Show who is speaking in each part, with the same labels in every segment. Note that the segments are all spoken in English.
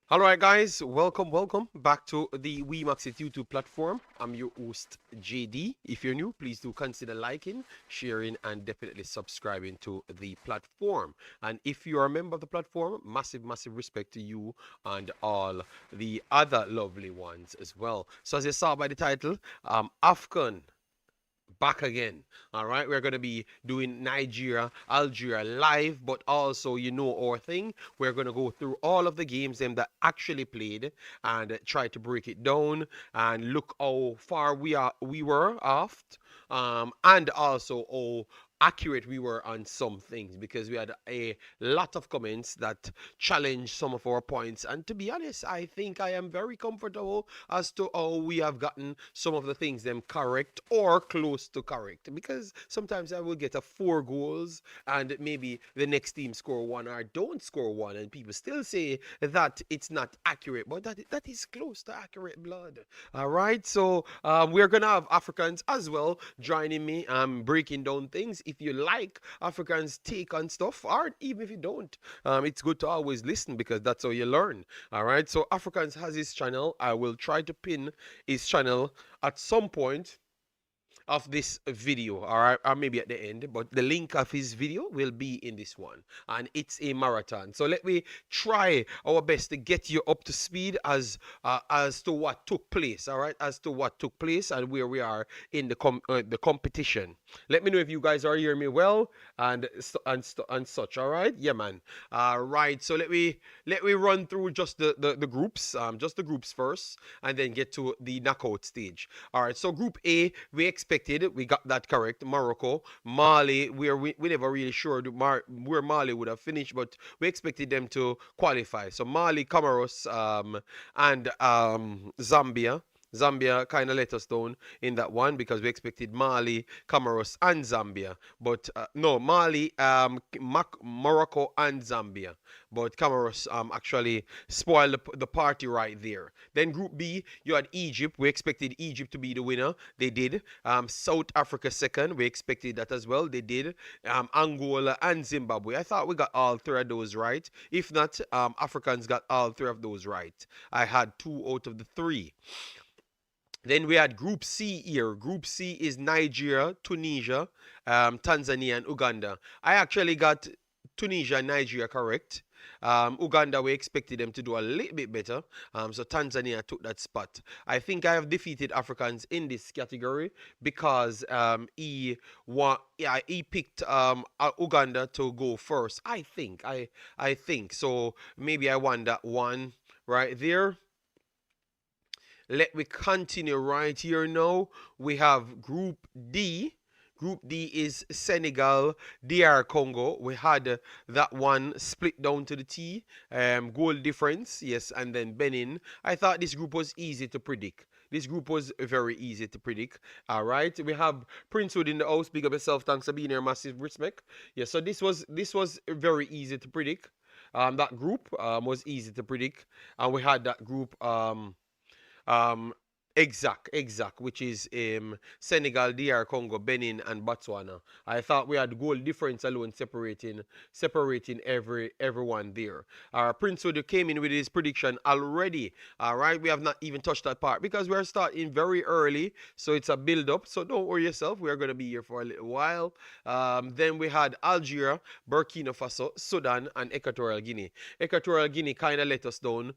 Speaker 1: Alright guys, welcome back to the Wemaxit YouTube platform. I'm your host JD. If you're new, please do consider liking, sharing and definitely subscribing to the platform. And if you are a member of the platform, massive respect to you and all the other lovely ones as well. So as you saw by the title, Afcon back again. All right, we're going to be doing Nigeria, Algeria live, but also, you know, our thing. We're going to go through all of the games them that actually played and try to break it down and look how far we were off, and also how accurate we were on some things because we had a lot of comments that challenged some of our points. And to be honest, I think I am very comfortable as to how we have gotten some of the things them correct or close to correct. Because sometimes I will get a 4 goals and maybe the next team score one or don't score one, and people still say that it's not accurate, but that is close to accurate blood. All right, so we're gonna have Africans as well joining me, breaking down things. If you like Africans' take on stuff, or even if you don't, it's good to always listen because that's how you learn. All right, so Africans has his channel. I will try to pin his channel at some point of this video, all right, or maybe at the end, but the link of his video will be in this one, and it's a marathon. So let me try our best to get you up to speed as to what took place, all right, as to what took place and where we are in the competition. Let me know if you guys are hearing me well and such. All right, yeah, man. All right, so let me run through just the groups, just the groups first, and then get to the knockout stage. All right, so Group A, we expected, we got that correct. Morocco, Mali, we never really sure where Mali would have finished, but we expected them to qualify. So Mali, Comoros, and Zambia. Zambia kind of let us down in that one because we expected Mali, Comoros, and Zambia. But no, Mali, Morocco, and Zambia. But Comoros actually spoiled the party right there. Then Group B, you had Egypt. We expected Egypt to be the winner. They did. South Africa second. We expected that as well. They did. Angola and Zimbabwe. I thought we got all three of those right. If not, Africans got all three of those right. I had 2 out of the 3. Then we had Group C here. Group C is Nigeria, Tunisia, Tanzania, and Uganda. I actually got Tunisia and Nigeria correct. Uganda, we expected them to do a little bit better. So Tanzania took that spot. I think I have defeated Africans in this category because he picked Uganda to go first. I think so. Maybe I won that one right there. Let me continue right here now. We have Group D. Group D is Senegal, DR Congo. We had that one split down to the T. Goal difference, yes, and then Benin. I thought this group was easy to predict. This group was very easy to predict. All right, we have Princewood in the house. Big up yourself. Thanks for being here. Massive respect. Yeah, so this was very easy to predict. That group was easy to predict, and we had that group. Um, exact, which is Senegal, DR Congo, Benin, and Botswana. I thought we had goal difference alone separating everyone there. Prince Wood came in with his prediction already. All right, we have not even touched that part because we're starting very early, so it's a build up. So don't worry yourself. We're gonna be here for a little while. Then we had Algeria, Burkina Faso, Sudan, and Equatorial Guinea. Equatorial Guinea kind of let us down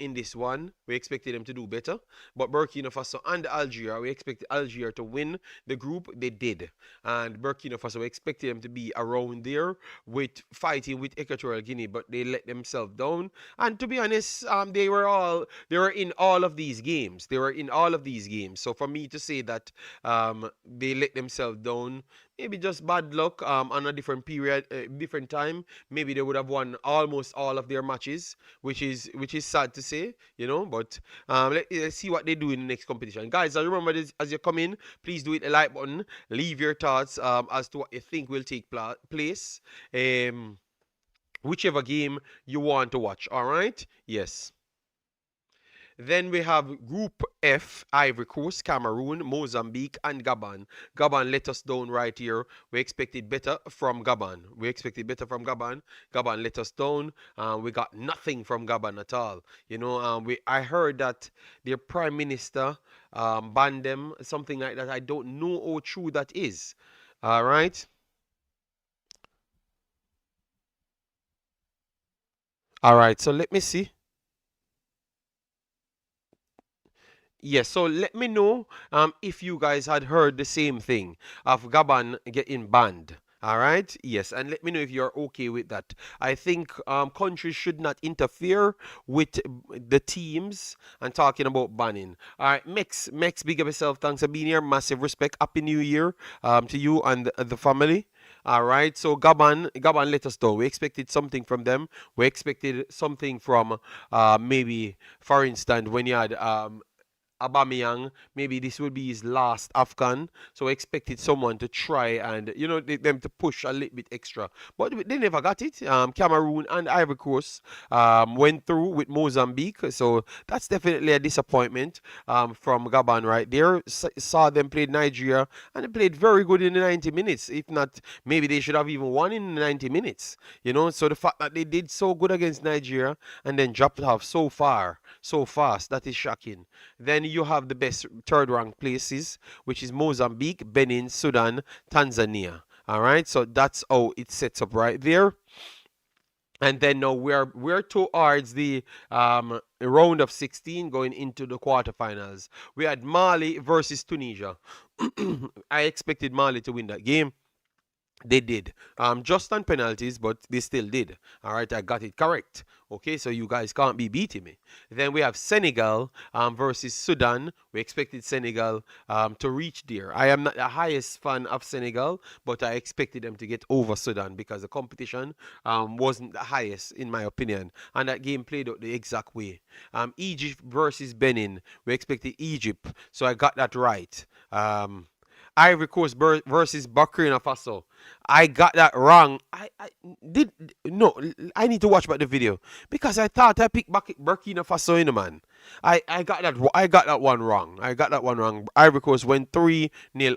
Speaker 1: in this one. We expected them to do better, but Burkina Faso and Algeria, we expected Algeria to win the group. They did, and Burkina Faso, we expected them to be around there with fighting with Equatorial Guinea, but they let themselves down. And to be honest, they were in all of these games. They were in all of these games. So for me to say that they let themselves down, maybe just bad luck on a different period, different time. Maybe they would have won almost all of their matches, which is sad to say, you know. But let's see what they do in the next competition, guys. I remember this as you come in. Please do hit the like button. Leave your thoughts as to what you think will take place. Whichever game you want to watch. All right. Yes. Then we have Group F, Ivory Coast, Cameroon, Mozambique, and Gabon. Gabon let us down right here. We expected better from Gabon. Gabon let us down. We got nothing from Gabon at all. I heard that their prime minister banned them, something like that. I don't know how true that is. All right. All right. So let me see. Yes, so let me know if you guys had heard the same thing of Gabon getting banned. All right, yes, and let me know if you're okay with that. I think countries should not interfere with the teams and talking about banning. All right, Mex, big up yourself. Thanks for being here. Massive respect. Happy New Year to you and the family. All right, so Gabon let us know. We expected something from them. We expected something from maybe, for instance, when you had Aubameyang, maybe this will be his last Afcon, so I expected someone to try and them to push a little bit extra, but they never got it. Cameroon and Ivory Coast went through with Mozambique, so that's definitely a disappointment from Gabon right there. Saw them play Nigeria and they played very good in the 90 minutes. If not, maybe they should have even won in the 90 minutes. So the fact that they did so good against Nigeria and then dropped off so far, so fast, that is shocking. Then you have the best third rank places, which is Mozambique, Benin, Sudan, Tanzania. All right, so that's how it sets up right there. And then now we're towards the round of 16 going into the quarterfinals. We had Mali versus Tunisia. I expected Mali to win that game. They did. Just on penalties, but they still did. All right, I got it correct. Okay, so you guys can't be beating me. Then we have Senegal versus Sudan. We expected Senegal to reach there. I am not the highest fan of Senegal, but I expected them to get over Sudan because the competition wasn't the highest, in my opinion. And that game played out the exact way. Egypt versus Benin. We expected Egypt, so I got that right. Ivory Coast versus Burkina Faso. I got that wrong. I did no. I need to watch back the video because I thought I picked Burkina Faso in, man. I got that. I got that one wrong. Ivory Coast went 3-0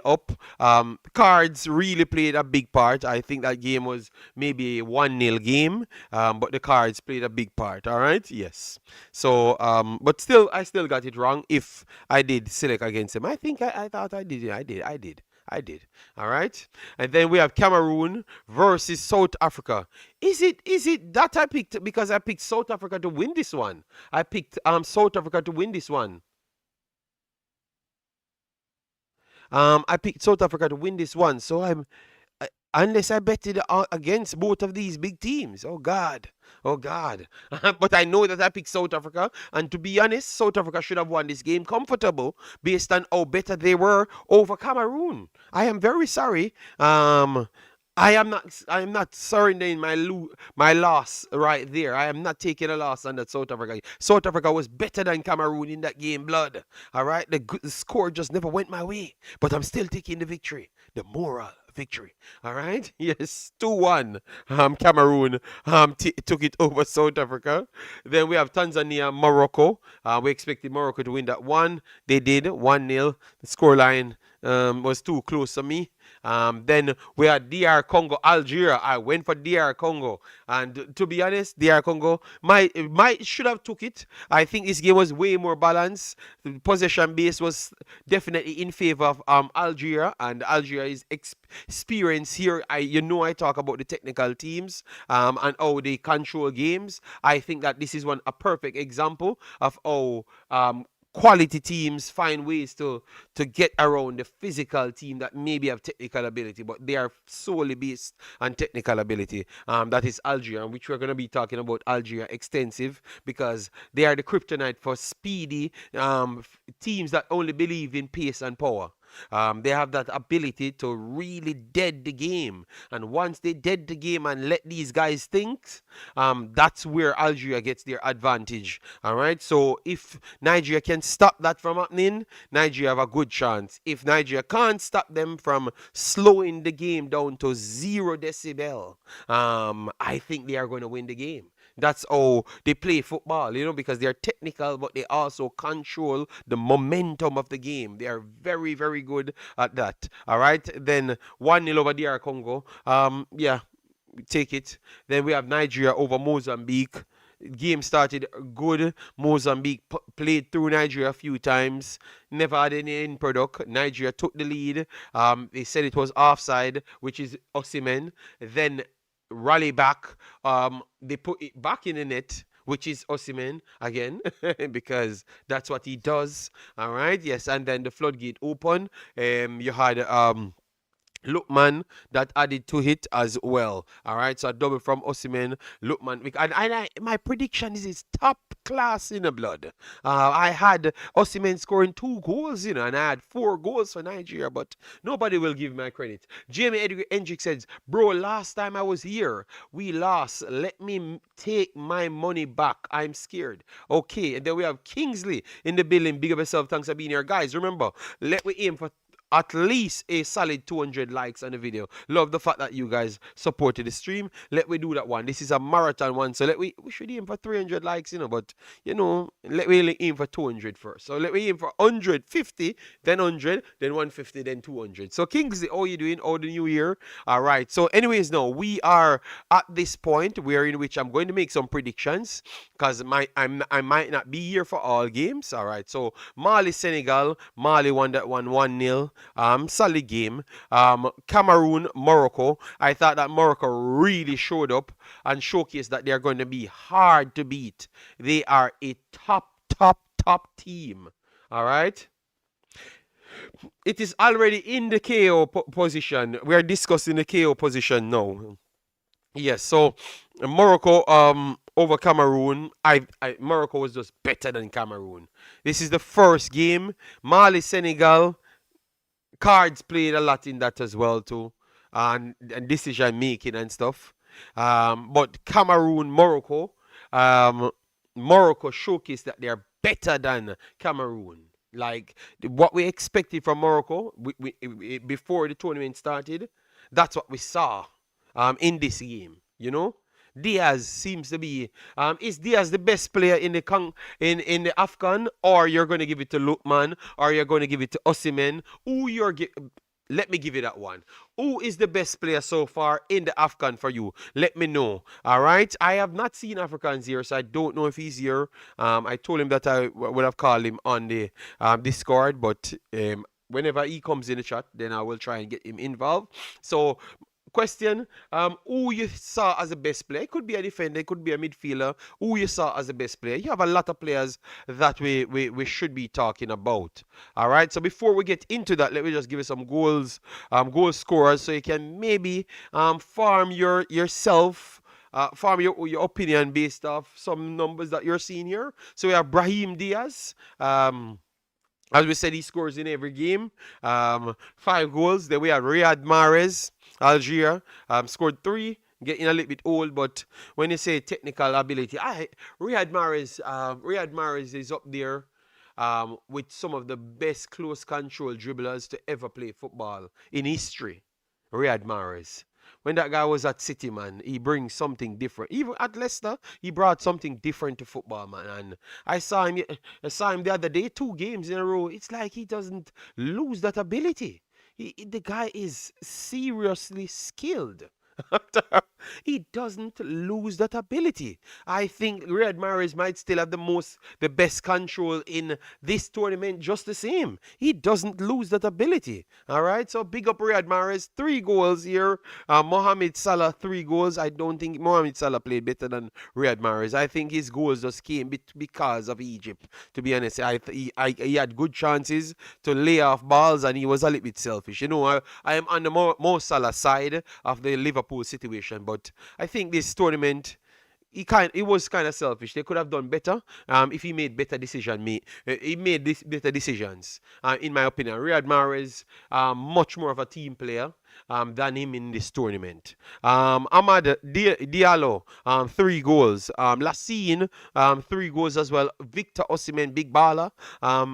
Speaker 1: up. Cards really played a big part. I think that game was maybe a 1-0 game. But the cards played a big part. All right. Yes. So but still, I still got it wrong. If I did select against him, I think I thought I did. I did. All right. And then we have Cameroon versus South Africa. Is it that I picked because I picked South Africa to win this one? I picked South Africa to win this one. I picked South Africa to win this one. So unless I betted against both of these big teams. Oh God. Oh God. But I know that I picked South Africa, and to be honest, South Africa should have won this game comfortable based on how better they were over Cameroon. I am very sorry. I am not surrendering my loss right there. I am not taking a loss on that South Africa. South Africa was better than Cameroon in that game, blood. All right, the score just never went my way, but I'm still taking the victory, the moral victory. All right, yes, 2-1. Cameroon took it over South Africa. Then we have Tanzania, Morocco. We expected Morocco to win that one. They did 1-0. The scoreline was too close to me. Then we had DR Congo, Algeria. I went for DR Congo, and to be honest, DR Congo might should have took it. I think this game was way more balanced. The possession base was definitely in favor of Algeria, and Algeria is experience here. I talk about the technical teams and how they control games. I think that this is a perfect example of how quality teams find ways to get around the physical team that maybe have technical ability, but they are solely based on technical ability. That is Algeria, which we're going to be talking about Algeria extensive because they are the kryptonite for speedy teams that only believe in pace and power. They have that ability to really dead the game. And once they dead the game and let these guys think, that's where Algeria gets their advantage. All right. So if Nigeria can stop that from happening, Nigeria have a good chance. If Nigeria can't stop them from slowing the game down to 0 decibel, I think they are going to win the game. That's how they play football, because they're technical, but they also control the momentum of the game. They are very, very good at that. All right. Then 1-0 over DR Congo. Yeah, take it. Then we have Nigeria over Mozambique. Game started good. Mozambique played through Nigeria a few times. Never had any end product. Nigeria took the lead. They said it was offside, which is Osimhen. Then rally back. They put it back in the net, which is Osimhen again, because that's what he does. All right, yes, and then the floodgate open. You had Lookman that added to it as well. All right, so a double from Osimhen, Lookman, and my prediction is top class in the blood. I had Osimhen scoring 2 goals, and I had 4 goals for Nigeria, but nobody will give my credit. Jamie Hendrick says, "Bro, last time I was here, we lost. Let me take my money back. I'm scared." Okay, and then we have Kingsley in the building. Big up yourself. Thanks for being here, guys. Remember, let we aim for at least a solid 200 likes on the video. Love the fact that you guys supported the stream. Let we do that one. This is a marathon one, so we should aim for 300 likes, but let we aim for 200 first. So let me aim for 150, then 100, then 150, then 200. So Kingsley, how you doing? How the new year? All right. So anyways, now we are at this point where in which I'm going to make some predictions, because I might not be here for all games. All right. So Mali Senegal, Mali won that one 1-0. Solid game. Cameroon, Morocco. I thought that Morocco really showed up and showcased that they're going to be hard to beat. They are a top team. All right. It is already in the KO position. We are discussing the KO position now. Yes. So Morocco over Cameroon. Morocco was just better than Cameroon. This is the first game. Mali, Senegal. Cards played a lot in that as well too, and decision making and stuff. But Cameroon, Morocco, Morocco showcased that they are better than Cameroon. Like what we expected from Morocco before the tournament started, that's what we saw in this game. Diaz seems to be. Is Diaz the best player in the Afcon, or you're going to give it to Lookman, or you're going to give it to Osimhen? Let me give you that one. Who is the best player so far in the Afcon for you? Let me know. All right. I have not seen Africans here, so I don't know if he's here. I told him that I would have called him on the Discord, but whenever he comes in the chat, then I will try and get him involved. So question, who you saw as the best player? It could be a defender, it could be a midfielder. Who you saw as the best player? You have a lot of players that we should be talking about. All right, so before we get into that, let me just give you some goal scorers, so you can maybe farm yourself. Farm your opinion based off some numbers that you're seeing here. So we have Brahim Diaz. As we said, he scores in every game. 5 goals. Then we have Riyad Mahrez, Algeria. Scored 3. Getting a little bit old, but when you say technical ability, Riyad Mahrez is up there with some of the best close control dribblers to ever play football in history. Riyad Mahrez. When that guy was at City, man, he brings something different. Even at Leicester, he brought something different to football, man. And I saw him the other day, 2 games in a row. It's like he doesn't lose that ability. The guy is seriously skilled. He doesn't lose that ability. I think Riyad Mahrez might still have the best control in this tournament just the same. He doesn't lose that ability. All right, so big up Riyad Mahrez. 3 goals here. Mohamed Salah, 3 goals. I don't think Mohamed Salah played better than Riyad Mahrez. I think his goals just came because of Egypt. To be honest, he had good chances to lay off balls, and he was a little bit selfish. I am on the Mo Salah side of the Liverpool situation, but I think this tournament, it was kind of selfish. They could have done better if he made better decisions. He made better decisions, in my opinion. Riyad Mahrez, much more of a team player. than him in this tournament. Amad Diallo, 3 goals. Lassine, 3 goals as well. Victor Osimhen, big baller,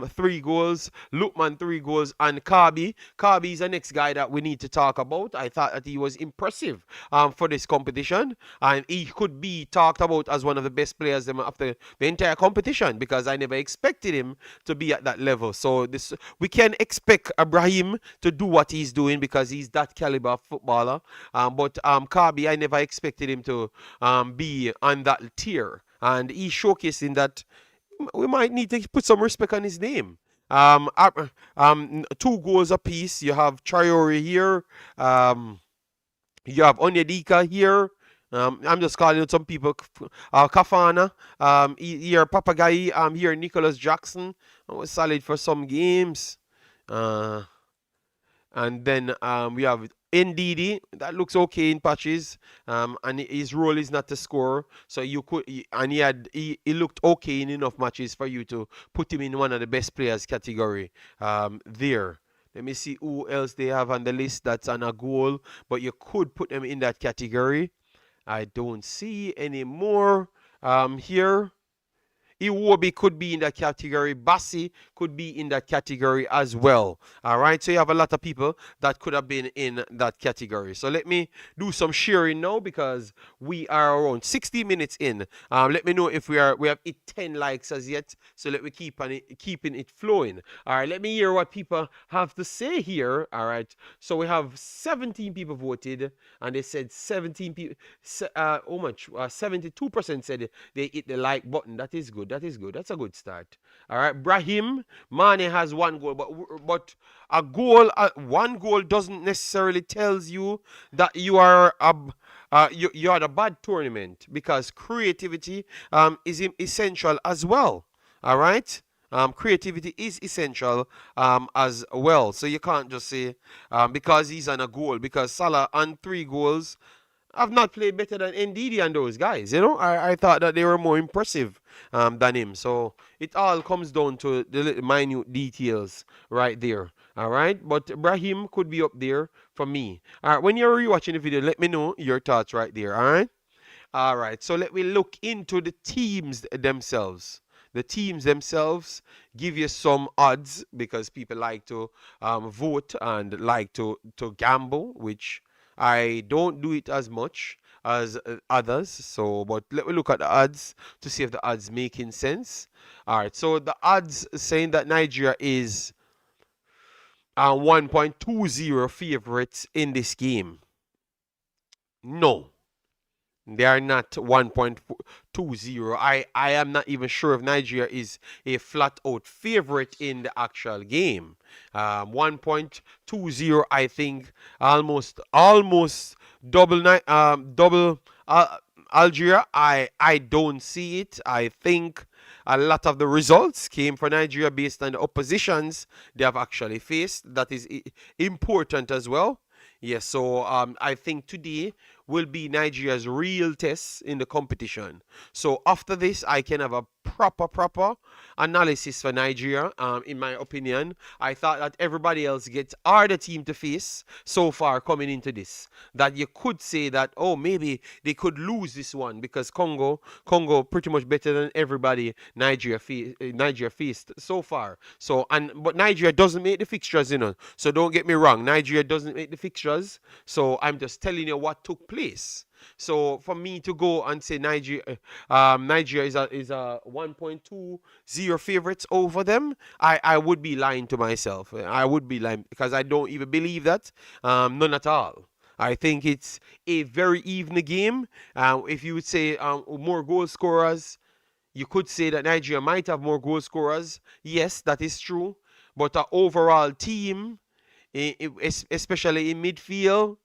Speaker 1: 3 goals. Lukman, 3 goals. And Kabi. Kabi is the next guy that we need to talk about. I thought that he was impressive for this competition. And he could be talked about as one of the best players of the entire competition, because I never expected him to be at that level. So we can expect Ibrahim to do what he's doing because he's that caliber of footballer. But Kabi, I never expected him to be on that tier. And he's showcasing that we might need to put some respect on his name. 2 goals apiece. You have Traore here. You have Onyedika here. I'm just calling out some people. Kafana. Here, Papagai. Here, Nicholas Jackson. Was solid for some games. And then we have Ndidi, that looks okay in patches, and his role is not to score. So you could, and he looked okay in enough matches for you to put him in one of the best players category. There. Let me see who else they have on the list that's on a goal, but you could put them in that category. I don't see any more here. Iwobi could be in that category. Bassi could be in that category as well. All right, so you have a lot of people that could have been in that category. So let me do some sharing now because we are around 60 minutes in. Let me know if we have hit 10 likes as yet. So let me keeping it flowing. All right, let me hear what people have to say here. All right, so we have 17 people voted, and they said 17 people. 72% said they hit the like button. That is good. That is good. That's a good start. All right. Brahim Mane has 1 goal, but a goal, 1 goal doesn't necessarily tells you that you are you had a bad tournament, because creativity is essential as well. All right. Creativity is essential as well. So you can't just say because he's on a goal, because Salah on 3 goals. I've not played better than Ndidi and those guys. I thought that they were more impressive than him. So it all comes down to the little minute details right there. All right, but Brahim could be up there for me. All right, when you're rewatching the video, let me know your thoughts right there. All right. So let me look into the teams themselves. The teams themselves give you some odds because people like to vote and like to gamble, which I don't do it as much as others. So, but let me look at the odds to see if the odds making sense. All right. So the odds saying that Nigeria is 1.20 favorites in this game. No. They are not 1.20. I am not even sure if Nigeria is a flat out favorite in the actual game. 1.20, I think, almost double Algeria. I don't see it. I think a lot of the results came for Nigeria based on the oppositions they have actually faced. That is important as well. Yes, so I think today will be Nigeria's real test in the competition. So after this, I can have a proper analysis for Nigeria. In my opinion, I thought that everybody else gets harder team to face so far coming into this. That you could say that, oh, maybe they could lose this one because Congo pretty much better than everybody Nigeria faced so far. So but Nigeria doesn't make the fixtures, So don't get me wrong, Nigeria doesn't make the fixtures. So I'm just telling you what took place. So for me to go and say Nigeria is a 1.20 favorites over them, I would be lying to myself. I would be lying because I don't even believe that. None at all. I think it's a very even game. If you would say more goal scorers, you could say that Nigeria might have more goal scorers. Yes, that is true. But the overall team, especially in midfield,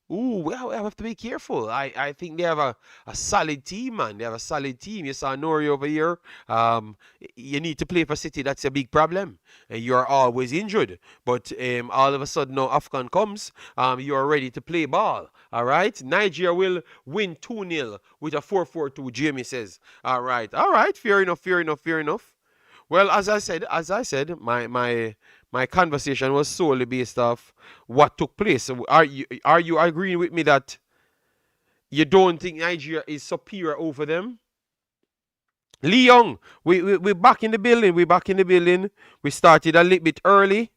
Speaker 1: we have to be careful. I think they have a solid team, man. They have a solid team. You saw Nori over here. You need to play for City. That's a big problem. You're always injured. But all of a sudden, now Afcon comes. You're ready to play ball. All right? Nigeria will win 2-0 with a 4-4-2, Jamie says. All right. Fair enough. Well, as I said, my My conversation was solely based off what took place. So are you agreeing with me that you don't think Nigeria is superior over them? Lee Young, we're back in the building. We're back in the building. We started a little bit early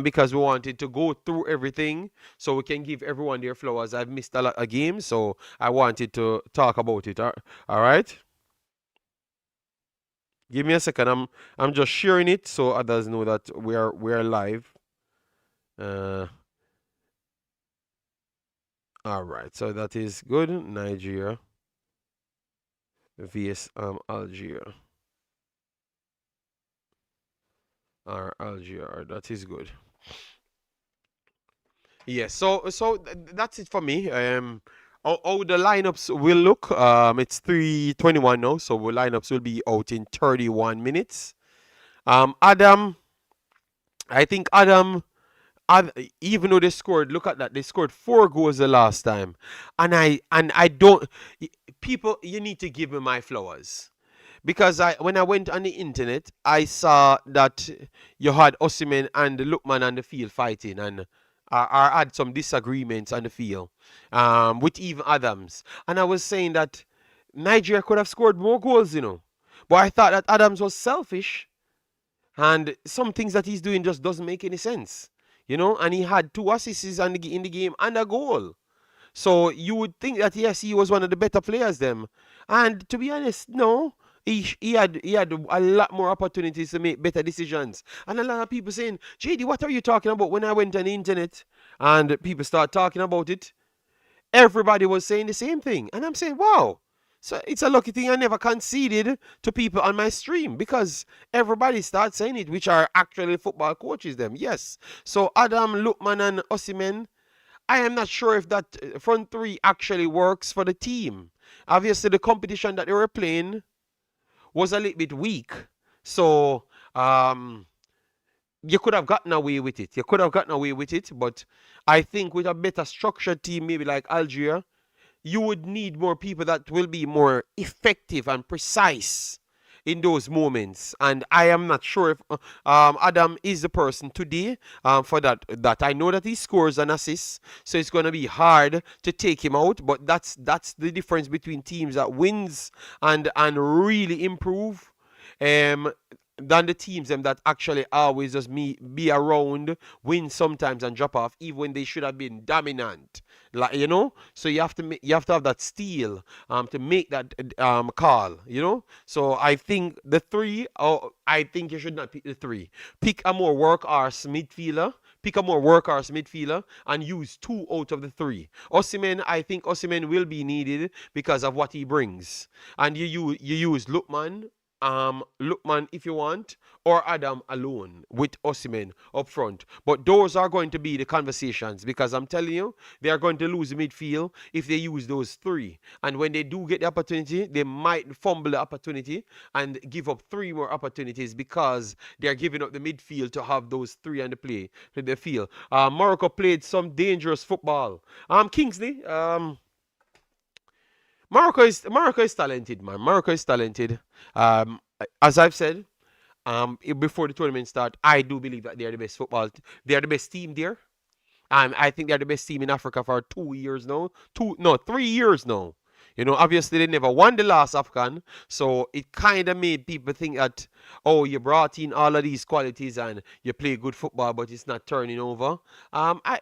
Speaker 1: because we wanted to go through everything so we can give everyone their flowers. I've missed a lot of games, so I wanted to talk about it. All right? Give me a second. I'm just sharing it so others know that we're live. Uh, all right. So that is good. Nigeria vs Algeria. Or Algeria. That is good. Yes, that's it for me. How the lineups will look. It's 3:21 now, so the lineups will be out in 31 minutes. Adam, I think even though they scored, look at that, they scored 4 goals the last time, and I don't. People, you need to give me my flowers. Because when I went on the internet, I saw that you had Osimhen and Lookman on the field fighting, and I had some disagreements on the field with even Adams. And I was saying that Nigeria could have scored more goals, But I thought that Adams was selfish, and some things that he's doing just doesn't make any sense, And he had 2 assists in the game and a goal. So you would think that yes, he was one of the better players them. And to be honest, no. He had a lot more opportunities to make better decisions. And a lot of people saying, JD, what are you talking about? When I went on the internet and people start talking about it, everybody was saying the same thing. And I'm saying, wow. So it's a lucky thing I never conceded to people on my stream because everybody starts saying it, which are actually football coaches them. Yes. So Adam, Lookman and Osimhen, I am not sure if that front three actually works for the team. Obviously, the competition that they were playing was a little bit weak. So, you could have gotten away with it. You could have gotten away with it. But I think with a better structured team, maybe like Algeria, you would need more people that will be more effective and precise in those moments. And I am not sure if Adam is the person today for that. I know that he scores an assist, so it's going to be hard to take him out. But that's the difference between teams that wins and really improve. Than the teams that actually always just be around, win sometimes and drop off, even when they should have been dominant. Like so you have to have that steal to make that call. So I think the three. Oh, I think you should not pick the three. Pick a more workhorse midfielder. And use 2 out of the 3. Osimhen, I think Osimhen will be needed because of what he brings. And you use Lookman if you want, or Adam alone with Osimhen up front. But those are going to be the conversations because I'm telling you, they are going to lose the midfield if they use those 3. And when they do get the opportunity, they might fumble the opportunity and give up 3 more opportunities because they're giving up the midfield to have those 3 on the field. Morocco played some dangerous football. Kingsley, Morocco is talented, man. Morocco is talented. As I've said, before the tournament start, I do believe that they are the best they are the best team there. I think they're the best team in Africa for 2 years now. 3 years now. Obviously they never won the last Afcon, so it kind of made people think that, oh, you brought in all of these qualities and you play good football, but it's not turning over.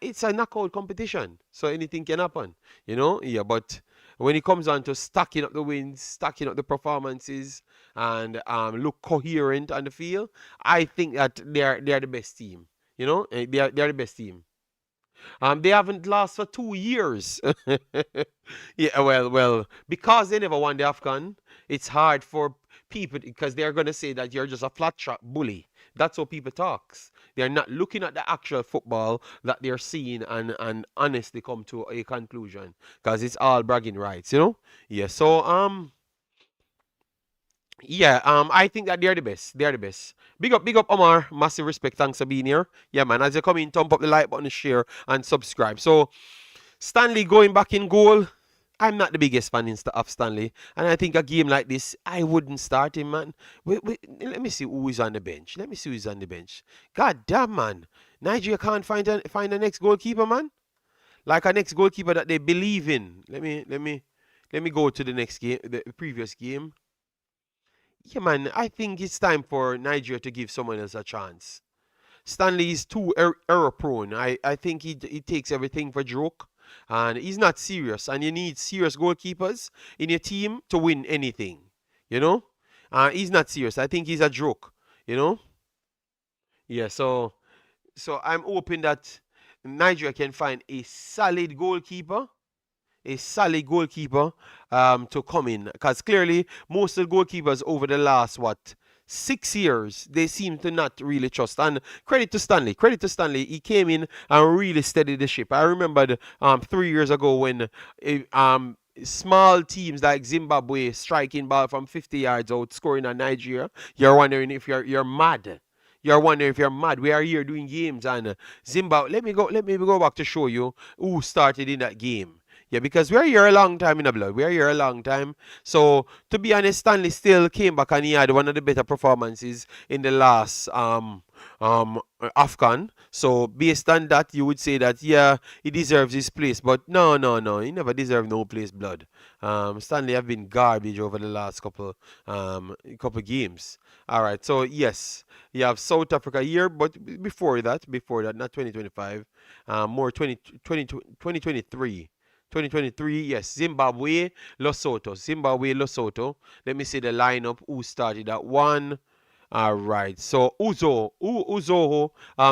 Speaker 1: It's a knockout competition, so anything can happen. Yeah, but when it comes on to stacking up the wins, stacking up the performances, and look coherent on the field, I think that they're the best team. They're the best team. They haven't lost for 2 years. Yeah, well, because they never won the Afcon, it's hard for people because they're gonna say that you're just a flat track bully. That's how people talks. They're not looking at the actual football that they're seeing and honestly come to a conclusion because it's all bragging rights, Yeah. So yeah, I think that they're the best. They're the best. Big up, Omar. Massive respect. Thanks for being here. Yeah, man. As you come in, thump up the like button, share, and subscribe. So, Stanley going back in goal. I'm not the biggest fan of Stanley, and I think a game like this, I wouldn't start him, man. Let me see who is on the bench. Let me see who's on the bench. God damn, man. Nigeria can't find a next goalkeeper, man. Like a next goalkeeper that they believe in. Let me go to the next game, the previous game. Yeah, man. I think it's time for Nigeria to give someone else a chance. Stanley is too error prone. I think he takes everything for joke. And he's not serious. And you need serious goalkeepers in your team to win anything. You know? He's not serious. I think he's a joke. You know? Yeah, so I'm hoping that Nigeria can find a solid goalkeeper to come in. Because clearly, most of the goalkeepers over the last, 6 years, they seem to not really trust. And credit to Stanley. Credit to Stanley. He came in and really steadied the ship. I remember 3 years ago when small teams like Zimbabwe striking ball from 50 yards out, scoring on Nigeria. You're wondering if you're mad. You're wondering if you're mad. We are here doing games and Zimbabwe. Let me go back to show you who started in that game. Yeah, because we're here a long time in the blood. We're here a long time. So to be honest, Stanley still came back and he had one of the better performances in the last Afcon. So based on that, you would say that yeah, he deserves his place. But no, he never deserved no place, blood. Stanley have been garbage over the last couple games. All right, so yes, you have South Africa here, but before that, not 2025, more 2023. 2023, yes, Zimbabwe, Lesotho. Let me see the lineup. Who started at one? All right. So Uzoho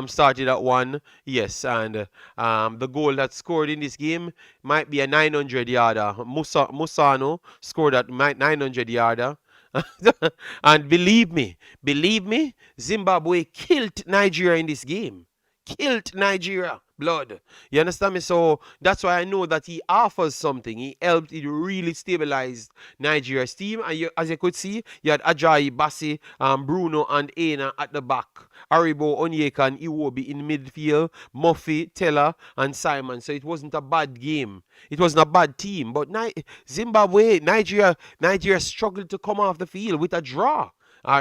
Speaker 1: started at one. Yes, and the goal that scored in this game might be a 900 yarder. Musano scored at 900 yarder. And believe me, Zimbabwe killed Nigeria in this game. Killed Nigeria, blood. You understand me? So that's why I know that he offers something. He helped, he really stabilized Nigeria's team. And as you could see, you had Ajayi, Bassi, Bruno, and Aina at the back. Aribo, Onyeka, and Iwobi in midfield. Murphy, Teller, and Simon. So it wasn't a bad game. It wasn't a bad team. But Nigeria struggled to come off the field with a draw.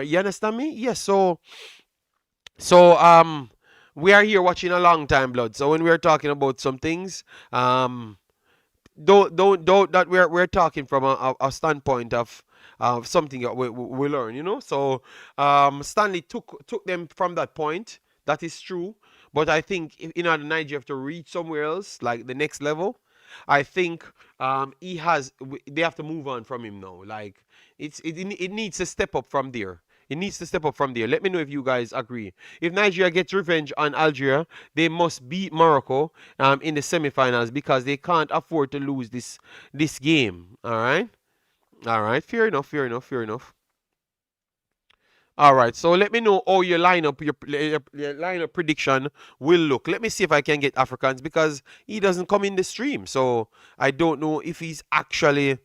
Speaker 1: You understand me? Yes. So we are here watching a long time, blood. So when we're talking about some things, don't that we're talking from a standpoint of something that we learn, you know. So Stanley took them from that point. That is true. But I think in order Nigeria have to reach somewhere else, like the next level, I think they have to move on from him now. Like it needs to step up from there. It needs to step up from there. Let me know if you guys agree. If Nigeria gets revenge on Algeria, they must beat Morocco in the semifinals because they can't afford to lose this game. All right. All right. Fair enough. All right, so let me know how your lineup prediction will look. Let me see if I can get Africans because he doesn't come in the stream, so I don't know if he's actually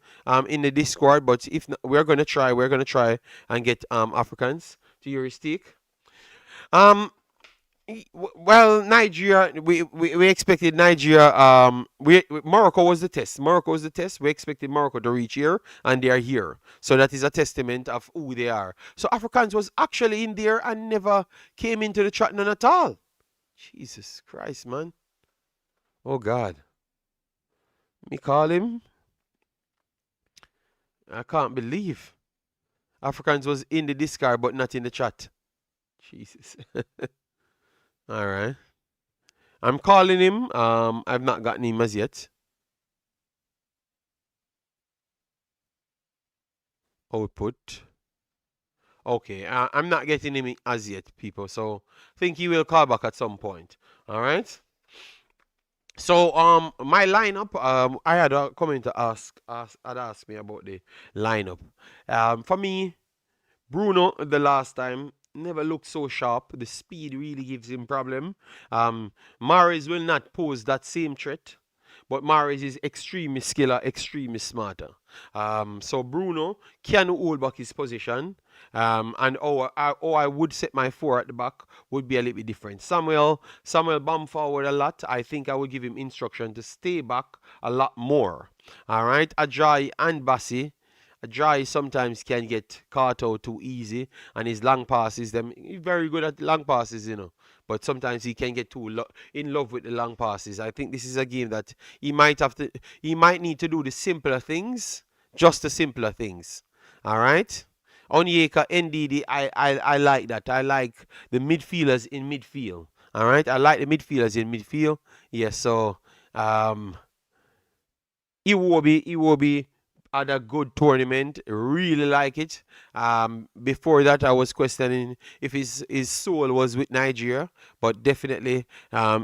Speaker 1: in the Discord. But if not, we're gonna try and get Africans to your stake. Um, well, Nigeria, we expected Nigeria. Morocco was the test. We expected Morocco to reach here, and they are here. So that is a testament of who they are. So Africans was actually in there and never came into the chat none at all. Jesus Christ, man. Oh God. Me call him. I can't believe Africans was in the discard but not in the chat. Jesus. All right. I'm calling him. I've not gotten him as yet. Output. Okay. I'm not getting him as yet, people. So I think he will call back at some point. All right. So my lineup. I had a comment to ask me about the lineup. For me, Bruno the last time never looked so sharp. The speed really gives him problem. Mahrez will not pose that same threat, but Mahrez is extremely skiller, extremely smarter. So Bruno can hold back his position. And I would set my four at the back would be a little bit different. Samuel bomb forward a lot. I think I would give him instruction to stay back a lot more. All right, Ajay and Bassi. Ajay sometimes can get caught out too easy, and his long passes, he's very good at long passes, you know. But sometimes he can get in love with the long passes. I think this is a game that he might need to do the simpler things, just the simpler things. All right. Onyeka, NDD, I like that. I like the midfielders in midfield. All right. I like the midfielders in midfield. Yes. So um, Iwobi had a good tournament. Really like it. Before that, I was questioning if his soul was with Nigeria, but definitely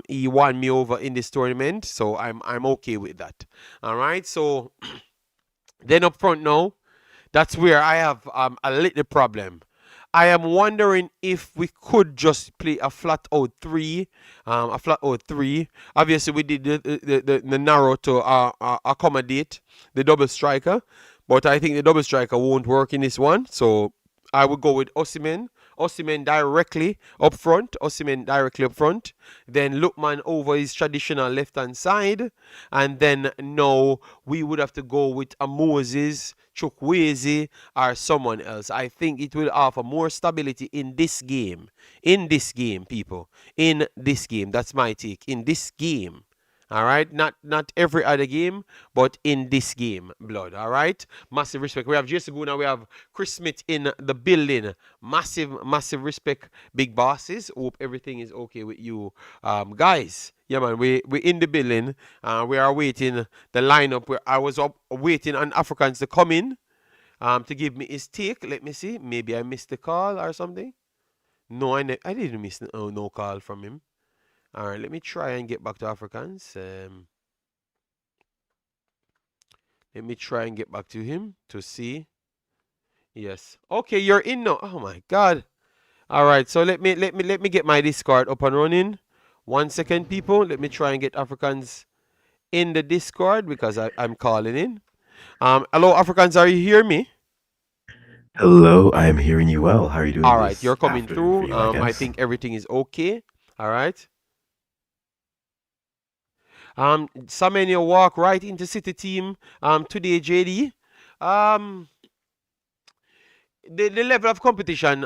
Speaker 1: he won me over in this tournament, so I'm okay with that. All right. So then up front now, that's where I have a little problem. I am wondering if we could just play a flat out three, Obviously, we did the narrow to accommodate the double striker, but I think the double striker won't work in this one. So I would go with Osimhen directly up front. Then Lookman over his traditional left hand side. And then now we would have to go with a Moses, Chukwueze, or someone else. I think it will offer more stability in this game. In this game, people. In this game. That's my take. In this game. All right, not every other game, but in this game, blood. All right, massive respect. We have Jason Guna, we have Chris Smith in the building. Massive respect, big bosses. Hope everything is okay with you, guys. Yeah, man, we in the building. We are waiting the lineup. Where I was waiting on Africans to come in, to give me his take. Let me see. Maybe I missed the call or something. No, I didn't miss no call from him. All right, let me try and get back to Africans. Let me try and get back to him to see. Yes. Okay, you're in now. Oh my God. All right, so let me get my Discord up and running. 1 second, people. Let me try and get Africans in the Discord because I'm calling in. Hello, Africans. Are you hearing me?
Speaker 2: Hello, I am hearing you well. How are you doing?
Speaker 1: All right, you're coming through. I think everything is okay. All right. Samenia walk right into City team today, JD. Um, the level of competition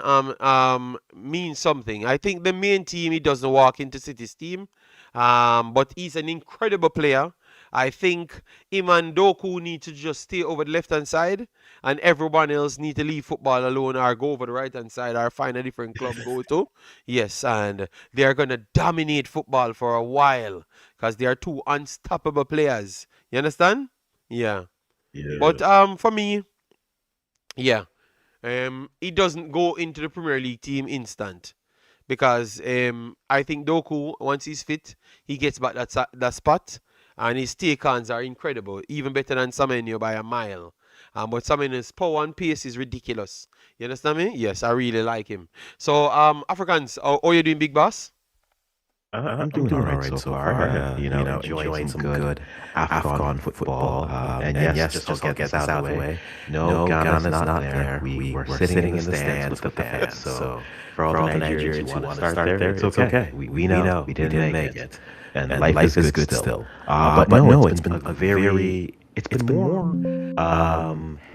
Speaker 1: means something. I think the main team, he doesn't walk into City's team, but he's an incredible player. I think him and Doku need to just stay over the left hand side, and everyone else need to leave football alone or go over the right hand side or find a different club go to. Yes, and they are gonna dominate football for a while because they are two unstoppable players. You understand? Yeah.
Speaker 2: Yeah.
Speaker 1: But for me, yeah. He doesn't go into the Premier League team instant because I think Doku, once he's fit, he gets back that spot, and his take-ons are incredible, even better than Semenyo by a mile. But Semenyo's power and pace is ridiculous. You understand me? Yes, I really like him. So, Africans, how are you doing, Big Boss?
Speaker 2: I'm doing all right so far. Enjoying some good Afcon football. And yes, just I'll get this out of the way. No, Ghana's not there. We were sitting in the stands with the fans. So for all the Nigerians who want to start there, it's okay. We know we didn't make it. And life is good still. But no, it's been it's been more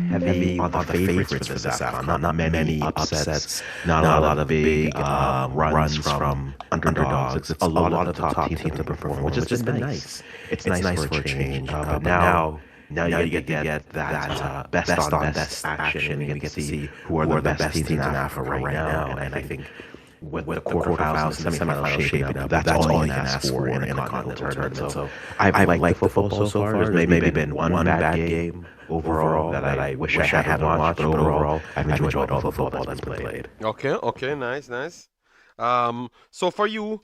Speaker 2: heavy on the favorites for this Afcon. Not many upsets, not a lot of big runs from underdogs. It's a lot of the top teams have performed, which has just been nice. It's nice for a change. But now you get to get that best on best action, and we get to see who are the best teams in Africa right now. And I think with the quarterfinals and semifinals shaping up, that's all you can ask for in a continental tournament. So I've liked the football so far. There's maybe been one bad game overall that I wish I hadn't watched, but overall I've enjoyed all the football that's been played.
Speaker 1: Okay, nice. So for you,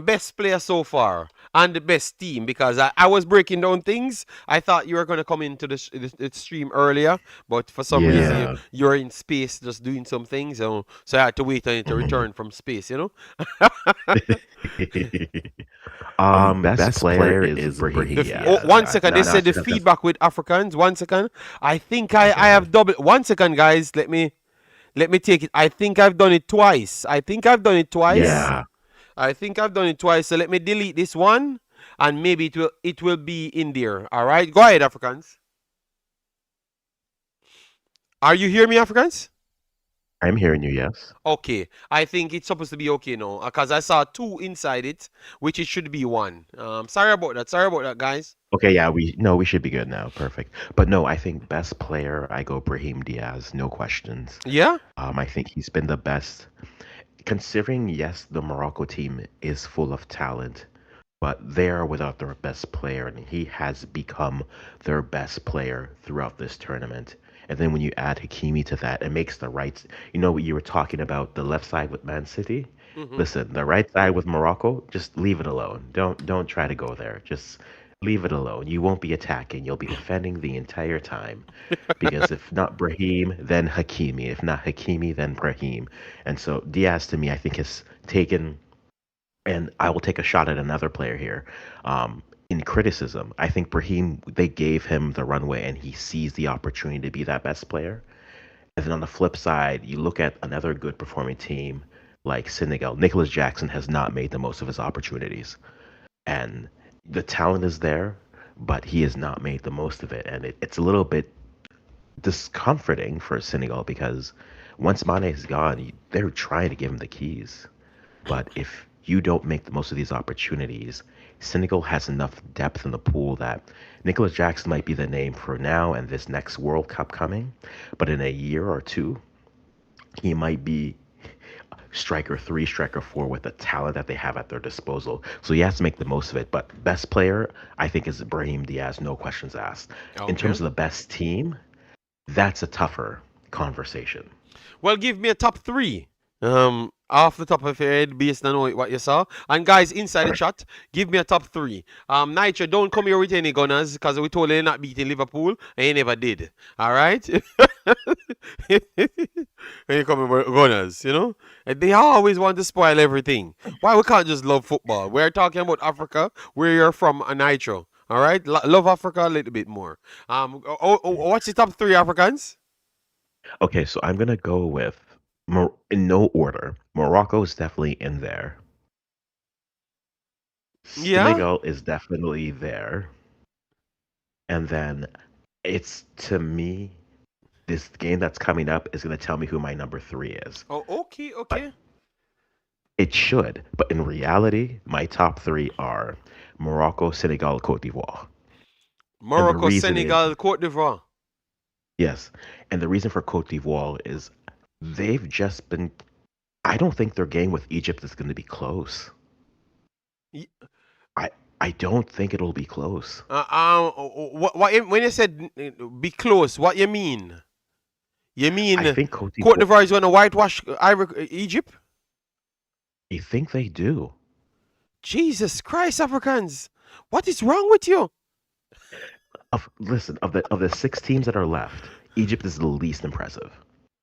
Speaker 1: best player so far and the best team, because I was breaking down things. I thought you were going to come into the stream earlier, but for some reason you're in space just doing some things, so I had to wait until to return from space, you know?
Speaker 2: Best player is Brahim.
Speaker 1: 1 second, they said the feedback with Africans. 1 second. I think I have double. 1 second, guys. Let me take it. I think I've done it twice.
Speaker 2: Yeah.
Speaker 1: I think I've done it twice. So let me delete this one, and maybe it will be in there. All right. Go ahead, Africans. Are you hearing me, Africans?
Speaker 2: I'm hearing you, yes.
Speaker 1: Okay, I think it's supposed to be okay now because I saw two inside it, which it should be one. Sorry about that. Sorry about that, guys.
Speaker 2: Okay, yeah, we should be good now. Perfect. But no, I think best player, I go Brahim Diaz, no questions.
Speaker 1: Yeah.
Speaker 2: I think he's been the best. Considering, yes, the Morocco team is full of talent, but they are without their best player, and he has become their best player throughout this tournament. And then when you add Hakimi to that, it makes the right. You know, you were talking about the left side with Man City.
Speaker 1: Mm-hmm.
Speaker 2: Listen, the right side with Morocco, just leave it alone. Don't try to go there. Just leave it alone. You won't be attacking. You'll be defending the entire time. Because if not Brahim, then Hakimi. If not Hakimi, then Brahim. And so Diaz to me, I think has taken and I will take a shot at another player here. In criticism, I think Brahim, they gave him the runway and he sees the opportunity to be that best player. And then on the flip side, you look at another good performing team like Senegal. Nicholas Jackson has not made the most of his opportunities. And the talent is there, but he has not made the most of it. And it's a little bit discomforting for Senegal because once Mane is gone, they're trying to give him the keys. But if you don't make the most of these opportunities, Senegal has enough depth in the pool that Nicholas Jackson might be the name for now and this next World Cup coming. But in a year or two, he might be striker three, striker four with the talent that they have at their disposal. So he has to make the most of it. But best player, I think, is Brahim Diaz, no questions asked. In
Speaker 1: Okay.
Speaker 2: terms of the best team, that's a tougher conversation.
Speaker 1: Well, give me a top three. Off the top of your head, based on what you saw. And guys, inside the chat, give me a top three. Nitro, don't come here with any gunners because we told you you're not beating Liverpool and you never did. All right? And you come with gunners, you know? And they always want to spoil everything. Why we can't just love football? We're talking about Africa, where you're from, Nitro. All right? Love Africa a little bit more. What's the top three Africans?
Speaker 2: Okay, so I'm gonna go with in no order. Morocco is definitely in there.
Speaker 1: Yeah?
Speaker 2: Senegal is definitely there, and then it's to me this game that's coming up is gonna tell me who my number three is.
Speaker 1: Oh, okay,
Speaker 2: But
Speaker 1: okay.
Speaker 2: it should. But in reality, my top three are Morocco, Senegal, Cote d'Ivoire, and the
Speaker 1: Morocco,
Speaker 2: reason is
Speaker 1: Senegal, Cote d'Ivoire.
Speaker 2: yes, and the reason for Cote d'Ivoire is they've just been. I don't think their game with Egypt is going to be close.
Speaker 1: Y-
Speaker 2: I I don't think it'll be close.
Speaker 1: when you said be close, what you mean? You
Speaker 2: I
Speaker 1: mean
Speaker 2: think Cote
Speaker 1: Cote
Speaker 2: d'Ivoire.
Speaker 1: d'Ivoire is going to whitewash Egypt?
Speaker 2: I think they do.
Speaker 1: Jesus Christ, Africans. What is wrong with you?
Speaker 2: Listen, of the six teams that are left, Egypt is the least impressive.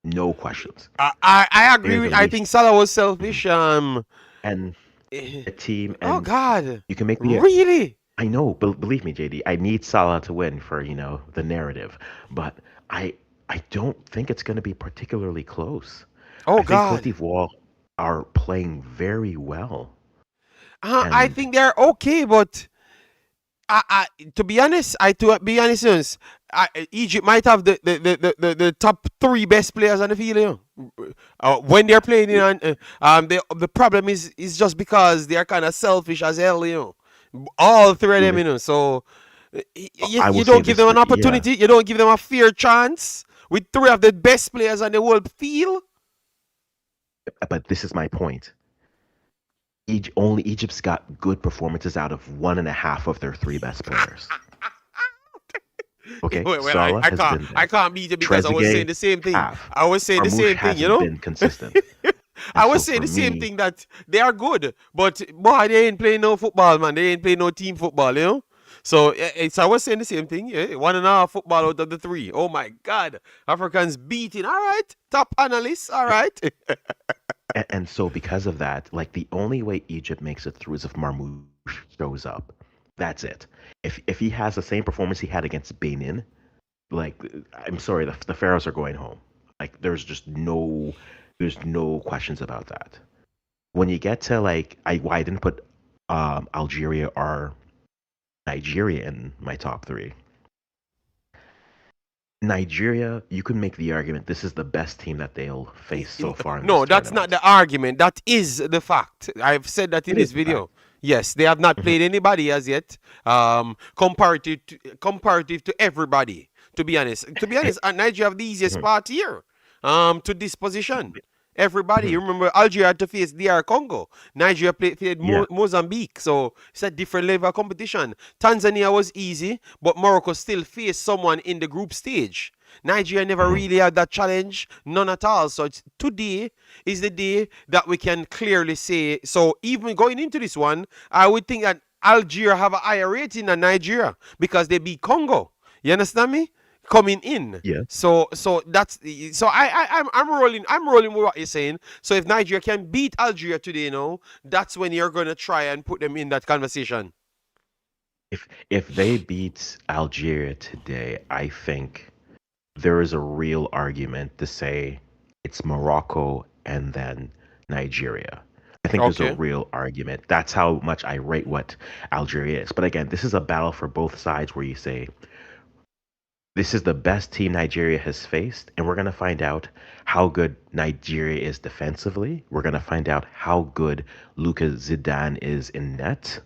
Speaker 2: No questions.
Speaker 1: I agree
Speaker 2: They're
Speaker 1: with,
Speaker 2: the
Speaker 1: I
Speaker 2: least.
Speaker 1: think Salah was
Speaker 2: Mhm.
Speaker 1: selfish.
Speaker 2: And
Speaker 1: Eh,
Speaker 2: a team,
Speaker 1: oh,
Speaker 2: and
Speaker 1: God.
Speaker 2: you can make me.
Speaker 1: Really?
Speaker 2: I know, believe me, JD. I need Salah to win for the narrative, but I I don't think it's going to be particularly close.
Speaker 1: Oh,
Speaker 2: I think Cote
Speaker 1: God.
Speaker 2: d'Ivoire are playing very well,
Speaker 1: I
Speaker 2: and
Speaker 1: think they're okay, but to be honest, honest, Egypt might have the top three best players on the field. You know? When they're playing, the problem is just because they're kind of selfish as hell. You know, all three of them. You
Speaker 2: li-
Speaker 1: know, so you,
Speaker 2: I will
Speaker 1: you
Speaker 2: say
Speaker 1: don't give
Speaker 2: this
Speaker 1: them
Speaker 2: for
Speaker 1: an
Speaker 2: yeah.
Speaker 1: opportunity. You don't give them a fair chance with three of the best players on the world field.
Speaker 2: But this is my point. Only Egypt's got good performances out of one and a half of their three best players. Okay,
Speaker 1: Well,
Speaker 2: Salah has been
Speaker 1: I
Speaker 2: there.
Speaker 1: can't beat it because I was saying
Speaker 2: Trezeguet,
Speaker 1: the same thing.
Speaker 2: half.
Speaker 1: I was saying the
Speaker 2: Marmoush
Speaker 1: same thing. You
Speaker 2: hasn't
Speaker 1: know.
Speaker 2: been consistent,
Speaker 1: I
Speaker 2: and
Speaker 1: was
Speaker 2: so
Speaker 1: saying
Speaker 2: for
Speaker 1: the same
Speaker 2: me,
Speaker 1: thing that they are good, but boy, they ain't playing no football, man. They ain't playing no team football, you know. So I was saying the same thing. One and a half football out of the three. Oh my God, Africans beating. All right, top analysts. All right.
Speaker 2: and so because of that, like the only way Egypt makes it through is if Marmoush shows up. That's it. If he has the same performance he had against Benin, like I'm sorry, the Pharaohs are going home. Like there's no questions about that. When you get to like why I didn't put Algeria or Nigeria in my top three. Nigeria, you can make the argument this is the best team that they'll face so far in this
Speaker 1: No, that's not
Speaker 2: tournament.
Speaker 1: the argument. That is the fact. I've said that in
Speaker 2: It
Speaker 1: this
Speaker 2: is the fact.
Speaker 1: video. Yes, they have not
Speaker 2: Mhm.
Speaker 1: played anybody as yet. Comparative to everybody. To be
Speaker 2: Eh,
Speaker 1: honest, Nigeria have the easiest
Speaker 2: mhm.
Speaker 1: part here. To this position. Everybody, you
Speaker 2: Mhm.
Speaker 1: remember Algeria had to face DR Congo. Nigeria played
Speaker 2: Yeah.
Speaker 1: Mozambique, so it's a different level of competition. Tanzania was easy, but Morocco still faced someone in the group stage. Nigeria never
Speaker 2: Mhm.
Speaker 1: really had that challenge, none at all. So today is the day that we can clearly say. So even going into this one, I would think that Algeria have a higher rating than Nigeria because they beat Congo. You understand me? Coming in.
Speaker 2: Yeah.
Speaker 1: So that's so I'm rolling with what you're saying. So if Nigeria can beat Algeria today, that's when you're gonna try and put them in that conversation.
Speaker 2: If they beat Algeria today, I think there is a real argument to say it's Morocco and then Nigeria. I think there's a
Speaker 1: Okay.
Speaker 2: real argument. That's how much I rate what Algeria is. But again, this is a battle for both sides where you say this is the best team Nigeria has faced, and we're going to find out how good Nigeria is defensively. We're going to find out how good Lucas Zidane is in net,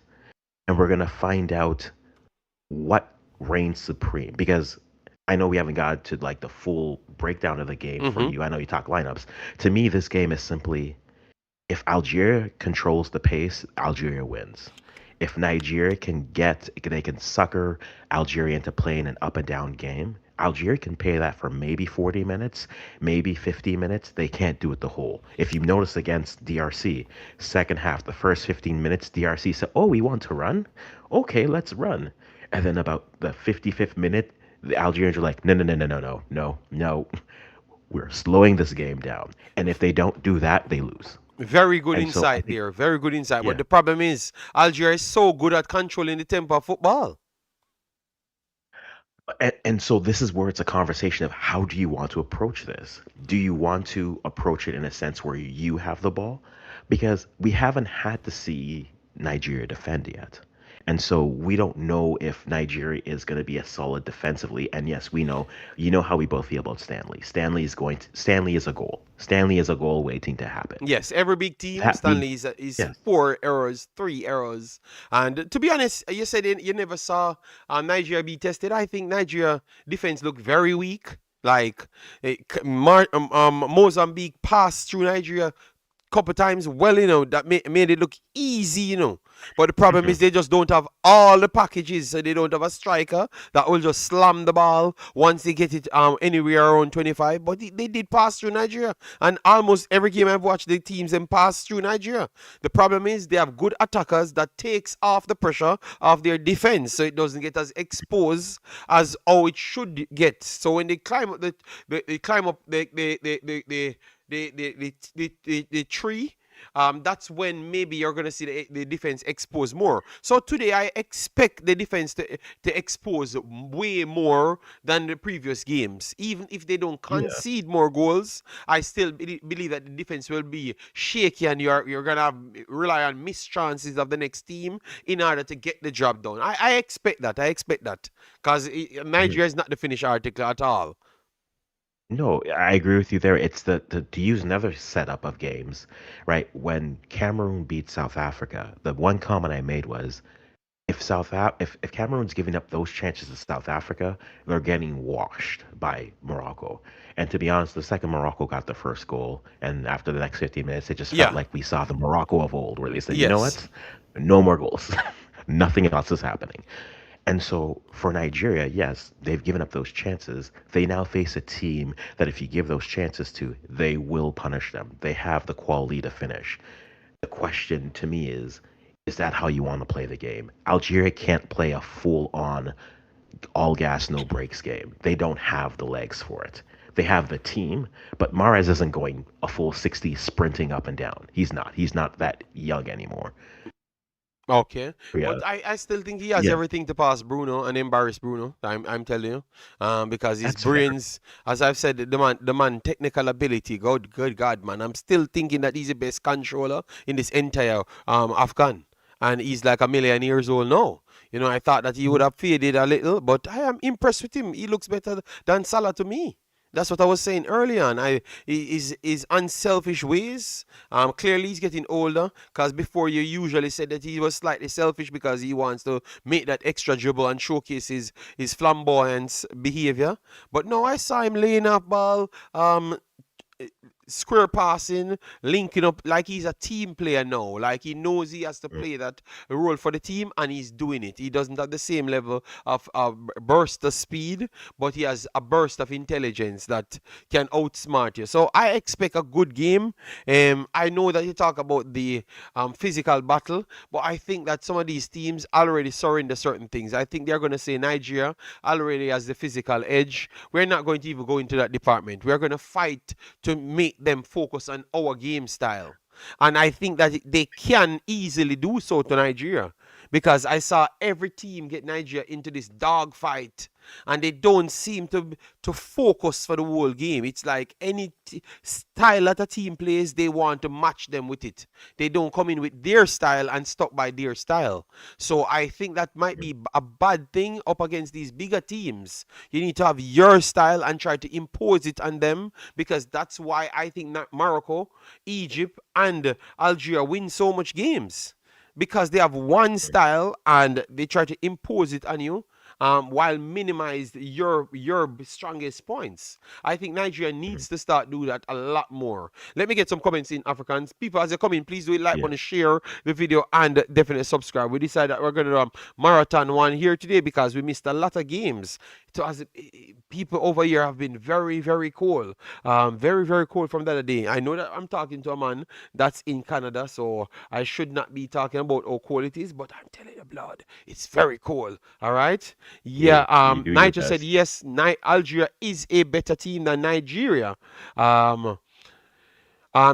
Speaker 2: and we're going to find out what reigns supreme because I know we haven't got to like the full breakdown of the game for
Speaker 1: Mm-hmm.
Speaker 2: you. I know you talk lineups. To me, this game is simply if Algeria controls the pace, Algeria wins. If Nigeria they can sucker Algeria into playing an up and down game. Algeria can pay that for maybe 40 minutes, maybe 50 minutes. They can't do it the whole. If you notice against DRC, second half, the first 15 minutes, DRC said, "Oh, we want to run? Okay, let's run." And then about the 55th minute, the Algerians are like, "No, no, no, no, no, no, no, no. We're slowing this game down." And if they don't do that, they lose.
Speaker 1: Very good
Speaker 2: And so I
Speaker 1: insight
Speaker 2: think,
Speaker 1: there. Very good insight. But
Speaker 2: yeah.
Speaker 1: the problem is, Algeria is so good at controlling the tempo of football.
Speaker 2: And so this is where it's a conversation of how do you want to approach this? Do you want to approach it in a sense where you have the ball? Because we haven't had to see Nigeria defend yet. And so we don't know if Nigeria is going to be as solid defensively. And yes, we know, you know how we both feel about Stanley. Stanley is a goal. Stanley is a goal waiting to happen.
Speaker 1: Yes, every big team,
Speaker 2: That being,
Speaker 1: Stanley is
Speaker 2: yes.
Speaker 1: 4 errors, 3 errors. And to be honest, you said you never saw Nigeria be tested. I think Nigeria defense looked very weak. Like Mozambique passed through Nigeria couple times well, that made it look easy, But the problem
Speaker 2: Mhm.
Speaker 1: is they just don't have all the packages, so they don't have a striker that will just slam the ball once they get it anywhere around 25. But they did pass through Nigeria, and almost every game I've watched, the teams them pass through Nigeria. The problem is they have good attackers that takes off the pressure of their defense, so it doesn't get as exposed as how it should get. So when they climb up they climb up the tree, that's when maybe you're going to see the defense expose more. So today I expect the defense to expose way more than the previous games. Even if they don't
Speaker 2: Yeah.
Speaker 1: concede more goals, I still believe that the defense will be shaky and you're going to rely on missed chances of the next team in order to get the job done. I expect that. I expect that because
Speaker 2: Mhm.
Speaker 1: Nigeria is not the finished article at all.
Speaker 2: No, I agree with you there. It's the to use another setup of games, right? When Cameroon beat South Africa, the one comment I made was if Cameroon's giving up those chances to South Africa, they're getting washed by Morocco. And to be honest, the second Morocco got the first goal, and after the next 15 minutes, it just felt
Speaker 1: Yeah.
Speaker 2: like we saw the Morocco of old, where they said, "You know
Speaker 1: Yes.
Speaker 2: what? No more goals. Nothing else is happening." And so for Nigeria, yes, they've given up those chances. They now face a team that if you give those chances to, they will punish them. They have the quality to finish. The question to me is that how you want to play the game? Algeria can't play a full on all gas, no brakes game. They don't have the legs for it. They have the team, but Mahrez isn't going a full 60 sprinting up and down. He's not. He's not that young anymore.
Speaker 1: Okay,
Speaker 2: Yeah.
Speaker 1: but I still think he has
Speaker 2: Yeah,
Speaker 1: everything to pass Bruno and embarrass Bruno. I'm telling you, because his
Speaker 2: that's fair.
Speaker 1: brains, as I've said, the man technical ability, good God, man. I'm still thinking that he's the best controller in this entire Afghan, and he's like a million years old now. I thought that he would have faded a little, but I am impressed with him. He looks better than Salah to me. That's what I was saying earlier on. His unselfish ways. Clearly he's getting older. Cause before you usually said that he was slightly selfish because he wants to make that extra dribble and showcase his flamboyant behavior. But no, I saw him laying up ball. Square passing, linking up like he's a team player now. Like he knows he has to play that role for the team, and he's doing it. He doesn't have the same level of burst of speed, but he has a burst of intelligence that can outsmart you. So I expect a good game. I know that you talk about the physical battle, but I think that some of these teams already surrender certain things. I think they're going to say Nigeria already has the physical edge. We're not going to even go into that department. We're going to fight to make them focus on our game style. And I think that they can easily do so to Nigeria because I saw every team get Nigeria into this dogfight and they don't seem to focus for the whole game. It's like any style that a team plays, they want to match them with it. They don't come in with their style and stuck by their style. So I think that might be a bad thing up against these bigger teams. You need to have your style and try to impose it on them because that's why I think Morocco, Egypt, and Algeria win so much games because they have one style and they try to impose it on you while minimize your strongest points. I think Nigeria needs to start do that a lot more. Let me get some comments in Africans. People, as you come in, please do it, like, want to share the video, and definitely subscribe. We decided that we're going to do a marathon one here today because we missed a lot of games. So as people over here have been very, very cold. Very, very cold from the other day. I know that I'm talking to a man that's in Canada, so I should not be talking about how cold it is, but I'm telling you, blood, it's very cold. All right. Yeah.
Speaker 2: You do your
Speaker 1: Nigel said
Speaker 2: best.
Speaker 1: yes. Algeria is a better team than Nigeria. Um,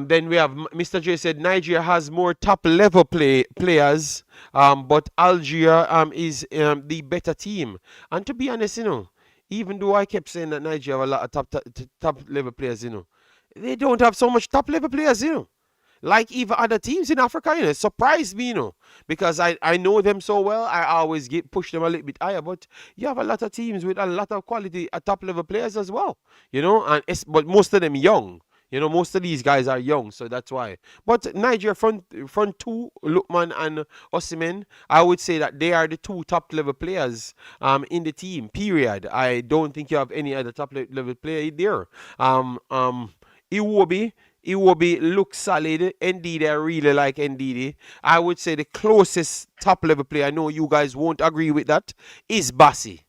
Speaker 1: then we have Mr. J said Nigeria has more top level players, but Algeria is the better team. And to be honest, even though I kept saying that Nigeria have a lot of top level players, they don't have so much top level players, like even other teams in Africa, it surprised me, because I know them so well. I always push them a little bit higher, but you have a lot of teams with a lot of quality top level players as well, but most of them young. Most of these guys are young, so that's why. But Nigeria front two, Lukman and Osimhen, I would say that they are the two top level players in the team. Period. I don't think you have any other top level player there. Iwobi. Iwobi looks solid. Indeed, I really like Ndidi. I would say the closest top level player, I know you guys won't agree with that, is Bassi.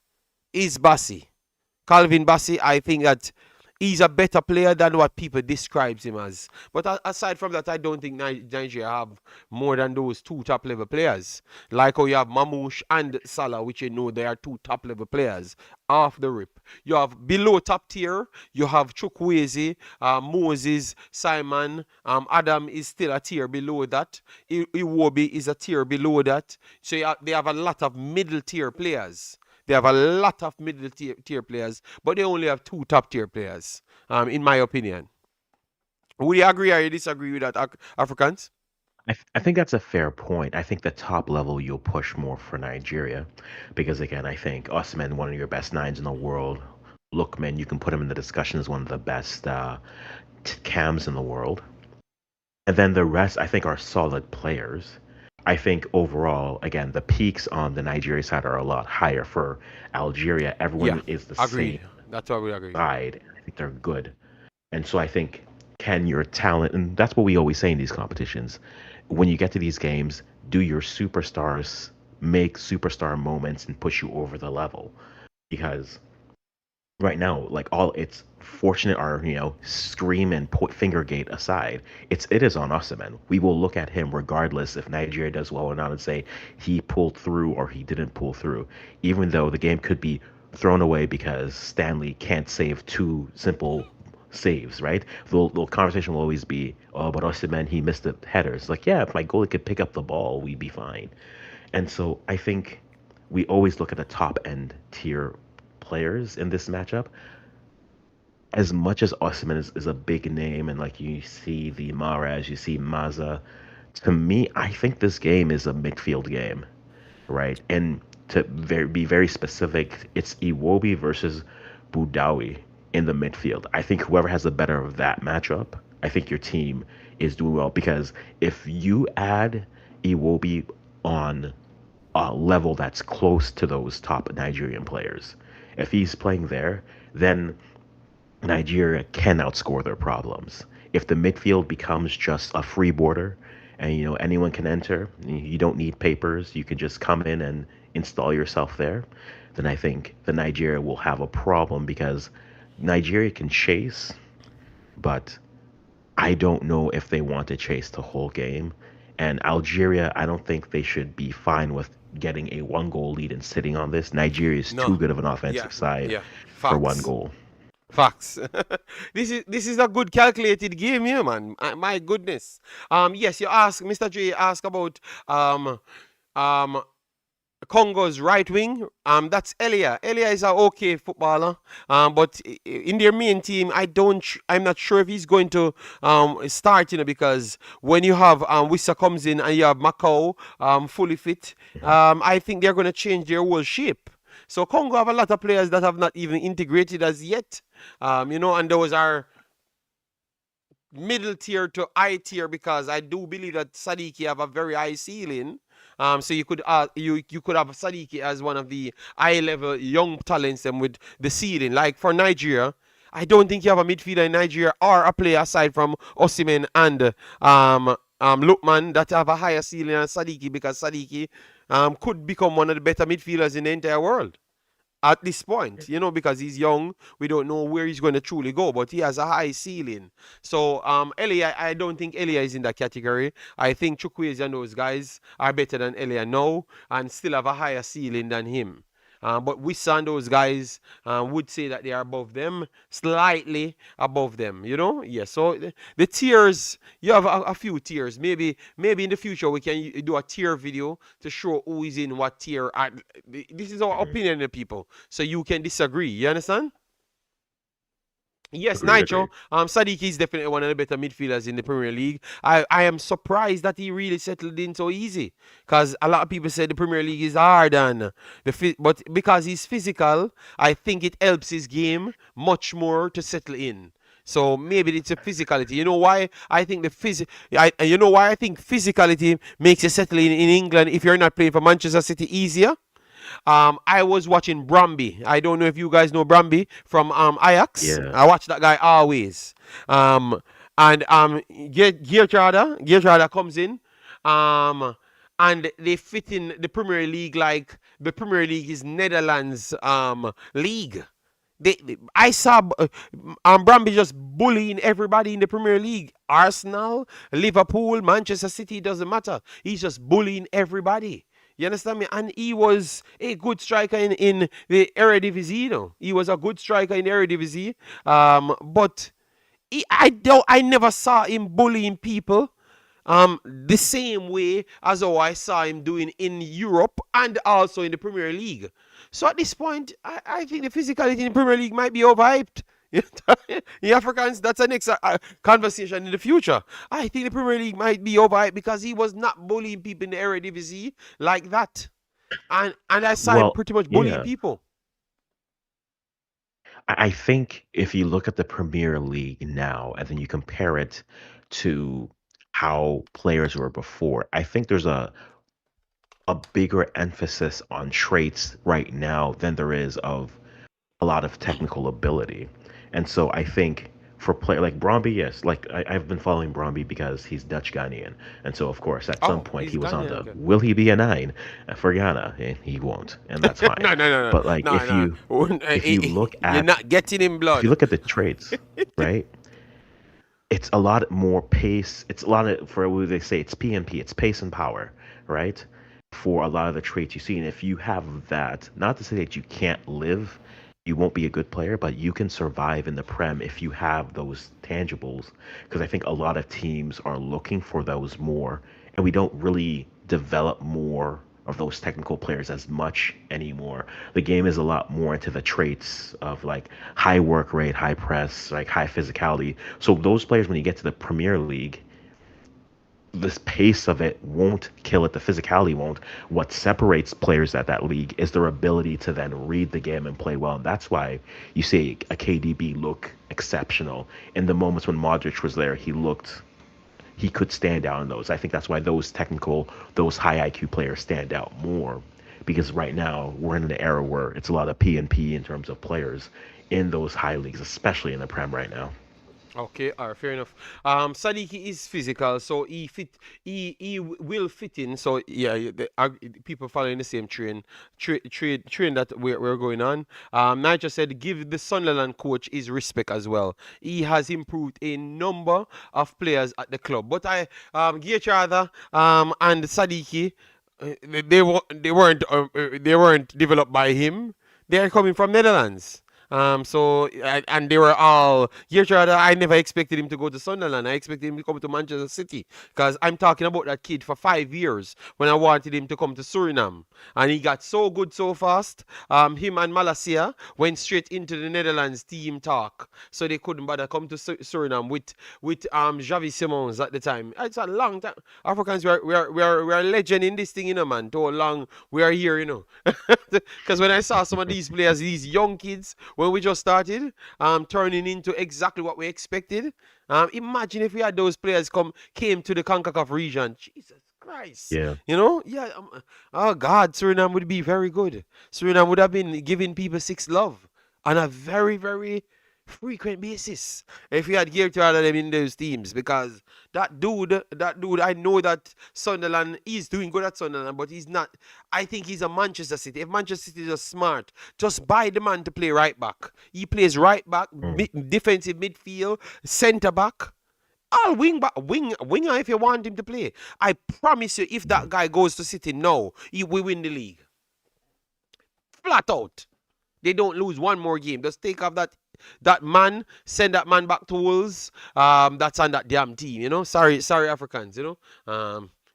Speaker 1: Calvin Bassi, I think that he's a better player than what people describes him as. But aside from that, I don't think Nigeria have more than those two top level players. Like how you have Mamouche and Salah, which they are two top level players off the rip. You have below top tier, you have Chukwueze, Moses, Simon, Adam is still a tier below that. Iwobi is a tier below that. So they have a lot of middle tier players. They have a lot of middle tier players, but they only have two top tier players, in my opinion. Would you agree or you disagree with that, Africans?
Speaker 2: I think that's a fair point. I think the top level you'll push more for Nigeria, because again, I think Osimhen, one of your best nines in the world. Lookman, you can put him in the discussion as one of the best cams in the world. And then the rest, I think, are solid players. I think overall, again, the peaks on the Nigeria side are a lot higher. For Algeria,
Speaker 1: Yeah,
Speaker 2: everyone is the same
Speaker 1: agreed. That's why we agree.
Speaker 2: side. I think they're good. And so I think, can your talent, and that's what we always say in these competitions, when you get to these games, do your superstars make superstar moments and push you over the level? Because right now, like all it's fortunate or scream and put fingergate aside, it is on Osimhen. We will look at him regardless if Nigeria does well or not and say he pulled through or he didn't pull through, even though the game could be thrown away because Stanley can't save two simple saves, right? The conversation will always be, oh, but Osimhen, he missed the headers. Like, yeah, if my goalie could pick up the ball, we'd be fine. And so I think we always look at the top end tier players in this matchup. As much as Osimhen is a big name, and like you see the Mahrez, you see Maza, to me, I think this game is a midfield game, right? And to be very specific, it's Iwobi versus Boudaoui in the midfield. I think whoever has the better of that matchup, I think your team is doing well because if you add Iwobi on a level that's close to those top Nigerian players, if he's playing there, then Nigeria can outscore their problems. If the midfield becomes just a free border and anyone can enter, you don't need papers, you can just come in and install yourself there, then I think the Nigeria will have a problem because Nigeria can chase, but I don't know if they want to chase the whole game. And Algeria, I don't think they should be fine with getting a one goal lead and sitting on this. Nigeria is
Speaker 1: No.
Speaker 2: too good of an
Speaker 1: Yeah.
Speaker 2: offensive side
Speaker 1: Yeah.
Speaker 2: for one
Speaker 1: Facts.
Speaker 2: goal.
Speaker 1: Facts. This is a good calculated game here, man. My goodness. Yes, you ask Mr. J ask about um um Congo's right wing. That's Elia. Elia is a okay footballer. But in their main team, I'm not sure if he's going to start. Because when you have Wissa comes in and you have Macau fully fit, I think they're going to change their whole shape. So Congo have a lot of players that have not even integrated as yet. And those are middle tier to high tier because I do believe that Sadiki have a very high ceiling. So you could you could have Sadiki as one of the high level young talents and with the ceiling. Like for Nigeria, I don't think you have a midfielder in Nigeria or a player aside from Osimhen and Lookman that have a higher ceiling than Sadiki because Sadiki could become one of the better midfielders in the entire world at this point, because he's young. We don't know where he's going to truly go, but he has a high ceiling. So, Elia, I don't think Elia is in that category. I think Chukwueze and those guys are better than Elia now and still have a higher ceiling than him. But Wissa and those guys would say that they are above them, slightly above them, Yeah, so the tiers, you have a few tiers. Maybe in the future we can do a tier video to show who is in what tier. This is our opinion, people. So you can disagree. You understand? Yes,
Speaker 2: Agreed,
Speaker 1: Nitro.
Speaker 2: agreed.
Speaker 1: Sadiq is definitely one of the better midfielders in the Premier League. I am surprised that he really settled in so easy, because a lot of people say the Premier League is hard and but because he's physical, I think it helps his game much more to settle in. So maybe it's a physicality. You know why I think you know why I think physicality makes you settle in England if you're not playing for Manchester City easier. I was watching Bromby. I don't know if you guys know Bromby from Ajax.
Speaker 2: Yeah.
Speaker 1: I watch that guy always. And Geertruida comes in. And they fit in the Premier League like the Premier League is Netherlands league. I saw Bromby just bullying everybody in the Premier League. Arsenal, Liverpool, Manchester City, doesn't matter. He's just bullying everybody. You understand me? And he was a good striker in the Eredivisie. He was a good striker in the Eredivisie. But I never saw him bullying people the same way as how I saw him doing in Europe and also in the Premier League. So at this point, I think the physicality in the Premier League might be overhyped. The Africans, that's the next conversation in the future. I think the Premier League might be overhyped because he was not bullying people in the Eredivisie like that. And I saw him
Speaker 2: Well,
Speaker 1: pretty much bullying
Speaker 2: yeah.
Speaker 1: people.
Speaker 2: I think if you look at the Premier League now and then you compare it to how players were before, I think there's a bigger emphasis on traits right now than there is of a lot of technical ability. And so I think for player like Bromby, yes, like I've been following Bromby because he's Dutch Ghanaian. And so of course at some
Speaker 1: Oh,
Speaker 2: point
Speaker 1: he's
Speaker 2: he was on
Speaker 1: Ghanaian.
Speaker 2: the
Speaker 1: Okay.
Speaker 2: will he be a nine for Ghana? And he won't, and that's fine.
Speaker 1: No.
Speaker 2: But like
Speaker 1: No.
Speaker 2: if you look
Speaker 1: You're
Speaker 2: at
Speaker 1: not getting in
Speaker 2: if you
Speaker 1: blood.
Speaker 2: look at the traits, right? It's a lot more pace. It's a lot of for what they say it's PMP. It's pace and power, right? For a lot of the traits you see, and if you have that, not to say that you can't live, you won't be a good player, but you can survive in the Prem if you have those tangibles. Because I think a lot of teams are looking for those more, and we don't really develop more of those technical players as much anymore. The game is a lot more into the traits of like high work rate, high press, like high physicality. So those players, when you get to the Premier League, this pace of it won't kill it. The physicality won't. What separates players at that league is their ability to then read the game and play well. And that's why you see a KDB look exceptional. In the moments when Modric was there, he could stand out in those. I think that's why those high IQ players stand out more. Because right now we're in an era where it's a lot of P and P in terms of players in those high leagues, especially in the Prem right now.
Speaker 1: Okay, all right, fair enough. Sadiki is physical, so he will fit in. So yeah, people following the same train that we're going on. Nigel said, give the Sunderland coach his respect as well. He has improved a number of players at the club. But Geertruida, and Sadiki, they weren't developed by him. They are coming from Netherlands. And they were all Geertruida. I never expected him to go to Sunderland. I expected him to come to Manchester City because I'm talking about that kid for 5 years when I wanted him to come to Suriname, and he got so good so fast. Him and Malasia went straight into the Netherlands team talk, so they couldn't bother come to Suriname with Javi Simons at the time. It's a long time. Africans, we are legend in this thing, man. Too long we are here, Because when I saw some of these players, these young kids, when we just started, turning into exactly what we expected. Imagine if we had those players came to the Concacaf region. Jesus Christ.
Speaker 2: Yeah.
Speaker 1: Yeah. Oh God, Suriname would be very good. Suriname would have been giving people six love on a very, very frequent basis if we had geared to all of them in those teams, because that dude, I know that Sunderland is doing good at Sunderland, but he's not. I think he's a Manchester City. If Manchester City is smart, just buy the man to play right back. He plays right back, defensive midfield, centre back. I'll winger if you want him to play. I promise you, if that guy goes to City now, we win the league. Flat out. They don't lose one more game. Just take off that man, send that man back to Wolves. That's on that damn team, Sorry, Africans, yeah.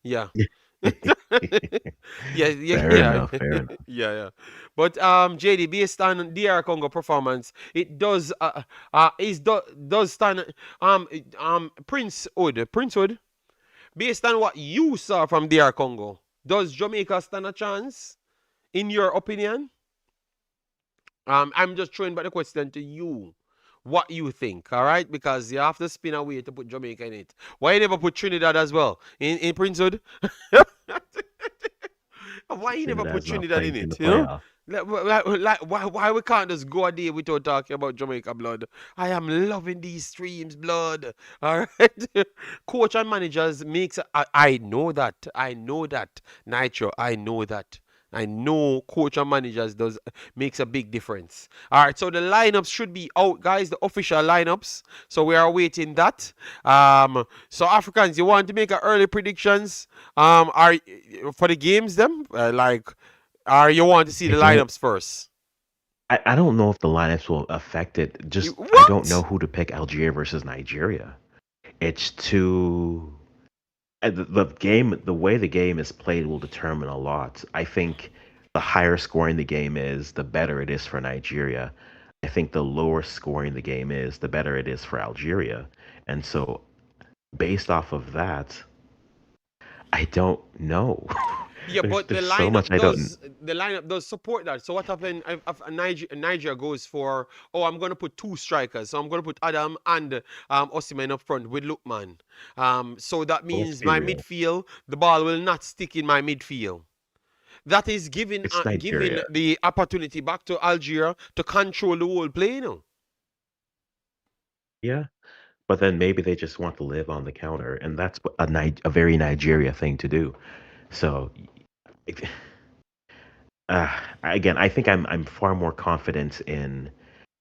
Speaker 1: Yeah.
Speaker 2: Fair enough.
Speaker 1: Yeah. But JD, based on DR Congo performance, it does stand Prince Hood. Based on what you saw from DR Congo, does Jamaica stand a chance, in your opinion? I'm just throwing back the question to you. What you think, all right? Because you have to spin away to put Jamaica in it. Why you never put Trinidad as well in Prince Hood? Why you never put Trinidad in it? Why we can't just go a day without talking about Jamaica, blood? I am loving these streams, blood. All right, coach and managers makes. I know that. Nitro. I know that. I know coach and managers makes a big difference. All right, so the lineups should be out, guys. The official lineups. So we are awaiting that. So Africans, you want to make early predictions? Are for the games them or you want to see the lineups first?
Speaker 2: I don't know if the lineups will affect it. I don't know who to pick. Algeria versus Nigeria. It's too. The way the game is played will determine a lot. I think the higher scoring the game is, the better it is for Nigeria. I think the lower scoring the game is, the better it is for Algeria. And so, based off of that, I don't know.
Speaker 1: Yeah, but the lineup does support that. So what happens if Nigeria goes for, I'm going to put two strikers. So I'm going to put Adam and Osimhen up front with Lookman. So that means my midfield, the ball will not stick in my midfield. That is giving the opportunity back to Algeria to control the whole play,
Speaker 2: Yeah. But then maybe they just want to live on the counter, and that's a very Nigeria thing to do. So, again, I think I'm far more confident in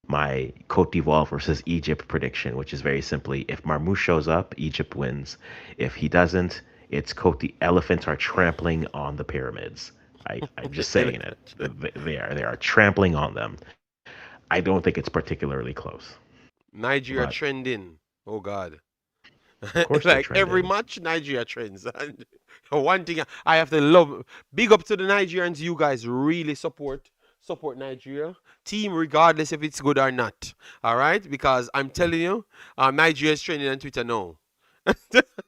Speaker 2: my Cote d'Ivoire versus Egypt prediction, which is very simply, if Marmoush shows up, Egypt wins. If he doesn't, it's the elephants are trampling on the pyramids. I'm just saying it. They are trampling on them. I don't think it's particularly close.
Speaker 1: Nigeria trending. Oh God.
Speaker 2: Of course
Speaker 1: every match, Nigeria trends. And one thing I have to love, big up to the Nigerians. You guys really support Nigeria team, regardless if it's good or not. All right, because I'm telling you, Nigeria is trending on Twitter now.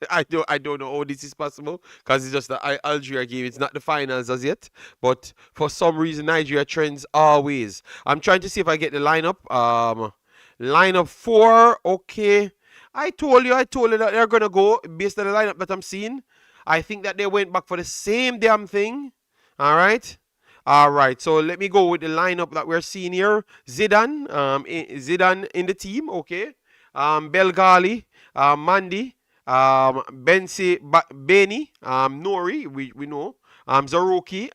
Speaker 1: I don't know how this is possible because it's just the Algeria game. It's not the finals as yet, but for some reason Nigeria trends always. I'm trying to see if I get the lineup. Lineup 4. Okay, I told you that they're gonna go based on the lineup that I'm seeing. I think that they went back for the same damn thing. All right. All right, so let me go with the lineup that we're seeing here. Zidane, Zidane in the team, okay. Belgali, Mandi, Beni, Nori, we know. Zaruki,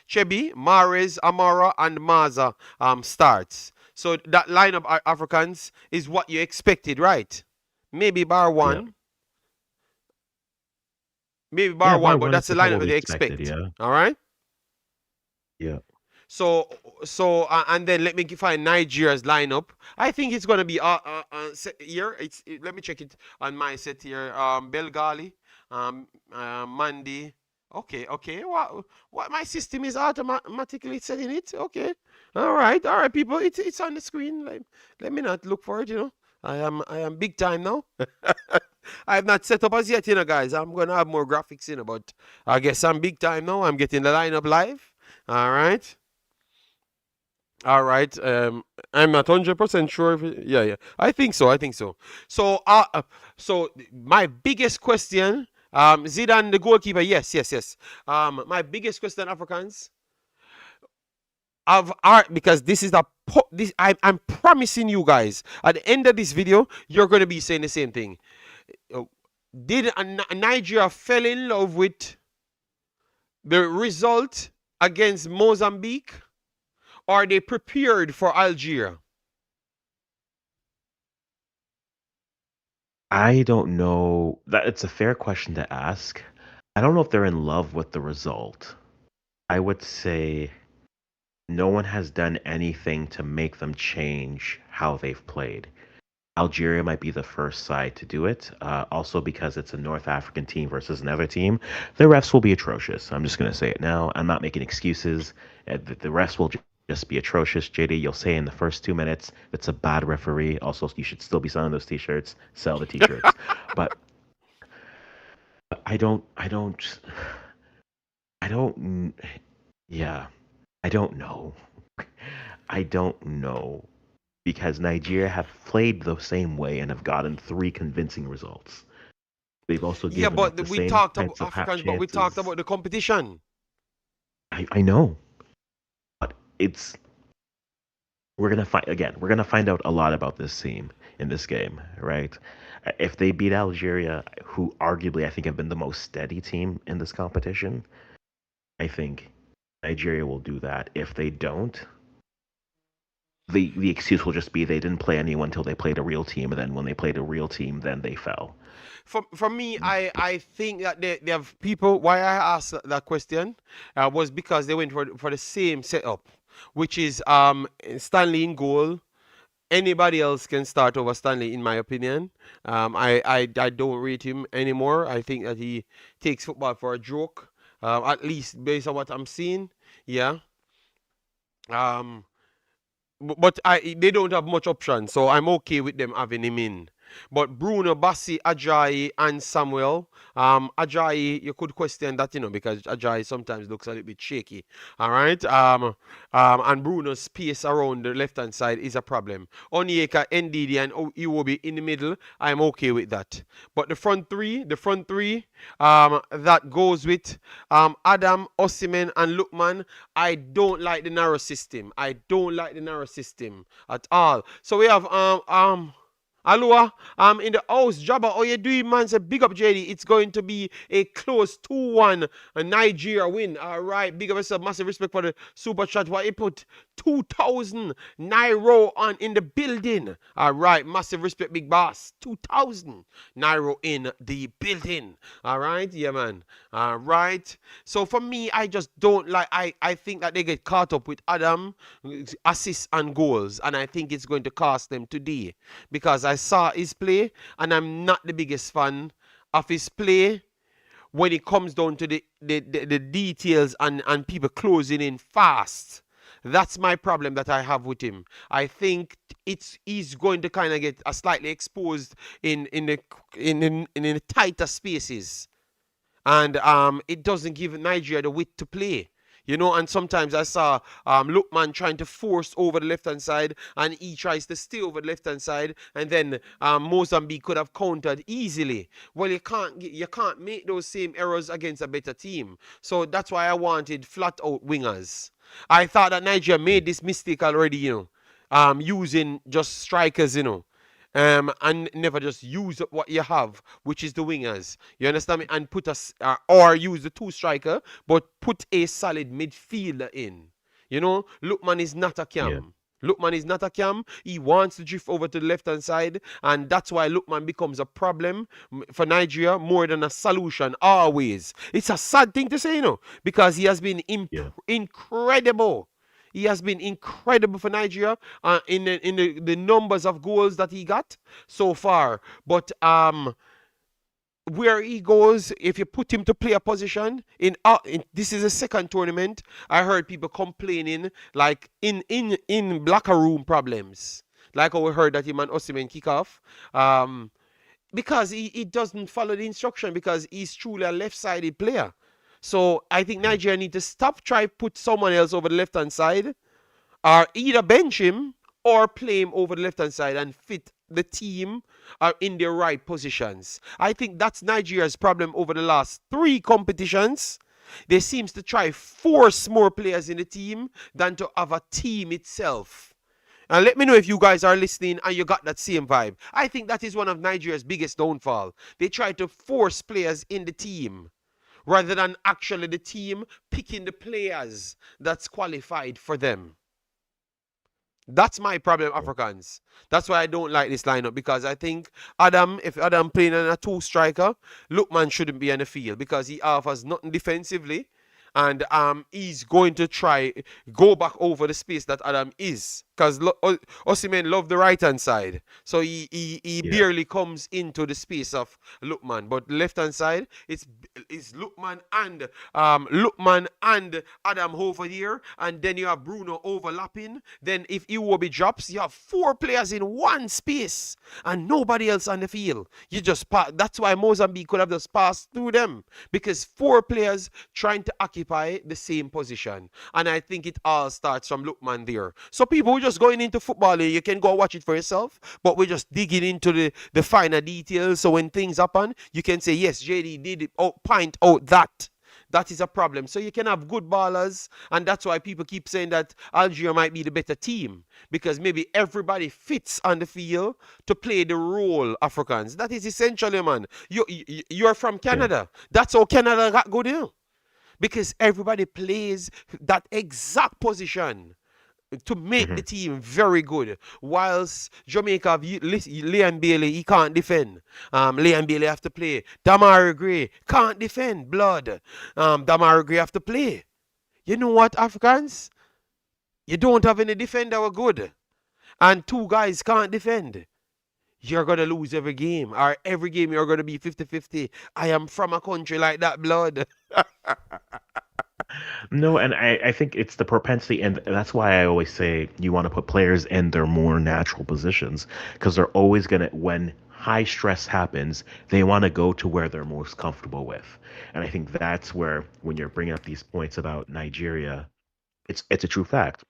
Speaker 1: Chebi, Mahrez, Amara, and Maza starts. So that lineup, Africans, is what you expected, right? Maybe bar
Speaker 2: Yeah.
Speaker 1: one. Maybe
Speaker 2: Yeah,
Speaker 1: bar one, but
Speaker 2: one
Speaker 1: that's
Speaker 2: is
Speaker 1: the
Speaker 2: about
Speaker 1: lineup
Speaker 2: what
Speaker 1: that
Speaker 2: we
Speaker 1: they
Speaker 2: expected,
Speaker 1: expect.
Speaker 2: yeah.
Speaker 1: All right?
Speaker 2: Yeah.
Speaker 1: So and then let me find Nigeria's lineup. I think it's gonna be here. Let me check it on my set here. Belgali, Mandi. Okay. What my system is automatically setting it. Okay. All right, people. It's on the screen. Let me not look for it. I am big time now. I have not set up as yet, guys. I'm gonna have more graphics, but I guess I'm big time now. I'm getting the lineup live. All right. All right. I'm not 100% sure if yeah. I think so. So my biggest question, Zidane, the goalkeeper. Yes. My biggest question, Africans, of art, because this is this. I'm promising you guys at the end of this video, you're gonna be saying the same thing. Uh, Did Nigeria fell in love with the result against Mozambique? Are they prepared for Algeria?
Speaker 2: I don't know. That it's a fair question to ask. I don't know if they're in love with the result. I would say no one has done anything to make them change how they've played. Algeria might be the first side to do it. Also, because it's a North African team versus another team, the refs will be atrocious. I'm just going to say it now. I'm not making excuses. The refs will just be atrocious. JD, you'll say in the first 2 minutes, it's a bad referee. Also, you should still be selling those t-shirts. Sell the t-shirts. But I don't, I don't, I don't, yeah, I don't know. I don't know. Because Nigeria have played the same way and have gotten 3 convincing results. They've also
Speaker 1: Yeah,
Speaker 2: given up the
Speaker 1: but we
Speaker 2: same
Speaker 1: talked about
Speaker 2: types of
Speaker 1: Africans, but we talked
Speaker 2: chances.
Speaker 1: about the competition.
Speaker 2: I know, but it's we're gonna find out a lot about this team in this game, right? If they beat Algeria, who arguably I think have been the most steady team in this competition, I think Nigeria will do that. If they don't, the excuse will just be they didn't play anyone until they played a real team, and then when they played a real team, then they fell.
Speaker 1: For me, I think that they have people. Why I asked that question was because they went for the same setup, which is Stanley in goal. Anybody else can start over Stanley, in my opinion. I don't rate him anymore. I think that he takes football for a joke, at least based on what I'm seeing. Yeah. Um, but they don't have much option, so I'm okay with them having him in. But Bruno, Bassi, Ajayi, and Samuel. Ajayi, you could question that, because Ajayi sometimes looks a little bit shaky. All right. And Bruno's space around the left hand side is a problem. Onyeka, Ndidi, and Iwobi in the middle. I'm okay with that. But the front three, that goes with Adam, Osimhen, and Lookman. I don't like the narrow system. I don't like the narrow system at all. So we have Alua, in the house, Jabba, how you doing, man? Say big up, JD. It's going to be a close 2-1 Nigeria win. All right, big up yourself. Massive respect for the super chat. Why he put 2,000 Nairo on in the building. All right, massive respect, big boss. 2,000 Nairo in the building. All right, yeah, man. All right. So for me, I just don't like. I think that they get caught up with Adam assists and goals, and I think it's going to cost them today because I saw his play, and I'm not the biggest fan of his play when it comes down to the details and people closing in fast. That's my problem that I have with him. I think he's going to kind of get a slightly exposed in the tighter spaces, and it doesn't give Nigeria the width to play. And sometimes I saw Lookman trying to force over the left hand side, and he tries to stay over the left hand side, and then Mozambique could have countered easily. Well, you can't make those same errors against a better team. So that's why I wanted flat out wingers. I thought that Nigeria made this mistake already, using just strikers, and never just use up what you have, which is the wingers. You understand me? And put us or use the two striker, but put a solid midfielder in. Lookman is not a
Speaker 2: Yeah.
Speaker 1: cam. Lookman is not a cam. He wants to drift over to the left hand side, and that's why Lookman becomes a problem for Nigeria more than a solution. Always, it's a sad thing to say, because he has been
Speaker 2: Yeah.
Speaker 1: incredible. He has been incredible for Nigeria in the numbers of goals that he got so far. But where he goes, if you put him to play a position this is a second tournament, I heard people complaining like in locker room problems, like how we heard that him and Osimhen kick off. Because he doesn't follow the instruction, because he's truly a left-sided player. So I think
Speaker 2: Mhm.
Speaker 1: Nigeria need to stop try put someone else over the left hand side, or either bench him or play him over the left hand side and fit the team in their right positions. I think that's Nigeria's problem over the last 3 competitions. They seems to try force more players in the team than to have a team itself. And let me know if you guys are listening and you got that same vibe. I think that is one of Nigeria's biggest downfall. They try to force players in the team rather than actually the team picking the players that's qualified for them. That's my problem,
Speaker 2: Yeah.
Speaker 1: Africans. That's why I don't like this lineup, because I think if Adam playing on a two striker, Lookman shouldn't be on the field because he offers nothing defensively, and he's going to try go back over the space that Adam is, because Osimhen love the right hand side, so he
Speaker 2: Yeah.
Speaker 1: barely comes into the space of Lookman. But left hand side, it's Lookman and Adam over here, and then you have Bruno overlapping. Then if Iwobi drops, you have 4 players in one space and nobody else on the field. You just pass. That's why Mozambique could have just passed through them, because 4 players trying to occupy the same position. And I think it all starts from Lookman there. So people who just going into football, you can go watch it for yourself, but we're just digging into the finer details. So when things happen, you can say, yes, JD did point out that. That is a problem. So you can have good ballers, and that's why people keep saying that Algeria might be the better team, because maybe everybody fits on the field to play the role. Africans. That is essentially, man. You're from
Speaker 2: Yeah.
Speaker 1: Canada. That's how Canada got good here, because everybody plays that exact position to make the
Speaker 2: Mhm.
Speaker 1: team very good. Whilst Jamaica have Liam Bailey, he can't defend. Liam Bailey have to play. Damari Gray can't defend. Blood. Damari Gray have to play. You know what, Africans? You don't have any defender who are good, and 2 guys can't defend. You're gonna lose every game, or every game you're gonna be 50-50. I am from a country like that, blood.
Speaker 2: No, and I think it's the propensity, and that's why I always say you want to put players in their more natural positions, because they're always gonna, when high stress happens, they want to go to where they're most comfortable with. And I think that's where, when you're bringing up these points about Nigeria, it's a true fact.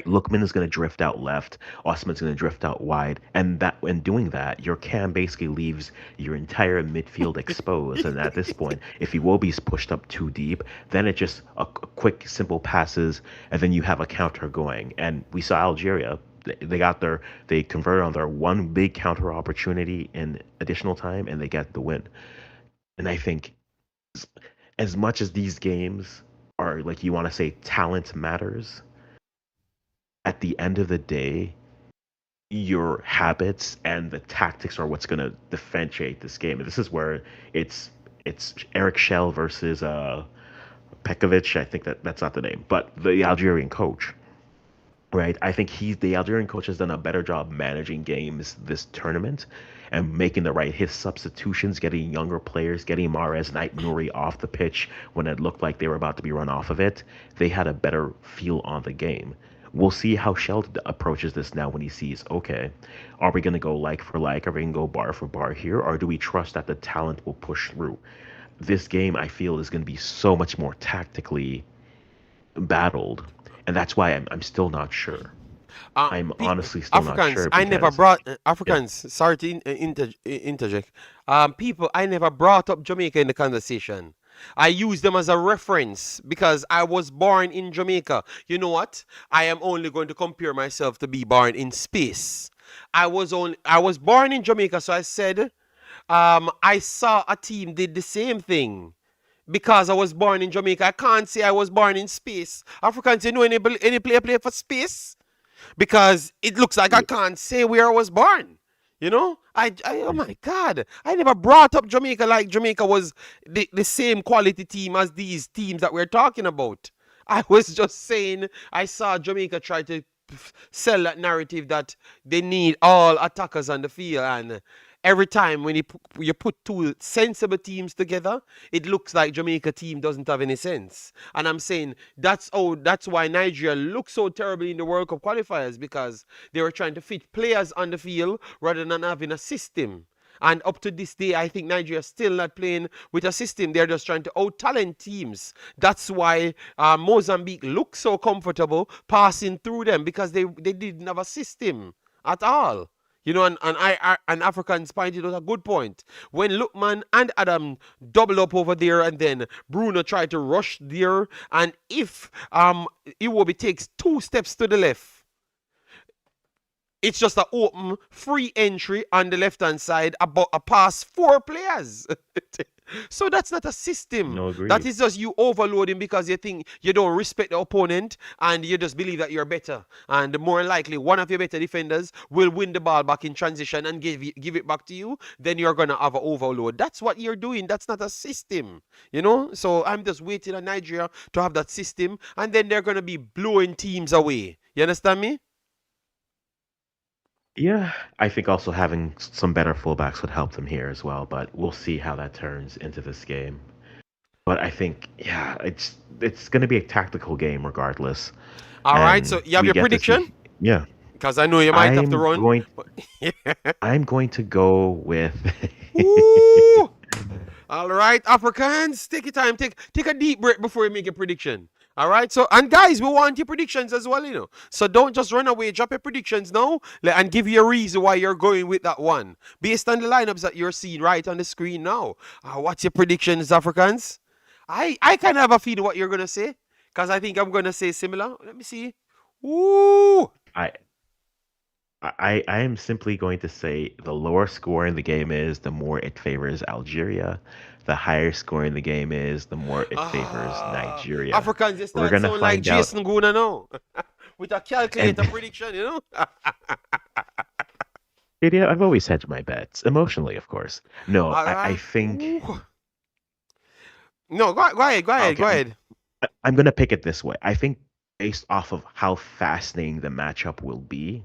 Speaker 2: Lookman is going to drift out left. Osman's going to drift out wide, and that when doing that, your cam basically leaves your entire midfield exposed. And at this point, if Iwobi's pushed up too deep, then it just a quick, simple passes, and then you have a counter going. And we saw Algeria. They converted on their one big counter opportunity in additional time, and they get the win. And I think as much as these games are, like, you want to say talent matters, at the end of the day, your habits and the tactics are what's going to differentiate this game. And this is where it's it's Eric Shell versus Pekovic. I think that's not the name, but the Algerian coach. right? I think the Algerian coach has done a better job managing games this tournament and making the right his substitutions, getting younger players, getting Mahrez and Ait Nouri off the pitch when it looked like they were about to be run off of it. They had a better feel on the game. We'll see how Sheldon approaches this now when he sees, okay, are we going to go like for like? Are we going to go bar for bar here? Or do we trust that the talent will push through? This game, I feel, is going to be so much more tactically battled, and that's why I'm still not sure. I'm honestly still not
Speaker 1: Africans,
Speaker 2: sure
Speaker 1: I never
Speaker 2: because
Speaker 1: brought
Speaker 2: yeah,
Speaker 1: Africans. Sorry to interject. People, I never brought up Jamaica in the conversation. I use them as a reference because I was born in Jamaica. You know what? I am only going to compare myself to be born in space. I was born in Jamaica, so I said, I saw a team did the same thing. Because I was born in Jamaica, I can't say I was born in space. Africans, you know any player play for space? Because it looks like I
Speaker 2: yeah,
Speaker 1: can't say where I was born. You know, oh my God, I never brought up Jamaica like Jamaica was the same quality team as these teams that we're talking about. I was just saying I saw Jamaica try to sell that narrative that they need all attackers on the field, and every time when you put two sensible teams together, it looks like Jamaica team doesn't have any sense. And I'm saying that's why Nigeria looks so terribly in the World Cup qualifiers, because they were trying to fit players on the field rather than having a system. And up to this day, I think Nigeria is still not playing with a system. They're just trying to out-talent teams. That's why Mozambique looks so comfortable passing through them, because they didn't have a system at all. You know, and Africans pointed out a good point. When Lookman and Adam double up over there, and then Bruno tried to rush there, and if Iwobi takes 2 steps to the left, it's just an open, free entry on the left-hand side, about a pass 4 players. So that's not a system.
Speaker 2: no,
Speaker 1: That
Speaker 2: agreed.
Speaker 1: is just you overloading because you think you don't respect the opponent and you just believe that you're better. And more likely, one of your better defenders will win the ball back in transition and give it back to you. Then you're going to have an overload. That's what you're doing. That's not a system. You know? So I'm just waiting on Nigeria to have that system. And then they're going to be blowing teams away. You understand me?
Speaker 2: Yeah, I think also having some better fullbacks would help them here as well, but we'll see how that turns into this game. But I think, yeah, it's going to be a tactical game regardless,
Speaker 1: All right. So
Speaker 2: and
Speaker 1: you have
Speaker 2: we
Speaker 1: your
Speaker 2: get to
Speaker 1: prediction?
Speaker 2: see. Yeah,
Speaker 1: Because I know you might have to
Speaker 2: I'm
Speaker 1: run.
Speaker 2: going.
Speaker 1: But
Speaker 2: I'm going to go with.
Speaker 1: Ooh. All right, Africans, take your time. Take a deep breath before you make a prediction. All right. So, and guys, we want your predictions as well, you know. So don't just run away. Drop your predictions now, and give you a reason why you're going with that one based on the lineups that you're seeing right on the screen now. What's your predictions, Africans? I kind of have a feeling what you're gonna say, because I think I'm gonna say similar. Let me see. Ooh.
Speaker 2: I I am simply going to say the lower score in the game is, the more it favors Algeria. The higher score in the game is, the more it favors Nigeria.
Speaker 1: Africans, they
Speaker 2: We're
Speaker 1: start
Speaker 2: gonna
Speaker 1: sound like
Speaker 2: find out.
Speaker 1: Jason Guna now. With a
Speaker 2: And
Speaker 1: calculator prediction, you know?
Speaker 2: yeah, I've always hedged my bets emotionally, of course. No,
Speaker 1: All
Speaker 2: I
Speaker 1: right.
Speaker 2: think
Speaker 1: Ooh. No, go ahead, go ahead,
Speaker 2: okay.
Speaker 1: go ahead.
Speaker 2: I'm gonna pick it this way. I think based off of how fascinating the matchup will be,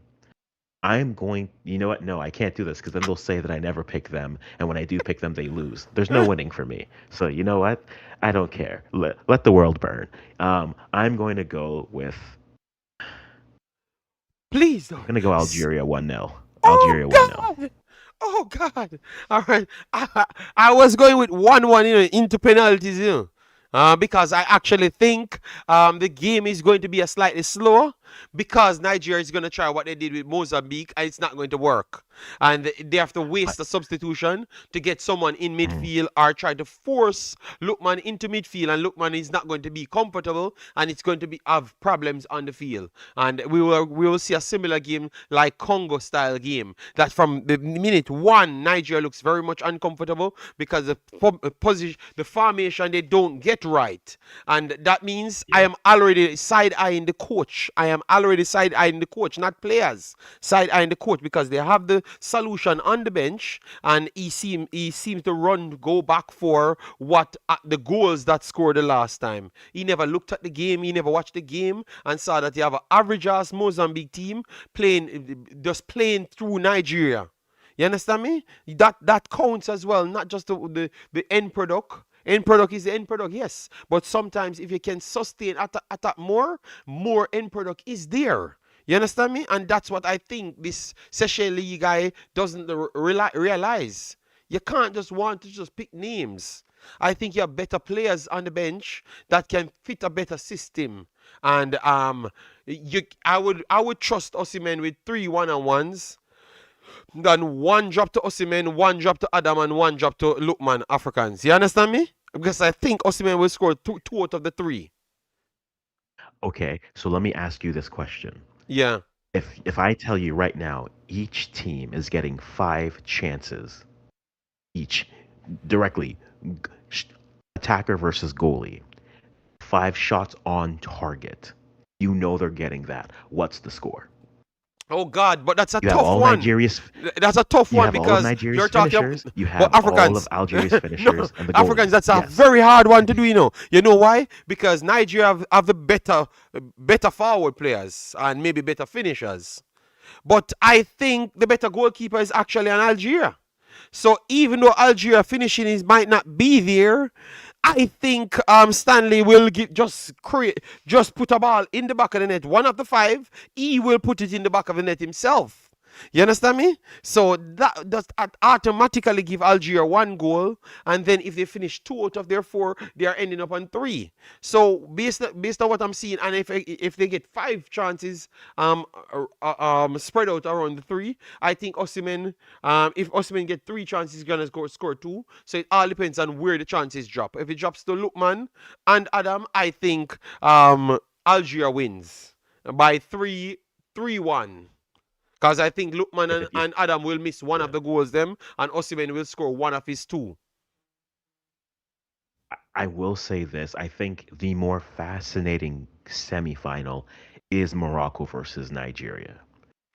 Speaker 2: I'm going. You know what? No, I can't do this because then they'll say that I never pick them, and when I do pick them, they lose. There's no winning for me. So you know what? I don't care. Let the world burn. I'm going to go with.
Speaker 1: Please
Speaker 2: I'm
Speaker 1: don't.
Speaker 2: gonna go Algeria 1-0.
Speaker 1: Oh
Speaker 2: Algeria 1-0.
Speaker 1: God! Oh God! All right, I was going with 1-1, you know, into penalties, you know, because I actually think the game is going to be a slightly slower, because Nigeria is going to try what they did with Mozambique, and it's not going to work, and they have to
Speaker 2: I,
Speaker 1: waste a substitution to get someone in
Speaker 2: mm,
Speaker 1: midfield, or try to force Lookman into midfield, and Lookman is not going to be comfortable, and it's going to be have problems on the field, and we will see a similar game like Congo style game, that from the minute one Nigeria looks very much uncomfortable because position, the formation they don't get right, and that means I
Speaker 2: yeah.
Speaker 1: am already side eyeing the coach. I am already side-eyeing the coach, not players. Side-eyeing the coach because they have the solution on the bench, and he seems to go back for what the goals that scored the last time. He never looked at the game, he never watched the game, and saw that you have an average-ass Mozambique team just playing through Nigeria. You understand me? That counts as well, not just the end product. End product is the end product, yes. But sometimes if you can sustain attack more end product is there. You understand me? And that's what I think this Seychelles guy doesn't realize. You can't just want to just pick names. I think you have better players on the bench that can fit a better system. And I would trust Osimhen with 3 1-on-1s. Then 1 drop to Osimhen, 1 drop to Adam, and 1 drop to Lookman, Africans. You understand me? Because I think Osimhen will score 2 out of the 3.
Speaker 2: Okay, so let me ask you this question.
Speaker 1: Yeah.
Speaker 2: If I tell you right now, each team is getting 5 chances each, directly, attacker versus goalie, 5 shots on target. You know they're getting that. What's the score?
Speaker 1: Oh God, but that's a
Speaker 2: You have
Speaker 1: tough
Speaker 2: all
Speaker 1: one.
Speaker 2: Nigeria's,
Speaker 1: That's a tough
Speaker 2: you
Speaker 1: one
Speaker 2: have all of
Speaker 1: because
Speaker 2: Nigeria's
Speaker 1: you're talking.
Speaker 2: finishers. You have
Speaker 1: But Africans,
Speaker 2: all of Algeria's finishers and the goalies.
Speaker 1: Africans, that's a
Speaker 2: Yes.
Speaker 1: very hard one to do. You know why? Because Nigeria have the better forward players and maybe better finishers. But I think the better goalkeeper is actually an Algeria. So even though Algeria finishing might not be there, I think Stanley will just put a ball in the back of the net. 1 of the 5, he will put it in the back of the net himself. You understand me? So that does automatically give Algeria 1 goal, and then if they finish 2 out of their 4, they are ending up on 3. So based on what I'm seeing, and if they get 5 chances spread out around the 3, I think Osimhen, if Osimhen get 3 chances, he's gonna score 2. So it all depends on where the chances drop. If it drops to Lookman and Adam, I think Algeria wins by 3-1. Because I think Lookman and Adam will miss 1 of the goals them, and Osimhen will score 1 of his 2.
Speaker 2: I will say this. I think the more fascinating semifinal is Morocco versus Nigeria.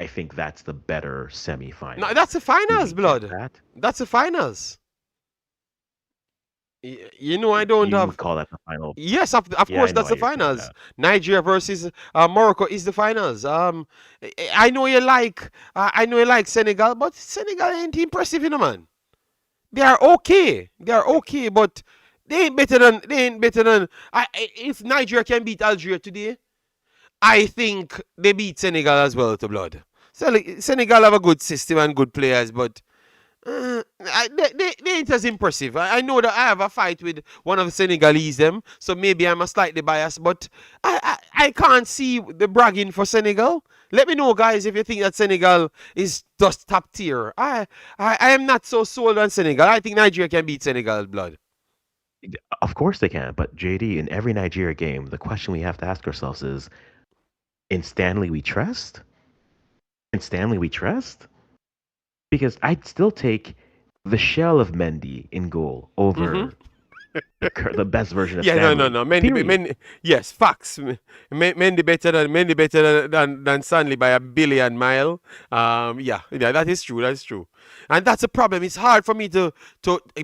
Speaker 2: I think that's the better semifinal.
Speaker 1: No, that's the finals, blood.
Speaker 2: That?
Speaker 1: That's the finals. I don't
Speaker 2: You
Speaker 1: have.
Speaker 2: would call that the final.
Speaker 1: Yes, of course, that's the finals. Nigeria versus Morocco is the finals. I know you like Senegal, but Senegal ain't impressive, man. They are okay, but they ain't better than. If Nigeria can beat Algeria today, I think they beat Senegal as well to blood. Senegal have a good system and good players, but. They ain't as impressive. I know that I have a fight with one of the Senegalese them, so maybe I'm a slightly biased, but I can't see the bragging for Senegal. Let me know, guys, if you think that Senegal is just top tier. I am not so sold on Senegal. I think Nigeria can beat Senegal, blood.
Speaker 2: Of course they can, but JD, in every Nigeria game, the question we have to ask ourselves is, in Stanley we trust? In Stanley we trust? Because I'd still take the shell of Mendy in goal over the best version of Stanley.
Speaker 1: No. Mendy, yes, facts. Mendy better than Stanley by a billion mile. Yeah, that is true. That's true. And that's a problem. It's hard for me to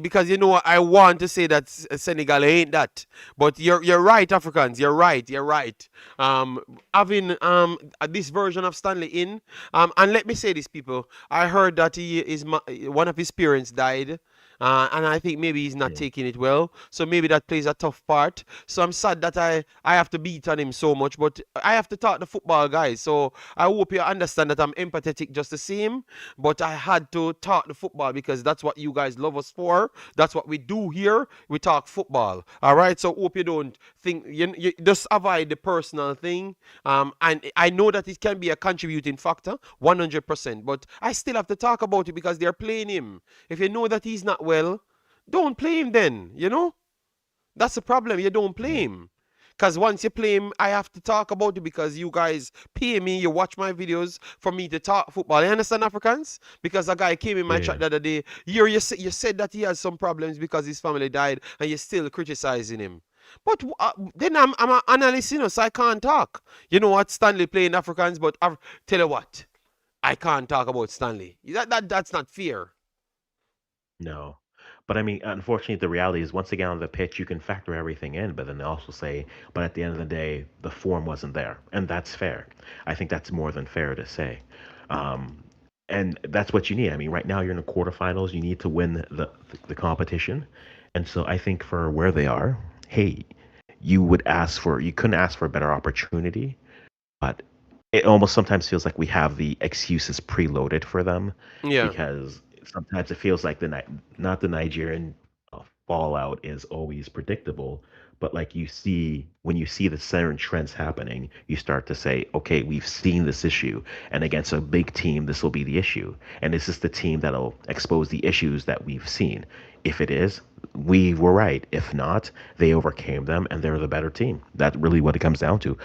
Speaker 1: because I want to say that Senegal ain't that. But you're right, Africans. You're right. Having this version of Stanley in, and let me say this, people. I heard that one of his parents died. And I think maybe he's not taking it well. So maybe that plays a tough part. So I'm sad that I have to beat on him so much. But I have to talk to football, guys. So I hope you understand that I'm empathetic just the same. But I had to talk to football because that's what you guys love us for. That's what we do here. We talk football. All right? So hope you don't think... You just avoid the personal thing. And I know that it can be a contributing factor, 100%. But I still have to talk about it because they're playing him. If you know that he's not well, don't play him then, That's the problem. You don't play him. Because once you play him, I have to talk about it because you guys pay me, you watch my videos for me to talk football. You understand, Africans? Because a guy came in my chat the other day. You said that he has some problems because his family died and you're still criticizing him. But then I'm an analyst, so I can't talk. You know what? Stanley playing Africans, but tell you what, I can't talk about Stanley. That's not fair.
Speaker 2: No. But I mean, unfortunately, the reality is once again on the pitch, you can factor everything in, but then they also say, but at the end of the day, the form wasn't there. And that's fair. I think that's more than fair to say. Um, and that's what you need. I mean, right now you're in the quarterfinals, you need to win the competition. And so I think for where they are, hey, you couldn't ask for a better opportunity, but it almost sometimes feels like we have the excuses preloaded for them
Speaker 1: Yeah.
Speaker 2: because sometimes it feels like not the Nigerian fallout is always predictable, but like when you see the certain trends happening, you start to say, okay, we've seen this issue, and against a big team, this will be the issue, and is this the team that'll expose the issues that we've seen? If it is, we were right. If not, they overcame them, and they're the better team. That's really what it comes down to.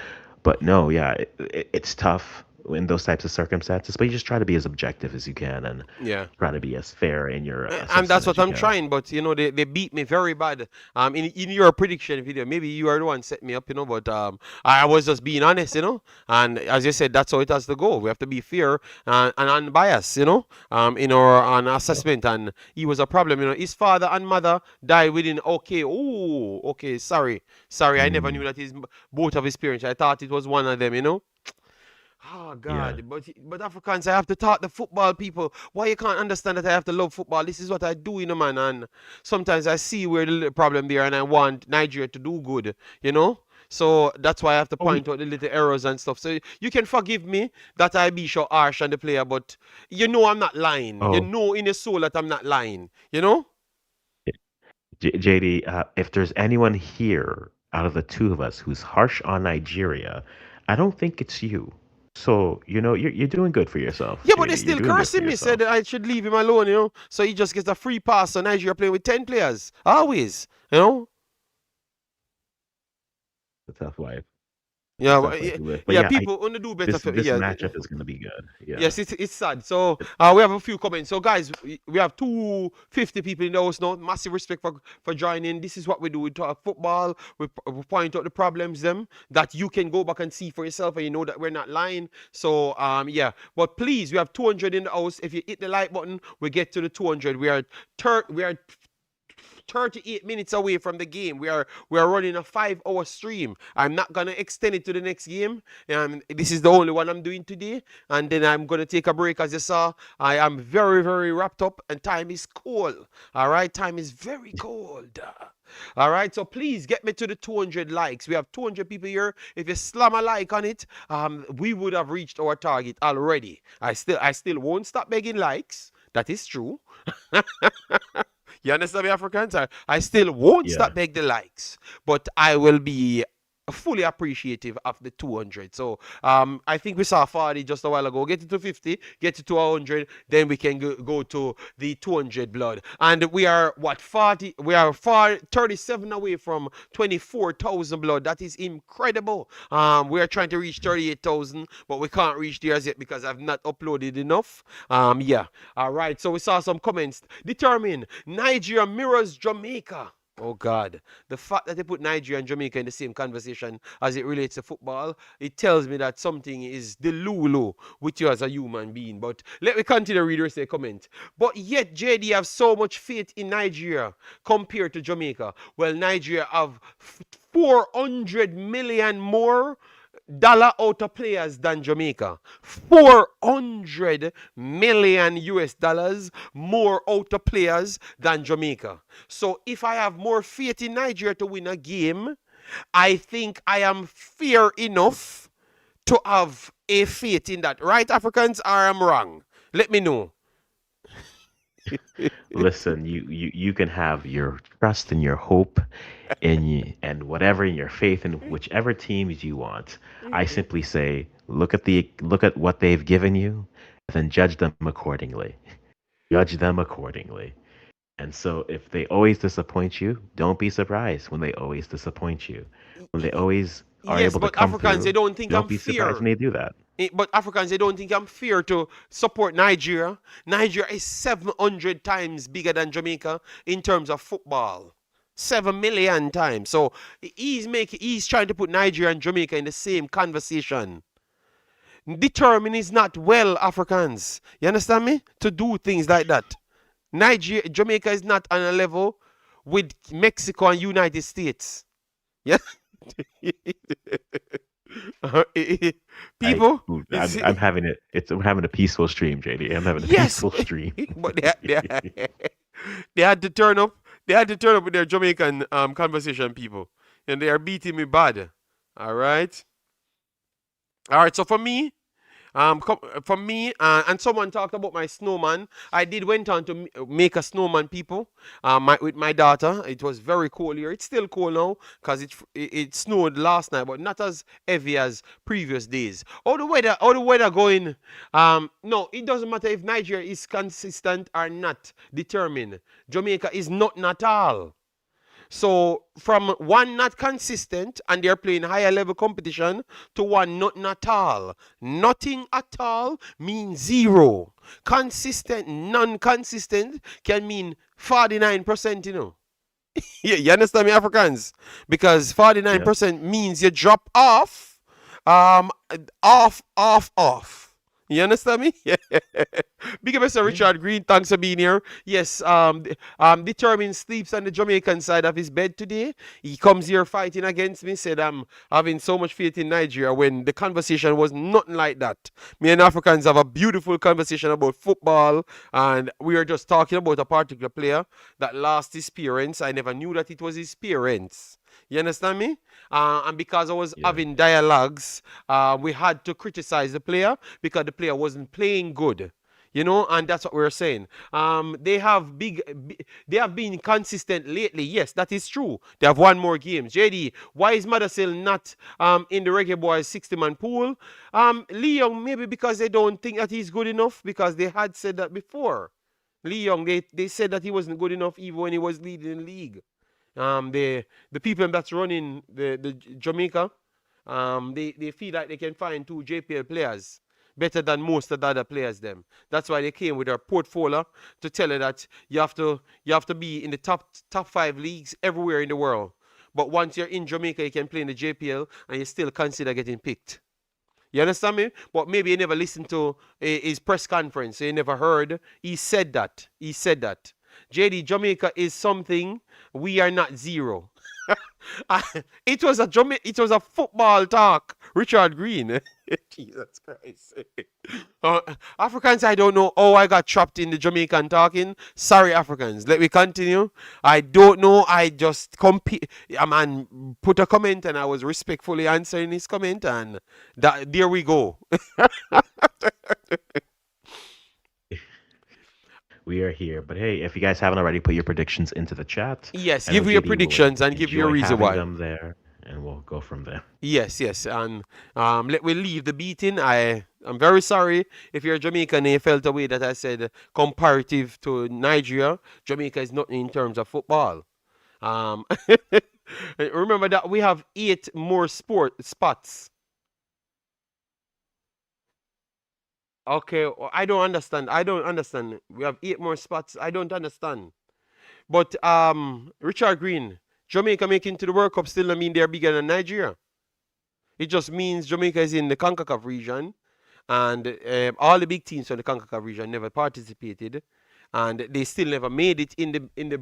Speaker 2: But no, yeah, it's tough in those types of circumstances. But you just try to be as objective as you can and
Speaker 1: Yeah.
Speaker 2: try to be as fair in your
Speaker 1: And
Speaker 2: assessment
Speaker 1: that's
Speaker 2: as
Speaker 1: what
Speaker 2: you
Speaker 1: I'm
Speaker 2: can.
Speaker 1: trying, but they beat me very bad. In your prediction video, maybe you are the one set me up, but I was just being honest, and as you said, that's how it has to go. We have to be fair and unbiased, in our on
Speaker 2: Yep.
Speaker 1: assessment. And he was a problem, his father and mother died within. Okay, oh, okay, sorry, I never knew
Speaker 2: Mm,
Speaker 1: that both of his parents. I thought it was one of them. Oh
Speaker 2: yeah.
Speaker 1: God, but Africans, I have to talk the football people. Why you can't understand that I have to love football? This is what I do, man. And sometimes I see where the little problem there, and I want Nigeria to do good. So that's why I have to
Speaker 2: Oh,
Speaker 1: point out the little errors and stuff. So you can forgive me that I be so harsh on the player, but I'm not lying. You
Speaker 2: oh,
Speaker 1: know in your soul that I'm not lying.
Speaker 2: JD, if there's anyone here out of the two of us who's harsh on Nigeria, I don't think it's you. So, you're doing good for yourself,
Speaker 1: Yeah, but they
Speaker 2: JD. You're
Speaker 1: still
Speaker 2: doing good for
Speaker 1: cursing me. Said
Speaker 2: yourself.
Speaker 1: that I should leave him alone. So he just gets a free pass. So Nigeria playing with 10 players. Always.
Speaker 2: It's a tough life. It's a
Speaker 1: Yeah,
Speaker 2: tough life
Speaker 1: yeah,
Speaker 2: to live. But
Speaker 1: yeah.
Speaker 2: yeah,
Speaker 1: People want to do better.
Speaker 2: this
Speaker 1: Yeah,
Speaker 2: matchup is going to be good. Yeah.
Speaker 1: yes, it's sad. So we have a few comments. So guys, we have 250 people in the house now. Massive respect for joining. This is what we do. We talk football. We point out the problems them that you can go back and see for yourself, and you know that we're not lying. So yeah. But please, we have 200 in the house. If you hit the like button, we get to the 200. We are 38 minutes away from the game. We are running a 5-hour stream. I'm not gonna extend it to the next game. This is the only one I'm doing today, and then I'm gonna take a break. As you saw, I am very very wrapped up, and time is cold. All right, time is very cold. All right, so please get me to the 200 likes. We have 200 people here. If you slam a like on it, we would have reached our target already. I still won't stop begging likes. That is true. You understand me, Africans? I still won't
Speaker 2: Yeah.
Speaker 1: stop beg the likes, but I will be fully appreciative of the 200. So I think we saw 40 just a while ago. Get it to 50, get it to 100, then we can go to the 200 blood. And we are what 40? We are 37 away from 24,000 blood. That is incredible. We are trying to reach 38,000, but we can't reach there as yet because I've not uploaded enough. Yeah. All right. So we saw some comments. Determine Nigeria mirrors Jamaica. Oh God, the fact that they put Nigeria and Jamaica in the same conversation as it relates to football, it tells me that something is delulu with you as a human being. But let me continue to read the rest of the comment. But yet JD have so much faith in Nigeria compared to Jamaica. Well, Nigeria have 400 million more dollar out of players than Jamaica. 400 million US dollars more out of players than Jamaica. So if I have more faith in Nigeria to win a game, I think I am fair enough to have a faith in that. Right, Africans, or I'm wrong? Let me know.
Speaker 2: Listen, you can have your trust and your hope and whatever in your faith in whichever teams you want. I simply say, look at what they've given you, and then judge them accordingly. Judge them accordingly. And so if they always disappoint you, don't be surprised when they always disappoint you. When they always are
Speaker 1: Yes,
Speaker 2: able to
Speaker 1: but
Speaker 2: come
Speaker 1: Africans, they
Speaker 2: through,
Speaker 1: don't think
Speaker 2: don't
Speaker 1: I'm
Speaker 2: be surprised
Speaker 1: fair.
Speaker 2: when they do that.
Speaker 1: But Africans, they don't think I'm fair to support Nigeria. Nigeria is 700 times bigger than Jamaica in terms of football. 7 million times. So he's trying to put Nigeria and Jamaica in the same conversation. Determined is not well, Africans. You understand me? To do things like that. Jamaica is not on a level with Mexico and United States. Yeah. People,
Speaker 2: I'm having it. I'm having a peaceful stream, JD. I'm having a
Speaker 1: yes,
Speaker 2: peaceful stream.
Speaker 1: but they had to turn up. They had to turn up with their Jamaican conversation, people, and they are beating me bad. All right. So for me, and someone talked about my snowman. I did went on to make a snowman, people, with my daughter. It was very cold here. It's still cold now because it snowed last night, but not as heavy as previous days. How the weather going? No, it doesn't matter if Nigeria is consistent or not determined. Jamaica is not at all. So from one not consistent and they're playing higher level competition to one not at all. Nothing at all means zero. Consistent, non-consistent can mean 49%, you know. You understand me, Africans? Because 49% means you drop off, off. You understand me? Yeah. Big up, Mr. Richard Green. Thanks for being here. Yes, Determined sleeps on the Jamaican side of his bed today. He comes here fighting against me, said I'm having so much faith in Nigeria when the conversation was nothing like that. Me and Africans have a beautiful conversation about football, and we are just talking about a particular player that lost his parents. I never knew that it was his parents. You understand me? And because I was having dialogues, we had to criticize the player because the player wasn't playing good. You know, and that's what we're saying. They have been consistent lately. Yes, that is true. They have won more games. JD, why is Madasil not in the Reggae Boys 60-man pool? Lee Young, maybe because they don't think that he's good enough because they had said that before. Lee Young, they said that he wasn't good enough even when he was leading the league. The people that's running the Jamaica, they feel like they can find 2 JPL players better than most of the other players them. That's why they came with their portfolio to tell you that you have to be in the top 5 leagues everywhere in the world. But once you're in Jamaica, you can play in the JPL and you still consider getting picked. You understand me? But maybe you never listened to his press conference, so you never heard. He said that. JD, Jamaica is something. We are not zero. It was a football talk. Richard Green. Jesus Christ. Africans, I don't know how I got trapped in the Jamaican talking. Sorry, Africans. Let me continue. I don't know. I just a man put a comment and I was respectfully answering his comment, and there we go.
Speaker 2: We are here. But hey, if you guys haven't already, put your predictions into the chat.
Speaker 1: Yes, give your predictions and give your reason why.
Speaker 2: Them there, and we'll go from there.
Speaker 1: Yes, and we'll leave the beating. I'm very sorry if you're Jamaican and you felt a way that I said comparative to Nigeria. Jamaica is nothing in terms of football. Remember that we have 8 more spots. Okay, I don't understand. We have 8 more spots. I don't understand. But Richard Green, Jamaica making to the World Cup still don't mean they're bigger than Nigeria. It just means Jamaica is in the Concacaf region, and all the big teams from the Concacaf region never participated, and they still never made it in the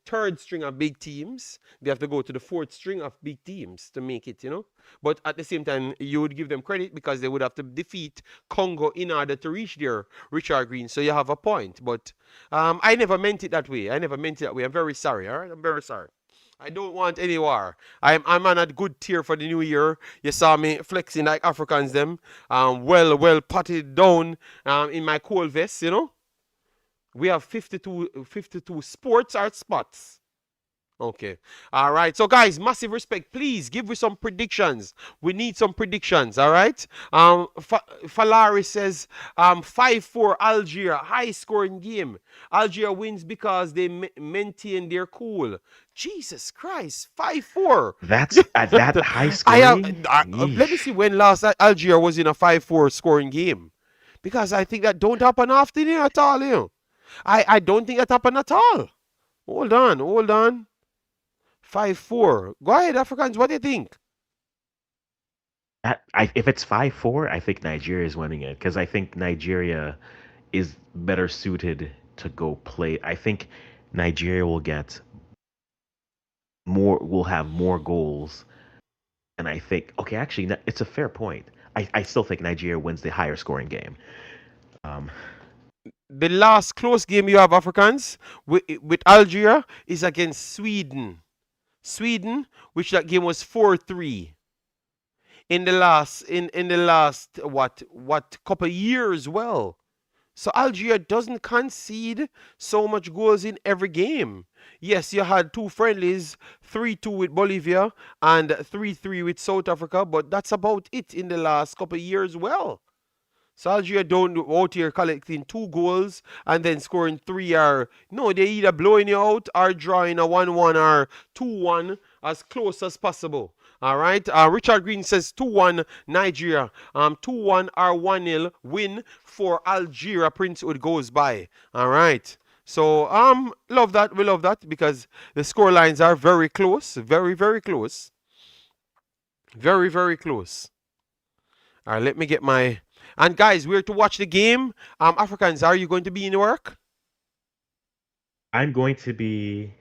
Speaker 1: 3rd string of big teams. They have to go to the 4th string of big teams to make it, you know. But at the same time, you would give them credit because they would have to defeat Congo in order to reach their Richard Green. So you have a point. But I never meant it that way. I'm very sorry. All right, I'm very sorry. I don't want any war. I'm on a good tier for the new year. You saw me flexing like Africans them. Well potted down in my cool vest, you know. We have 52 sports art spots. Okay. All right. So, guys, massive respect. Please give me some predictions. We need some predictions. All right. Falari says 5-4 Algeria. High scoring game. Algeria wins because they maintain their cool. Jesus Christ. 5-4.
Speaker 2: That's at that high scoring?
Speaker 1: Let me see when last Algeria was in a 5-4 scoring game. Because I think that don't happen often at all, you know. I don't think that happened at all. Hold on. 5-4. Go ahead, Africans. What do you think?
Speaker 2: If it's 5-4, I think Nigeria is winning it because I think Nigeria is better suited to go play. I think Nigeria will have more goals, and I think okay, actually, it's a fair point. I still think Nigeria wins the higher scoring game. Um,
Speaker 1: The last close game you have, Africans, with Algeria is against Sweden. Sweden, which that game was 4-3 in the last what couple years. Well, so Algeria doesn't concede so much goals in every game. Yes, you had two friendlies, 3-2 with Bolivia and 3-3 with South Africa, but that's about it in the last couple of years. Well, so Algeria don't out here collecting 2 goals and then scoring 3 or no, they either blowing you out or drawing a 1-1 or 2-1 as close as possible. All right. Richard Green says 2-1 Nigeria. 2-1 or 1-0 win for Algeria. Princewood goes by. All right. So love that. We love that because the score lines are very close. Very, very close. Very, very close. All right, let me get my. And guys, we're to watch the game. Africans, are you going to be in work?
Speaker 2: I'm going to be.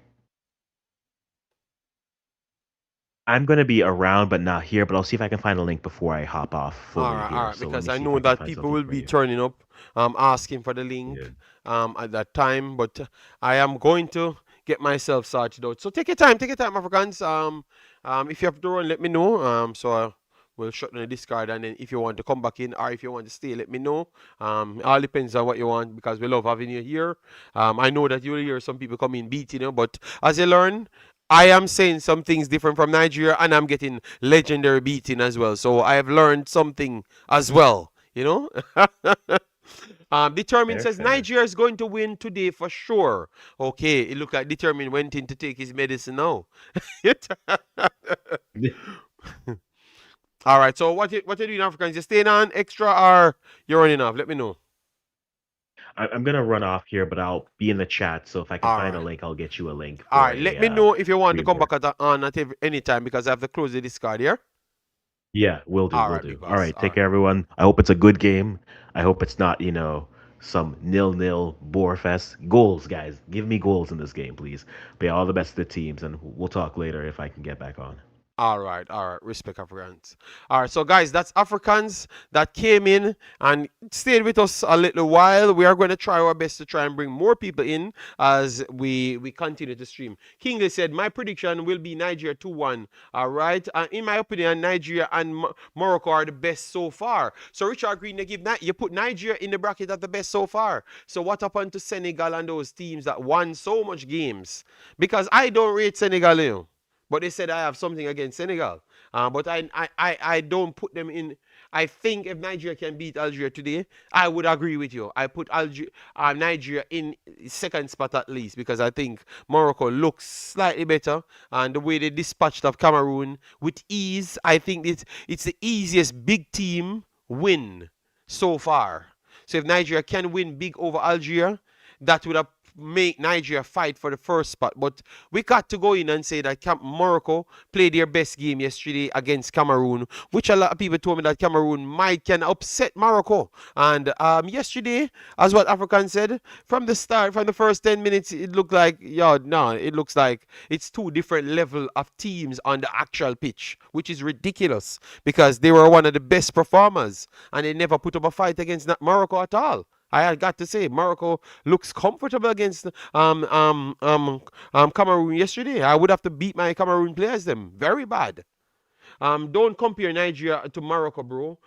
Speaker 2: I'm going to be around, but not here. But I'll see if I can find a link before I hop off fully
Speaker 1: All
Speaker 2: here.
Speaker 1: right,
Speaker 2: So let
Speaker 1: because
Speaker 2: me
Speaker 1: I
Speaker 2: see if
Speaker 1: know
Speaker 2: I can
Speaker 1: that
Speaker 2: find
Speaker 1: people
Speaker 2: something
Speaker 1: will
Speaker 2: for
Speaker 1: be
Speaker 2: you.
Speaker 1: turning up, asking for the link,
Speaker 2: Yeah.
Speaker 1: at that time. But I am going to get myself sorted out. So take your time, Africans. If you have to run, let me know. We'll shut down the discard, and then if you want to come back in or if you want to stay, let me know. It all depends on what you want because we love having you here. I know that you will hear some people come in beating you, but as you learn, I am saying some things different from Nigeria, and I'm getting legendary beating as well. So I have learned something as well. You know. Determined
Speaker 2: Fair,
Speaker 1: says
Speaker 2: fair.
Speaker 1: Nigeria is going to win today for sure. Okay, it looked like Determined went in to take his medicine now. All right. So what you doing, Africans? You staying on extra or you're running off? Let me know.
Speaker 2: I'm gonna run off here, but I'll be in the chat. So if I can
Speaker 1: All
Speaker 2: find a
Speaker 1: right.
Speaker 2: link, I'll get you a link
Speaker 1: All
Speaker 2: for
Speaker 1: right.
Speaker 2: a
Speaker 1: Let me know if you want to come back
Speaker 2: reinforce.
Speaker 1: on at any time because I have to close the discard here.
Speaker 2: Yeah, will do,
Speaker 1: All
Speaker 2: will
Speaker 1: right, big
Speaker 2: do. All
Speaker 1: boss.
Speaker 2: right,
Speaker 1: All
Speaker 2: take
Speaker 1: right.
Speaker 2: care, everyone. I hope it's a good game. I hope it's not, some nil-nil bore fest. Goals, guys. Give me goals in this game, please. But yeah, all the best to the teams, and we'll talk later if I can get back on.
Speaker 1: All right. Respect Africans. All right, so guys, that's Africans that came in and stayed with us a little while. We are going to try our best to try and bring more people in as we continue to stream. Kingley said, my prediction will be Nigeria 2-1. All right. In my opinion, Nigeria and Morocco are the best so far. So Richard Green, you put Nigeria in the bracket at the best so far. So what happened to Senegal and those teams that won so much games? Because I don't rate Senegal, but they said I have something against Senegal. But I don't put them in. I think if Nigeria can beat Algeria today, I would agree with you. I put Nigeria in second spot at least because I think Morocco looks slightly better. And the way they dispatched of Cameroon with ease, I think it's the easiest big team win so far. So if Nigeria can win big over Algeria, that would have make Nigeria fight for the first spot. But we got to go in and say that Morocco played their best game yesterday against Cameroon, which a lot of people told me that Cameroon can upset Morocco. And yesterday, as what African said, from the start, from the first 10 minutes, it looked like, it looks like it's two different level of teams on the actual pitch, which is ridiculous because they were one of the best performers and they never put up a fight against Morocco at all. I had got to say, Morocco looks comfortable against Cameroon yesterday. I would have to beat my Cameroon players them very bad. Don't compare Nigeria to Morocco, bro.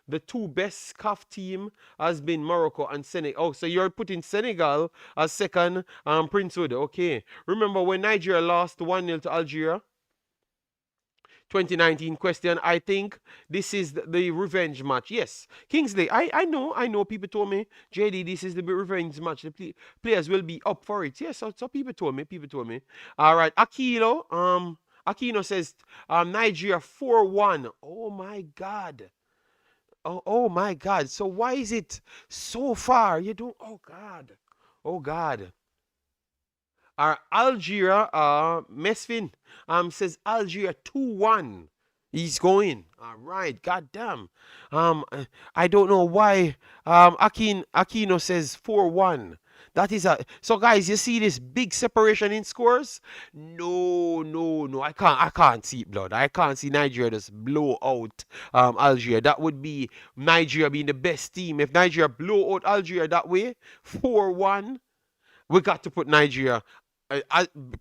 Speaker 1: The two best CAF team has been Morocco and Senegal. Oh, so you're putting Senegal as second, Princewood. Okay. Remember when Nigeria lost 1-0 to Algeria? 2019 question. I think this is the revenge match. Yes, Kingsley. I know. People told me, JD, this is the revenge match. The players will be up for it. Yes, so people told me. All right, Aquino says, Nigeria 4-1. Oh my God. Oh my God. So why is it so far? You don't. Oh God. Oh God. Algeria, Mesfin says Algeria 2-1. He's going. All right. God damn. I don't know why. Aquino says 4-1. That is so guys, you see this big separation in scores? No, no, no. I can't see it, blood. I can't see Nigeria just blow out Algeria. That would be Nigeria being the best team. If Nigeria blow out Algeria that way, 4-1, we got to put Nigeria.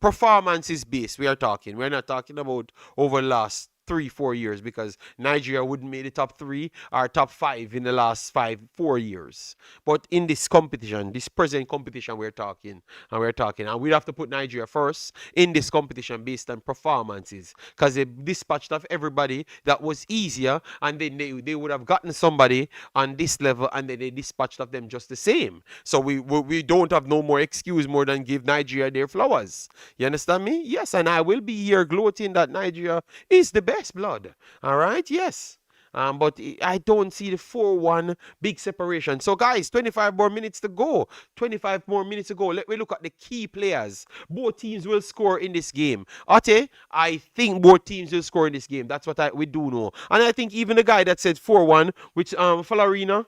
Speaker 1: Performance is based. We are talking. We're not talking about over the last 3-4 years, because Nigeria wouldn't make the top 3 or top 5 in the last 4 years. But in this competition, this present competition, and we'd have to put Nigeria first in this competition based on performances, because they dispatched off everybody that was easier, and then they would have gotten somebody on this level, and then they dispatched of them just the same. So we don't have no more excuse more than give Nigeria their flowers. You understand me? Yes, and I will be here gloating that Nigeria is the best, blood. All right? Yes. But I don't see the 4-1 big separation. So, guys, 25 more minutes to go. 25 more minutes to go. Let me look at the key players. Both teams will score in this game. Ate, I think both teams will score in this game. That's what we do know. And I think even the guy that said 4-1, which Falarina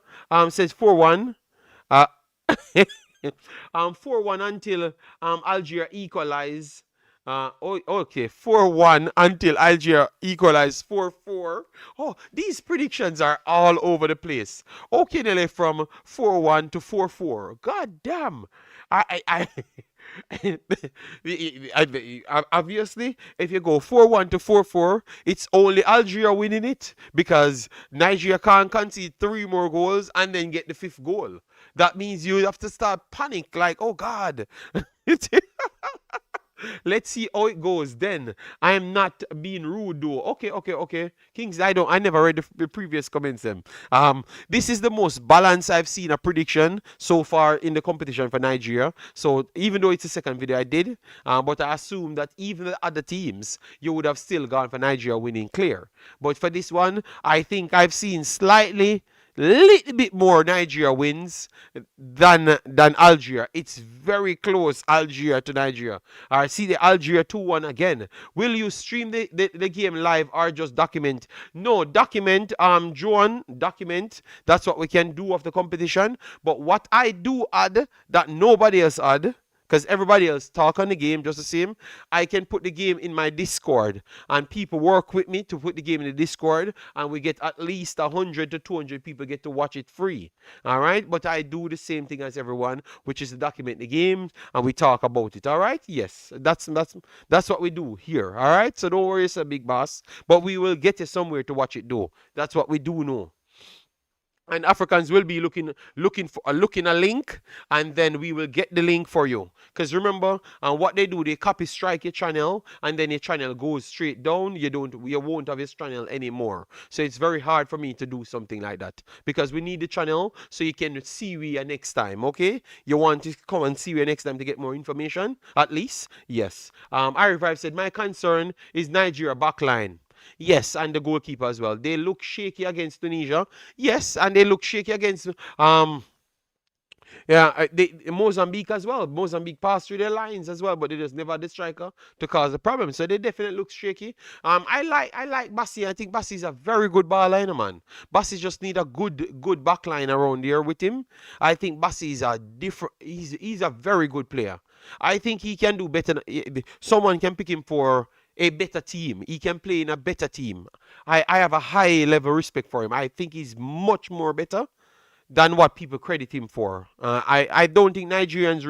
Speaker 1: says 4-1. 4-1 until Algeria equalize. Okay, 4-1 until Algeria equalize 4-4. Oh, these predictions are all over the place. Okay, Nelly, from 4-1 to 4-4. God damn. I obviously, if you go 4-1 to 4-4, it's only Algeria winning it, because Nigeria can't concede 3 more goals and then get the 5th goal. That means you have to start panic, like, oh God. Let's see how it goes then. I am not being rude though. Okay. Kings, I never read the previous comments then. This is the most balanced I've seen a prediction so far in the competition for Nigeria. So even though it's the second video I did, but I assume that even the other teams, you would have still gone for Nigeria winning clear. But for this one, I think I've seen slightly little bit more Nigeria wins than Algeria. It's very close, Algeria to Nigeria. I see the Algeria 2-1 again. Will you stream the game live or just document? No, document, Joan, document. That's what we can do of the competition. But what I do add that nobody else add, because everybody else talk on the game just the same, I can put the game in my Discord, and people work with me to put the game in the Discord, and we get at least 100 to 200 people get to watch it free. All right, but I do the same thing as everyone, which is to document the game and we talk about it. All right, yes, that's what we do here. All right, so don't worry, it's a big boss, but we will get you somewhere to watch it though. That's what we do know. And Africans will be looking a link, and then we will get the link for you. Because remember, what they do, they copy strike your channel, and then your channel goes straight down. You won't have your channel anymore. So it's very hard for me to do something like that, because we need the channel so you can see we next time. Okay, you want to come and see we next time to get more information, at least. Yes. I Revive said my concern is Nigeria backline. Yes, and the goalkeeper as well. They look shaky against Tunisia. Yes, and they look shaky against Mozambique as well. Mozambique passed through their lines as well, but they just never had the striker to cause the problem. So they definitely look shaky. I like Bassi. I think Bassi is a very good ball liner, man. Bassi just need a good back line around here with him. I think Bassi is he's a very good player. I think he can do better. Someone can pick him for a better team. He can play in a better team. I have a high level respect for him. I think he's much more better than what people credit him for. I don't think Nigerians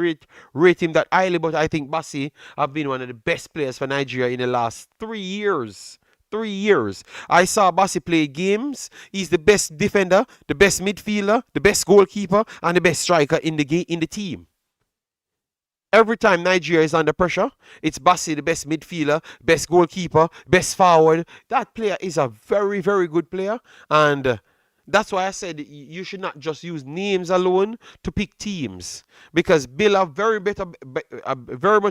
Speaker 1: rate him that highly, but I think Bassi have been one of the best players for Nigeria in the last 3 years. 3 years. I saw Bassi play games. He's the best defender, the best midfielder, the best goalkeeper, and the best striker in the team. Every time Nigeria is under pressure, it's Bassi, the best midfielder, best goalkeeper, best forward. That player is a very, very good player. And that's why I said you should not just use names alone to pick teams. Because Bill have very much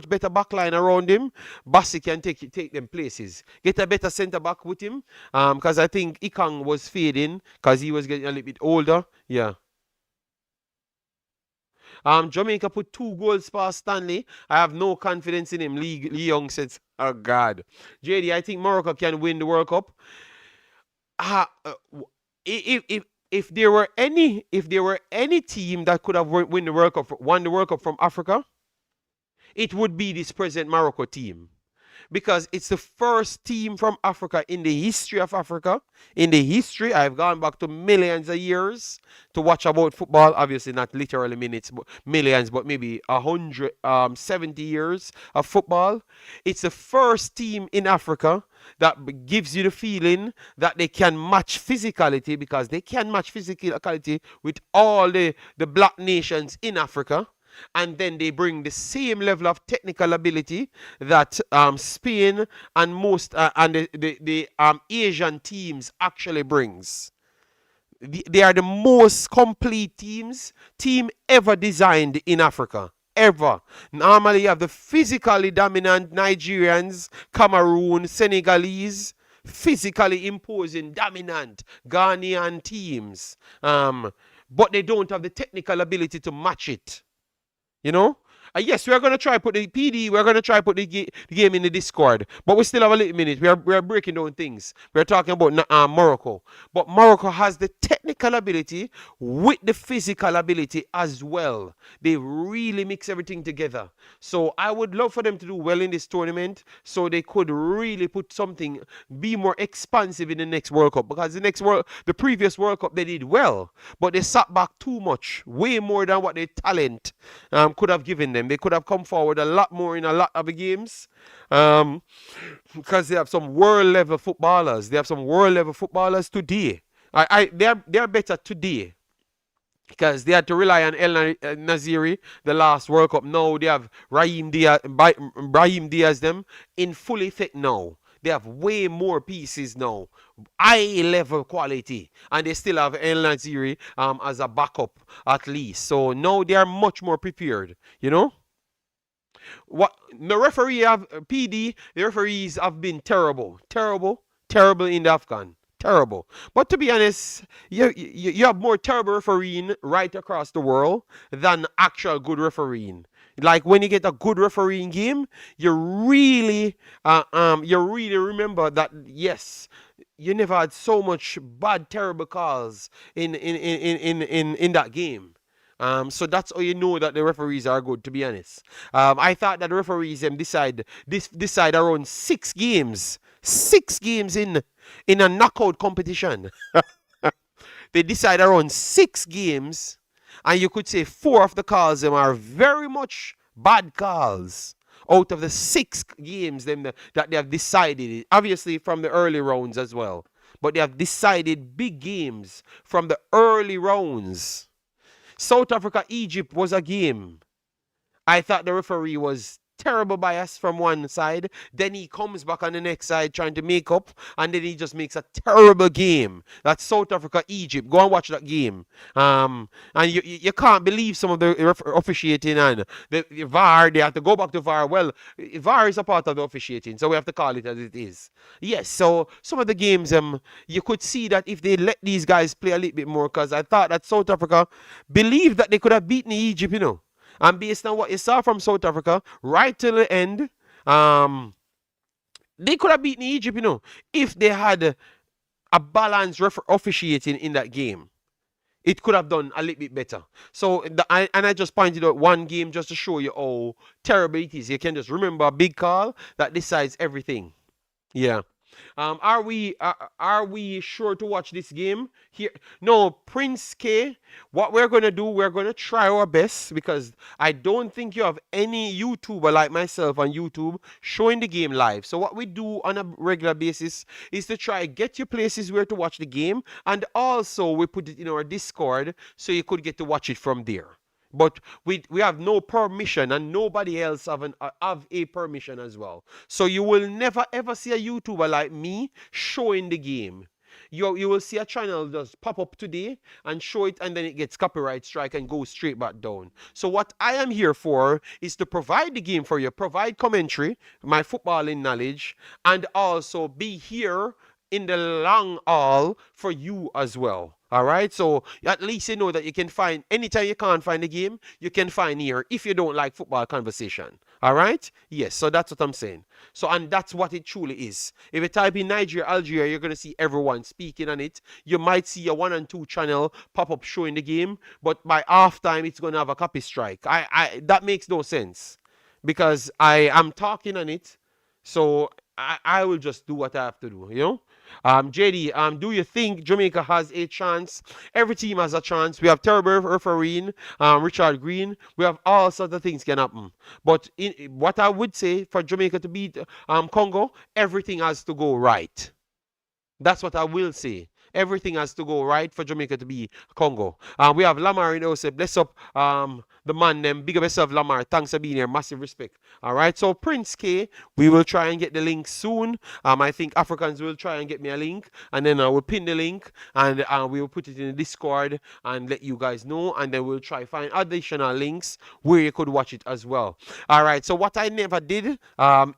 Speaker 1: better backline around him. Bassi can take them places. Get a better centre back with him. Because I think Ikang was fading because he was getting a little bit older. Yeah. Jamaica put 2 goals past Stanley. I have no confidence in him. Lee Young says, oh God. JD, I think Morocco can win the World Cup. If there were any team that could have won the World Cup from Africa, it would be this present Morocco team. Because it's the first team from Africa in the history of Africa. In the history, I've gone back to millions of years to watch about football. Obviously, not literally minutes, but millions, but maybe 170 years of football. It's the first team in Africa that gives you the feeling that they can match physicality, because they can match physicality with all the black nations in Africa. And then they bring the same level of technical ability that Spain and most and the Asian teams actually brings. They are the most complete team ever designed in Africa. Ever. Normally you have the physically dominant Nigerians, Cameroon, Senegalese, physically imposing, dominant Ghanaian teams. But they don't have the technical ability to match it. You know? Yes, we are going to try put the PD, we're going to try put the game in the Discord. But we still have a little minute. We are breaking down things. We are talking about Morocco. But Morocco has the technical ability with the physical ability as well. They really mix everything together. So I would love for them to do well in this tournament, so they could really put something, be more expansive in the next World Cup. Because the previous World Cup, they did well. But they sat back too much. Way more than what their talent could have given them. They could have come forward a lot more in a lot of the games, because they have some world level footballers. They have some world level footballers today. They are better today, because they had to rely on El Naziri the last World Cup. Now they have Brahim Diaz them in full effect now. They have way more pieces now, high level quality, and they still have El Naziri as a backup at least. So now they are much more prepared, you know. What the referee have PD, the referees have been terrible in the Afcon. Terrible. But to be honest, you have more terrible refereeing right across the world than actual good refereeing. Like when you get a good refereeing game, you really remember that, yes, you never had so much bad, terrible calls in that game. So that's how you know that the referees are good, to be honest. I thought that the referees decide around 6 games. 6 games in a knockout competition. They decide around 6 games, and you could say 4 of the calls them are very much bad calls out of the 6 games that they have decided, obviously from the early rounds as well. But they have decided big games from the early rounds. South Africa, Egypt was a game. I thought the referee was terrible bias from one side. Then he comes back on the next side trying to make up, and then he just makes a terrible game. That's South Africa, Egypt. Go and watch that game. And you can't believe some of the officiating and the VAR. They have to go back to VAR. Well, VAR is a part of the officiating, so we have to call it as it is. Yes, so some of the games, you could see that if they let these guys play a little bit more, because I thought that South Africa believed that they could have beaten Egypt, you know. And based on what you saw from South Africa, right till the end, they could have beaten Egypt, you know, if they had a balanced officiating in that game. It could have done a little bit better. So, I just pointed out one game just to show you how terrible it is. You can just remember a big call that decides everything. Yeah. Are we sure to watch this game here? No, Prince K. What we're gonna do, we're gonna try our best, because I don't think you have any YouTuber like myself on YouTube showing the game live. So what we do on a regular basis is to try get you places where to watch the game, and also we put it in our Discord so you could get to watch it from there. But we have no permission, and nobody else have a permission as well. So you will never ever see a YouTuber like me showing the game. You will see a channel just pop up today and show it, and then it gets copyright strike and goes straight back down. So what I am here for is to provide the game for you, provide commentary, my footballing knowledge, and also be here in the long haul for you as well. All right, so at least you know that you can find anytime you can't find a game, you can find here if you don't like football conversation. All right, yes, so that's what I'm saying. So, and that's what it truly is. If you type in Nigeria, Algeria, you're gonna see everyone speaking on it. You might see a 1 and 2 channel pop up showing the game, but by halftime it's gonna have a copy strike. That makes no sense because I am talking on it, so I will just do what I have to do, you know. JD, do you think Jamaica has a chance? Every team has a chance. We have terrible refereeing, Richard Green. We have all sorts of things can happen. But what I would say for Jamaica to beat Congo, everything has to go right. That's what I will say. Everything has to go right for Jamaica to be Congo. We have Lamar in also. Bless up the man them. Big up yourself, Lamar. Thanks for being here. Massive respect. All right. So Prince K, we will try and get the link soon. I think Africans will try and get me a link, and then I will pin the link and we will put it in the Discord and let you guys know, and then we'll try find additional links where you could watch it as well. All right. So what I never did,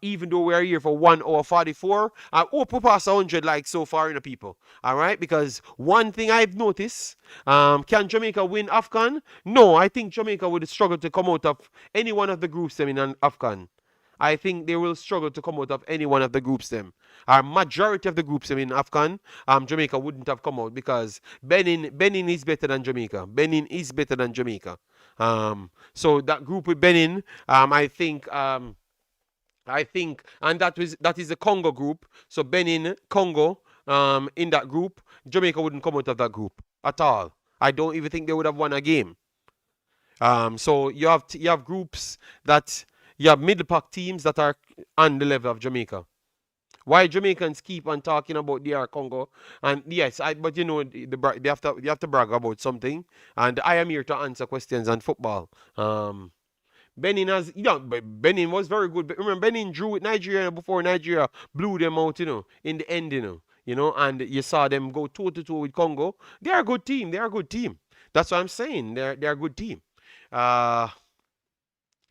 Speaker 1: even though we're here for 1 hour 44, I hope we pass 100 likes so far, you know, people. All right, because one thing I've noticed, can Jamaica win Afcon? No, I think Jamaica would struggle to come out of any one of the groups them in an Afcon. I think they will struggle to come out of any one of the groups them. Our majority of the groups them in Afcon, Jamaica wouldn't have come out because Benin is better than Jamaica. Benin is better than Jamaica. So that group with Benin, I think, and that is the Congo group. So Benin, Congo, in that group, Jamaica wouldn't come out of that group at all. I don't even think they would have won a game. So you have groups that you have middle pack teams that are on the level of Jamaica. Why Jamaicans keep on talking about DR Congo? And yes, but you know, you have to brag about something. And I am here to answer questions on football. Benin Benin was very good. But remember, Benin drew with Nigeria before Nigeria blew them out, you know, in the end, you know, and you saw them go toe to toe with Congo. They are a good team. They are a good team. That's what I'm saying. They're a good team.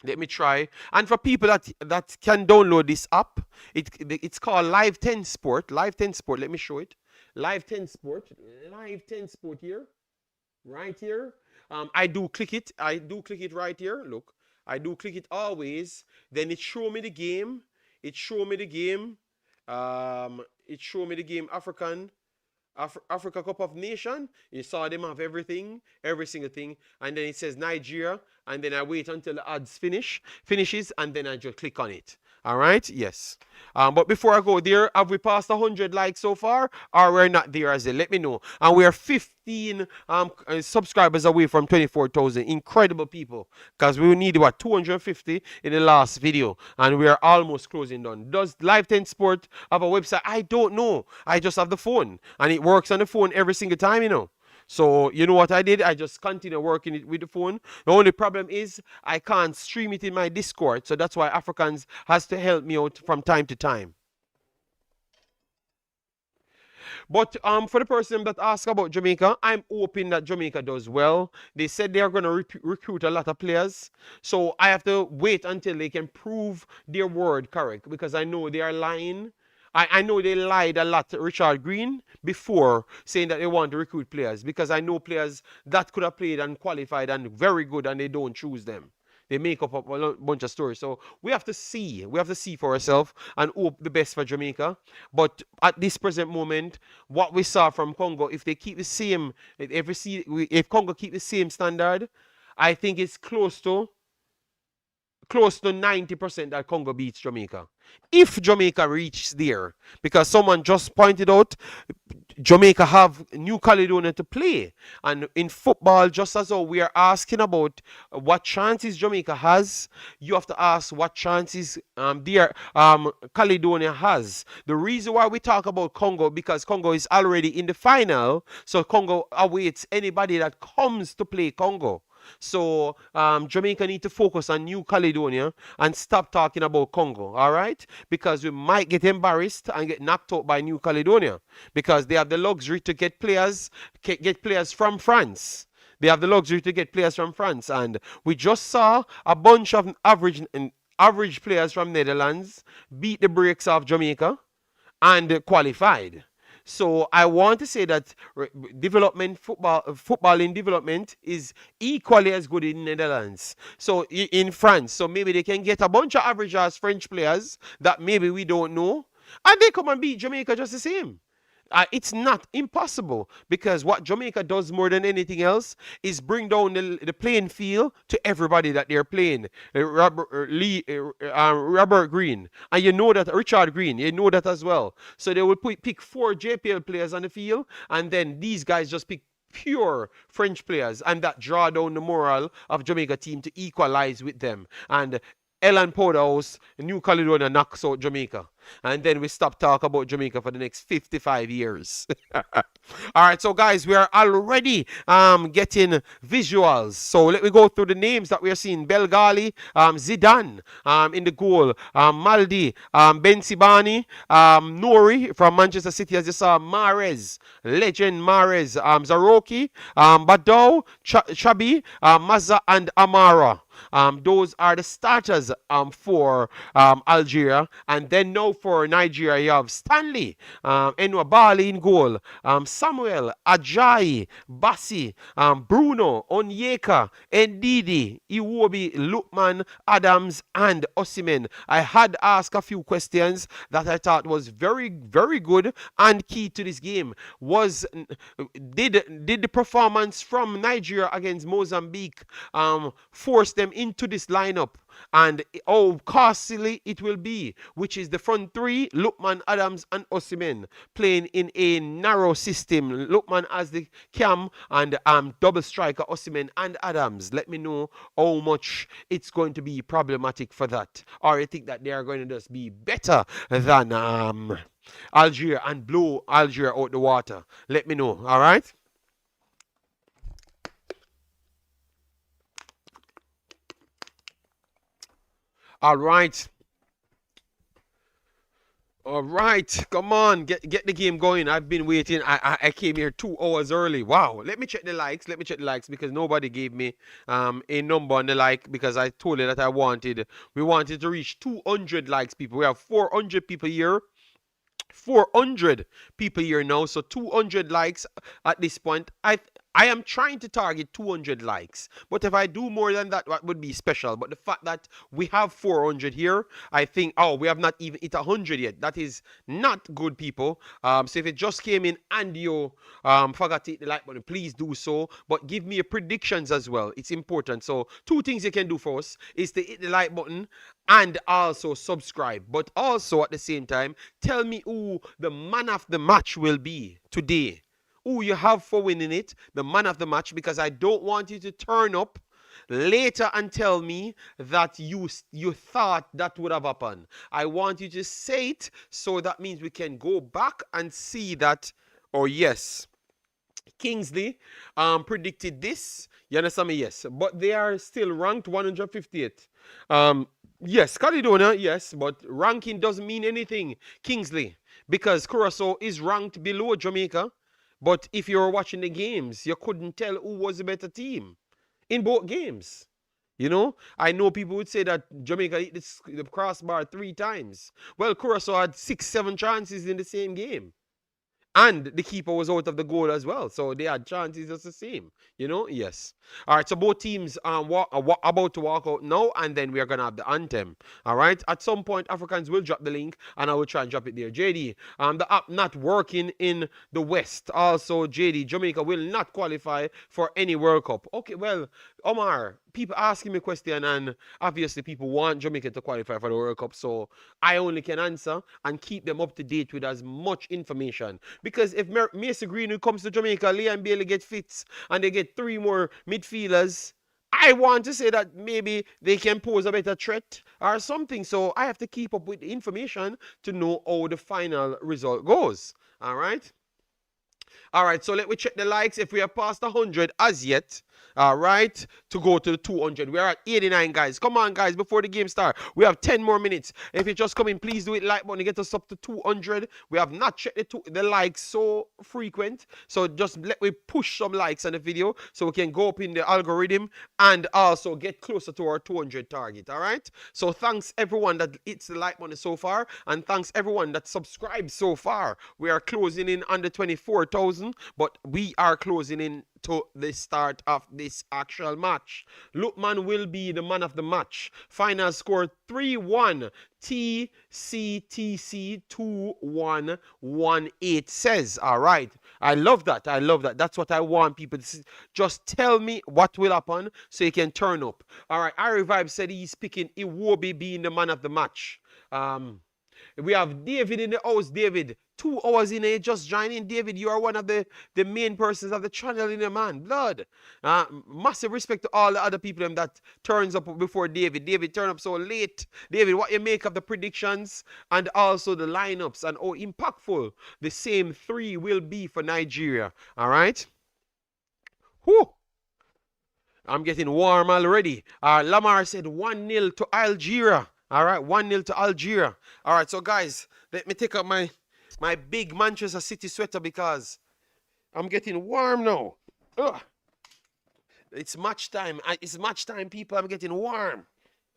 Speaker 1: Let me try. And for people that can download this app, it's called Live 10 Sport. Live 10 Sport. Let me show it. Live 10 Sport. Live 10 Sport here. Right here. I do click it. I do click it right here. Look. I do click it always. Then it show me the game. It show me the game. It show me the game Africa Cup of Nation. You saw them have everything, every single thing, and then it says Nigeria, and then I wait until the ads finishes, and then I just click on it. All right, yes. But before I go there, have we passed 100 likes so far, or we're not there as well? Let me know. And we're 15 subscribers away from 24,000. Incredible people, because we need what 250 in the last video, and we are almost closing down. Does Live 10 Sport have a website? I don't know. I just have the phone, and it works on the phone every single time, you know. So, you know what I did? I just continue working it with the phone. The only problem is I can't stream it in my Discord. So that's why Africans has to help me out from time to time. But for the person that asked about Jamaica, I'm hoping that Jamaica does well. They said they are going to recruit a lot of players. So I have to wait until they can prove their word correct, because I know they are lying. I know they lied a lot to Richard Green before saying that they want to recruit players, because I know players that could have played and qualified and very good, and they don't choose them. They make up a bunch of stories. So we have to see. We have to see for ourselves and hope the best for Jamaica. But at this present moment, what we saw from Congo, if they keep the same, if Congo keep the same standard, I think it's close to 90% that Congo beats Jamaica. If Jamaica reaches there, because someone just pointed out, Jamaica have New Caledonia to play. And in football, just as though we are asking about what chances Jamaica has, you have to ask what chances Caledonia has. The reason why we talk about Congo, because Congo is already in the final, so Congo awaits anybody that comes to play Congo. So Jamaica need to focus on New Caledonia and stop talking about Congo, all right? Because we might get embarrassed and get knocked out by New Caledonia, because they have the luxury to get players from France. They have the luxury to get players from France, and we just saw a bunch of average players from Netherlands beat the brakes of Jamaica and qualified. So I want to say that footballing development is equally as good in Netherlands. So in France, so maybe they can get a bunch of average ass French players that maybe we don't know, and they come and beat Jamaica just the same. It's not impossible, because what Jamaica does more than anything else is bring down the playing field to everybody that they're playing. Robert Green, and you know that Richard Green, you know that as well. So they will pick 4 JPL players on the field, and then these guys just pick pure French players, and that draw down the morale of Jamaica team to equalize with them. And Ellen Powderhouse, New Caledonia knocks out Jamaica. And then we stop talking about Jamaica for the next 55 years. All right, so guys, we are already getting visuals. So let me go through the names that we are seeing. Belgali, Zidane in the goal, Maldi, Ben Sibani, Nouri from Manchester City, as you saw, Mahrez, legend Mahrez, Zaroki, Badou, Chabi, Mazza, and Amara. Those are the starters for Algeria. And then now for Nigeria, you have Stanley, Enwabali in goal, Samuel, Ajayi, Bassi, Bruno, Onyeka, Ndidi, Iwobi, Lukman, Adams, and Osimhen. I had asked a few questions that I thought was very, very good and key to this game. Did the performance from Nigeria against Mozambique force them into this lineup, and how costly it will be, which is the front three, Lukman, Adams, and Osimhen, playing in a narrow system. Lukman as the cam, and double striker Osimhen and Adams. Let me know how much it's going to be problematic for that, or I think that they are going to just be better than Algeria and blow Algeria out the water. Let me know. All right. All right. All right, come on, get the game going. I've been waiting. I came here 2 hours early. Wow. Let me check the likes. Let me check the likes, because nobody gave me a number on the like, because I told you that we wanted to reach 200 likes, people. We have 400 people here. 400 people here now, so 200 likes at this point. I am trying to target 200 likes, but if I do more than that, that would be special. But the fact that we have 400 here, I think, oh, we have not even hit 100 yet. That is not good, people. So if it just came in and you forgot to hit the like button, please do so. But give me your predictions as well. It's important. So 2 things you can do for us is to hit the like button and also subscribe. But also at the same time, tell me who the man of the match will be today. Who you have for winning it, the man of the match, because I don't want you to turn up later and tell me that you thought that would have happened. I want you to say it, so that means we can go back and see that, oh yes, Kingsley predicted this. You understand me? Yes. But they are still ranked 158th. Yes, Caledonia, yes, but ranking doesn't mean anything, Kingsley, because Curacao is ranked below Jamaica. But if you were watching the games, you couldn't tell who was the better team in both games. You know, I know people would say that Jamaica hit the crossbar 3 times. Well, Curacao had 6, 7 chances in the same game. And the keeper was out of the goal as well. So they had chances just the same. You know, yes. All right, so both teams are about to walk out now, and then we are going to have the anthem. All right, at some point, Africans will drop the link, and I will try and drop it there. JD, the app not working in the West. Also, JD, Jamaica will not qualify for any World Cup. Okay, well, Omar, people asking me a question, and obviously people want Jamaica to qualify for the World Cup, so I only can answer and keep them up to date with as much information. Because if Mason Greenwood comes to Jamaica, Liam Bailey get fits, and they get 3 more midfielders, I want to say that maybe they can pose a better threat or something. So I have to keep up with the information to know how the final result goes. All right. All right, so let me check the likes. If we have passed 100 as yet, all right, to go to the 200. We're at 89, guys. Come on, guys, before the game start. We have 10 more minutes. If you just come in, please do it like button. Get us up to 200. We have not checked the likes so frequent. So just let me push some likes on the video so we can go up in the algorithm and also get closer to our 200 target, all right? So thanks everyone that hits the like button so far, and thanks everyone that subscribed so far. We are closing in under 24,000, but we are closing in to the start of this actual match. Lukman will be the man of the match. Final score 3-1. TCTC 2118 says. All right. I love that. I love that. That's what I want people to see. Just tell me what will happen so you can turn up. All right. Ari Vibe said he's picking Iwobi being the man of the match. We have David in the house. David, 2 hours in here, just joining. David, you are one of the main persons of the channel in the man. Blood. Massive respect to all the other people that turns up before David. David turned up so late. David, what you make of the predictions and also the lineups and how impactful the same 3 will be for Nigeria. All right? Whew. I'm getting warm already. Lamar said 1-0 to Algeria. All right, 1-0 to Algeria. All right, so guys, let me take up my big Manchester City sweater because I'm getting warm now. Ugh. It's match time. It's match time, people. I'm getting warm.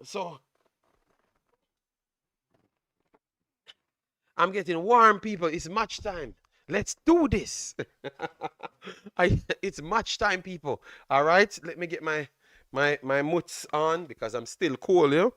Speaker 1: So I'm getting warm, people. It's match time. Let's do this. It's match time, people. All right, let me get my mutts on because I'm still cold, you know.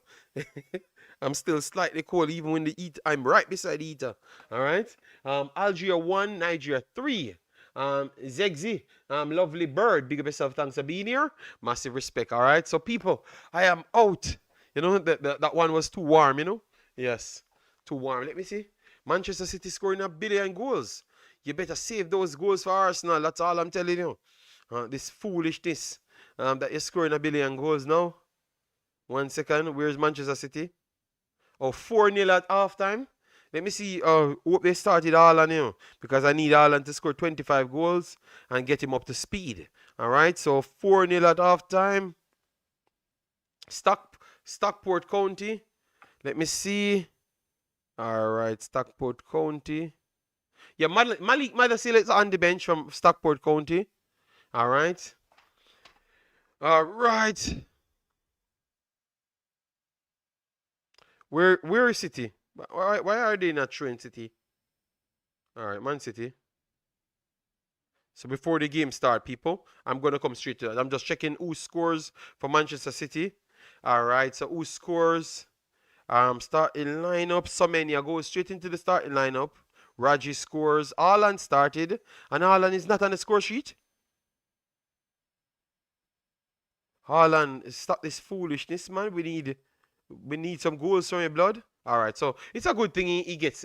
Speaker 1: I'm still slightly cold even when the heat. I'm right beside the heater. All right. Algeria 1, Nigeria 3. Zegzi, lovely bird. Big up yourself. Thanks for being here. Massive respect. All right. So people, I am out. You know that one was too warm. You know. Yes, too warm. Let me see. Manchester City scoring 1 billion goals. You better save those goals for Arsenal. That's all I'm telling you. This foolishness that you're scoring 1 billion goals now. 1 second. Where's Manchester City? Oh, 4-0 at halftime. Let me see. Hope they started Haaland, you know, because I need Haaland to score 25 goals and get him up to speed. All right. So 4-0 at halftime. Stockport County. Let me see. All right. Stockport County. Yeah, Malik Madasil is on the bench from Stockport County. All right. All right. Where is City? Why are they not showing City? All right, Man City. So before the game start, people, I'm going to come straight to that. I'm just checking who scores for Manchester City. All right, so who scores? Starting lineup. Somenia goes straight into the starting lineup. Raji scores. Haaland started. And Haaland is not on the score sheet. Haaland, stop this foolishness, man. We need some goals from your blood. All right, so it's a good thing he gets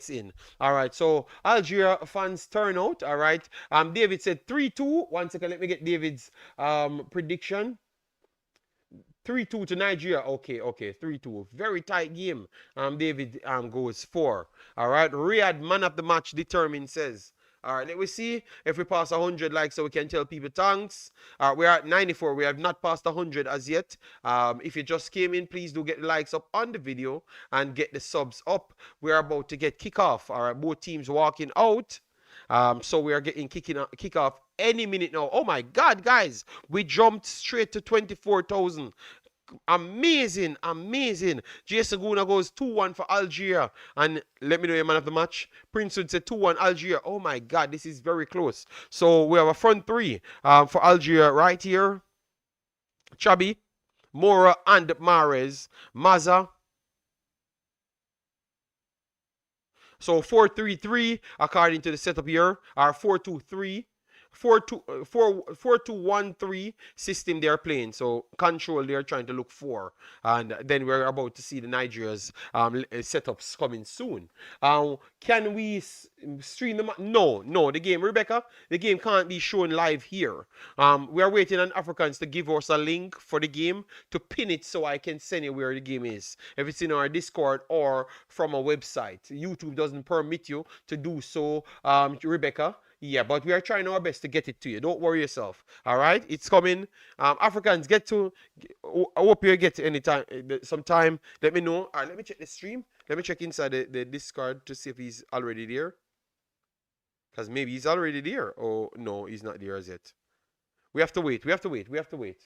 Speaker 1: in. All right, so Algeria fans turn out. All right, David said 3-2. 1 second, let me get David's prediction. 3-2 to Nigeria. Okay, 3-2. Very tight game. David goes 4. All right, Riyadh man of the match determined says. All right, let me see if we pass 100 likes so we can tell people thanks. We're at 94. We have not passed 100 as yet. If you just came in, please do get the likes up on the video and get the subs up. We're about to get kickoff. All right, both teams walking out. So we are getting kickoff any minute now. Oh my God, guys, we jumped straight to 24,000. Amazing. Jason Guna goes 2-1 for Algeria. And let me know your man of the match. Prince would say 2-1 Algeria. Oh my God, this is very close. So we have a front 3 for Algeria right here. Chabi, Mora, and Mahrez. Maza. So 4-3-3 according to the setup here. Or 4-2-3. 4-2-1-3 system they're playing. So control they're trying to look for, and then we're about to see the Nigeria's setups coming soon. Can we stream them? No, the game, Rebecca, the game can't be shown live here. We are waiting on Africans to give us a link for the game to pin it so I can send you where the game is. If it's in our Discord or from a website, YouTube doesn't permit you to do so, Rebecca. Yeah, but we are trying our best to get it to you. Don't worry yourself. All right, it's coming. Africans, get to. I hope you get anytime, sometime. Let me know. All right, let me check the stream. Let me check inside the Discord to see if he's already there. Because maybe he's already there. Oh no, he's not there as yet. We have to wait. We have to wait. We have to wait.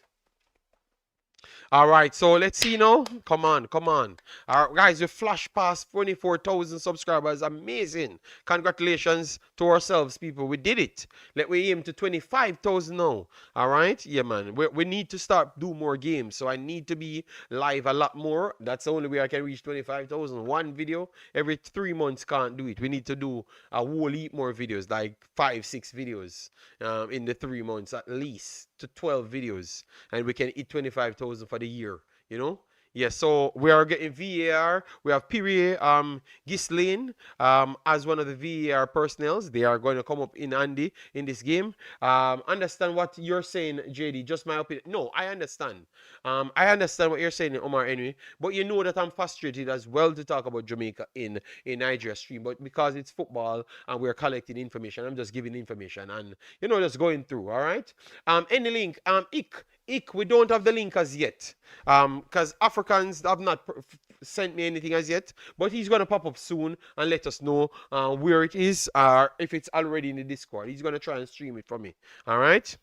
Speaker 1: All right, so let's see now. Come on, come on. All right, guys, we flashed past 24,000 subscribers. Amazing. Congratulations to ourselves, people. We did it. Let me aim to 25,000 now. All right, yeah, man. We need to start do more games. So I need to be live a lot more. That's the only way I can reach 25,000. One video every 3 months can't do it. We need to do a whole heap more videos, like 5, 6 videos in the 3 months at least to 12 videos, and we can hit 25,000 for the year, you know. Yeah, so we are getting VAR. We have Pierre Ghislaine as one of the VAR personnels. They are going to come up in handy in this game. Understand what you're saying, JD. Just my opinion. No, I understand. I understand what you're saying, Omar, anyway. But you know that I'm frustrated as well to talk about Jamaica in Nigeria stream. But because it's football and we're collecting information, I'm just giving information and, you know, just going through, all right? Any link? We don't have the link as yet. Because Africans have not sent me anything as yet. But he's going to pop up soon and let us know where it is or if it's already in the Discord. He's going to try and stream it for me. All right?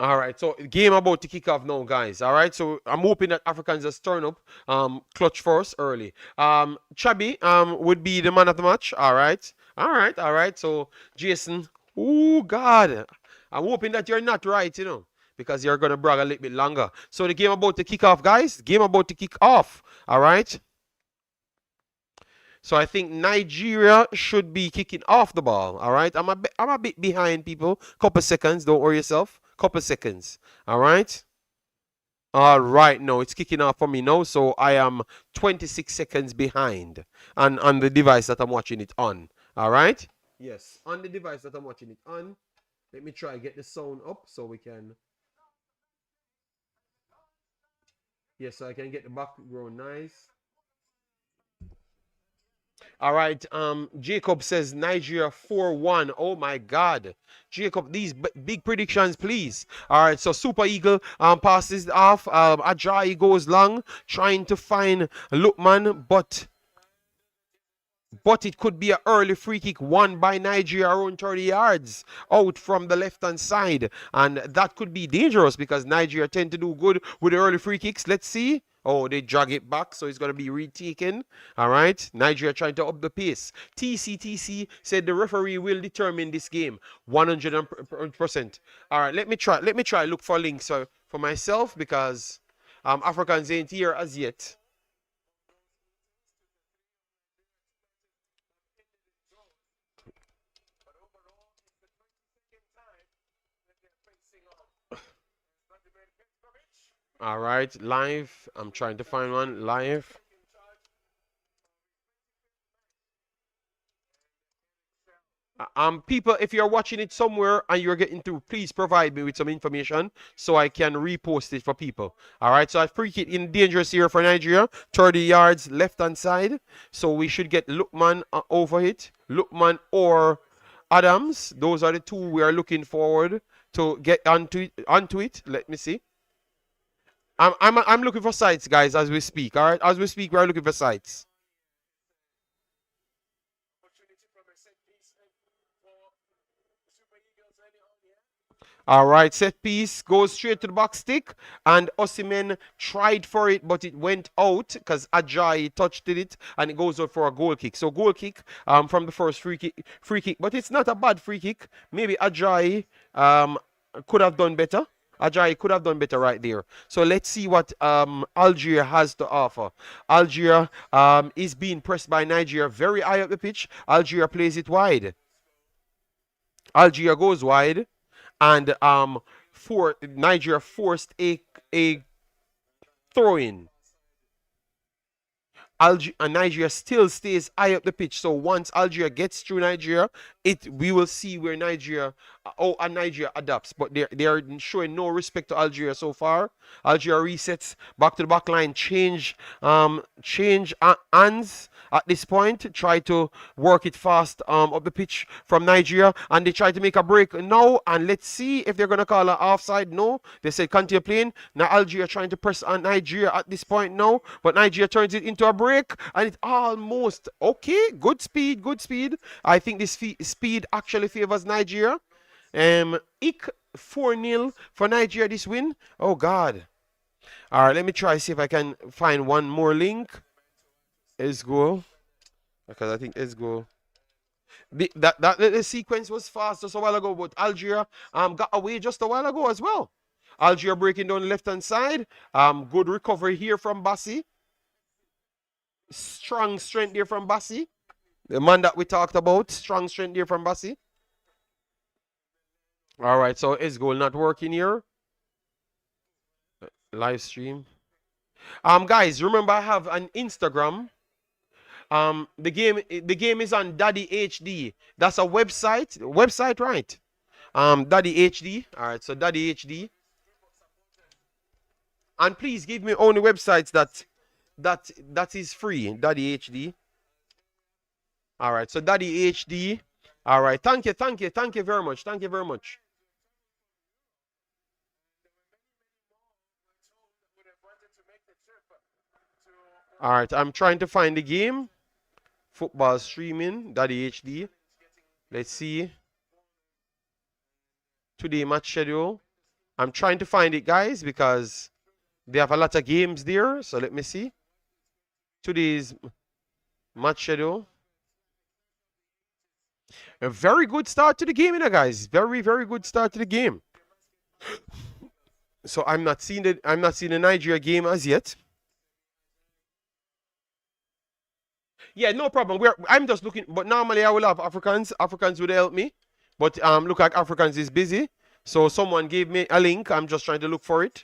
Speaker 1: All right, so game about to kick off now, guys. All right, so I'm hoping that Africans just turn up, clutch for us early. Chubby would be the man of the match. All right, all right, all right. So Jason, oh God, I'm hoping that you're not right, you know, because you're gonna brag a little bit longer. So the game about to kick off, guys. Game about to kick off. All right. So I think Nigeria should be kicking off the ball. All right, I'm a bit behind, people. Couple seconds. Don't worry yourself. Couple seconds. All right. All right. No, it's kicking off for me now. So I am 26 seconds behind on the device that I'm watching it on. All right. Yes, on the device that I'm watching it on. Let me try get the sound up so we can. Yes, so I can get the background nice. All right. Jacob says Nigeria 4-1. Oh my God. Jacob, these big predictions, please. All right. So Super Eagle passes off. Ajayi goes long, trying to find Lookman, but it could be an early free kick won by Nigeria around 30 yards out from the left-hand side. And that could be dangerous because Nigeria tend to do good with the early free kicks. Let's see. Oh, they drag it back, so it's going to be retaken. All right. Nigeria trying to up the pace. TCTC said the referee will determine this game 100%. All right. Let me try look for links for myself because Africans ain't here as yet. All right, live. I'm trying to find one live. People, if you're watching it somewhere and you're getting through, please provide me with some information so I can repost it for people. All right, so I free kick in dangerous here for Nigeria, 30 yards left hand side. So we should get Lookman over it, Lookman or Adams. Those are the two we are looking forward to get onto it. Let me see. I'm looking for sites, guys, as we speak. All right, as we speak, we're looking for sites. All right, set piece goes straight to the box stick, and Osimhen tried for it, but it went out because Ajayi touched it, and it goes out for a goal kick. So goal kick from the first free kick, but it's not a bad free kick. Maybe Ajayi could have done better. Ajayi could have done better right there. So let's see what Algeria has to offer. Algeria is being pressed by Nigeria very high up the pitch. Algeria plays it wide. Algeria goes wide. And Nigeria forced a throw-in. Nigeria still stays high up the pitch. So once Algeria gets through Nigeria, we will see where Nigeria adapts. But they are showing no respect to Algeria so far. Algeria resets back to the back line, change hands at this point. Try to work it fast up the pitch from Nigeria, and they try to make a break now. And let's see if they're gonna call an offside. No, they said continue playing. Now Algeria trying to press on Nigeria at this point now, but Nigeria turns it into a break, and it's almost okay. Good speed, good speed. I think this speed actually favors Nigeria. 4-0 for Nigeria this win. Oh God. All right, let me try see if I can find one more link. Let's go, because I think let's go. The sequence was fast just a while ago, but Algeria got away just a while ago as well. Algeria breaking down the left hand side. Good recovery here from Bassi. Strong strength there from Bassi. The man that we talked about. Strong strength there from Bassi. All right, so his goal not working here. Live stream. Guys, remember I have an Instagram. The game is on Daddy HD. That's a website, right? Daddy HD. All right, so Daddy HD. And please give me only websites that is free. Daddy HD. All right, so Daddy HD. All right, thank you very much. Thank you very much. All right, I'm trying to find the game. Football streaming, Daddy HD. Let's see. Today match schedule. I'm trying to find it, guys, because they have a lot of games there. So let me see. Today's match schedule. A very good start to the game, you know, guys. Very, very good start to the game. So I'm not seeing the Nigeria game as yet. Yeah, no problem. I'm just looking, but normally I will have Africans. Africans would help me, but look like Africans is busy. So someone gave me a link. I'm just trying to look for it.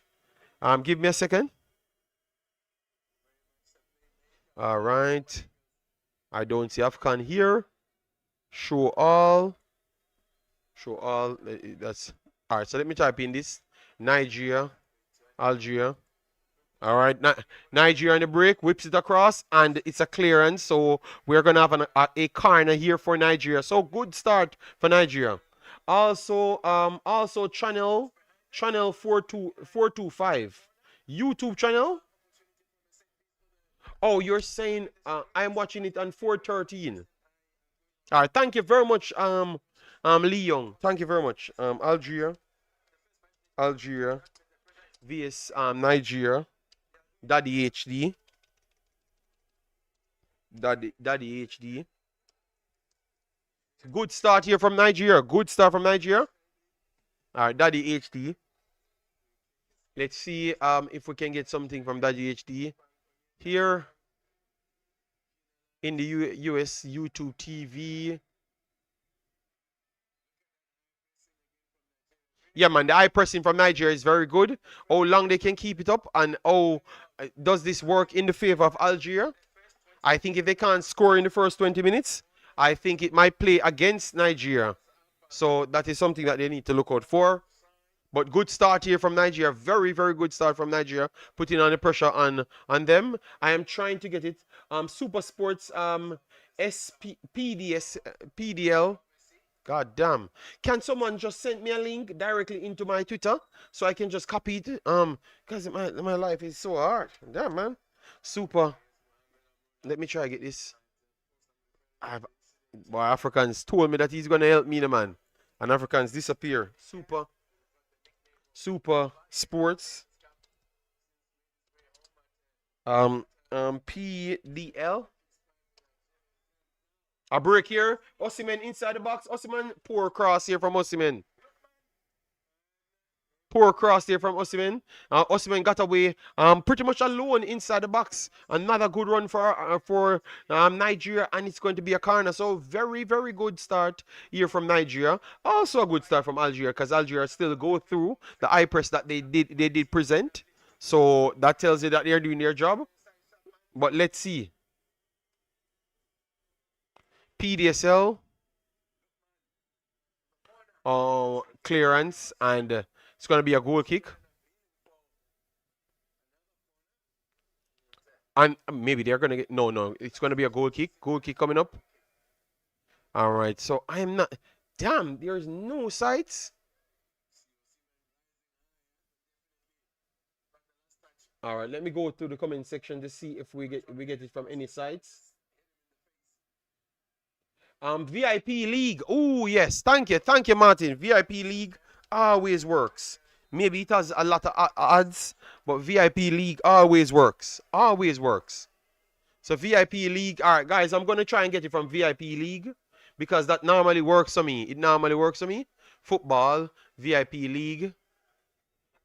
Speaker 1: Give me a second. All right. I don't see Afcon here. Show all. Show all. That's all right. So let me type in this. Nigeria, Algeria. All right, Nigeria on the break, whips it across, and it's a clearance. So we're gonna have a corner here for Nigeria. So good start for Nigeria. Also, channel 425 YouTube channel. Oh, you're saying I'm watching it on 413. All right, thank you very much, Lee Young. Thank you very much, Algeria vs Nigeria. Daddy HD. Daddy HD. Good start here from Nigeria. Good start from Nigeria. All right, Daddy HD. Let's see if we can get something from Daddy HD here in the US YouTube TV. Yeah, man, the eye pressing from Nigeria is very good. How long they can keep it up, and how does this work in the favor of Algeria? I think if they can't score in the first 20 minutes, I think it might play against Nigeria. So that is something that they need to look out for. But good start here from Nigeria. Very, very good start from Nigeria. Putting on the pressure on them. I am trying to get it. Super Sports PDL. God damn. Can someone just send me a link directly into my Twitter so I can just copy it? Because my life is so hard. Damn, man. Super. Let me try to get this. Boy, Africans told me that he's gonna help me, man. And Africans disappear. Super Sports. PDL. A break here. Osimhen inside the box. Osimhen, poor cross here from Osimhen. Poor cross here from Osimhen. Osimhen got away pretty much alone inside the box. Another good run for Nigeria, and it's going to be a corner. So very, very good start here from Nigeria. Also a good start from Algeria, because Algeria still go through the eye press that they did present. So that tells you that they're doing their job. But let's see. PDSL, clearance, and it's going to be a goal kick. And maybe they're going to get, no, it's going to be a goal kick coming up. All right, so I am not, damn, there's no sights. All right, let me go to the comment section to see if we get it from any sites. VIP League. Oh, yes. Thank you, Martin. VIP League always works. Maybe it has a lot of odds, but VIP League always works. Always works. So VIP League. All right, guys, I'm going to try and get it from VIP League because that normally works for me. It normally works for me. Football, VIP League.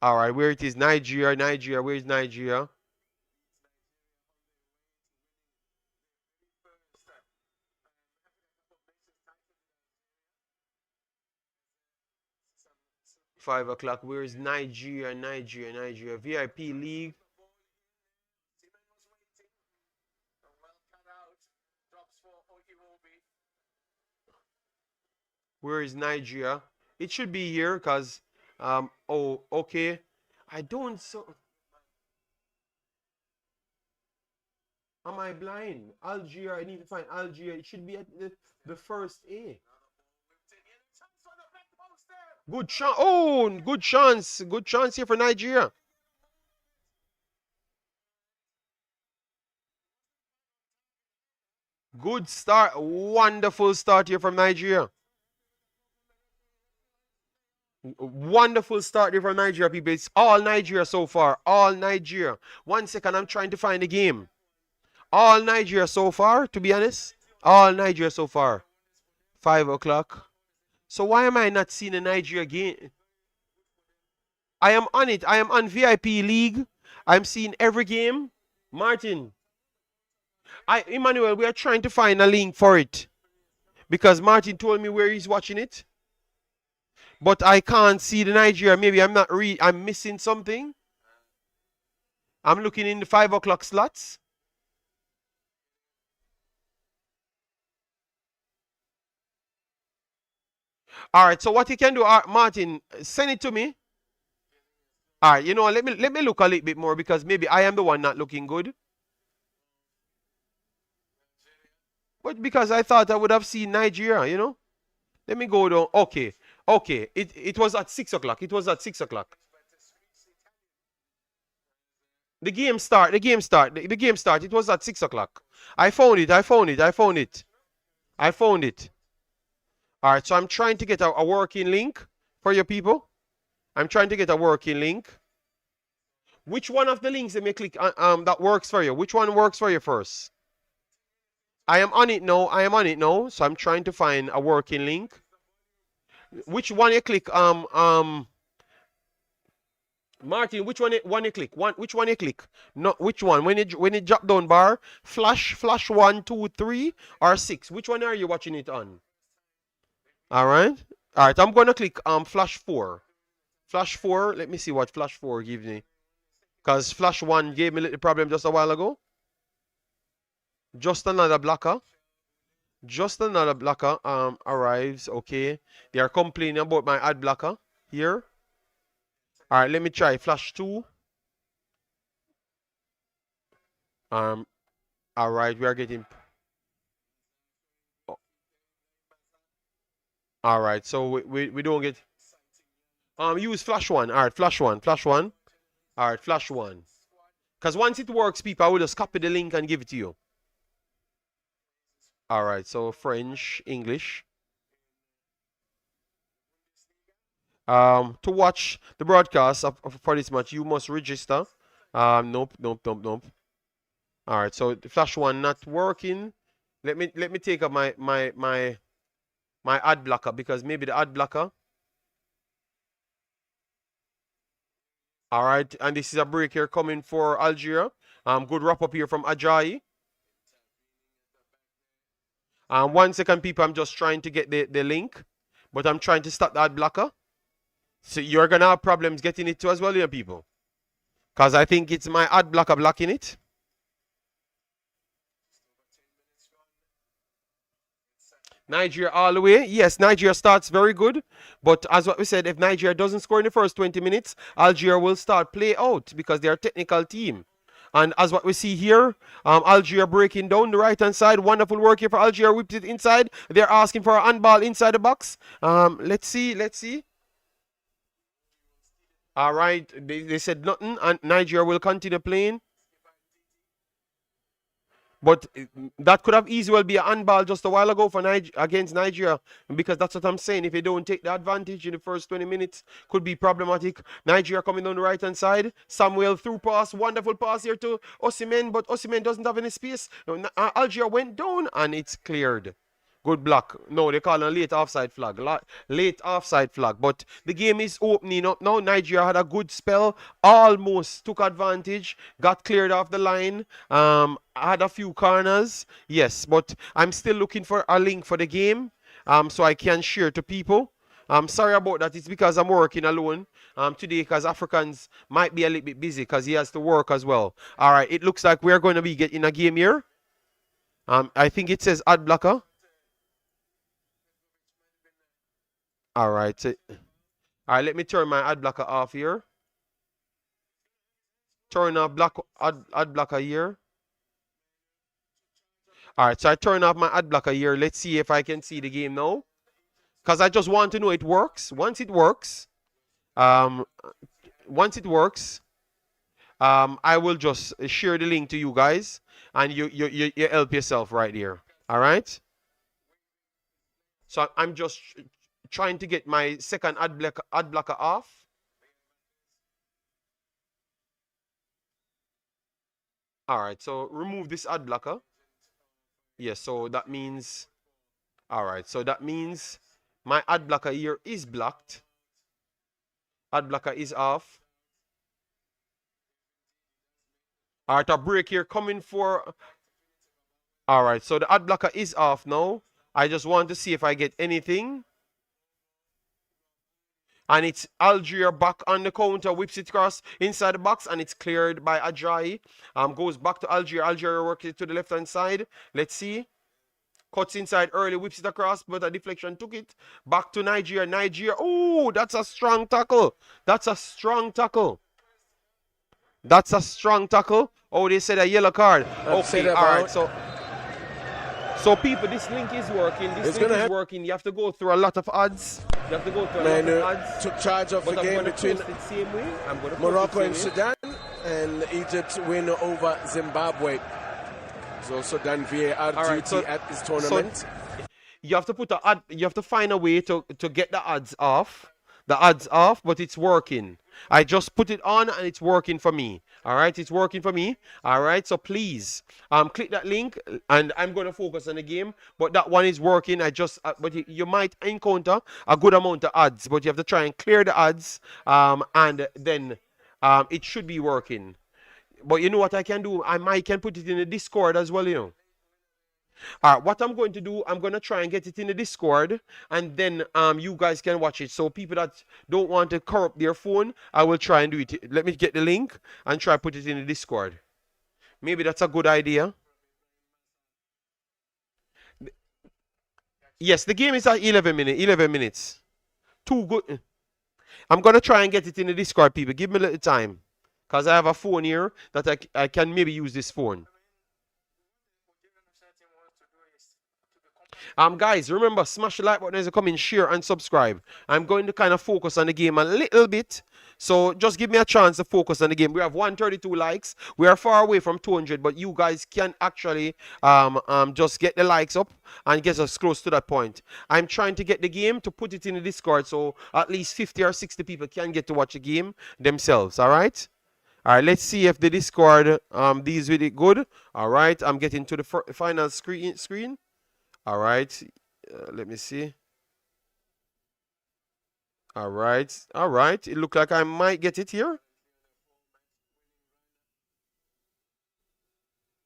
Speaker 1: All right, where it is? Nigeria. Where is Nigeria? $5 o'clock. Where is Nigeria? VIP League. Where is Nigeria? It should be here because, oh, okay. I don't so. Am I blind? Algeria, I need to find Algeria. It should be at the first A. Good chance. Oh, good chance. Good chance here for Nigeria. Good start. Wonderful start here from Nigeria. Wonderful start here from Nigeria, people. It's all Nigeria so far. All Nigeria. 1 second, I'm trying to find the game. All Nigeria so far, to be honest. All Nigeria so far. 5 o'clock. So why am I not seeing a Nigeria game? I am on it. I am on VIP League. I'm seeing every game. Martin. Emmanuel, we are trying to find a link for it. Because Martin told me where he's watching it. But I can't see the Nigeria. Maybe I'm missing something. I'm looking in the 5 o'clock slots. All right, so what you can do, Martin, send it to me. All right, you know, let me look a little bit more because maybe I am the one not looking good. But because I thought I would have seen Nigeria, you know. Let me go down. Okay. It was at 6 o'clock. It was at 6 o'clock. The game start. The game start. It was at 6 o'clock. I found it. All right, so I'm trying to get a working link for your people. I'm trying to get a working link. Which one of the links that may click that works for you? Which one works for you first? I am on it now. So I'm trying to find a working link. Which one you click? Martin, which one you click? Which one you click? No, which one? When you drop down bar, flash 1, 2, 3, or 6. Which one are you watching it on? All right. I'm gonna click flash 4. Flash 4. Let me see what flash 4 gives me. Cause flash 1 gave me a little problem just a while ago. Just another blocker. Arrives. Okay. They are complaining about my ad blocker here. All right, let me try flash 2. All right, we are getting. All right, so we don't get. Use flash 1. All right, flash 1. All right, flash 1. Because once it works, people, I will just copy the link and give it to you. All right, so French, English. To watch the broadcast for this match, you must register. Nope. All right, so the flash 1 not working. Let me take up my ad blocker because maybe the ad blocker. All right, and this is a break here coming for Algeria. Good wrap up here from Ajayi. 1 second, people. I'm just trying to get the link, but I'm trying to stop the ad blocker. So you're gonna have problems getting it too as well, people. Because I think it's my ad blocker blocking it. Nigeria all the way. Yes, Nigeria starts very good. But as what we said, if Nigeria doesn't score in the first 20 minutes, Algeria will start play out because they're a technical team. And as what we see here, Algeria breaking down the right-hand side. Wonderful work here for Algeria. Whipped it inside. They're asking for a handball inside the box. Let's see. Let's see. All right. They said nothing. And Nigeria will continue playing. But that could have easily well be a handball just a while ago for against Nigeria, because that's what I'm saying. If they don't take the advantage in the first 20 minutes, could be problematic. Nigeria coming down the right hand side. Samuel through pass, wonderful pass here to Osimhen, but Osimhen doesn't have any space. Algeria went down and it's cleared. Good block. No, they call it a late offside flag. Late offside flag. But the game is opening up now. Nigeria had a good spell. Almost took advantage. Got cleared off the line. Had a few corners. Yes, but I'm still looking for a link for the game. So I can share to people. I'm sorry about that. It's because I'm working alone today, because Africans might be a little bit busy because he has to work as well. All right. It looks like we're going to be getting a game here. I think it says ad blocker. All right. All right, let me turn my ad blocker off here. Turn off ad blocker here. All right, so I turn off my ad blocker here. Let's see if I can see the game now. Because I just want to know it works. Once it works, I will just share the link to you guys, and you help yourself right here. All right. So I'm just trying to get my second ad blocker off. All right, so remove this ad blocker. Yes, so that means, all right, so that means my ad blocker here is blocked. Ad blocker is off. All right, a break here coming for. All right, so the ad blocker is off now. I just want to see if I get anything. And it's Algeria back on the counter, whips it across inside the box, and it's cleared by Ajayi. Goes back to Algeria. Algeria works it to the left-hand side. Let's see. Cuts inside early, whips it across, but a deflection took it. Back to Nigeria. Nigeria. Oh, that's a strong tackle. That's a strong tackle. That's a strong tackle. Oh, they said a yellow card. Okay, all right. So people, this link is working. This link is working. You have to go through a lot of odds. You have to go through a lot of odds.
Speaker 3: Took charge of the game between Morocco and Sudan, and Egypt win over Zimbabwe. So Sudan VAR duty at this tournament.
Speaker 1: So you have to put a ad, you have to find a way to get the odds off. The odds off, but it's working. I just put it on and it's working for me. All right, it's working for me. All right, so please click that link, and I'm going to focus on the game, but that one is working. I just but you might encounter a good amount of odds, but you have to try and clear the odds, and then it should be working. But you know what I can do? I can put it in the Discord as well, you know. All right, what I'm going to do, I'm going to try and get it in the Discord, and then you guys can watch it. So people that don't want to corrupt their phone, I will try and do it. Let me get the link and try put it in the Discord. Maybe that's a good idea. Yes, the game is at 11 minutes. Too good. I'm going to try and get it in the Discord, people. Give me a little time. Because I have a phone here that I can maybe use this phone. Guys, remember, smash the like button as you come in, share and subscribe. I'm going to kind of focus on the game a little bit. So just give me a chance to focus on the game. We have 132 likes. We are far away from 200, but you guys can actually just get the likes up and get us close to that point. I'm trying to get the game to put it in the Discord so at least 50 or 60 people can get to watch the game themselves. All right? All right, let's see if the Discord deals with it good. All right, I'm getting to the final screen. All right, let me see. All right. It looks like I might get it here.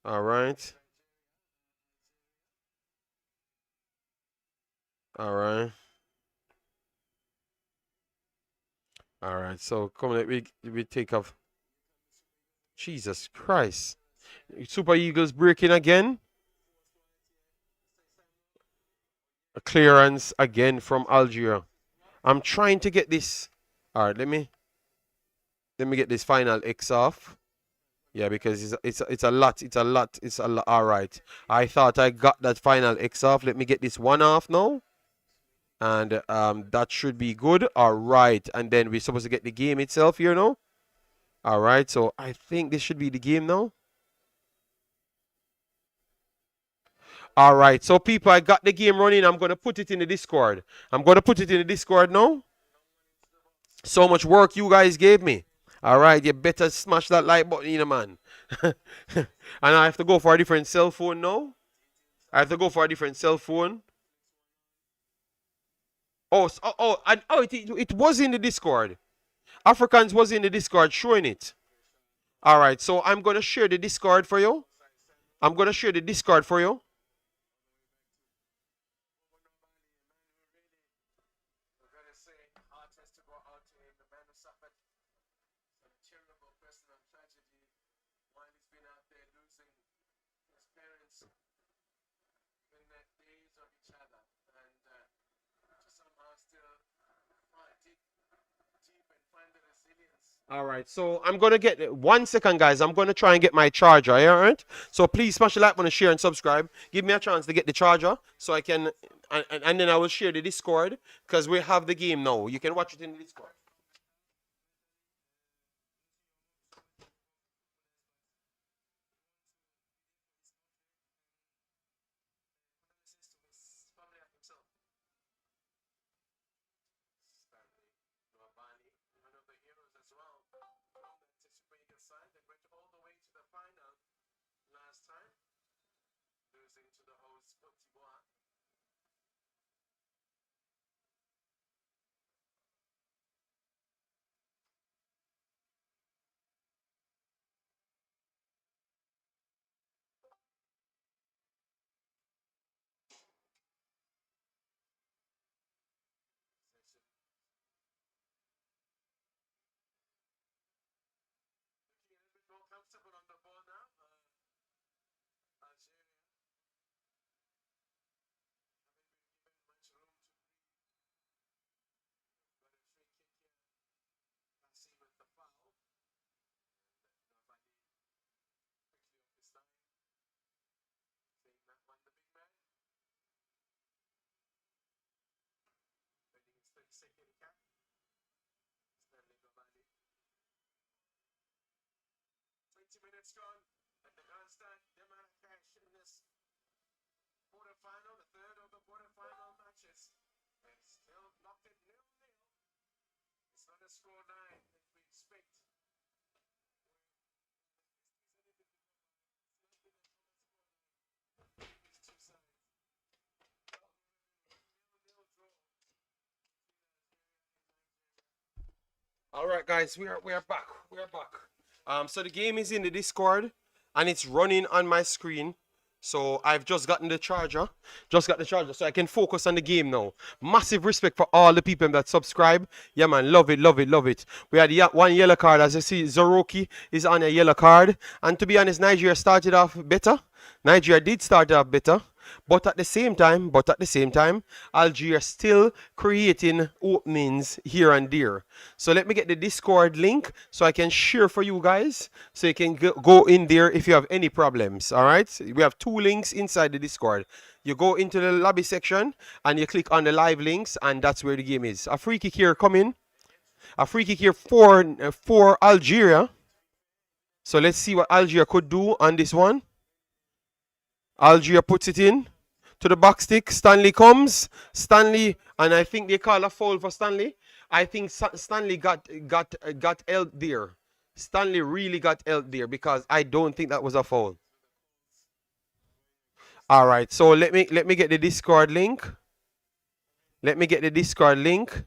Speaker 1: All right. All right. So come on, we take off. Jesus Christ. Super Eagles breaking again. A clearance again from Algeria. I'm trying to get this. All right, let me get this final X off. Yeah, because it's a lot. It's a lot. It's a lot. All right. I thought I got that final X off. Let me get this one off now. And that should be good. All right. And then we're supposed to get the game itself here now. All right. So I think this should be the game now. All right. So people, I got the game running. I'm going to put it in the Discord. I'm going to put it in the Discord now. So much work you guys gave me. All right. You better smash that like button, you know, man. And I have to go for a different cell phone now. I have to go for a different cell phone. It was in the Discord. Africans was in the Discord showing it. All right, so I'm going to share the Discord for you. I'm going to share the Discord for you. All right, so I'm going to get 1 second, guys. I'm going to try and get my charger, all right? So please smash the like button, share, and subscribe. Give me a chance to get the charger so I can, and then I will share the Discord because we have the game now. You can watch it in the Discord. All right, guys, we are back. We are back. So the game is in the Discord, and it's running on my screen. So I've just gotten the charger. Just got the charger, so I can focus on the game now. Massive respect for all the people that subscribe. Yeah, man, love it, love it, love it. We had one yellow card, as you see. Zoroki is on a yellow card, and to be honest, Nigeria started off better. Nigeria did start off better. But at the same time, Algeria still creating openings here and there. So let me get the Discord link so I can share for you guys so you can go in there if you have any problems. All right, we have 2 links inside the Discord. You go into the lobby section and you click on the live links, and that's where the game is. A free kick here coming. A free kick here for Algeria. So let's see what Algeria could do on this one. Algeria puts it in to the back stick. Stanley comes. Stanley, and I think they call a foul for Stanley. I think Stanley got held there. Stanley really got held there because I don't think that was a foul. All right, so let me get the Discord link. Let me get the Discord link.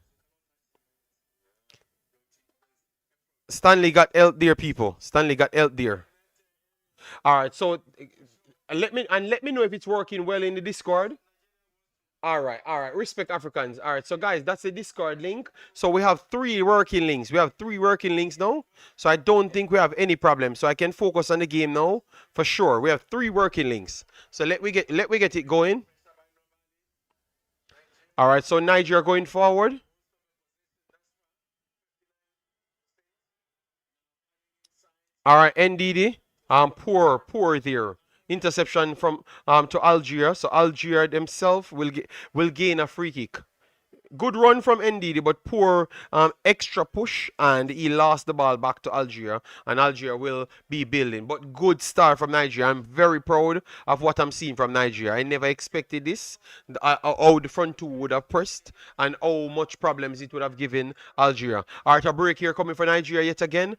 Speaker 1: Stanley got held there, people. Stanley got held there. All right, so let me know if it's working well in the Discord. All right. Respect Africans. All right, so guys, that's the Discord link. So we have 3 working links. We have 3 working links now. So I don't think we have any problem. So I can focus on the game now for sure. We have 3 working links. So let me get it going. All right, so Nigeria going forward. All right, NDD. Poor there. Interception from to Algeria. So Algeria themselves will gain a free kick. Good run from NDD, but poor extra push, and he lost the ball back to Algeria, and Algeria will be building. But good start from Nigeria. I'm very proud of what I'm seeing from Nigeria. I never expected this, how the front two would have pressed, and how much problems it would have given Algeria. All right, a break here coming for Nigeria yet again.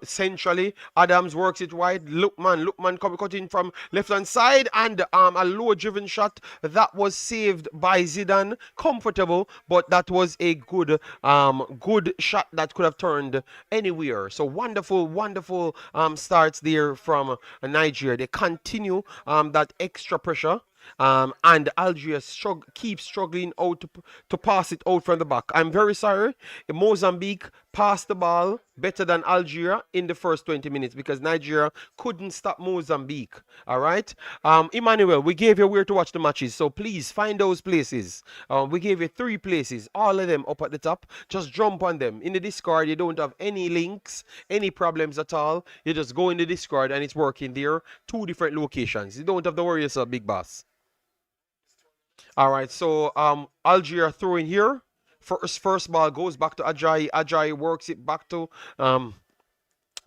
Speaker 1: Centrally, Adams works it wide. Lookman coming cutting from left hand side, and a low driven shot that was saved by Zidane. Comfortable, but that was a good shot that could have turned anywhere. So wonderful starts there from Nigeria. They continue that extra pressure. And Algeria keeps struggling out to pass it out from the back. I'm very sorry. Mozambique passed the ball better than Algeria in the first 20 minutes because Nigeria couldn't stop Mozambique. All right. Emmanuel, we gave you where to watch the matches, so please find those places. We gave you 3 places, all of them up at the top. Just jump on them. In the Discord, you don't have any links, any problems at all. You just go in the Discord and it's working there. 2 different locations. You don't have to worry yourself, big boss. All right, so Algeria throwing here. First ball goes back to Ajayi. Ajayi works it back to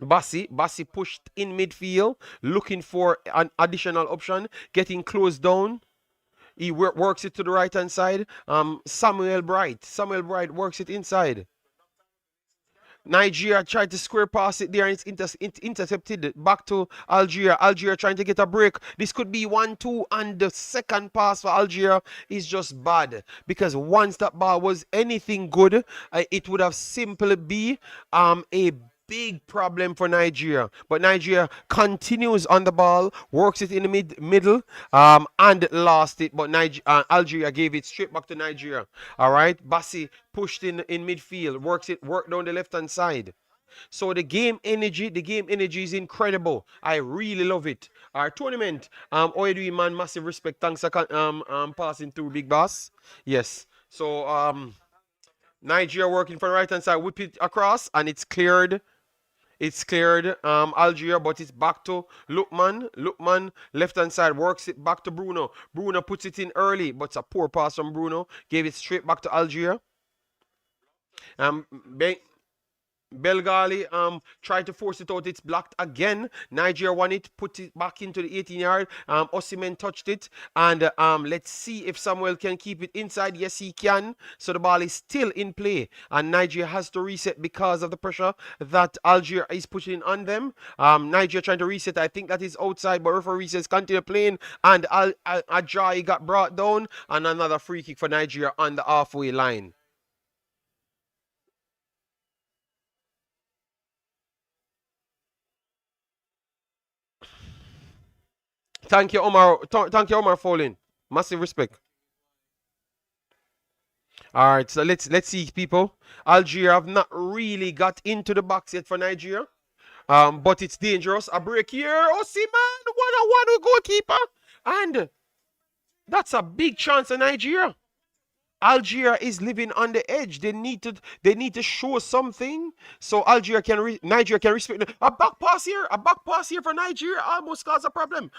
Speaker 1: Bassi. Bassi pushed in midfield, looking for an additional option, getting closed down. He works it to the right hand side. Samuel Bright works it inside. Nigeria tried to square pass it there, and it's intercepted back to Algeria. Algeria trying to get a break. This could be 1-2, and the second pass for Algeria is just bad because once that ball was anything good, it would have simply be a big problem for Nigeria. But Nigeria continues on the ball, works it in the middle, and lost it. But Algeria gave it straight back to Nigeria. All right, Bassi pushed in midfield, worked down the left hand side. So the game energy is incredible. I really love it. Our tournament, how you doing, man? Massive respect. Thanks for passing through, big boss. Yes. So Nigeria working for the right hand side, whip it across, and it's cleared. It's cleared Algeria, but it's back to Lookman. Lookman, left-hand side, works it back to Bruno. Bruno puts it in early, but it's a poor pass from Bruno. Gave it straight back to Algeria. Belgali tried to force it out. It's blocked again. Nigeria won it, put it back into the 18-yard. Osimhen touched it, and let's see if Samuel can keep it inside. Yes, he can. So the ball is still in play, and Nigeria has to reset because of the pressure that Algeria is putting on them. Nigeria trying to reset. I think that is outside, but referee says continue playing, and Ajayi got brought down, and another free kick for Nigeria on the halfway line. Thank you, Omar. Thank you, Omar Folin. Massive respect. All right, so let's see, people. Algeria have not really got into the box yet for Nigeria, but it's dangerous. A break here. Osimhen, 1-on-1 with goalkeeper, and that's a big chance for Nigeria. Algeria is living on the edge. They need to show something so Nigeria can respect. A back pass here for Nigeria almost caused a problem.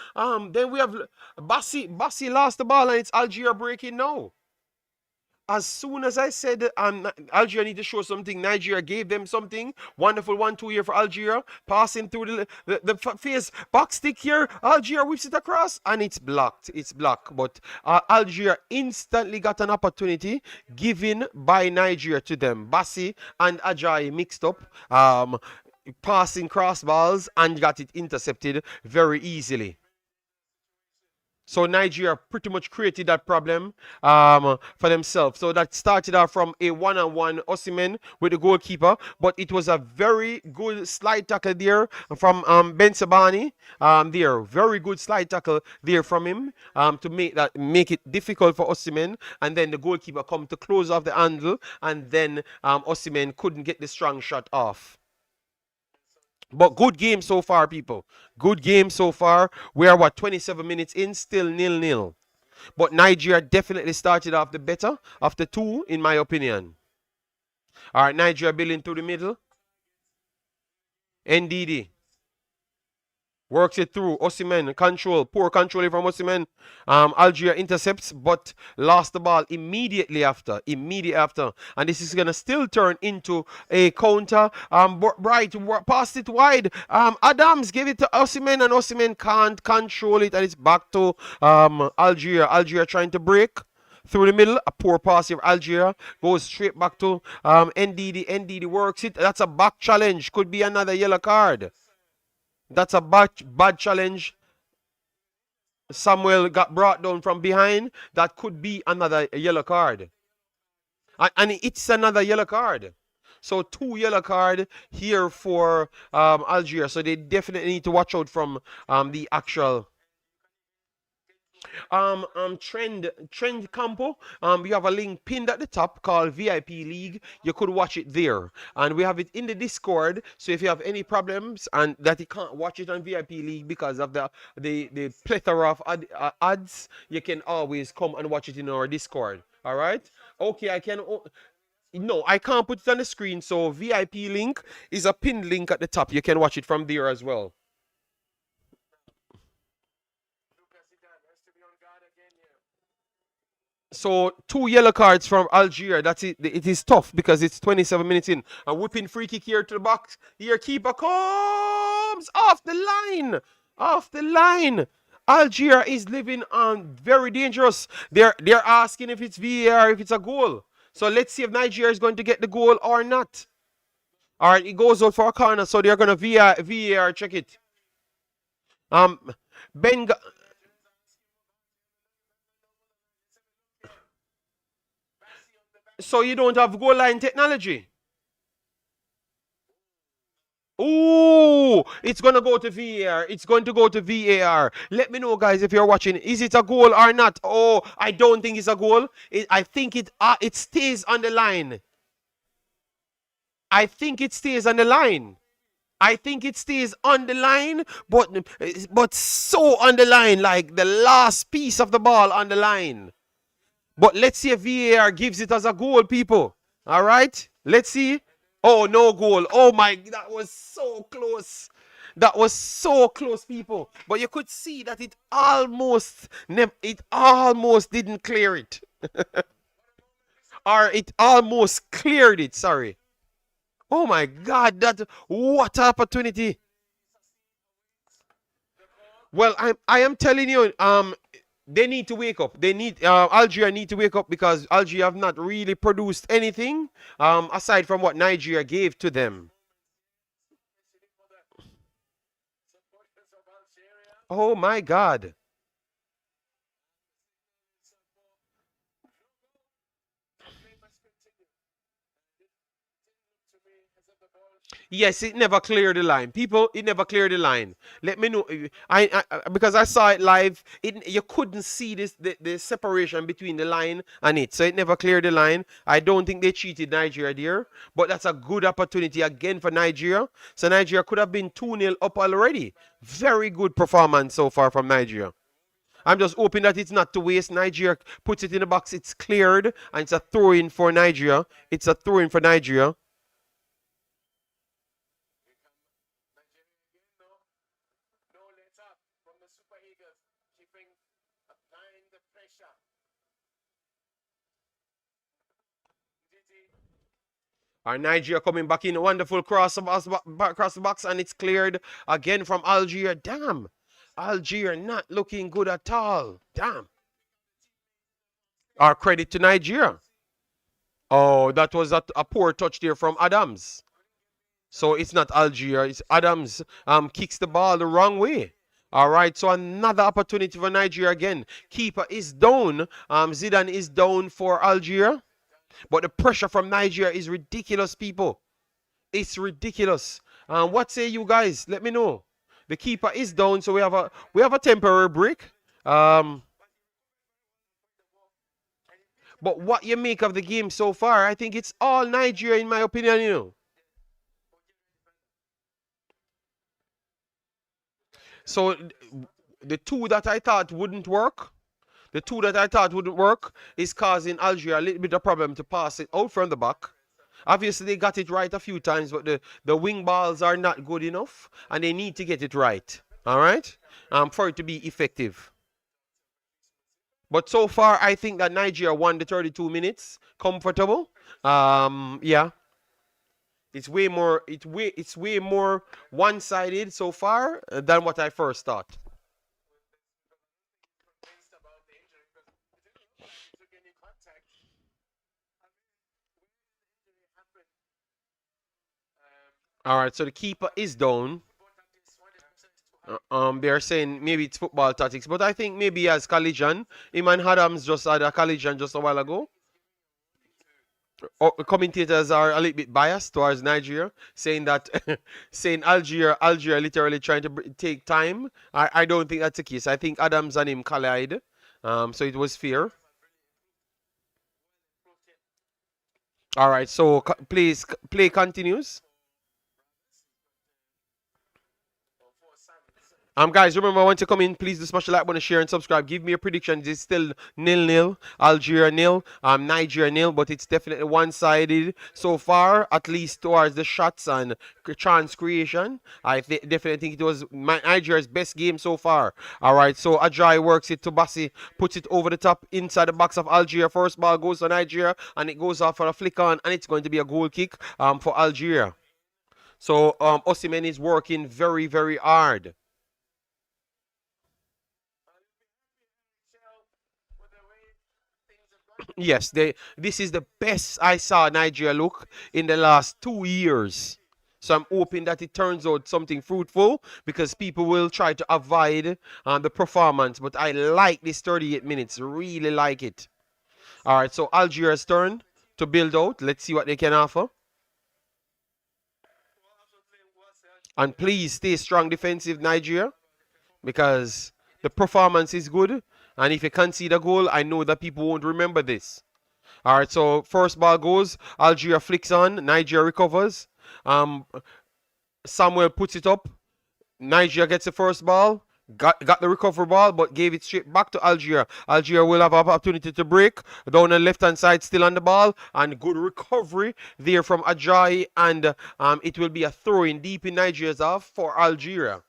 Speaker 1: Then we have Bassi lost the ball, and it's Algeria breaking now. As soon as I said Algeria need to show something, Nigeria gave them something. Wonderful 1-2 here for Algeria. Passing through the face. Back stick here. Algeria whips it across, and it's blocked. It's blocked. But Algeria instantly got an opportunity given by Nigeria to them. Bassi and Ajayi mixed up. Passing cross balls and got it intercepted very easily. So Nigeria pretty much created that problem for themselves. So that started off from a 1-on-1 Osimhen with the goalkeeper, but it was a very good slide tackle there from Ben Sabani. There, very good slide tackle there from him to make it difficult for Osimhen, and then the goalkeeper come to close off the handle, and then Osimhen couldn't get the strong shot off. But good game so far, people. Good game so far. We are 27 minutes in, still 0-0. But Nigeria definitely started off the better of the two, in my opinion. All right, Nigeria building through the middle. NDD. Works it through. Osimhen control. Poor control from Osimhen. Algeria intercepts, but lost the ball immediately after. And this is going to still turn into a counter. Bright passed it wide. Adams gave it to Osimhen, and Osimhen can't control it. And it's back to Algeria. Algeria trying to break through the middle. A poor pass of Algeria. Goes straight back to NDD. NDD works it. That's a back challenge. Could be another yellow card. That's a bad challenge. Samuel got brought down from behind. That could be another yellow card. And it's another yellow card. So 2 yellow card here for Algeria. So they definitely need to watch out from the actual trend Campo. We have a link pinned at the top called VIP League. You could watch it there, and we have it in the Discord. So if you have any problems and that you can't watch it on VIP League because of the plethora of ads, you can always come and watch it in our Discord. All right. Okay, no, I can't put it on the screen. So VIP link is a pinned link at the top. You can watch it from there as well. So 2 yellow cards from Algeria. That's it. It is tough because it's 27 minutes in. A whipping free kick here to the box. Here, keeper comes off the line. Off the line. Algeria is living on very dangerous. They're asking if it's VAR, if it's a goal. So let's see if Nigeria is going to get the goal or not. All right, it goes out for a corner, so they're going to VAR check it. So you don't have goal line technology. Ooh, it's going to go to VAR. It's going to go to VAR. Let me know, guys, if you're watching. Is it a goal or not? Oh, I don't think it's a goal. I think it stays on the line. I think it stays on the line. I think it stays on the line, but so on the line, like the last piece of the ball on the line. But let's see if VAR gives it as a goal, people. All right? Let's see. Oh, no goal. Oh, my. That was so close. That was so close, people. But you could see that it almost didn't clear it. Or it almost cleared it. Sorry. Oh, my God. What opportunity. Well, I am telling you, they need to wake up. Algeria need to wake up because Algeria have not really produced anything aside from what Nigeria gave to them. Oh my God. Yes, it never cleared the line. People, it never cleared the line. Let me know. Because I saw it live, you couldn't see the separation between the line and it. So it never cleared the line. I don't think they cheated Nigeria there. But that's a good opportunity again for Nigeria. So Nigeria could have been 2-0 up already. Very good performance so far from Nigeria. I'm just hoping that it's not to waste. Nigeria puts it in the box. It's cleared. And it's a throw-in for Nigeria. It's a throw-in for Nigeria. Our Nigeria coming back in. Wonderful cross across the box, and it's cleared again from Algeria. Damn. Algeria not looking good at all. Damn. Our credit to Nigeria. Oh, that was a poor touch there from Adams. So it's not Algeria. It's Adams kicks the ball the wrong way. All right, so another opportunity for Nigeria again. Keeper is down. Zidane is down for Algeria. But the pressure from Nigeria is ridiculous, people. It's ridiculous. What say you guys? Let me know. The keeper is down, so we have a temporary break. But what you make of the game so far, I think it's all Nigeria, in my opinion, you know. So the two that I thought wouldn't work, The two that I thought wouldn't work is causing Algeria a little bit of problem to pass it out from the back. Obviously, they got it right a few times, but the wing balls are not good enough, and they need to get it right. All right? For it to be effective. But so far, I think that Nigeria won the 32 minutes. Comfortable. Yeah. It's way more one-sided so far than what I first thought. All right, so the keeper is down. They're saying maybe it's football tactics, but I think maybe he has collision. Iman Adams just had a collision just a while ago. Commentators are a little bit biased towards Nigeria, saying that saying Algeria literally trying to take time. I don't think that's the case. I think Adams and him collide, so it was fair. All right, so play continues. Guys, remember, once you come in, please do smash the like button, share, and subscribe. Give me a prediction. It's still 0-0. Algeria 0. Nigeria 0. But it's definitely one-sided so far, at least towards the shots and chance creation. I definitely think it was Nigeria's best game so far. All right, so Ajayi works it to Bassi, puts it over the top inside the box of Algeria. First ball goes to Nigeria, and it goes off for a flick on, and it's going to be a goal kick for Algeria. So Osimhen is working very, very hard. Yes, this is the best I saw Nigeria look in the last 2 years. So I'm hoping that it turns out something fruitful, because people will try to avoid the performance. But I like this 38 minutes. Really like it. All right, so Algeria's turn to build out. Let's see what they can offer. And please stay strong defensive, Nigeria, because the performance is good. And if you concede a goal, I know that people won't remember this. All right, so first ball goes. Algeria flicks on. Nigeria recovers. Samuel puts it up. Nigeria gets the first ball. Got the recovery ball, but gave it straight back to Algeria. Algeria will have an opportunity to break. Down the left-hand side, still on the ball. And good recovery there from Ajayi. And it will be a throw-in deep in Nigeria's half for Algeria.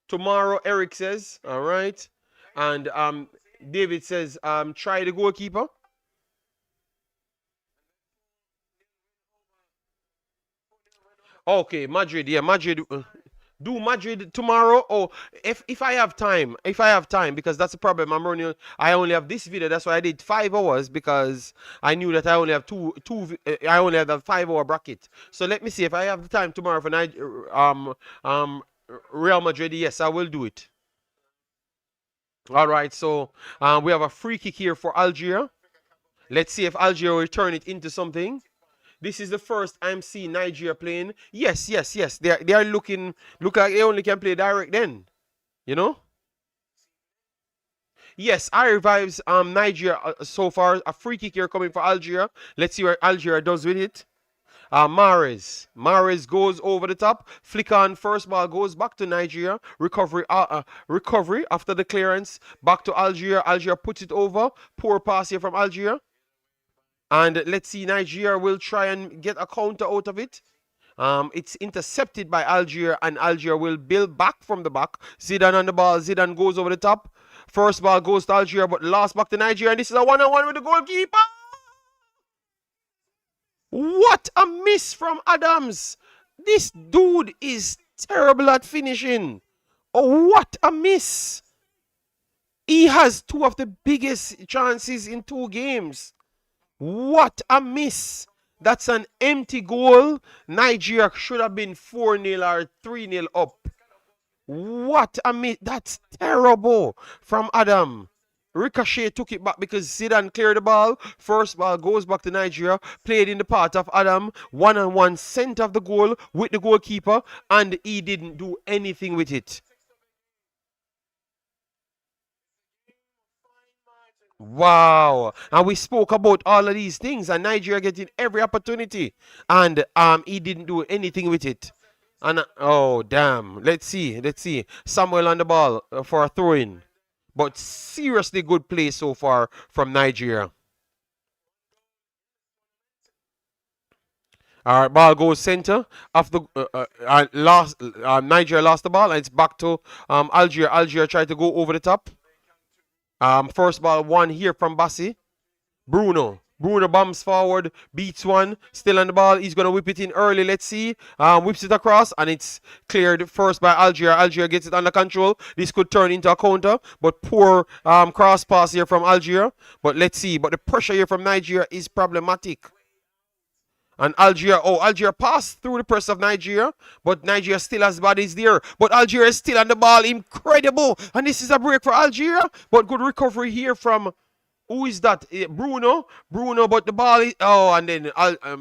Speaker 1: Tomorrow, Eric says, all right. And David says, try the goalkeeper. Okay, Madrid. Yeah, Madrid. Do Madrid tomorrow, or if I have time, because that's the problem. I only have this video. That's why I did 5 hours, because I knew that I only have I only have the 5-hour bracket. So let me see if I have the time tomorrow for Real Madrid. Yes, I will do it. All right, so we have a free kick here for Algeria. Let's see if Algeria will turn it into something. This is the first I'm seeing Nigeria playing. Yes. They are look like they only can play direct then. You know? Yes, I revives Nigeria so far. A free kick here coming for Algeria. Let's see what Algeria does with it. Mahrez goes over the top. Flick on. First ball goes back to Nigeria. Recovery after the clearance. Back to Algeria. Algeria puts it over. Poor pass here from Algeria. And let's see, Nigeria will try and get a counter out of it. It's intercepted by Algeria, and Algeria will build back from the back. Zidane on the ball. Zidane goes over the top. First ball goes to Algeria, but lost back to Nigeria. And this is a 1-on-1 with the goalkeeper. What a miss from Adams. This dude is terrible at finishing. Oh, what a miss. He has 2 of the biggest chances in 2 games. What a miss. That's an empty goal. Nigeria should have been 4-0 or 3-0 up. What a miss. That's terrible from Adam. Ricochet took it back because Zidane cleared the ball. First ball goes back to Nigeria. Played in the part of Adam. 1-on-1 center of the goal with the goalkeeper. And he didn't do anything with it. Wow. And we spoke about all of these things, and Nigeria getting every opportunity, and he didn't do anything with it. And oh damn. Let's see. Samuel on the ball for a throw-in. but seriously good play so far from Nigeria. All right, ball goes center. After Nigeria lost the ball, and it's back to Algeria. Algeria tried to go over the top. First ball one here from Bassi. Bruno bombs forward, beats one, still on the ball. He's going to whip it in early. Let's see. Whips it across, and it's cleared first by Algeria. Algeria gets it under control. This could turn into a counter, but poor cross pass here from Algeria. But let's see. But the pressure here from Nigeria is problematic. And Algeria passed through the press of Nigeria, but Nigeria still has bodies there. But Algeria is still on the ball. Incredible. And this is a break for Algeria, but good recovery here from... Who is that? Bruno, but the ball is... Oh, and then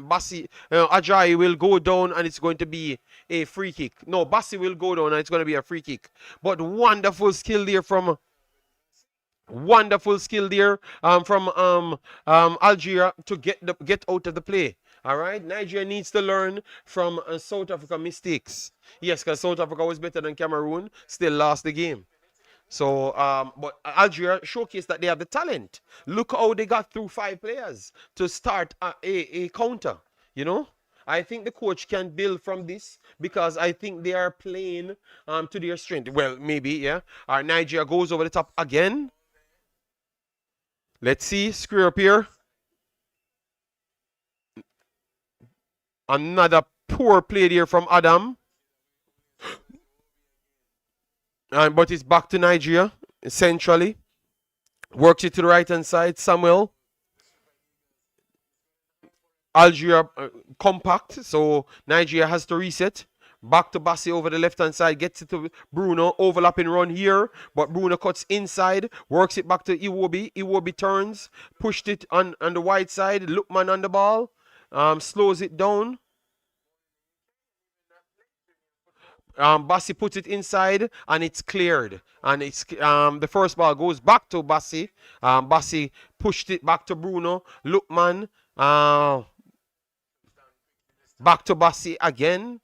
Speaker 1: Bassi, Ajayi will go down, and it's going to be a free kick. No, Bassi will go down, and it's going to be a free kick. But wonderful skill there from... Algeria to get out of the play. All right, Nigeria needs to learn from South Africa mistakes. Yes, because South Africa was better than Cameroon, still lost the game. So, but Algeria showcased that they have the talent. Look how they got through 5 players to start a counter, you know. I think the coach can build from this because I think they are playing to their strength. Well, maybe, yeah. Nigeria goes over the top again. Let's see, screw up here. Another poor play there from Adam. But it's back to Nigeria, essentially. Works it to the right-hand side. Samuel. Algeria compact, so Nigeria has to reset. Back to Bassi over the left-hand side. Gets it to Bruno. Overlapping run here. But Bruno cuts inside. Works it back to Iwobi. Iwobi turns. Pushed it on the wide side. Lookman on the ball. Slows it down. Bassi puts it inside, and it's cleared. And it's the first ball goes back to Bassi. Bassi pushed it back to Bruno. Lookman. Back to Bassi again.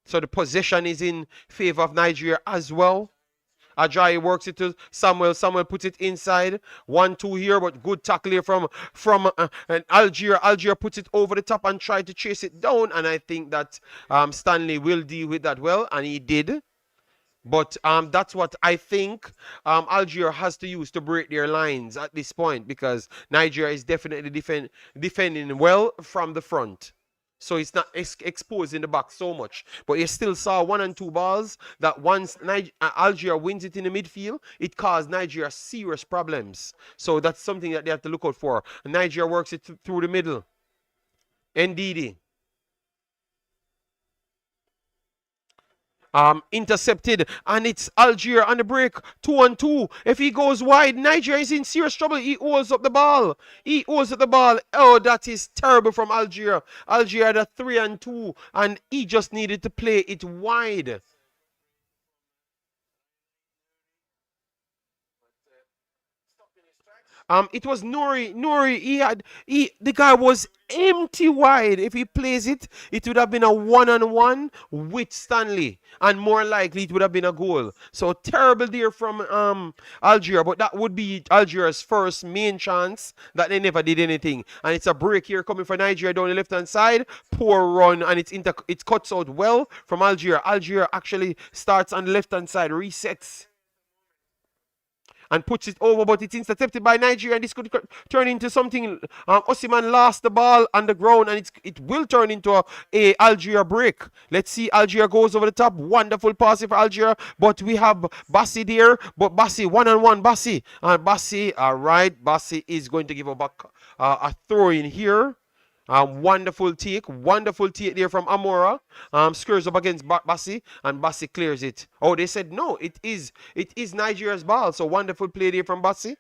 Speaker 1: So the possession is in favor of Nigeria as well. Ajayi works it to Samuel. Samuel puts it inside. 1-2 here, but good tackle here from Algeria. Algeria puts it over the top and tried to chase it down. And I think that Stanley will deal with that well, and he did. But that's what I think Algeria has to use to break their lines at this point, because Nigeria is definitely defending well from the front. So it's not exposing the back so much. But you still saw 1 and 2 balls that once Algeria wins it in the midfield, it caused Nigeria serious problems. So that's something that they have to look out for. And Nigeria works it through the middle. Ndidi. Intercepted, and it's Algeria on the break. 2-on-2. If he goes wide, Nigeria is in serious trouble. He holds up the ball. Oh, that is terrible from Algeria. Algeria had a 3-on-2, and he just needed to play it wide. It was Nuri. The guy was empty wide. If he plays it, it would have been a 1-on-1 with Stanley, and more likely it would have been a goal. So terrible there from Algeria, but that would be Algeria's first main chance that they never did anything. And it's a break here coming for Nigeria down the left-hand side. Poor run, and it cuts out well from Algeria. Algeria actually starts on the left-hand side, resets, and puts it over, but it's intercepted by Nigeria, and this could turn into something. Osimhen lost the ball on the ground, and it will turn into a Algeria break. Let's see. Algeria goes over the top. Wonderful passing for Algeria, but we have Bassi there. But Bassi, 1-on-1, Bassi. And Bassi, all right, Bassi is going to give a throw in here. Wonderful take there from Amora. Screws up against Bassi, and Bassi clears it. Oh, they said no, it is Nigeria's ball. So wonderful play there from Bassi.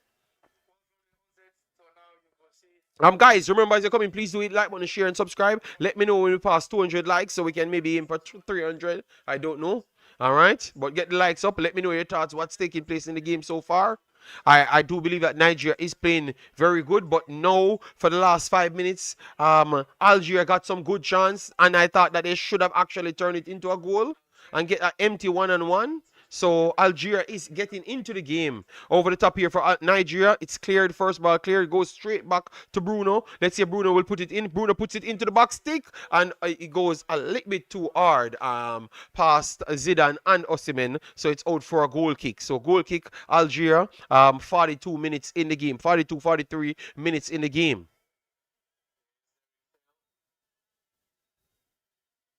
Speaker 1: Guys, remember as you're coming, please do it, like button, share, and subscribe. Let me know when we pass 200 likes so we can maybe aim for 300. I don't know. All right, but get the likes up. Let me know your thoughts. What's taking place in the game so far? I do believe that Nigeria is playing very good, but no, for the last 5 minutes, Algeria got some good chance, and I thought that they should have actually turned it into a goal and get an empty 1-on-1. So Algeria is getting into the game. Over the top here for Nigeria. It's cleared. First ball cleared. Goes straight back to Bruno. Let's see if Bruno will put it in. Bruno puts it into the box stick. And it goes a little bit too hard past Zidane and Osimhen. So it's out for a goal kick. So goal kick, Algeria. 42 minutes in the game. 42, 43 minutes in the game.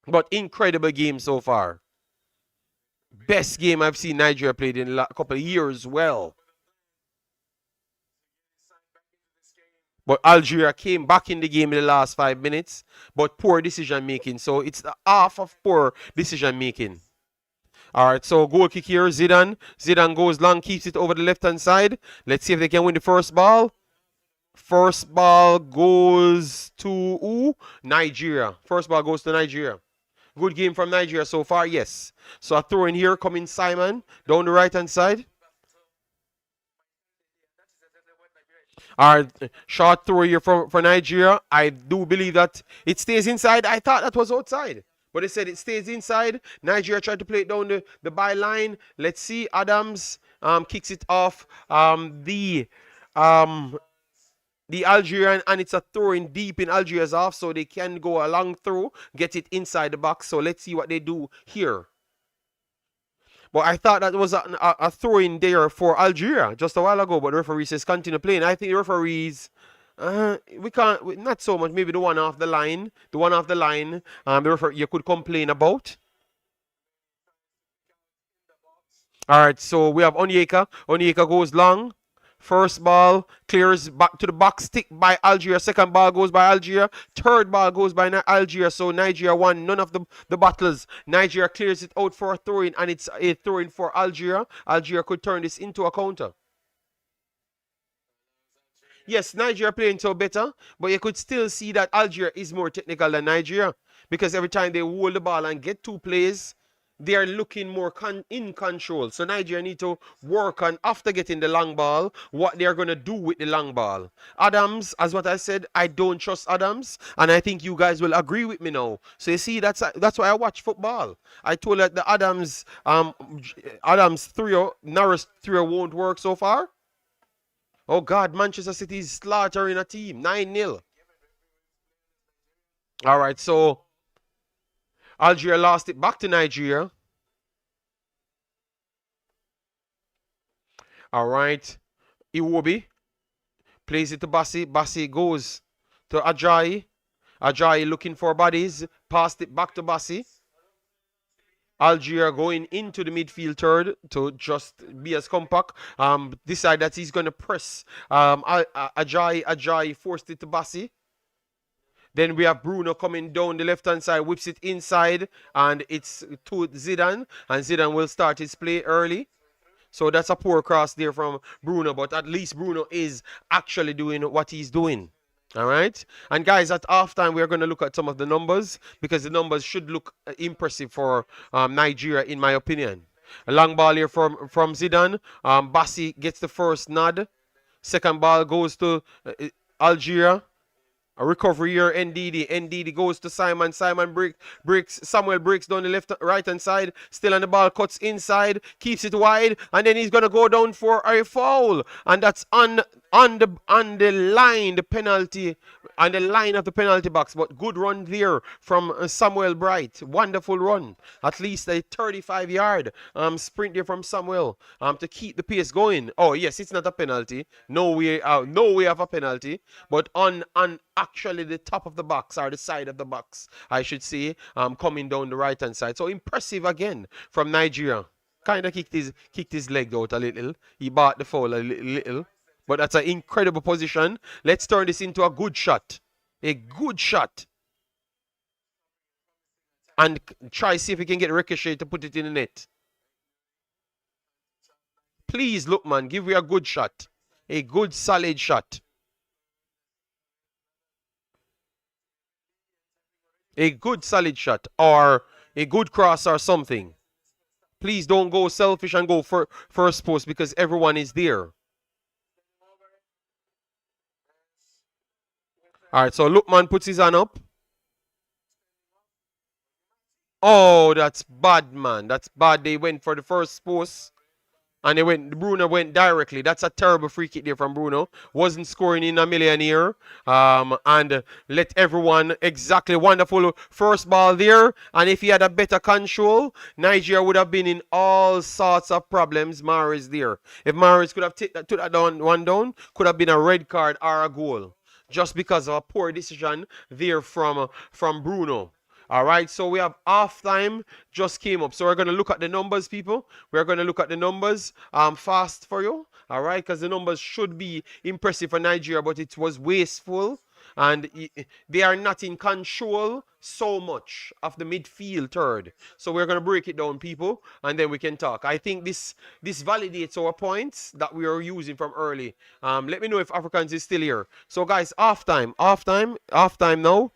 Speaker 1: But incredible game so far. Best game I've seen Nigeria played in a couple of years well. But Algeria came back in the game in the last 5 minutes. But poor decision making. So it's the half of poor decision making. Alright, so goal kick here, Zidane. Zidane goes long, keeps it over the left-hand side. Let's see if they can win the first ball. First ball goes to Nigeria. First ball goes to Nigeria. Good game from Nigeria so far, yes. So a throw in here, coming Simon, down the right-hand side. Alright, short throw here for Nigeria. I do believe that it stays inside. I thought that was outside. But they said it stays inside. Nigeria tried to play it down the byline. Let's see. Adams kicks it off. The Algerian, and it's a throw in deep in Algeria's half, so they can go a long throw, get it inside the box. So let's see what they do here. But I thought that was a throw in there for Algeria just a while ago, but the referee says continue playing. I think the referees, we can't, not so much, maybe the one off the line. The one off the line, the referee you could complain about. Alright, so we have Onyeka. Onyeka goes long. First ball clears back to the box stick by Algeria. Second ball goes by Algeria. Third ball goes by Algeria. So Nigeria won none of the battles. Nigeria clears it out for a throw-in, and it's a throw-in for Algeria. Algeria could turn this into a counter. Yes, Nigeria playing so better, but you could still see that Algeria is more technical than Nigeria, because every time they hold the ball and get two plays, they are looking more in control. So Nigeria need to work on, after getting the long ball, what they're going to do with the long ball. Adams, as what I said, I don't trust Adams, and I think you guys will agree with me now. So you see, that's why I watch football. I told that the Adams trio, Norris trio won't work so far. Oh God, Manchester City is slaughtering a team, 9-0. All right, so Algeria lost it back to Nigeria. All right. Iwobi plays it to Bassi. Bassi goes to Ajayi. Ajayi looking for bodies. Passed it back to Bassi. Algeria going into the midfield third to just be as compact. Decide that he's going to press. Ajayi forced it to Bassi. Then we have Bruno coming down the left-hand side, whips it inside, and it's to Zidane, and Zidane will start his play early. So that's a poor cross there from Bruno, but at least Bruno is actually doing what he's doing. All right? And guys, at halftime, we're going to look at some of the numbers, because the numbers should look impressive for Nigeria, in my opinion. A long ball here from Zidane. Bassi gets the first nod. Second ball goes to Algeria. A recovery here, NDD. NDD goes to Simon. Simon breaks. Samuel breaks down the right-hand side. Still on the ball, cuts inside, keeps it wide, and then he's gonna go down for a foul, and that's on the line, the penalty, on the line of the penalty box. But good run there from Samuel Bright. Wonderful run. At least a 35-yard sprint there from Samuel to keep the pace going. Oh yes, it's not a penalty. No way out. No way of a penalty. But on actually the top of the box, or the side of the box, I should say, coming down the right-hand side. So impressive again from Nigeria. Kind of kicked his leg out a little. He bought the foul a little. But that's an incredible position. Let's turn this into a good shot. A good shot. And try see if we can get Ricochet to put it in the net. Please, look, man. Give me a good shot. A good, solid shot. A good, solid shot. Or a good cross or something. Please don't go selfish and go for first post, because everyone is there. All right, so Lookman puts his hand up. Oh, that's bad, man. That's bad. They went for the first post. And Bruno went directly. That's a terrible free kick there from Bruno. Wasn't scoring in a million here. And let everyone exactly wonderful first ball there. And if he had a better control, Nigeria would have been in all sorts of problems. Mahrez there. If Mahrez could have took that one down, could have been a red card or a goal. Just because of a poor decision there from Bruno. All right, so we have halftime just came up. So we're going to look at the numbers, people. We're going to look at the numbers fast for you. All right, because the numbers should be impressive for Nigeria, but it was wasteful. And they are not in control so much of the midfield third. So we're going to break it down, people, and then we can talk. I think this validates our points that we are using from early. Let me know if Africans is still here. So, guys, halftime now.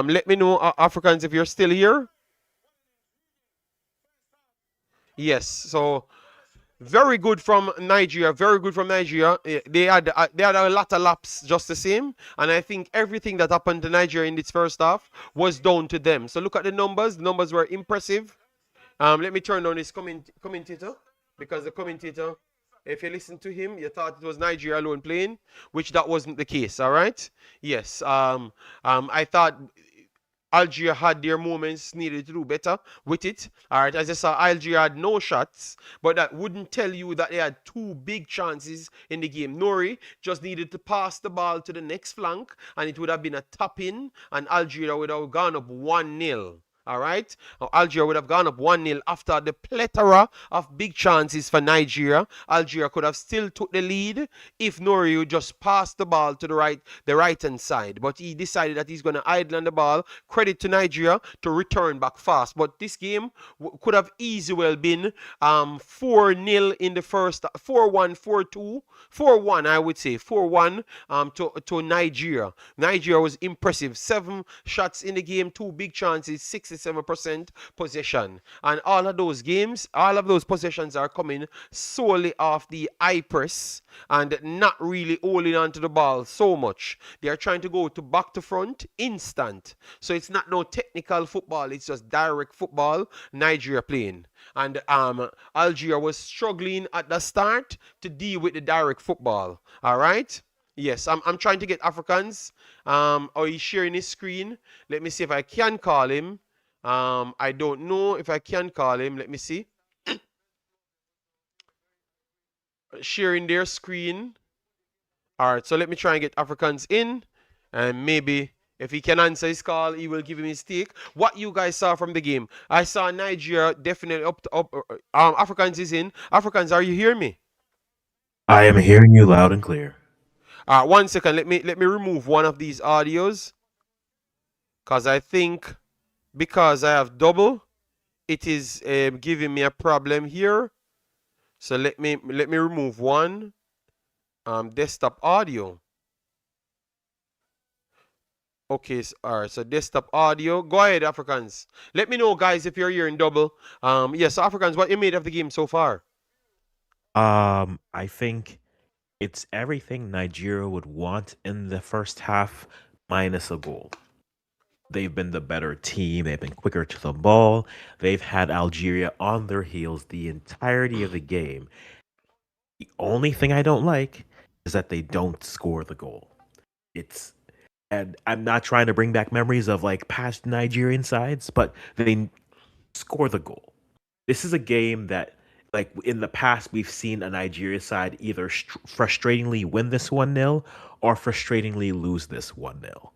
Speaker 1: Let me know, Africans, if you're still here. Yes. So very good from Nigeria. Very good from Nigeria. They had a lot of laps just the same, and I think everything that happened to Nigeria in this first half was down to them. So look at the numbers. The numbers were impressive. Let me turn on this commentator, because the commentator, if you listen to him, you thought it was Nigeria alone playing, which that wasn't the case. All right. Yes. I thought Algeria had their moments, needed to do better with it. All right, as I saw, Algeria had no shots, but that wouldn't tell you that they had two big chances in the game. Nori just needed to pass the ball to the next flank, and it would have been a tap in, and Algeria would have gone up 1-0. All right, Algeria would have gone up 1-0 after the plethora of big chances for Nigeria. Algeria could have still took the lead if Nori would just pass the ball to the right hand side. But he decided that he's going to idle on the ball. Credit to Nigeria to return back fast. But this game could have easily well been 4-0 in the first, 4-1, 4-2, 4-1, I would say, 4-1 to Nigeria. Nigeria was impressive. 7 shots in the game, 2 big chances, 67% possession. And all of those games, all of those possessions are coming solely off the high press and not really holding on to the ball so much. They are trying to go to back to front instant. So it's not no technical football, it's just direct football Nigeria playing. And Algeria was struggling at the start to deal with the direct football. All right. Yes, I'm trying to get Africans. Or he's sharing his screen. Let me see if I can call him. I don't know if I can call him. Let me see. Sharing their screen. All right, so let me try and get Africans in, and maybe if he can answer his call, he will give him his take. What you guys saw from the game? I saw Nigeria definitely up. Africans is in. Africans, are you hearing me?
Speaker 2: I am hearing you loud and clear.
Speaker 1: 1 second. Let me remove one of these audios, because I think because I have double, it is giving me a problem here. So let me remove one. Desktop audio. Okay, all right, so desktop audio. Go ahead, Africans. Let me know, guys, if you're here in double. Yes, so Africans, what you made of the game so far?
Speaker 2: I think it's everything Nigeria would want in the first half, minus a goal. They've been the better team. They've been quicker to the ball. They've had Algeria on their heels the entirety of the game. The only thing I don't like is that they don't score the goal. And I'm not trying to bring back memories of like past Nigerian sides, but they score the goal. This is a game that, like in the past, we've seen a Nigeria side either frustratingly win this 1-0 or frustratingly lose this 1-0.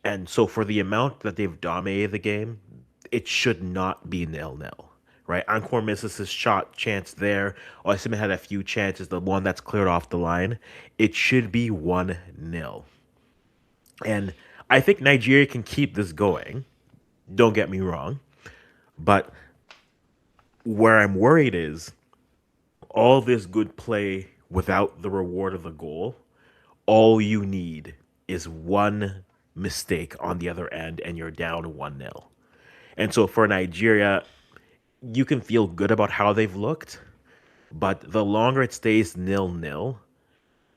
Speaker 2: And so for the amount that they've dominated the game, it should not be 0-0. Right? Encore misses his shot chance there. Osimhen had a few chances, the one that's cleared off the line. It should be 1-0. And I think Nigeria can keep this going. Don't get me wrong. But where I'm worried is all this good play without the reward of the goal, all you need is one mistake on the other end and you're down 1-0. And so for Nigeria, you can feel good about how they've looked, but the longer it stays 0-0,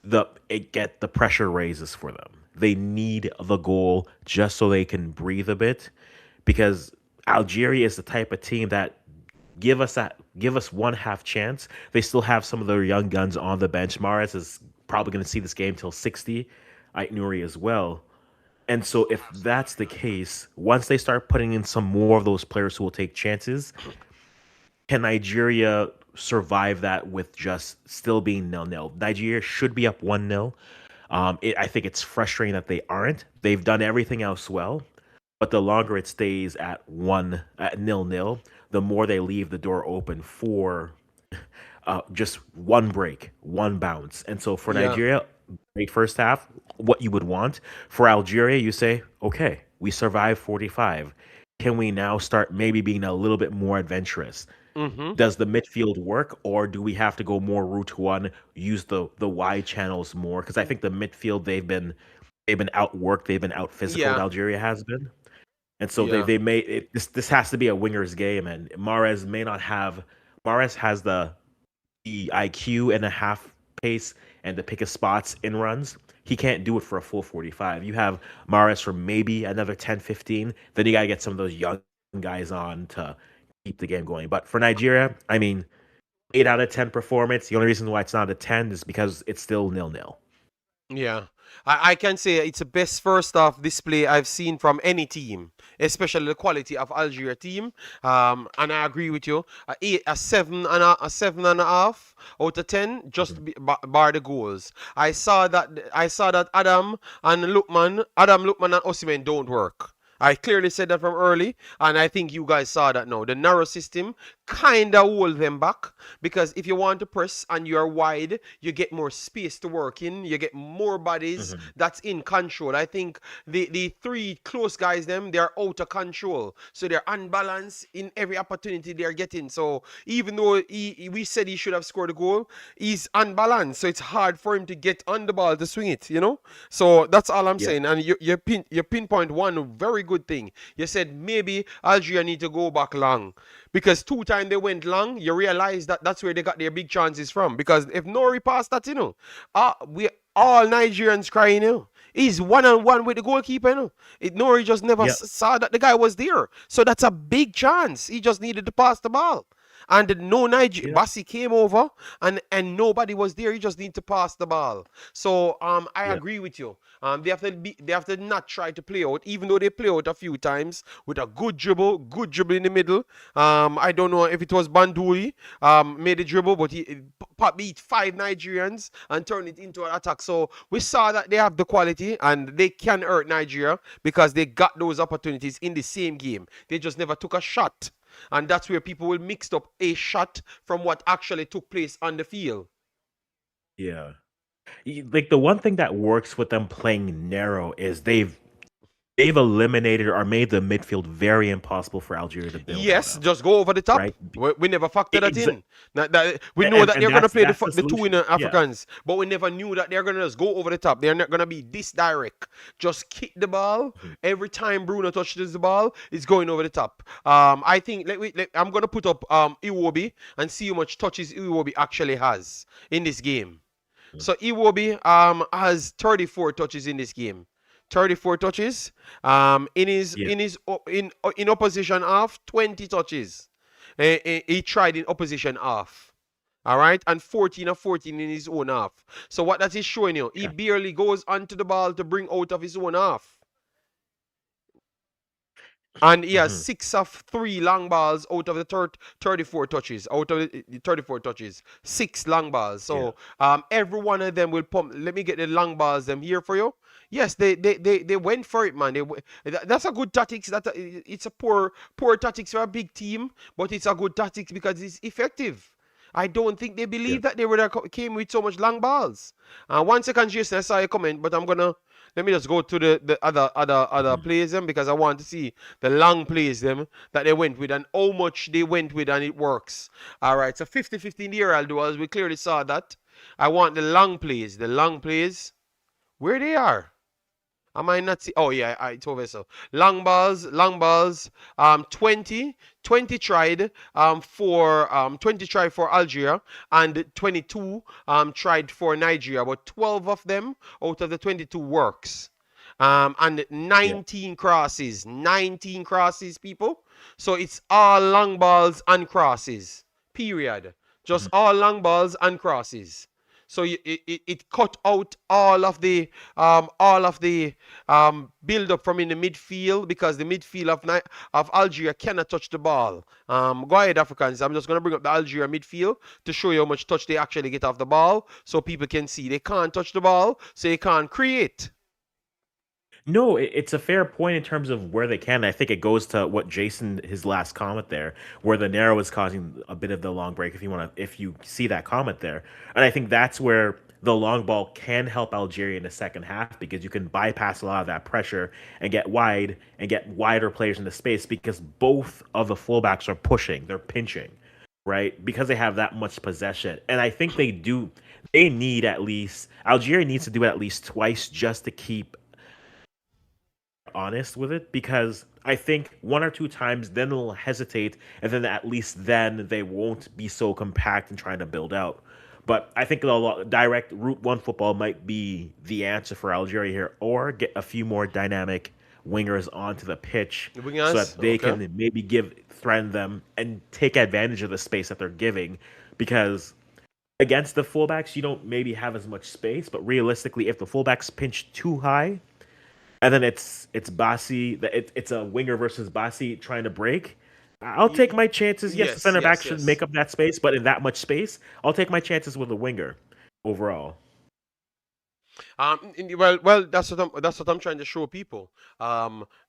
Speaker 2: the pressure raises for them. They need the goal just so they can breathe a bit, because Algeria is the type of team that give us 1/2 chance. They still have some of their young guns on the bench. Mahrez is probably going to see this game till 60. Ait Nouri as well. And so if that's the case, once they start putting in some more of those players who will take chances, can Nigeria survive that with just still being 0-0? Nigeria should be up 1-0. I think it's frustrating that they aren't. They've done everything else well, but the longer it stays at 0-0, the more they leave the door open for just one break, one bounce. And so for
Speaker 1: Yeah.
Speaker 2: Nigeria, great first half, what you would want. For Algeria, you say, okay, we survived 45. Can we now start maybe being a little bit more adventurous?
Speaker 1: Mm-hmm.
Speaker 2: Does the midfield work, or do we have to go more route one, use the wide channels more? Because I think the midfield they've been outworked, they've been out physical.
Speaker 1: Yeah.
Speaker 2: Algeria has been, and so
Speaker 1: Yeah.
Speaker 2: they made it. This has to be a winger's game, and Mahrez may not have. Mahrez has the IQ and a half pace and to pick his spots in runs. He can't do it for a full 45. You have Mahrez for maybe another 10, 15. Then you got to get some of those young guys on to keep the game going. But for Nigeria, I mean, 8 out of 10 performance. The only reason why it's not a 10 is because it's still 0-0.
Speaker 1: Yeah, I can say it's the best first half display I've seen from any team, especially the quality of Algeria team. And I agree with you. A 7.5 out of 10, just bar the goals. I saw that Adam Lukman and Osimhen don't work. I clearly said that from early, and I think you guys saw that now. The narrow system kind of hold them back because if you want to press and you're wide, you get more space to work in. You get more bodies that's in control. I think the three close guys, they're out of control. So they're unbalanced in every opportunity they're getting. So even though we said he should have scored a goal, he's unbalanced. So it's hard for him to get on the ball to swing it, So that's all I'm saying. And you pinpoint one very good thing. You said maybe Algeria need to go back long because 2 times they went long. You realize that that's where they got their big chances from. Because if Nori passed that, we all Nigerians crying, He's 1-on-1 with the goalkeeper, Nori just never saw that the guy was there. So that's a big chance. He just needed to pass the ball. And no Bassi came over and nobody was there. You just need to pass the ball. So I agree with you. They have to not try to play out, even though they play out a few times with a good dribble in the middle. I don't know if it was Bandui made a dribble, but he beat 5 Nigerians and turned it into an attack. So we saw that they have the quality and they can hurt Nigeria because they got those opportunities in the same game. They just never took a shot. And that's where people will mix up a shot from what actually took place on the field.
Speaker 2: Yeah. Like the one thing that works with them playing narrow is they've eliminated or made the midfield very impossible for Algeria to build.
Speaker 1: Yes, just go over the top. Right? We never factored that in. We know that they're going to play the two in Africans, but we never knew that they're going to just go over the top. They're not going to be this direct. Just kick the ball. Every time Bruno touches the ball, it's going over the top. I think I'm going to put up Iwobi and see how much touches Iwobi actually has in this game. So Iwobi has 34 touches in this game. 34 touches. In opposition half, 20 touches. He tried in opposition half. All right, and 14 of 14 in his own half. So what that is showing you, he barely goes onto the ball to bring out of his own half. And he has 6 of 3 long balls out of the 34 touches. Out of the 34 touches, 6 long balls. So every one of them will pump. Let me get the long balls them here for you. Yes, they went for it, man. That's a good tactics. It's a poor tactics for a big team, but it's a good tactics because it's effective. I don't think they believe that they would have came with so much long balls. 1 second, Jason, I saw your comment, but let me just go to the other plays them because I want to see the long plays them that they went with and how much they went with and it works. All right, so 50-50 in the aerial duels, we clearly saw that. I want the long plays. The long plays, where they are. Am I not see? Oh yeah, it's over. So long balls. 20 tried for 20 tried for Algeria and 22 tried for Nigeria, but 12 of them out of the 22 works. And 19 crosses, people. So it's all long balls and crosses. Period. Just all long balls and crosses. So it cut out all of the build up from in the midfield, because the midfield of Algeria cannot touch the ball. Go ahead, Africans. I'm just gonna bring up the Algeria midfield to show you how much touch they actually get off the ball, so people can see they can't touch the ball, so they can't create.
Speaker 2: No, it's a fair point in terms of where they can. I think it goes to what Jason, his last comment there, where the narrow is causing a bit of the long break. If you see that comment there, and I think that's where the long ball can help Algeria in the second half, because you can bypass a lot of that pressure and get wide and get wider players into space, because both of the fullbacks are pushing, they're pinching, right? Because they have that much possession, and I think they do. They need at least Algeria needs to do it at least twice just to keep honest with it, because I think one or two times then they'll hesitate, and then at least then they won't be so compact and trying to build out. But I think the direct Route 1 football might be the answer for Algeria here, or get a few more dynamic wingers onto the pitch so that they can maybe threaten them and take advantage of the space that they're giving, because against the fullbacks you don't maybe have as much space, but realistically if the fullbacks pinch too high, and then it's Bassi. It's a winger versus Bassi trying to break. I'll take my chances. Yes, the center back should make up that space, but in that much space, I'll take my chances with a winger overall.
Speaker 1: Well, that's what I'm trying to show people.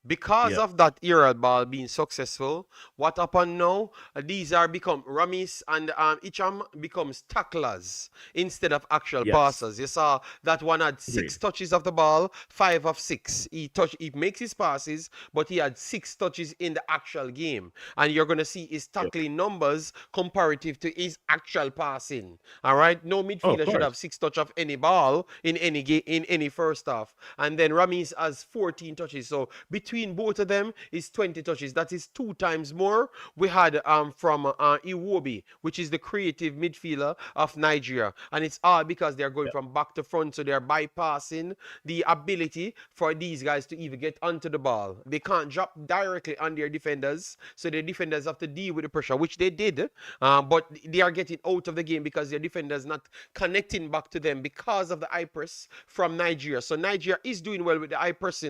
Speaker 1: Because of that aerial ball being successful, what happened now? These are become Ramis and Icham becomes tacklers instead of actual passers. You saw that one had 6 touches of the ball, 5 of 6. He makes his passes, but he had 6 touches in the actual game, and you're gonna see his tackling numbers comparative to his actual passing. All right, no midfielder should have 6 touch of any ball in any game, in any first half, and then Ramis has 14 touches. So between both of them is 20 touches. That is 2 times more we had from Iwobi, which is the creative midfielder of Nigeria, and it's all because they're going from back to front, so they're bypassing the ability for these guys to even get onto the ball. They can't drop directly on their defenders, so the defenders have to deal with the pressure, which they did, but they are getting out of the game because their defenders not connecting back to them because of the high press from Nigeria. So Nigeria is doing well with the high press,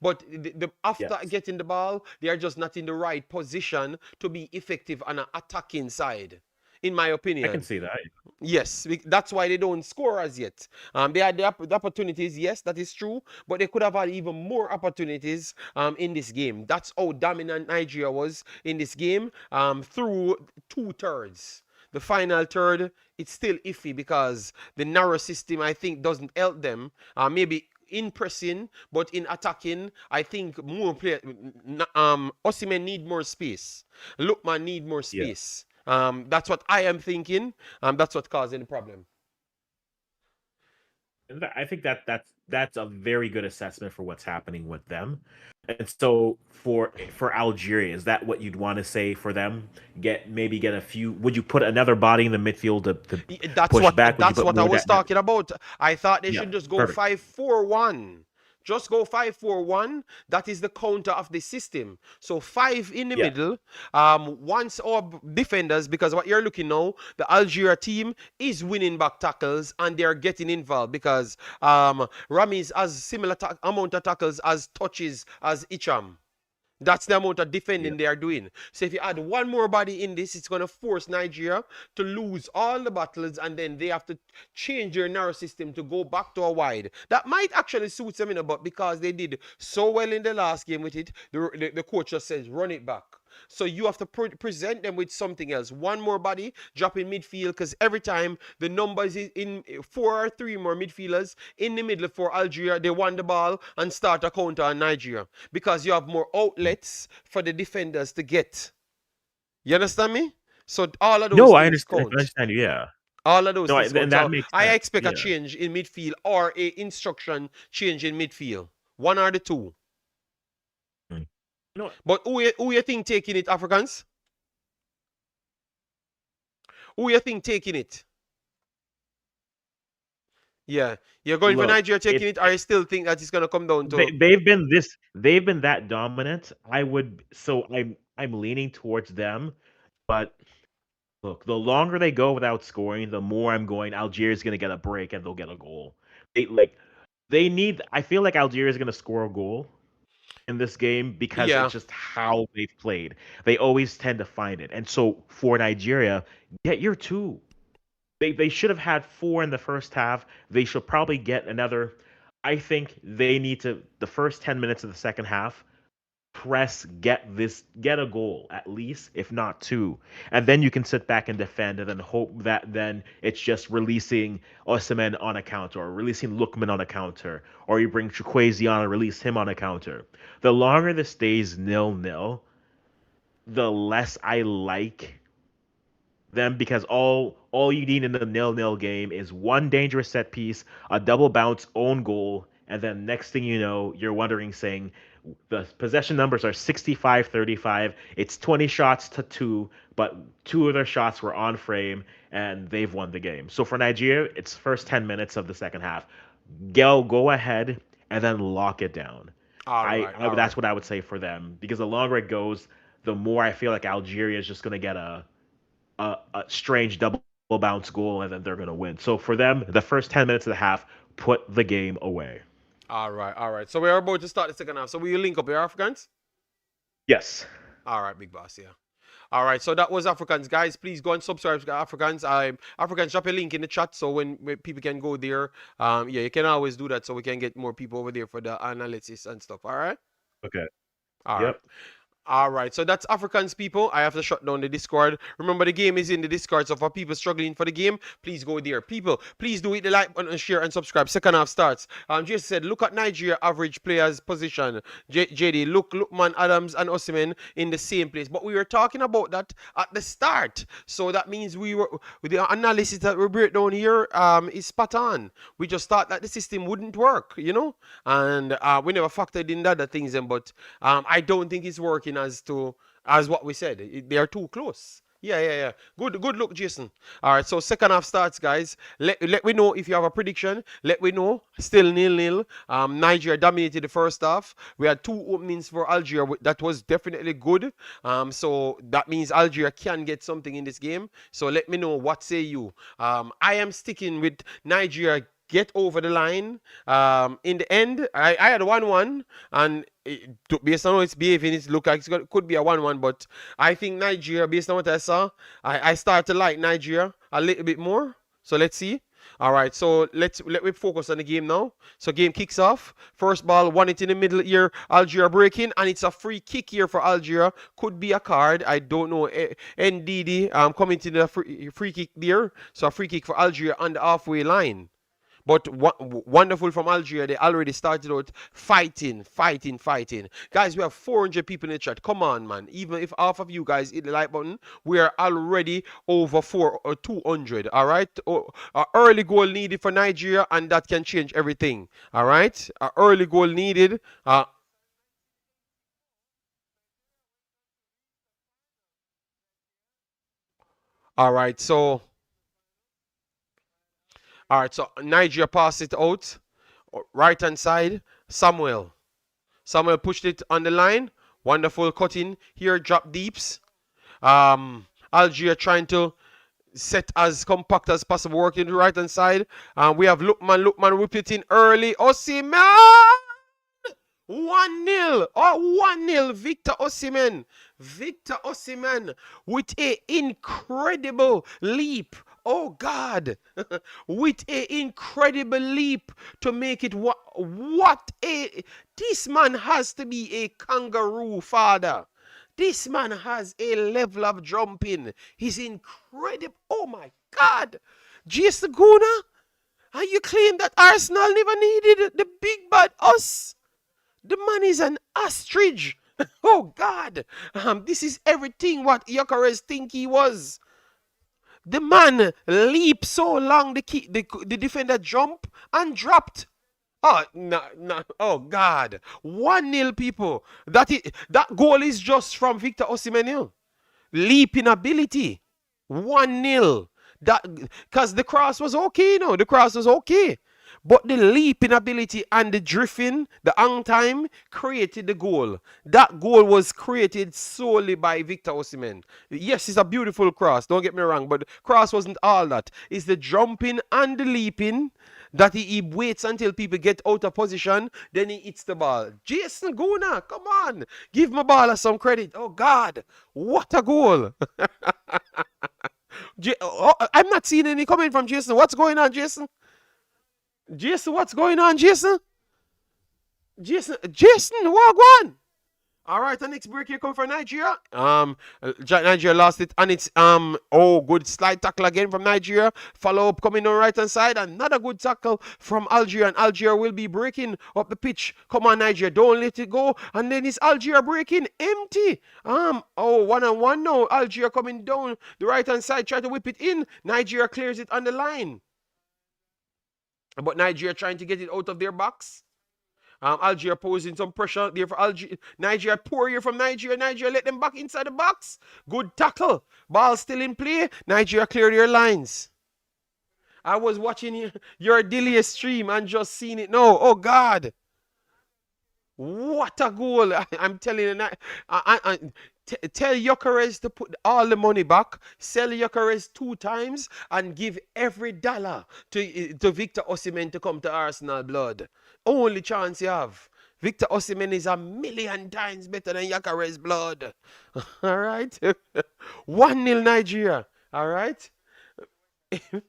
Speaker 1: but after getting the ball, they are just not in the right position to be effective on an attacking side, in my opinion.
Speaker 2: I can see that.
Speaker 1: Yes, that's why they don't score as yet. They had the opportunities, yes, that is true, but they could have had even more opportunities in this game. That's how dominant Nigeria was in this game through 2/3. The final third, it's still iffy because the narrow system, I think, doesn't help them. Maybe in pressing, but in attacking, I think more players. Osimhen need more space. Lookman need more space. That's what I am thinking. That's what causing the problem.
Speaker 2: I think that's a very good assessment for what's happening with them. And so for Algeria, is that what you'd want to say for them? Get a few. Would you put another body in the midfield to push back?
Speaker 1: That's what I was talking about. I thought they should just go 5-4-1. Just go 5-4-1. That is the counter of the system. So 5 in the middle. Once our defenders, because what you're looking now, the Algeria team is winning back tackles and they're getting involved because Ramis has similar amount of tackles as touches as Icham. That's the amount of defending they are doing. So if you add one more body in this, it's going to force Nigeria to lose all the battles, and then they have to change their narrow system to go back to a wide. That might actually suit them, but because they did so well in the last game with it, the coach just says, run it back. So you have to present them with something else. One more body, drop in midfield, because every time the numbers is in 4 or 3 more midfielders in the middle for Algeria, they want the ball and start a counter on Nigeria because you have more outlets for the defenders to get. You understand me? So all of those
Speaker 2: I understand you,
Speaker 1: all of those
Speaker 2: things
Speaker 1: count.
Speaker 2: that makes sense.
Speaker 1: I expect a change in midfield or a instruction change in midfield. One or the two.
Speaker 2: No.
Speaker 1: But who you think taking it, Africans? Who you think taking it? Yeah, you're going for Nigeria taking it, or you still think that it's gonna come down to?
Speaker 2: They've been that dominant. I'm leaning towards them, but look, the longer they go without scoring, the more I'm going Algeria's going to get a break and they'll get a goal. They need. I feel like Algeria's going to score a goal in this game because
Speaker 1: Yeah.
Speaker 2: it's just how they've played. They always tend to find it. And so for Nigeria, get your two. They should have had four in the first half. They should probably get another. I think they need to the first 10 minutes of the second half press, get a goal at least, if not two, and then you can sit back and defend, and then hope that then it's just releasing Osimhen on a counter, or releasing Lookman on a counter, or you bring Chukwueze on and release him on a counter. The longer this stays 0-0, the less I like them, because all you need in a 0-0 game is one dangerous set piece, a double bounce, own goal, and then next thing you know, you're wondering, saying the possession numbers are 65-35. It's 20 shots to 2, but 2 of their shots were on frame, and they've won the game. So for Nigeria, it's first 10 minutes of the second half. Go ahead and then lock it down. That's what I would say for them, because the longer it goes, the more I feel like Algeria is just going to get a strange double bounce goal, and then they're going to win. So for them, the first 10 minutes of the half, put the game away.
Speaker 1: All right. So we're about to start the second half. So will you link up your Africans?
Speaker 2: Yes.
Speaker 1: All right, big boss, yeah. All right, so that was Africans, guys. Please go and subscribe to Africans. Africans, drop a link in the chat so when people can go there. Yeah, you can always do that so we can get more people over there for the analysis and stuff. All right.
Speaker 2: Okay.
Speaker 1: All right. All right, so that's Africans, people. I have to shut down the Discord. Remember, the game is in the Discord, so for people struggling for the game, please go there. People, please do hit the like button, share, and subscribe. Second half starts. Just said, look at Nigeria average players position. JD, look, Lookman, Adams, and Osimhen in the same place. But we were talking about that at the start, so that means with the analysis that we break down here is spot on. We just thought that the system wouldn't work, and we never factored in the other things, but I don't think it's working as what we said. They are too close. Yeah. Good look, Jason. All right, so second half starts, guys. Let me know if you have a prediction. Let me know. Still 0-0. Nigeria dominated the first half. We had 2 openings for Algeria. That was definitely good. So that means Algeria can get something in this game. So let me know. What say you? I am sticking with Nigeria get over the line. In the end, I had 1-1, and based on how it's behaving, it looks like it could be a 1-1, but I think Nigeria, based on what I saw, I start to like Nigeria a little bit more. So let's see. All right, so let me focus on the game now. So game kicks off. First ball, won it in the middle here. Algeria breaking, and it's a free kick here for Algeria. Could be a card. I don't know. NDD coming to the free kick there. So a free kick for Algeria on the halfway line. But wonderful from Algeria. They already started out fighting. Guys, we have 400 people in the chat. Come on, man. Even if half of you guys hit the like button, we are already over 200. All right? An early goal needed for Nigeria, and that can change everything. All right? An early goal needed. All right, so Nigeria passed it out. Right hand side, Samuel pushed it on the line. Wonderful cutting here, drop deeps. Algeria trying to set as compact as possible, working the right hand side. We have Lookman whipped it in early. Osimhen! 1-0. 1-0. Victor Osimhen with an incredible leap. Oh God, with an incredible leap to make it this man has to be a kangaroo, father. This man has a level of jumping. He's incredible. Oh my God. Jason Guna, and you claim that Arsenal never needed the big bad us? The man is an ostrich. Oh God. This is everything what Gyökeres think he was. The man leaped so long, the defender jumped and dropped. Oh, no. Oh, God. 1-0, people. That goal is just from Victor Osimhen. Leaping ability. 1-0. Because the cross was okay, The cross was okay. But the leaping ability and the drifting, the hang time, created the goal. That goal was created solely by Victor Osimhen. Yes, it's a beautiful cross, don't get me wrong, but the cross wasn't all that. It's the jumping and the leaping that he waits until people get out of position, then he hits the ball. Jason, go now, come on. Give my baller some credit. Oh, God, what a goal. I'm not seeing any comment from Jason. What's going on, Jason? Jason, what's going on, Jason? Jason, what on? All right, the next break here come from Nigeria. Nigeria lost it, and it's good slide tackle again from Nigeria. Follow up coming on right hand side. Another good tackle from Algeria, and Algeria will be breaking up the pitch. Come on, Nigeria, don't let it go. And then it's Algeria breaking empty. 1-on-1 now. Algeria coming down the right hand side, try to whip it in. Nigeria clears it on the line, but Nigeria trying to get it out of their box. Algeria posing some pressure there for Algeria. Nigeria, poor here from Nigeria. Nigeria let them back inside the box. Good tackle. Ball still in play. Nigeria clear their lines. I was watching your delay stream and just seen it now. Oh, God. What a goal. I'm telling you. Tell Gyökeres to put all the money back, sell Gyökeres 2 times, and give every dollar to Victor Osimhen to come to Arsenal, blood. Only chance you have. Victor Osimhen is 1,000,000 times better than Gyökeres, blood. All right? 1-0 Nigeria. All right?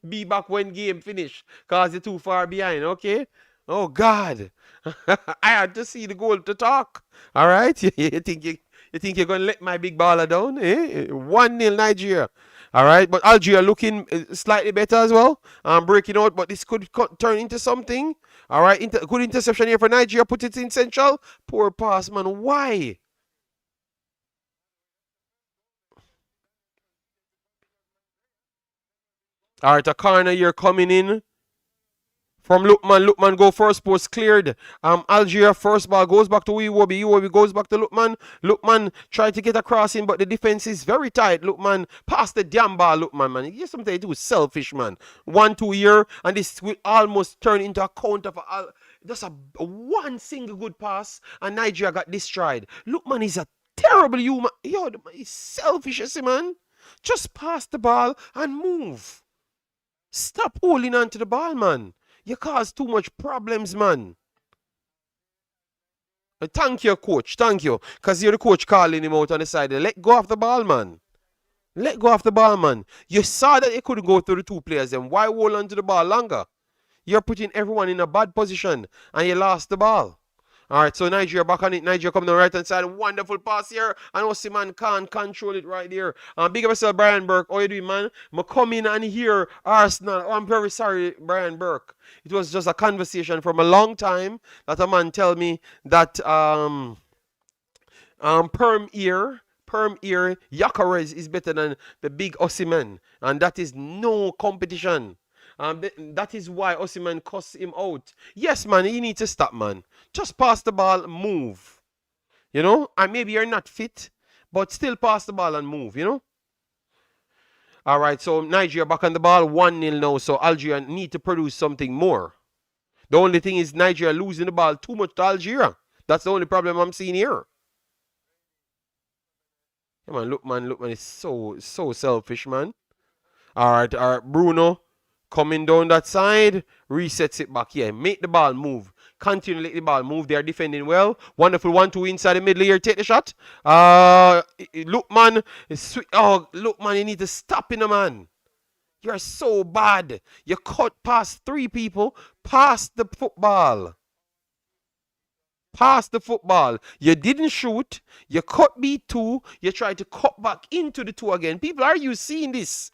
Speaker 1: Be back when game finish, because you're too far behind, okay? Oh, God. I had to see the goal to talk. All right? You think you're going to let my big baller down? 1-0 Nigeria. All right, but Algeria looking slightly better as well. Breaking out, but this could turn into something. All right, good interception here for Nigeria. Put it in central. Poor pass, man. Why? All right, a corner here coming in from Lookman. Lookman go first, post cleared. Algeria first ball goes back to Iwobi. Iwobi goes back to Lookman. Lookman tried to get across in, but the defense is very tight. Lookman pass the damn ball. Lookman, man. Here's something to do selfish, man. 1-2 here, and this will almost turn into a counter for just a one single good pass, and Nigeria got destroyed. Lookman is a terrible human. Yo, he's selfish, you see, man. Just pass the ball and move. Stop holding on to the ball, man. You cause too much problems, man. Thank you, coach. Thank you. Because you're the coach calling him out on the side. Let go of the ball, man. Let go of the ball, man. You saw that you couldn't go through the 2 players. Then why hold on to the ball longer? You're putting everyone in a bad position, and you lost the ball. All right, so Nigeria back on it. Nigeria coming on the right-hand side. Wonderful pass here. And Osimhen can't control it right there. Big up yourself, Brian Burke. How you doing, man? I come in and hear Arsenal. Oh, I'm very sorry, Brian Burke. It was just a conversation from a long time that a man tell me that perm ear Gyökeres is better than the big Osimhen. And that is no competition. That is why Osimhen cussed him out. Yes, man, you need to stop, man. Just pass the ball, move. You know? And maybe you're not fit, but still pass the ball and move, you know? All right, so Nigeria back on the ball, 1-0 now. So Algeria need to produce something more. The only thing is Nigeria losing the ball too much to Algeria. That's the only problem I'm seeing here. Come on, Lookman is so selfish, man. All right, Bruno. Coming down that side, resets it back here. Make the ball move. Continue to let the ball move. They are defending well. Wonderful 1-2 inside the middle here. Take the shot. Lookman. Lookman, you need to stop in the man. You're so bad. You cut past 3 people. Pass the football. Pass the football. You didn't shoot. You cut B2. You tried to cut back into the 2 again. People, are you seeing this?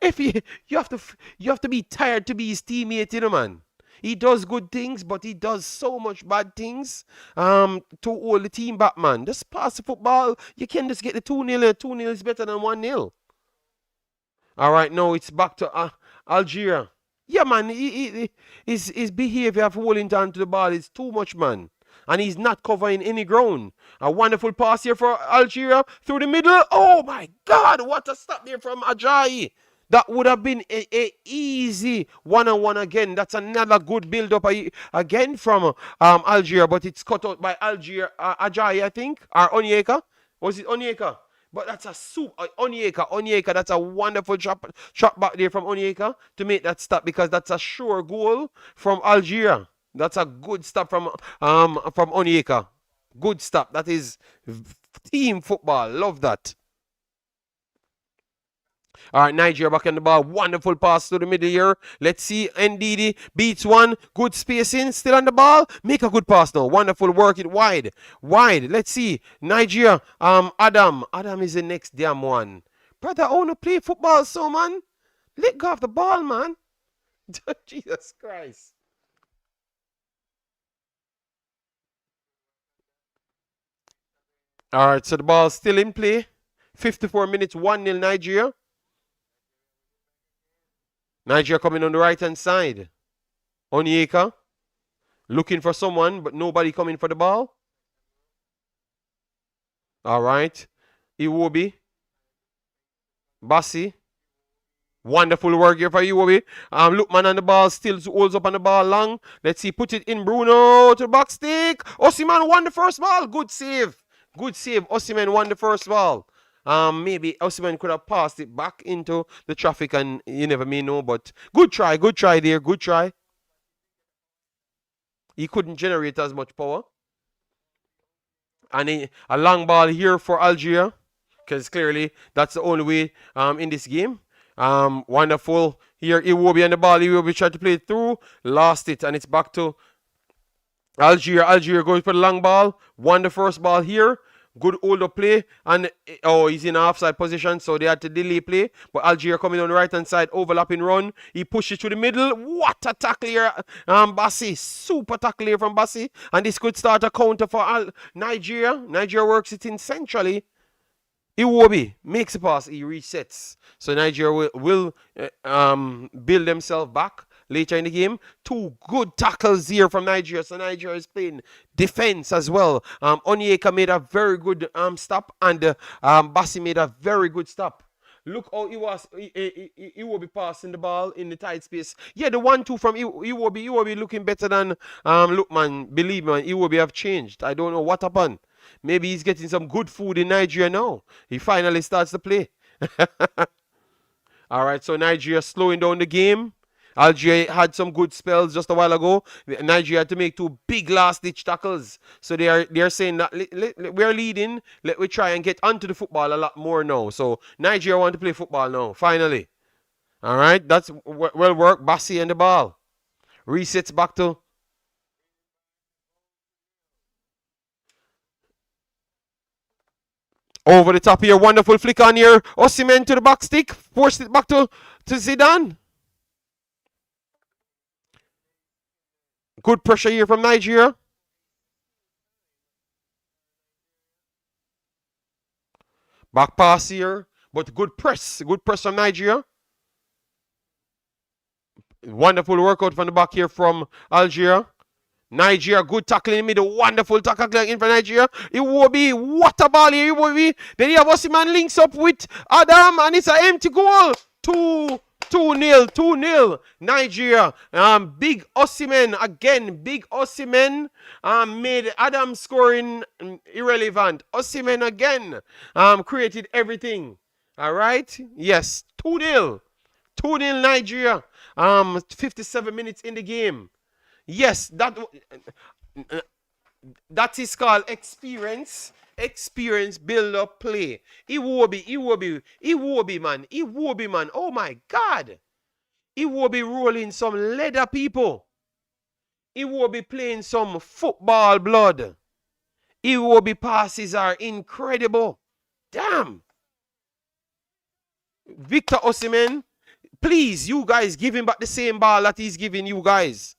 Speaker 1: If you have to be tired to be his teammate, you know, man. He does good things, but he does so much bad things to hold the team back, man. Just pass the football. You can just get the 2-0. 2-0 is better than 1-0. All right, now it's back to Algeria. Yeah, man, his behavior of holding on to the ball is too much, man. And he's not covering any ground. A wonderful pass here for Algeria through the middle. Oh, my God. What a stop there from Ajayi. That would have been a easy one-on-one again. That's another good build-up again from Algeria, but it's cut out by Algeria, Ajayi, I think, or Onyeka. Was it Onyeka? But that's a Onyeka, that's a wonderful shot back there from Onyeka to make that stop, because that's a sure goal from Algeria. That's a good stop from Onyeka. Good stop. That is team football. Love that. All right, Nigeria back on the ball. Wonderful pass to the middle here. Let's see. Ndidi beats one. Good spacing. Still on the ball. Make a good pass now. Wonderful work. It wide. Wide. Let's see. Nigeria. Adam. Adam is the next damn one. Brother, I want to play football, so man. Let go of the ball, man. Jesus Christ. All right, so the ball's still in play. 54 minutes, 1-0 Nigeria. Nigeria coming on the right-hand side. Onyeka looking for someone, but nobody coming for the ball. All right. Iwobi. Bassi. Wonderful work here for Iwobi. Lookman on the ball, still holds up on the ball long. Let's see, put it in Bruno to the box stick. Osimhen won the first ball. Good save. Good save. Osimhen won the first ball. Maybe Osimhen could have passed it back into the traffic, and you never may know, but good try there, good try. He couldn't generate as much power. And a long ball here for Algeria, because clearly that's the only way in this game. Wonderful. Here, Iwobi on the ball. Iwobi tried to play it through, lost it, and it's back to Algeria. Algeria going for the long ball. Won the first ball here. Good hold up play, and he's in offside position, so they had to delay play. But Algeria coming on the right hand side, overlapping run. He pushes to the middle. What a tackle here, Bassi. Super tackle here from Bassi, and this could start a counter for Nigeria. Nigeria works it in centrally. Iwobi makes a pass. He resets, so Nigeria will build themselves back later in the game. Two good tackles here from Nigeria. So Nigeria is playing defense as well. Onyeka made a very good stop, and Bassi made a very good stop. Look how he will be passing the ball in the tight space. Yeah, the 1-2 from Iwobi looking better than Lookman. Believe me, Iwobi have changed. I don't know what happened. Maybe he's getting some good food in Nigeria now. He finally starts to play. All right, so Nigeria slowing down the game. Algeria had some good spells just a while ago. Nigeria had to make two big last-ditch tackles. So they are saying that we're leading. Let we try and get onto the football a lot more now. So Nigeria want to play football now, finally. All right, that's well worked. Bassi and the ball. Resets back to... Over the top here. Wonderful flick on here. Osimhen to the back stick. Forced it back to Zidane. Good pressure here from Nigeria. Back pass here. But good press. Good press from Nigeria. Wonderful workout from the back here from Algeria. Nigeria, good tackle in the middle. Wonderful tackle in for Nigeria. It will be, what a ball here. It will be. Then you have Osimhen links up with Adam, and it's an empty goal. 2-0. Nigeria. Big Osimhen again. Big Osimhen made Adam scoring irrelevant. Osimhen again created everything. All right. Yes. 2-0. 2-0 Nigeria. 57 minutes in the game. Yes, that is called experience. Experience, build up, play. Iwobi, man. Oh my God. Iwobi rolling some leather people. Iwobi playing some football blood. Iwobi passes are incredible. Damn. Victor Osimhen, please, you guys, give him back the same ball that he's giving you guys.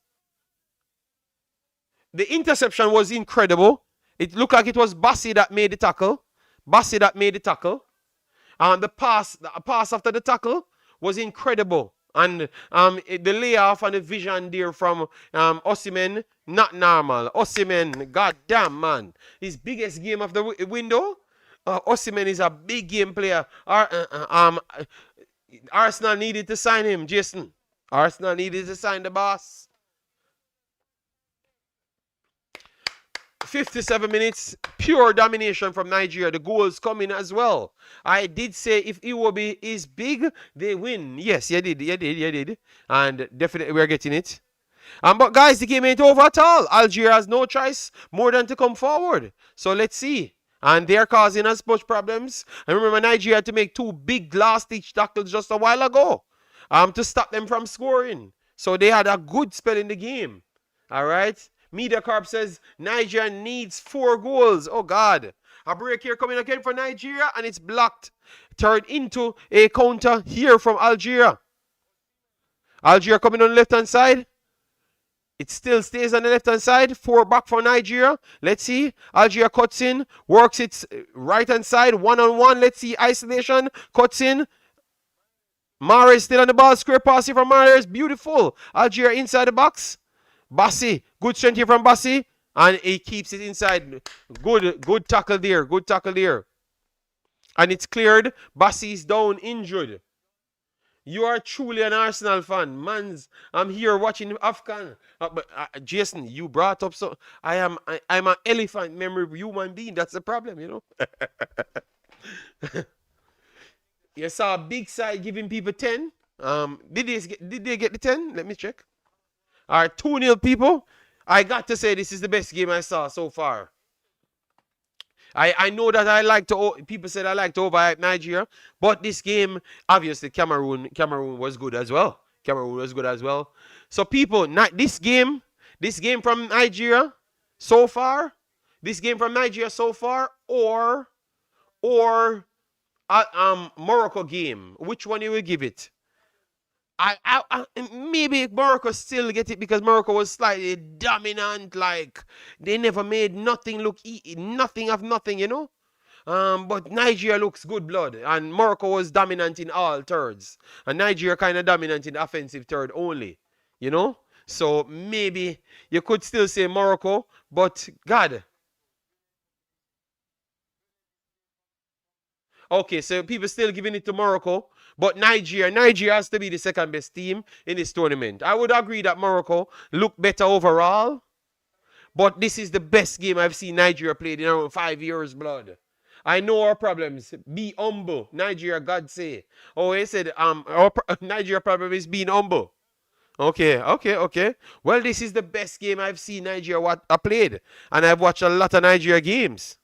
Speaker 1: The interception was incredible. It looked like it was Bassi that made the tackle. The pass after the tackle was incredible. And the layoff and the vision there from Osimhen, not normal. Osimhen, goddamn, man. His biggest game of the window. Osimhen is a big game player. Arsenal needed to sign him, Jason. Arsenal needed to sign the boss. 57 minutes, pure domination from Nigeria. The goals coming as well. I did say if Iwobi is big, they win. Yes, you did. And definitely we're getting it. But guys, the game ain't over at all. Algeria has no choice more than to come forward. So let's see. And they're causing us much problems. I remember Nigeria had to make 2 big last-ditch tackles just a while ago to stop them from scoring. So they had a good spell in the game. All right? Media Corp says Nigeria needs 4 goals. Oh, God. A break here coming again for Nigeria, and it's blocked. Turned into a counter here from Algeria. Algeria coming on the left-hand side. It still stays on the left-hand side. 4 back for Nigeria. Let's see. Algeria cuts in. Works its right-hand side. One-on-one. Let's see. Isolation. Cuts in. Mahrez still on the ball. Square pass here from Mahrez. Beautiful. Algeria inside the box. Bassi. Good strength here from Bassi. And he keeps it inside. Good tackle there. Good tackle there. And it's cleared. Bassi is down injured. You are truly an Arsenal fan. Mans, I'm here watching Afcon. But Jason, you brought up so I'm an elephant memory human being. That's the problem, you know. You saw a big side giving people 10. Did they get the 10? Let me check. All right, 2-0 people. I got to say this is the best game I saw so far. I know that people said I like to overhype Nigeria, but this game, obviously, Cameroon was good as well. So people, this game from Nigeria so far, or Morocco game, which one you will give it? Maybe Morocco still get it because Morocco was slightly dominant. Like they never made nothing look nothing of nothing, you know. But Nigeria looks good blood, and Morocco was dominant in all thirds, and Nigeria kind of dominant in the offensive third only, you know. So maybe you could still say Morocco, but God. Okay, so people still giving it to Morocco. But Nigeria has to be the second best team in this tournament. I would agree that Morocco looked better overall. But this is the best game I've seen Nigeria played in around 5 years, blood. I know our problems. Be humble. Nigeria, God say. Oh, he said Nigeria problem is being humble. Okay. Well, this is the best game I've seen Nigeria played. And I've watched a lot of Nigeria games.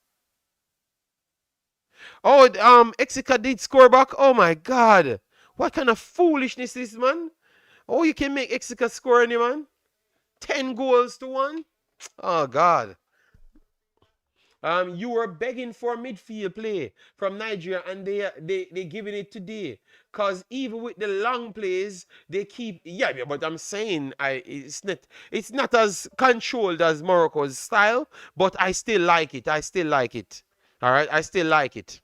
Speaker 1: Oh, Exeter did score back. Oh my God. What kind of foolishness is this, man? Oh, you can make Exeter score any, man? 10 goals to 1? Oh God. You were begging for midfield play from Nigeria, and they giving it today. Cause even with the long plays, they keep but I'm saying it's not as controlled as Morocco's style, but I still like it. All right, I still like it.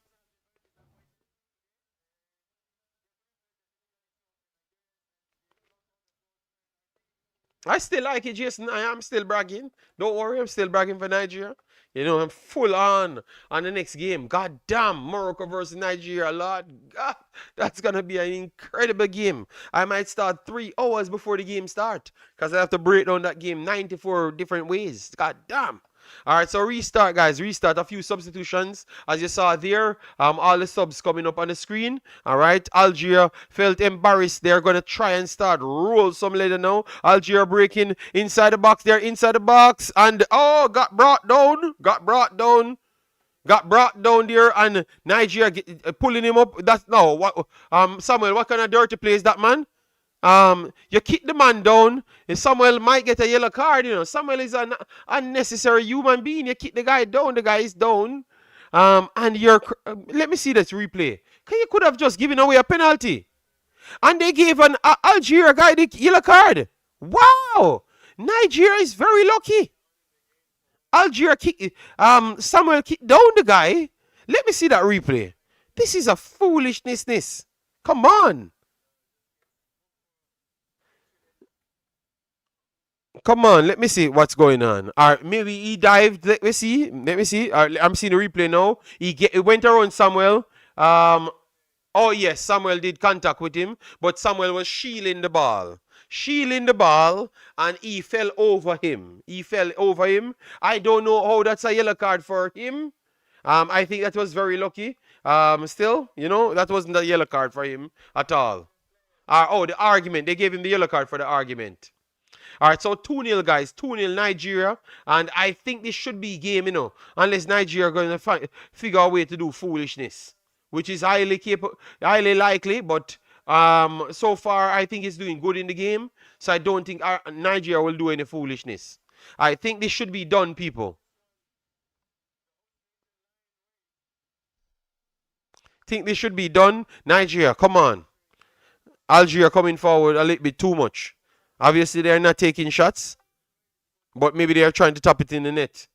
Speaker 1: I still like it, Jason. I am still bragging. Don't worry, I'm still bragging for Nigeria. You know, I'm full on the next game. God damn, Morocco versus Nigeria, Lord God. That's going to be an incredible game. I might start 3 hours before the game starts because I have to break down that game 94 different ways. God damn. All right, so restart, guys. Restart. A few substitutions. As you saw there, all the subs coming up on the screen. All right, Algeria felt embarrassed. They're going to try and start roll some later now. Algeria breaking inside the box. They're inside the box. And, got brought down there, and Nigeria pulling him up. That's no, what, Samuel, what kind of dirty play is that, man? You kick the man down, and Samuel might get a yellow card, you know. Samuel is an unnecessary human being. You kick the guy down, the guy is down. And let me see this replay. You could have just given away a penalty. And they gave an Algeria guy the yellow card. Wow! Nigeria is very lucky. Algeria Samuel kicked down the guy. Let me see that replay. This is a foolishness. Come on. Come on, let me see what's going on. Or maybe he dived. Let me see. I'm seeing the replay now. He went around Samuel. Oh yes, Samuel did contact with him, but Samuel was shielding the ball. Shielding the ball, and he fell over him. He fell over him. I don't know how that's a yellow card for him. I think that was very lucky. Still, that wasn't a yellow card for him at all. The argument. They gave him the yellow card for the argument. All right, so 2-0, guys. 2-0 Nigeria. And I think this should be game, unless Nigeria are going to figure a way to do foolishness, which is highly likely. But so far, I think it's doing good in the game. So I don't think Nigeria will do any foolishness. I think this should be done, people. Think this should be done. Nigeria, come on. Algeria coming forward a little bit too much. Obviously, they're not taking shots, but maybe they're trying to tap it in the net.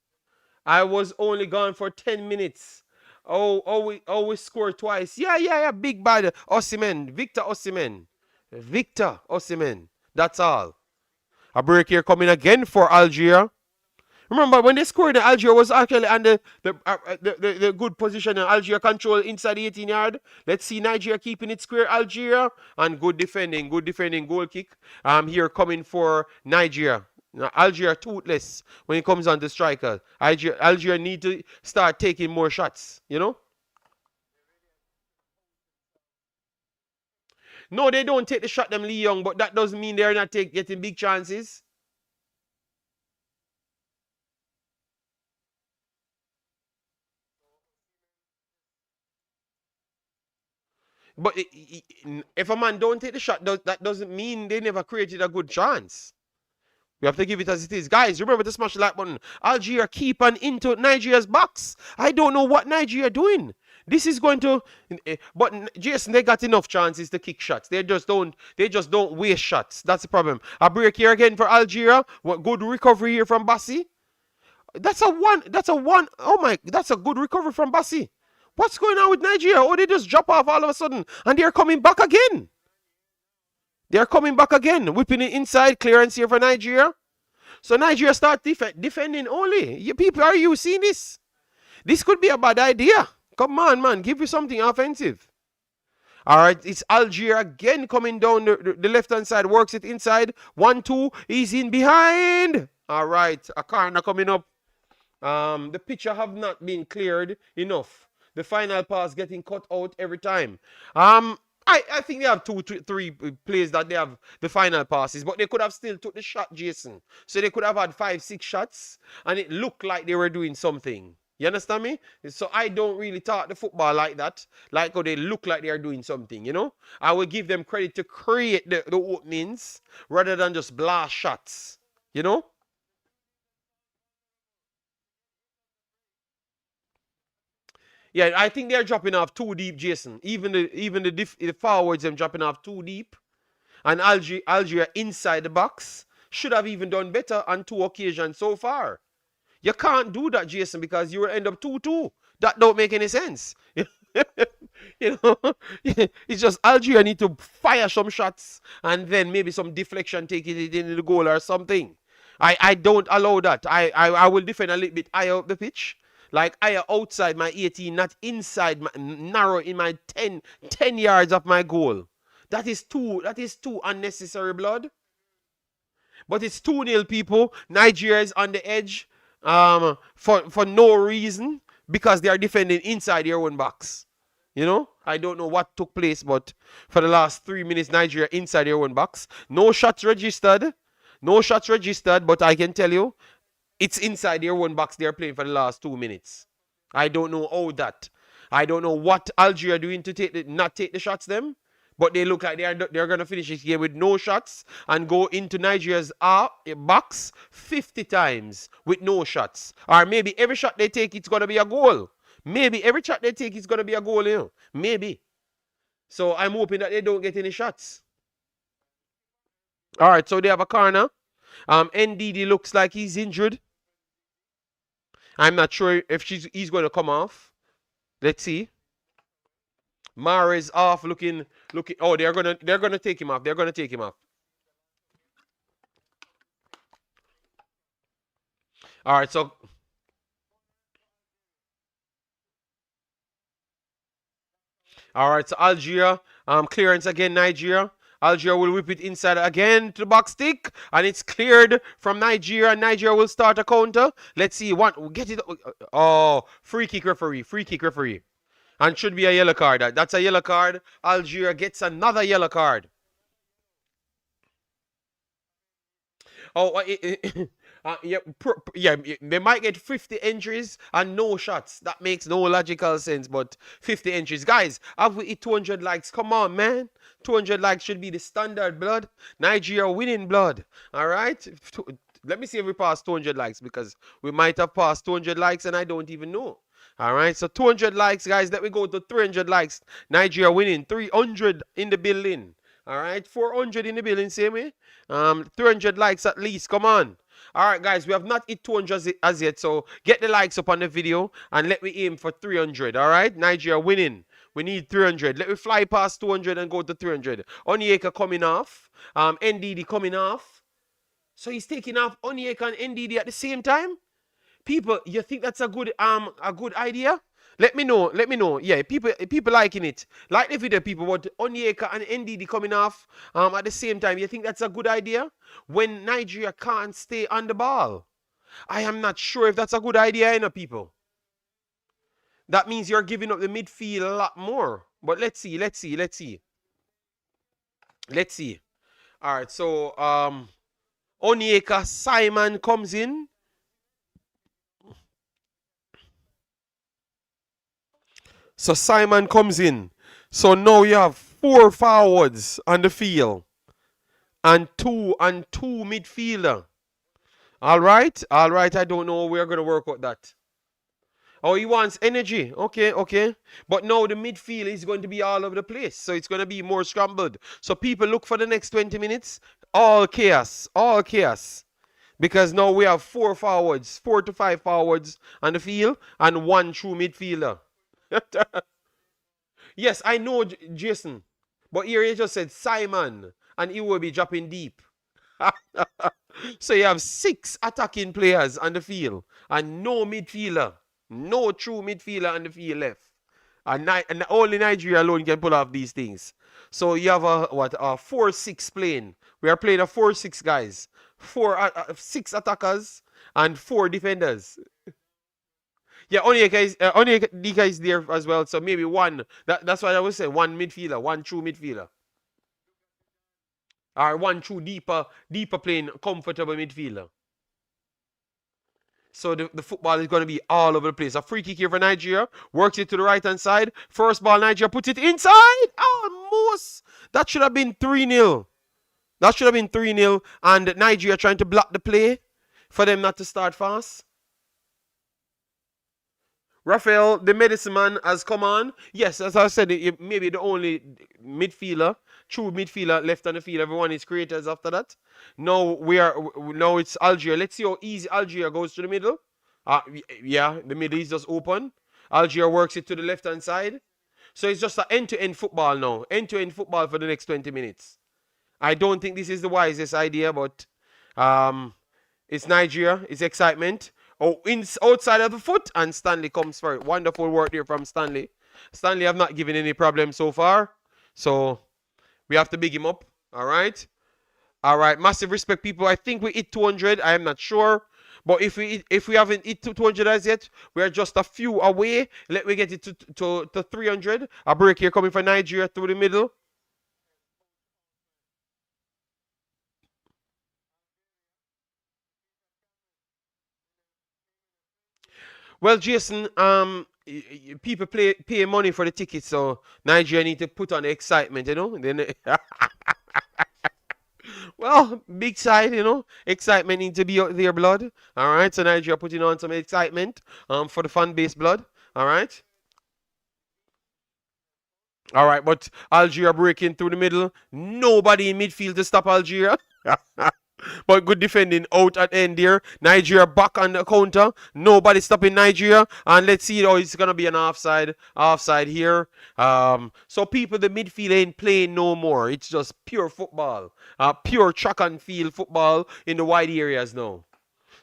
Speaker 1: I was only gone for 10 minutes. We scored twice. Yeah. Big bad Osimhen. Victor Osimhen. That's all. A break here coming again for Algeria. Remember, when they scored, Algeria was actually on the good position, and Algeria control inside the 18 yard. Let's see Nigeria keeping it square. Algeria, and good defending goal kick. Here coming for Nigeria. Now, Algeria toothless when it comes on to striker. Algeria need to start taking more shots. No, they don't take the shot, them Lee Young, but that doesn't mean they're not getting big chances. But if a man don't take the shot, that doesn't mean they never created a good chance. We have to give it as it is. Guys, remember to smash the like button. Algeria keep on into Nigeria's box. I don't know what Nigeria doing. This is going to... But Jason, they got enough chances to kick shots. They just don't waste shots. That's the problem. A break here again for Algeria. What good recovery here from Bassi. That's a one. Oh my, that's a good recovery from Bassi. What's going on with Nigeria? Oh, they just drop off all of a sudden. And they're coming back again. Whipping it inside. Clearance here for Nigeria. So Nigeria start defending only. You people, are you seeing this? This could be a bad idea. Come on, man. Give you something offensive. All right, it's Algeria again coming down the left-hand side. Works it inside. 1-2. He's in behind. All right, a corner coming up. The picture have not been cleared enough. The final pass getting cut out every time. I think they have 3 plays that they have the final passes, but they could have still took the shot, Jason. So they could have had 5-6 shots, and it looked like they were doing something. You understand me? So I don't really talk the football like that, like how they look like they are doing something, I will give them credit to create the openings rather than just blast shots, Yeah, I think they're dropping off too deep, Jason. Even the forwards them dropping off too deep. And Algeria inside the box should have even done better on 2 occasions so far. You can't do that, Jason, because you will end up 2-2. That don't make any sense. It's just Algeria need to fire some shots and then maybe some deflection taking it into the goal or something. I don't allow that. I will defend a little bit higher up the pitch. Like I am outside my 18, not inside, narrow in my 10 yards of my goal. That is too unnecessary, blood. But it's 2-0, people. Nigeria is on the edge for no reason because they are defending inside their own box. I don't know what took place, but for the last 3 minutes, Nigeria inside their own box. No shots registered, but I can tell you, it's inside their own box they're playing for the last 2 minutes. I don't know how that. I don't know what Algeria doing to not take the shots them. But they look like they're going to finish this game with no shots and go into Nigeria's box 50 times with no shots. Or maybe every shot they take, it's going to be a goal. Maybe every shot they take, it's going to be a goal. Maybe. So I'm hoping that they don't get any shots. All right, so they have a corner. NDD looks like he's injured. I'm not sure if he's going to come off. Let's see. Mara is off, looking. Oh, they're gonna take him off. They're gonna take him off. All right, so All right, so Algeria, clearance again, Nigeria. Algeria will whip it inside again to the box stick, and it's cleared from Nigeria. Nigeria will start a counter. Let's see, get it. Oh, free kick referee, and should be a yellow card. That's a yellow card. Algeria gets another yellow card. Oh, yeah, they might get 50 entries and no shots. That makes no logical sense, but 50 entries. Guys, have we hit 200 likes? Come on, man. 200 likes should be the standard, blood. Nigeria winning, blood. All right? Let me see if we pass 200 likes, because we might have passed 200 likes and I don't even know. All right, so 200 likes, guys. Let me go to 300 likes. Nigeria winning. 300 in the building. All right, 400 in the building, same way. 300 likes at least. Come on. All right, guys, we have not hit 200 as yet, so get the likes up on the video and let me aim for 300. All right, Nigeria winning. We need 300. Let me fly past 200 and go to 300. Onyeka coming off. NDD coming off. So he's taking off Onyeka and NDD at the same time. People, you think that's a good idea? Let me know. Let me know. Yeah, people liking it. Like the video, people. But Onyeka and NDD coming off at the same time. You think that's a good idea? When Nigeria can't stay on the ball. I am not sure if that's a good idea, you know, people. That means you're giving up the midfield a lot more. But let's see. Let's see. All right, so Onyeka, Simon comes in. So Simon comes in. So now you have 4 forwards on the field and two midfielder. All right. I don't know. We're gonna work out that. Oh, he wants energy. Okay. But now the midfield is going to be all over the place, so it's gonna be more scrambled. So people look for the next 20 minutes. All chaos. Because now we have 4 forwards, 4 to 5 forwards on the field, and 1 true midfielder. Yes, I know, Jason. But here he just said Simon, and he will be dropping deep. So you have 6 attacking players on the field, and no midfielder. No true midfielder on the field left. And only Nigeria alone can pull off these things. So you have a 4-6 playing. We are playing a 4-6, guys. 6 attackers and 4 defenders. Yeah, Onyeka is there as well, so maybe 1. That's what I was saying. 1 midfielder, 1 true midfielder. Or 1 true deeper playing comfortable midfielder. So the football is going to be all over the place. A free kick here for Nigeria. Works it to the right-hand side. First ball, Nigeria puts it inside. Almost. That should have been 3-0. And Nigeria trying to block the play for them not to start fast. Raphael, the medicine man, has come on. Yes, as I said, maybe the only true midfielder left on the field. Everyone is creators after that. Now it's Algeria. Let's see how easy Algeria goes to the middle. Yeah, the middle is just open. Algeria works it to the left-hand side. So it's just an end-to-end football now. End-to-end football for the next 20 minutes. I don't think this is the wisest idea, but it's Nigeria. It's excitement. Oh, outside of the foot, and Stanley comes for it. Wonderful work there from Stanley. Stanley have not given any problem so far, so we have to big him up. All right, massive respect, people. I think we hit 200. I am not sure, but if we haven't hit 200 as yet, we are just a few away. Let me get it to 300. A break here coming for Nigeria through the middle. Well, Jason, people pay money for the tickets, so Nigeria need to put on the excitement, you know. Then, well, big side, you know, excitement needs to be out there, blood. All right, so Nigeria putting on some excitement, for the fan base, blood. All right. All right, but Algeria breaking through the middle. Nobody in midfield to stop Algeria. But good defending out at end there. Nigeria back on the counter. Nobody stopping Nigeria. And let's see, it's going to be an offside here. So people, the midfield ain't playing no more. It's just pure football. Pure track and field football in the wide areas now.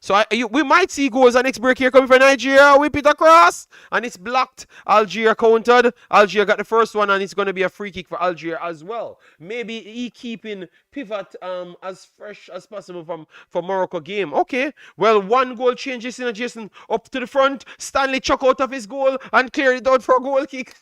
Speaker 1: So we might see goals. The next break here coming from Nigeria. Whip it across. And it's blocked. Algeria countered. Algeria got the first one. And it's going to be a free kick for Algeria as well. Maybe he keeping pivot as fresh as possible from Morocco game. Okay. Well, one goal changes in Jason up to the front. Stanley chuck out of his goal and clear it out for a goal kick.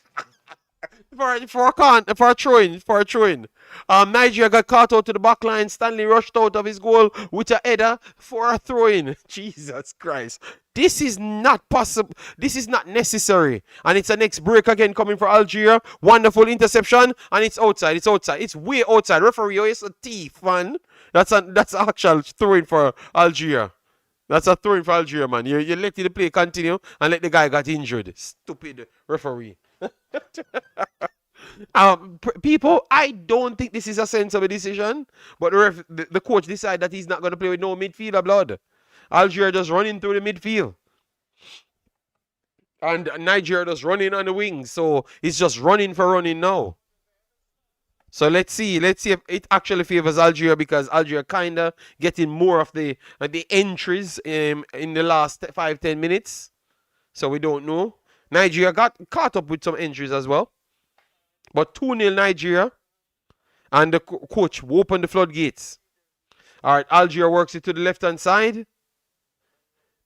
Speaker 1: For a throw-in. Nigeria got caught out to the back line. Stanley rushed out of his goal with a header for a throw-in. Jesus Christ. This is not possible. This is not necessary. And it's a next break again coming for Algeria. Wonderful interception. And it's outside. It's way outside. Referee is a thief, man. That's an actual throw-in for Algeria. That's a throw-in for Algeria, man. You let the play continue and let the guy get injured. Stupid referee. People, I don't think this is a sensible decision, but the coach decided that he's not going to play with no midfielder blood. Algeria just running through the midfield, and Nigeria just running on the wings, so it's just running for running now. So let's see if it actually favors Algeria, because Algeria kind of getting more of the entries in the last 5-10 minutes. So we don't know. Nigeria got caught up with some injuries as well. But 2-0 Nigeria. And the coach opened the floodgates. All right, Algeria works it to the left-hand side.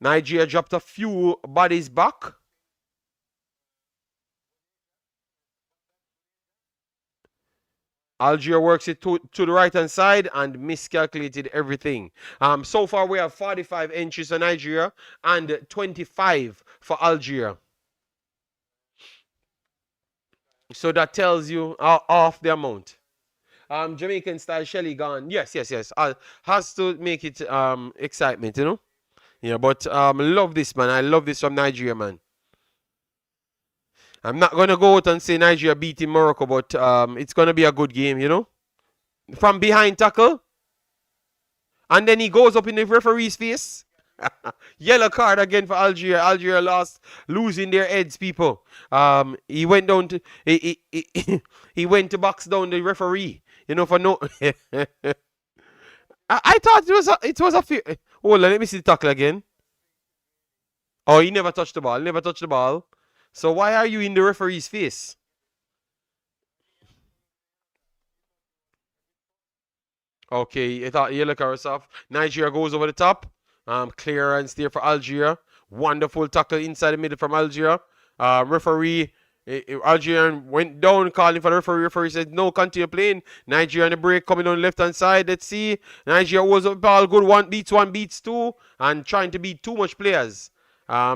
Speaker 1: Nigeria dropped a few bodies back. Algeria works it to the right-hand side and miscalculated everything. So far, we have 45 entries for Nigeria and 25 for Algeria. So that tells you half the amount. Jamaican style Shelly gone. Yes. Has to make it excitement, you know. Yeah, but love this, man. I love this from Nigeria, man. I'm not gonna go out and say Nigeria beating Morocco, but it's gonna be a good game, you know. From behind tackle, and then he goes up in the referee's face. Yellow card again for Algeria. Algeria losing their heads, people. He went down to he went to box down the referee. You know, for no. I thought it was a fear. Oh, let me see the tackle again. Oh, he never touched the ball. So why are you in the referee's face? Okay, I thought yellow card was off. Nigeria goes over the top. Clearance there for Algeria. Wonderful tackle inside the middle from Algeria. Referee, Algerian went down calling for the referee. Referee said no, continue playing. Nigeria on the break coming on the left hand side. Let's see. Nigeria was up ball good. One beats two, and trying to beat too much players.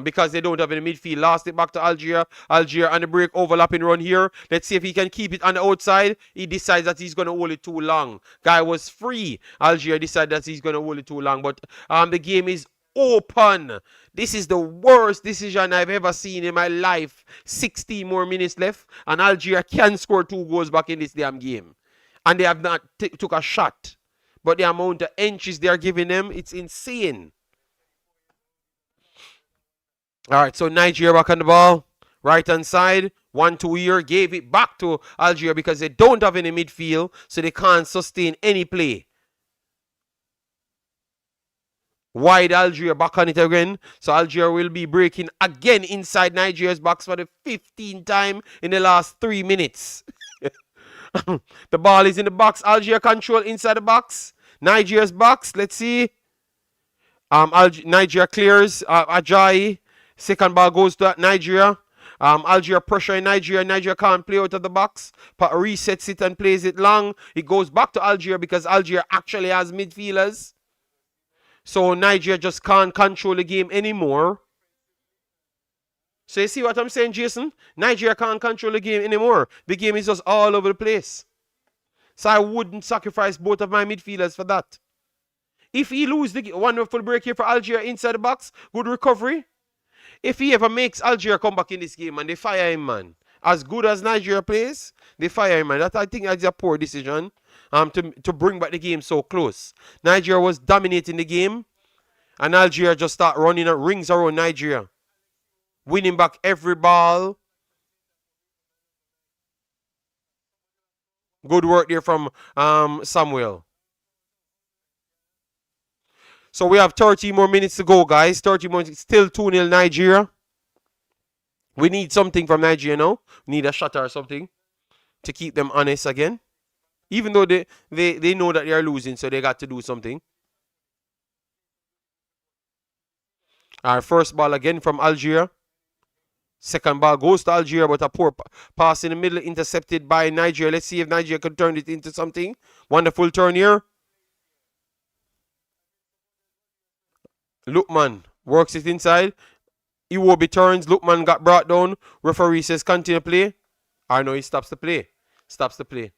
Speaker 1: Because they don't have any midfield. Lost it back to Algeria. Algeria on the break, overlapping run here. Let's see if he can keep it on the outside. He decides that he's going to hold it too long. Guy was free. Algeria decided that he's going to hold it too long. But the game is open. This is the worst decision I've ever seen in my life. 16 more minutes left. And Algeria can score 2 goals back in this damn game. And they have not took a shot. But the amount of entries they are giving them, it's insane. All right, so Nigeria back on the ball. Right-hand side. 1-2 here. Gave it back to Algeria because they don't have any midfield. So they can't sustain any play. Wide Algeria back on it again. So Algeria will be breaking again inside Nigeria's box for the 15th time in the last 3 minutes. The ball is in the box. Algeria control inside the box. Nigeria's box. Let's see. Nigeria clears. Ajayi. Second ball goes to Nigeria. Algeria pressure in Nigeria. Nigeria can't play out of the box. But resets it and plays it long. It goes back to Algeria because Algeria actually has midfielders. So Nigeria just can't control the game anymore. So you see what I'm saying, Jason? Nigeria can't control the game anymore. The game is just all over the place. So I wouldn't sacrifice both of my midfielders for that. If he loses the wonderful break here for Algeria inside the box, good recovery. If he ever makes Algeria come back in this game and they fire him, man, as good as Nigeria plays, they fire him, man. That I think that's a poor decision to bring back the game so close. Nigeria was dominating the game, and Algeria just start running rings around Nigeria, winning back every ball. Good work there from Samuel. So we have 30 more minutes to go, guys. 30 more. Still 2-0 Nigeria. We need something from Nigeria now. We need a shot or something to keep them honest again. Even though they know that they are losing, so they got to do something. Our first ball again from Algeria. Second ball goes to Algeria, but a poor pass in the middle intercepted by Nigeria. Let's see if Nigeria can turn it into something. Wonderful turn here. Lukman works it inside. Iwobi turns. Lukman got brought down. Referee says continue play. I know he stops the play. Stops the play.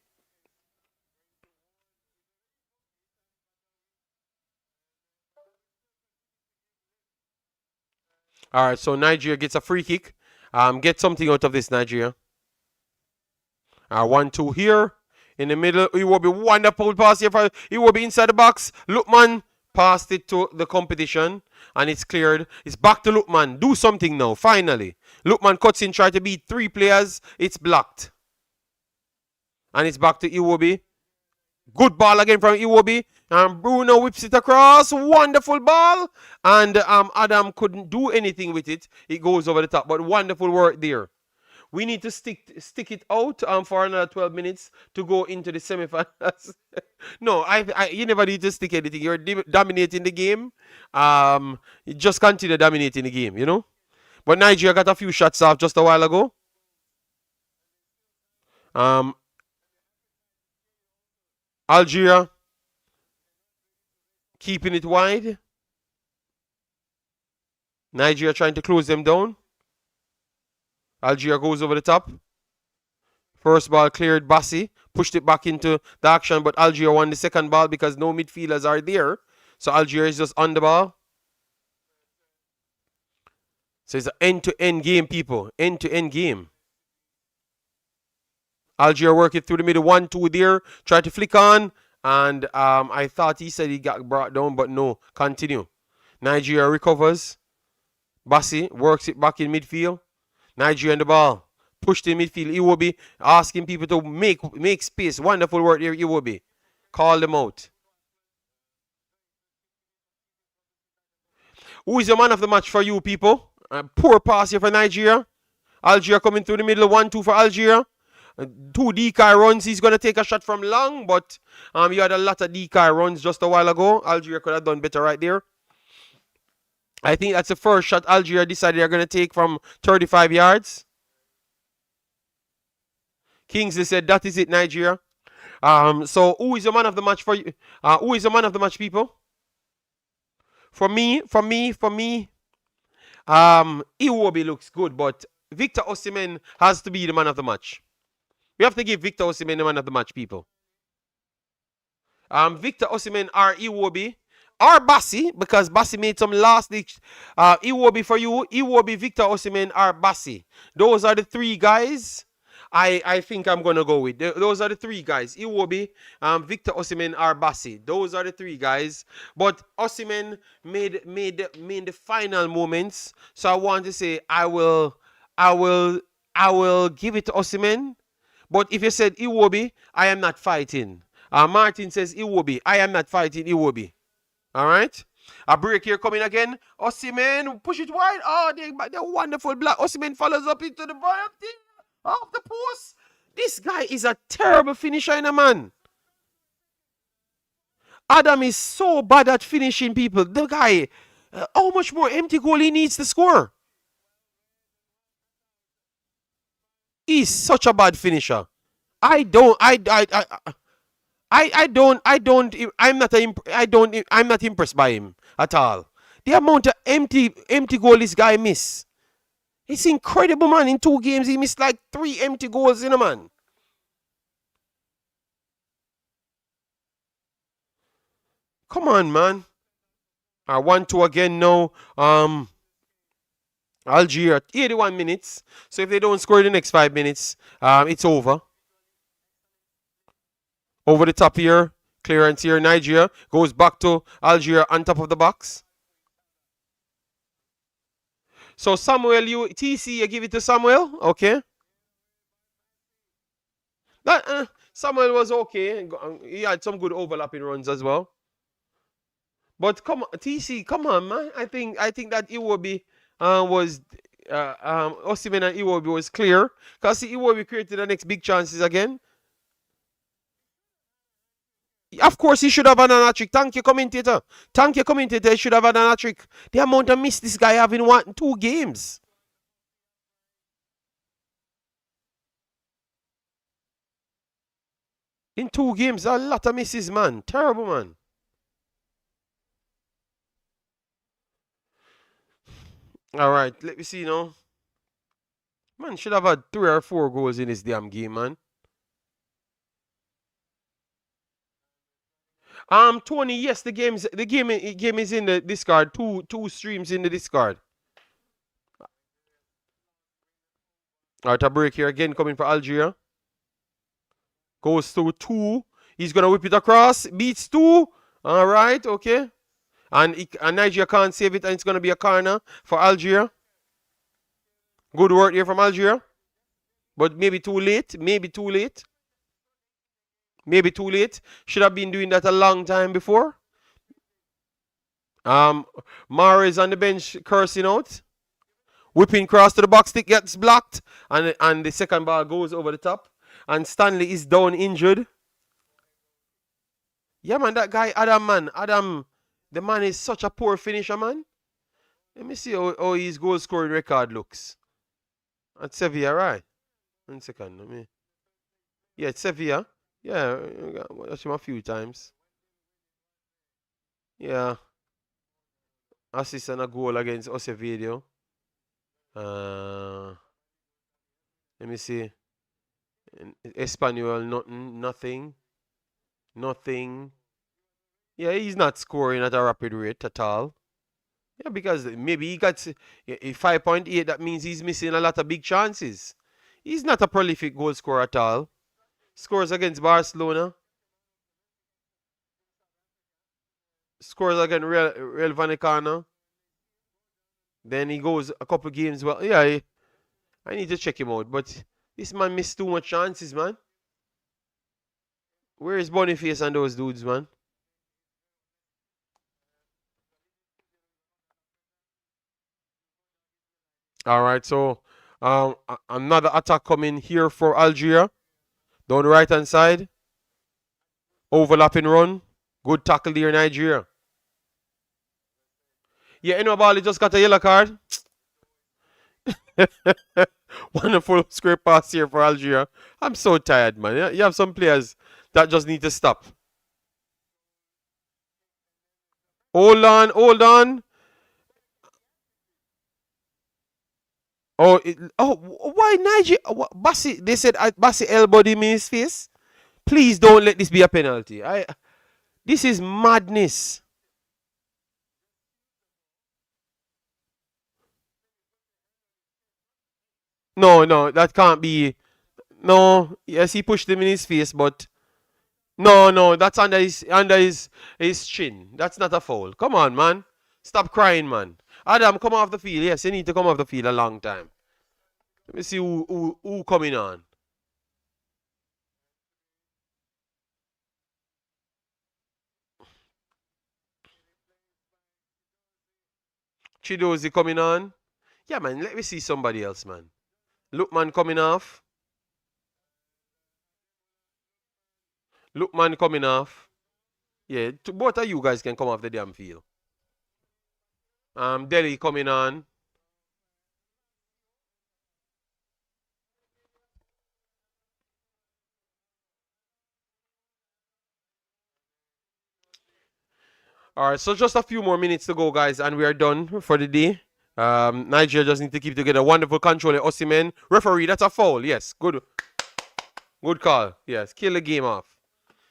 Speaker 1: All right, so Nigeria gets a free kick. Get something out of this, Nigeria. 1-2 here. In the middle, Iwobi, wonderful pass here. Iwobi inside the box. Lukman passed it to the competition. And it's cleared. It's back to Lukman. Do something now, finally. Lukman cuts in, try to beat 3 players. It's blocked. And it's back to Iwobi. Good ball again from Iwobi. And Bruno whips it across. Wonderful ball. And Adam couldn't do anything with it. It goes over the top. But wonderful work there. We need to stick it out for another 12 minutes to go into the semifinals. No, you never need to stick anything. You're dominating the game. You just continue dominating the game, you know. But Nigeria got a few shots off just a while ago. Algeria keeping it wide. Nigeria trying to close them down. Algeria goes over the top. First ball cleared Bassi. Pushed it back into the action, but Algeria won the second ball because no midfielders are there. So Algeria is just on the ball. So it's an end-to-end game, people. End-to-end game. Algeria work it through the middle. 1-2 there. Try to flick on. And I thought he said he got brought down, but no. Continue. Nigeria recovers. Bassi works it back in midfield. Nigeria on the ball. Pushed in midfield. Iwobi asking people to make space. Wonderful work there, Iwobi. Call them out. Who is the man of the match for you, people? Poor pass here for Nigeria. Algeria coming through the middle. 1-2 for Algeria. 2 decoy runs. He's going to take a shot from long, but you had a lot of decoy runs just a while ago. Algeria could have done better right there. I think that's the first shot Algeria decided they're going to take from 35 yards. Kingsley said, that is it, Nigeria. So who is the man of the match for you? Who is the man of the match, people? For me, Iwobi looks good, but Victor Osimhen has to be the man of the match. We have to give Victor Osimhen the man of the match, people. Victor Osimhen or Iwobi or Bassi, because Bassi made some last ditch. Iwobi for you, Iwobi, Victor Osimhen or Bassi. Those are the 3 guys I think I'm going to go with. Those are the 3 guys. Iwobi, Victor Osimhen or Bassi. Those are the 3 guys. But Osimhen made the final moments. So I want to say I will give it to Osimhen. But if you said Iwobi, I am not fighting. Martin says Iwobi. I am not fighting Iwobi. All right. A break here coming again. Osimhen, push it wide. Oh, the wonderful block. Osimhen follows up into the bottom off the post. This guy is a terrible finisher, in a man. Adam is so bad at finishing people. The guy, how much more empty goal he needs to score? He's such a bad finisher. I'm not impressed by him at all. The amount of empty goal this guy miss. It's incredible, man. In 2 games, he missed like 3 empty goals, in a man. Come on, man. 1-2 again now. Algeria, 81 minutes. So if they don't score in the next 5 minutes, it's over. Over the top here. Clearance here. Nigeria goes back to Algeria on top of the box. So Samuel, you give it to Samuel. Okay. Samuel was okay. He had some good overlapping runs as well. But come on, TC, come on, man. I think that Iwobi was Osimhen and Iwobi was clear. Because Iwobi created the next big chances again. Of course, he should have had an hat-trick. Thank you, commentator. Thank you, commentator. He should have had an hat-trick. The amount of miss this guy having 2 games. In 2 games, a lot of misses, man. Terrible, man. All right, let me see now. Man, should have had 3 or 4 goals in this damn game, man. Tony, yes, the game is in the discard. Two streams in the discard. All right, a break here again coming for Algeria. Goes to 2. He's gonna whip it across. Beats 2. All right, okay. And Nigeria can't save it, and it's gonna be a corner for Algeria. Good work here from Algeria. But maybe too late. Maybe too late. Maybe too late. Should have been doing that a long time before. Mara is on the bench cursing out. Whipping cross to the box, stick gets blocked. And the second ball goes over the top. And Stanley is down injured. Yeah, man, that guy, Adam, man. Adam, the man is such a poor finisher, man. Let me see how his goal scoring record looks. At Sevilla, right? 1 second, let me. Yeah, it's Sevilla. Yeah, I watched him a few times. Yeah. Assist and a goal against Osevedo. Let me see. Espanyol, nothing. Yeah, he's not scoring at a rapid rate at all. Yeah, because maybe he got 5.8. That means he's missing a lot of big chances. He's not a prolific goal scorer at all. Scores against Barcelona. Scores against Real Vallecano. Then he goes a couple games. Well, yeah, I need to check him out. But this man missed too much chances, man. Where is Boniface and those dudes, man? All right, so another attack coming here for Algeria. Down the right-hand side. Overlapping run. Good tackle there, Nigeria. Yeah, Bali just got a yellow card. Wonderful square pass here for Algeria. I'm so tired, man. You have some players that just need to stop. Hold on. Why Nigeria? Bassi, they said Bassi elbowed him in his face. Please don't let this be a penalty. This is madness. No, that can't be. No, yes, he pushed him in his face, but no, that's under his chin. That's not a foul. Come on, man. Stop crying, man. Adam, come off the field. Yes, you need to come off the field a long time. Let me see who coming on. Chidozi coming on. Yeah, man, let me see somebody else, man. Lookman coming off. Lookman coming off. Yeah, both of you guys can come off the damn field. Delhi coming on. All right, so just a few more minutes to go, guys, and we are done for the day. Nigeria just need to keep together. Wonderful control of Osimhen. Referee, that's a foul. Yes, good call. Yes, kill the game off.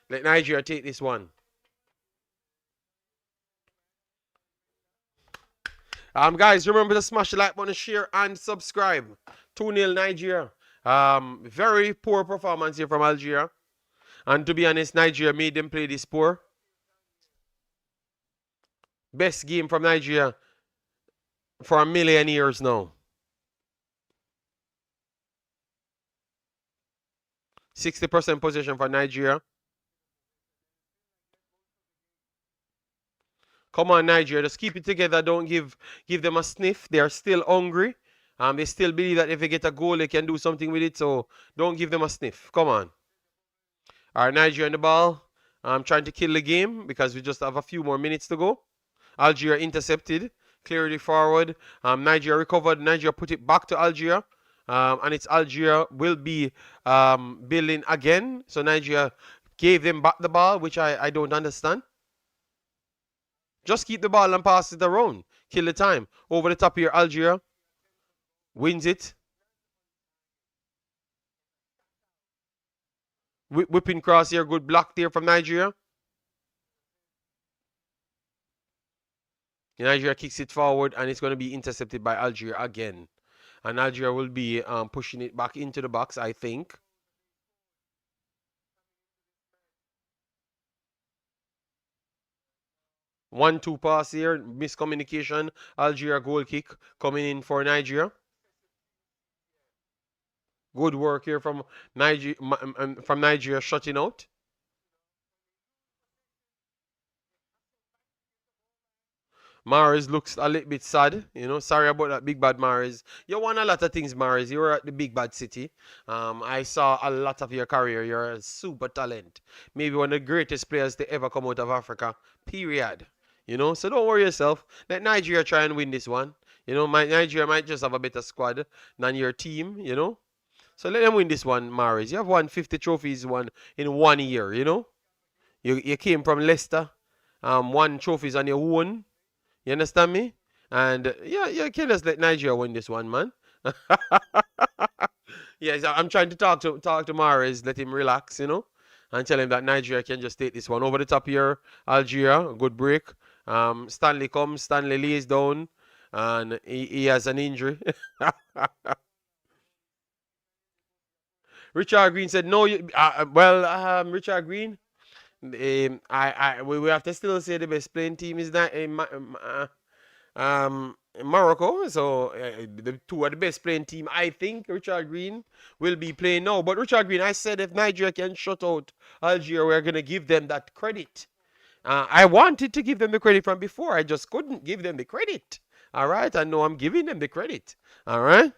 Speaker 1: Let Nigeria take this one. Guys, remember to smash the like button, share, and subscribe. 2-0 Nigeria. Very poor performance here from Algeria. And to be honest, Nigeria made them play this poor. Best game from Nigeria for a million years now. 60% possession for Nigeria. Come on, Nigeria. Just keep it together. Don't give them a sniff. They are still hungry. They still believe that if they get a goal, they can do something with it. So don't give them a sniff. Come on. All right, Nigeria in the ball. I'm trying to kill the game because we just have a few more minutes to go. Algeria intercepted. Clearly forward. Nigeria recovered. Nigeria put it back to Algeria. And it's Algeria will be building again. So Nigeria gave them back the ball, which I don't understand. Just keep the ball and pass it around. Kill the time. Over the top here, Algeria wins it. Whipping cross here. Good block there from Nigeria. Nigeria kicks it forward and it's going to be intercepted by Algeria again. And Algeria will be pushing it back into the box, I think. One-two pass here. Miscommunication. Algeria goal kick coming in for Nigeria. Good work here from Nigeria shutting out. Mahrez looks a little bit sad, you know. Sorry about that, big bad Mahrez. You won a lot of things, Mahrez. You were at the big bad city. I saw a lot of your career. You're a super talent. Maybe one of the greatest players to ever come out of Africa. Period. You know, so don't worry yourself. Let Nigeria try and win this one. You know, Nigeria might just have a better squad than your team, you know. So let them win this one, Mahrez. You have won 50 trophies in 1 year, you know. You came from Leicester, won trophies on your own. You understand me? And yeah, you can just let Nigeria win this one, man. Yes, I'm trying to talk to Mahrez, let him relax, you know, and tell him that Nigeria can just take this one over the top here. Algeria, good break. Stanley comes, Stanley lays down, and he has an injury. Richard Green said no. Richard Green. We have to still say the best playing team is that Morocco. So the two are the best playing team. I think Richard Green will be playing now. But Richard Green, I said if Nigeria can shut out Algeria, we're gonna give them that credit. I wanted to give them the credit from before. I just couldn't give them the credit. All right, I know I'm giving them the credit. All right.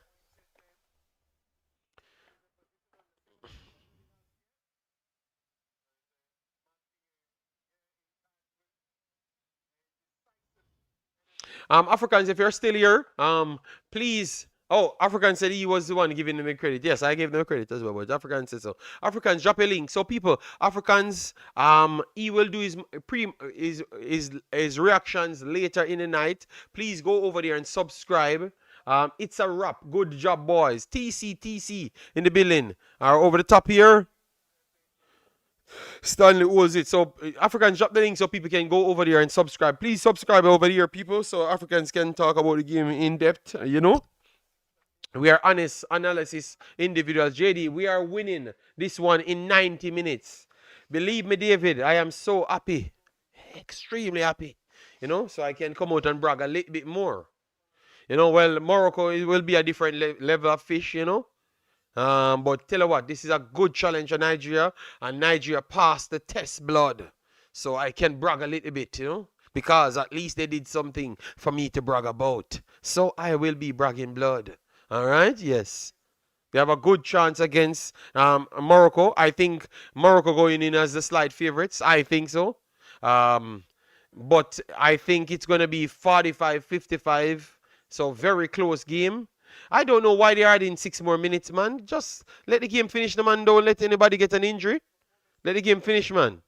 Speaker 1: Africans, if you're still here, please. Oh, African said he was the one giving them the credit. Yes, I gave them credit as well, but African said so. Africans, drop a link. So people, Africans, he will do his reactions later in the night. Please go over there and subscribe. It's a wrap. Good job, boys. TC in the building. Over the top here. Stanley owes it. So Africans, drop the link so people can go over there and subscribe. Please subscribe over here, people, so Africans can talk about the game in depth, you know. We are honest analysis individuals. JD, we are winning this one in 90 minutes. Believe me, David, I am so happy. Extremely happy. You know, so I can come out and brag a little bit more. You know, well, Morocco will be a different level of fish, you know. But tell you what, this is a good challenge for Nigeria, and Nigeria passed the test blood. So I can brag a little bit, you know, because at least they did something for me to brag about. So I will be bragging blood. All right, yes. We have a good chance against Morocco. I think Morocco going in as the slight favorites. I think so. But I think it's going to be 45-55. So very close game. I don't know why they're adding 6 more minutes, man. Just let the game finish, the man. Don't let anybody get an injury. Let the game finish, man.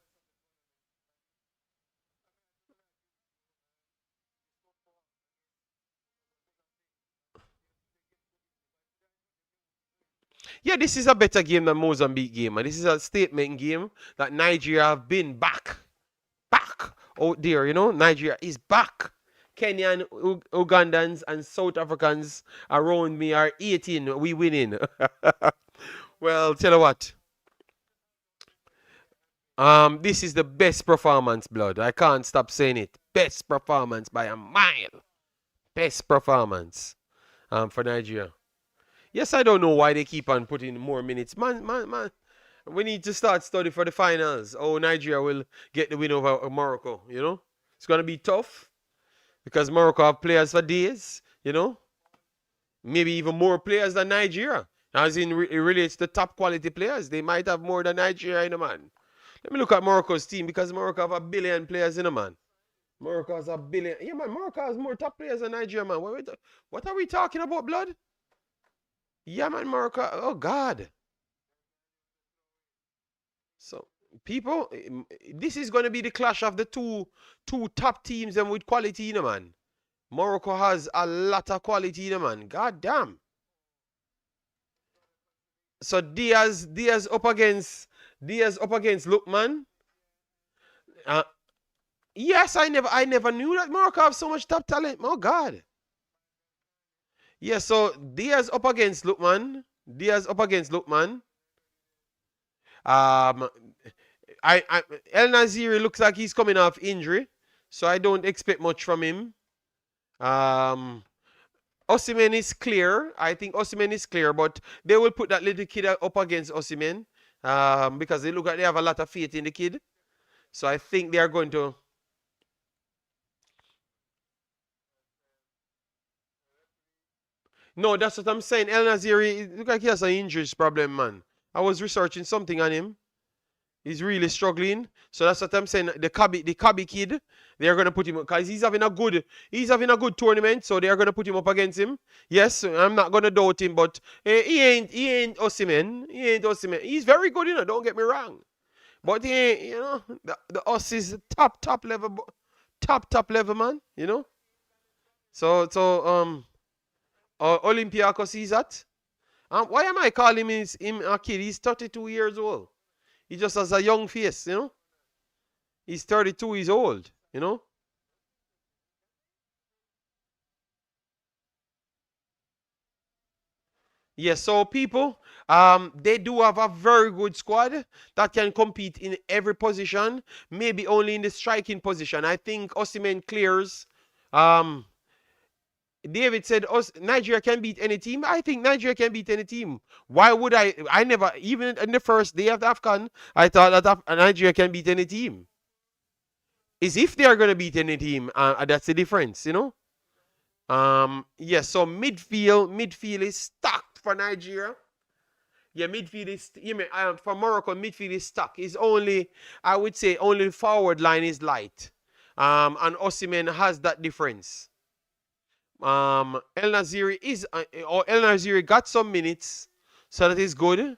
Speaker 1: Yeah, this is a better game than Mozambique game. And this is a statement game that Nigeria have been back. Back out there, you know. Nigeria is back. Kenyan, Ugandans, and South Africans around me are 18. We winning. Well, tell you what. This is the best performance, blood. I can't stop saying it. Best performance by a mile. Best performance for Nigeria. Yes, I don't know why they keep on putting more minutes. Man. We need to start study for the finals. Oh, Nigeria will get the win over Morocco, you know? It's going to be tough because Morocco have players for days, you know. Maybe even more players than Nigeria. As in, it relates to top quality players. They might have more than Nigeria in a man. Let me look at Morocco's team because Morocco have 1 billion players in a man. Morocco has 1 billion. Yeah, man, Morocco has more top players than Nigeria, man. What are we talking about, blood? Yeah, man, Morocco. Oh, God. So, people, this is going to be the clash of the two top teams and with quality in a man. Morocco has a lot of quality in a man. God damn. So Diaz up against Lookman. Yes, I never knew that Morocco have so much top talent. Oh God. Yeah, so Diaz up against Lookman. El Naziri looks like he's coming off injury, so I don't expect much from him. Osimhen is clear. I think Osimhen is clear, but they will put that little kid up against Osimhen because they look like they have a lot of faith in the kid. So I think they are going to. No, that's what I'm saying. El Naziri, look like he has an injuries problem, man. I was researching something on him. He's really struggling. So that's what I'm saying. The Kabi kid, they're gonna put him because he's having a good tournament. So they're gonna put him up against him. Yes, I'm not gonna doubt him, but he ain't Osimhen. He's very good, you know. Don't get me wrong, but he ain't, you know, the us is top level, top level man. You know. So Olympiacos is that. Why am I calling him a kid? He's 32 years old. He just has a young face, you know. He's 32 years old, you know. Yes, so people, they do have a very good squad that can compete in every position. Maybe only in the striking position. I think Osimhen clears. David said Nigeria can beat any team. I think Nigeria can beat any team. Why would I never, even in the first day of the Afcon, I thought that Nigeria can beat any team. Is if they are going to beat any team. That's the difference, you know. Yes, so midfield is stacked for Nigeria. Yeah, midfield is for Morocco. Midfield is stuck. It's only, I would say, only the forward line is light. And Osimhen has that difference. El Naziri got some minutes, so that is good.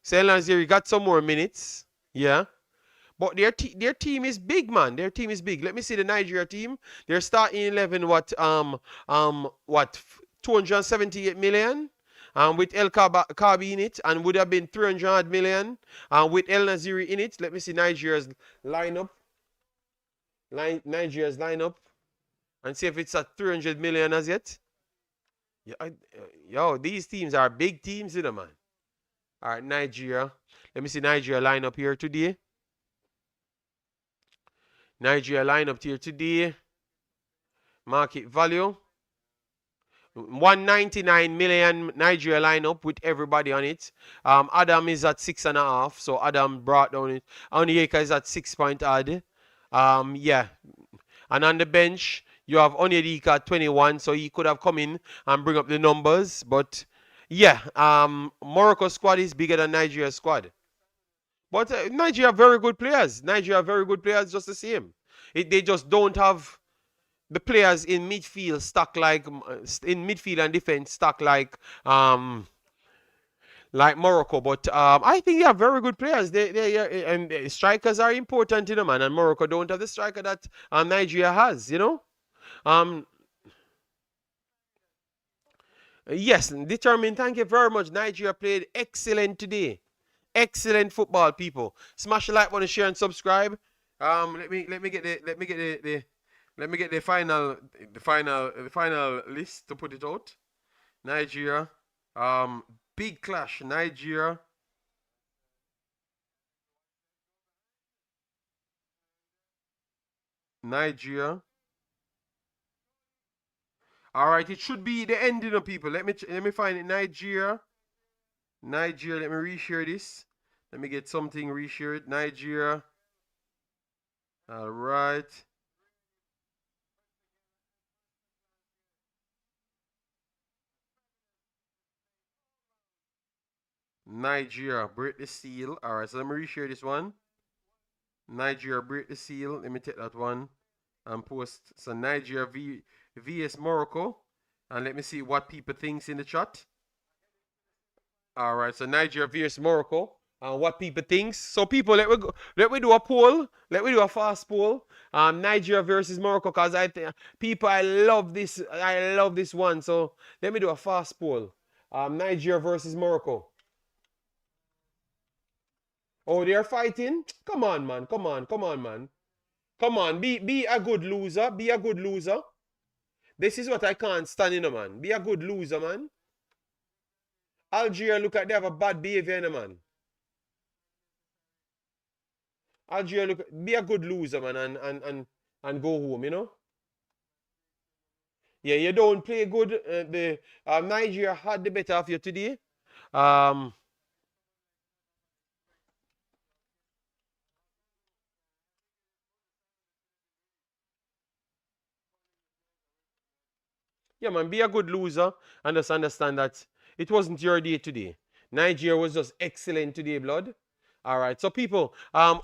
Speaker 1: So El Naziri got some more minutes. Yeah. But their team is big, man. Their team is big. Let me see the Nigeria team. They're starting 11 what 278 million. With El Kabi in it, and would have been 300 million. With El Naziri in it. Let me see Nigeria's lineup. Nigeria's lineup. And see if it's at 300 million as yet. Yeah, yo, these teams are big teams, you know, man. All right, Nigeria. Let me see Nigeria lineup here today. Nigeria lineup here today. Market value. 199 million Nigeria lineup with everybody on it. Adam is at 6.5, so Adam brought down it. Onyeka is at 6 point odd. Yeah. And on the bench, you have Onyedika at 21, so he could have come in and bring up the numbers. But yeah, Morocco squad is bigger than Nigeria squad. But Nigeria very good players. Nigeria very good players just the same. They just don't have the players in midfield stuck like in midfield and defense stuck like Morocco. But I think they are very good players. And strikers are important, you know, man. And Morocco don't have the striker that Nigeria has, you know. Yes, determined. Thank you very much. Nigeria played excellent today. Excellent football, people. Smash the like button, share, and subscribe. Let me get the final list to put it out. Nigeria. Big clash. Nigeria. All right, it should be the ending of people. Let me find it. Nigeria. Let me reshare this. Let me get something reshared. Nigeria. All right. Nigeria break the seal. All right, so let me reshare this one. Nigeria break the seal. Let me take that one and post. So Nigeria vs Morocco, and let me see what people thinks in the chat. All right, so Nigeria vs Morocco, and what people thinks. So people, let me do a poll. Let me do a fast poll. Nigeria versus Morocco, cause I love this. I love this one. So let me do a fast poll. Nigeria versus Morocco. Oh, they're fighting? Come on, man. Come on, man. Come on, be a good loser. Be a good loser. This is what I can't stand in, man. Be a good loser, man. Algeria, look at, they have a bad behavior in, man. Algeria, look, be a good loser, man, and go home, you know? Yeah, you don't play good. Nigeria had the better of you today. Yeah, man, be a good loser and just understand that it wasn't your day today. Nigeria was just excellent today, blood. All right, so people,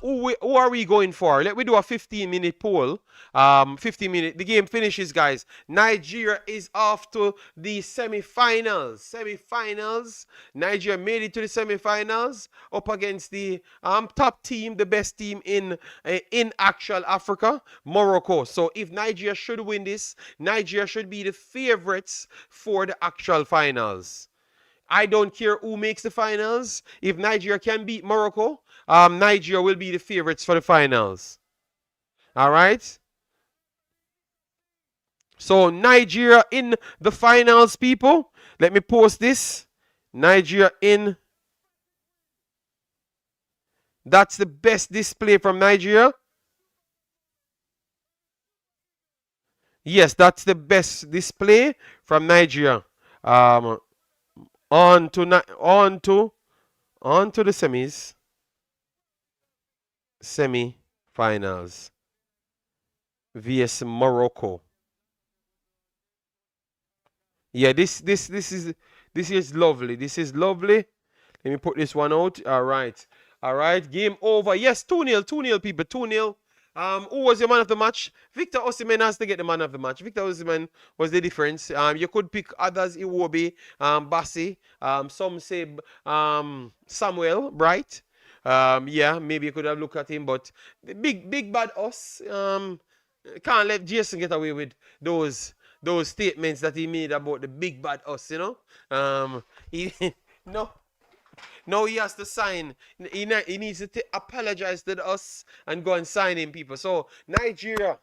Speaker 1: who are we going for? Let me do a 15-minute poll. 15-minute. The game finishes, guys. Nigeria is off to the semi-finals. Semi-finals. Nigeria made it to the semi-finals up against the top team, the best team in actual Africa, Morocco. So if Nigeria should win this, Nigeria should be the favorites for the actual finals. I don't care who makes the finals. If Nigeria can beat Morocco, Nigeria will be the favorites for the finals. All right? So Nigeria in the finals, people. Let me post this. Nigeria in. That's the best display from Nigeria. Yes, that's the best display from Nigeria. On to the semis. Semi-finals vs Morocco. Yeah, this is lovely. This is lovely. Let me put this one out. All right. All right. Game over. Yes, 2-0. 2-0, people. 2-0. Who was your man of the match? Victor Osimhen has to get the man of the match. Victor Osimhen was the difference. You could pick others, Iwobi, Bassi. Some say Samuel, right? Yeah, maybe you could have looked at him, but the big bad us. Can't let Jason get away with those statements that he made about the big bad us, you know. No, he has to sign. He needs to apologize to us and go and sign him, people. So Nigeria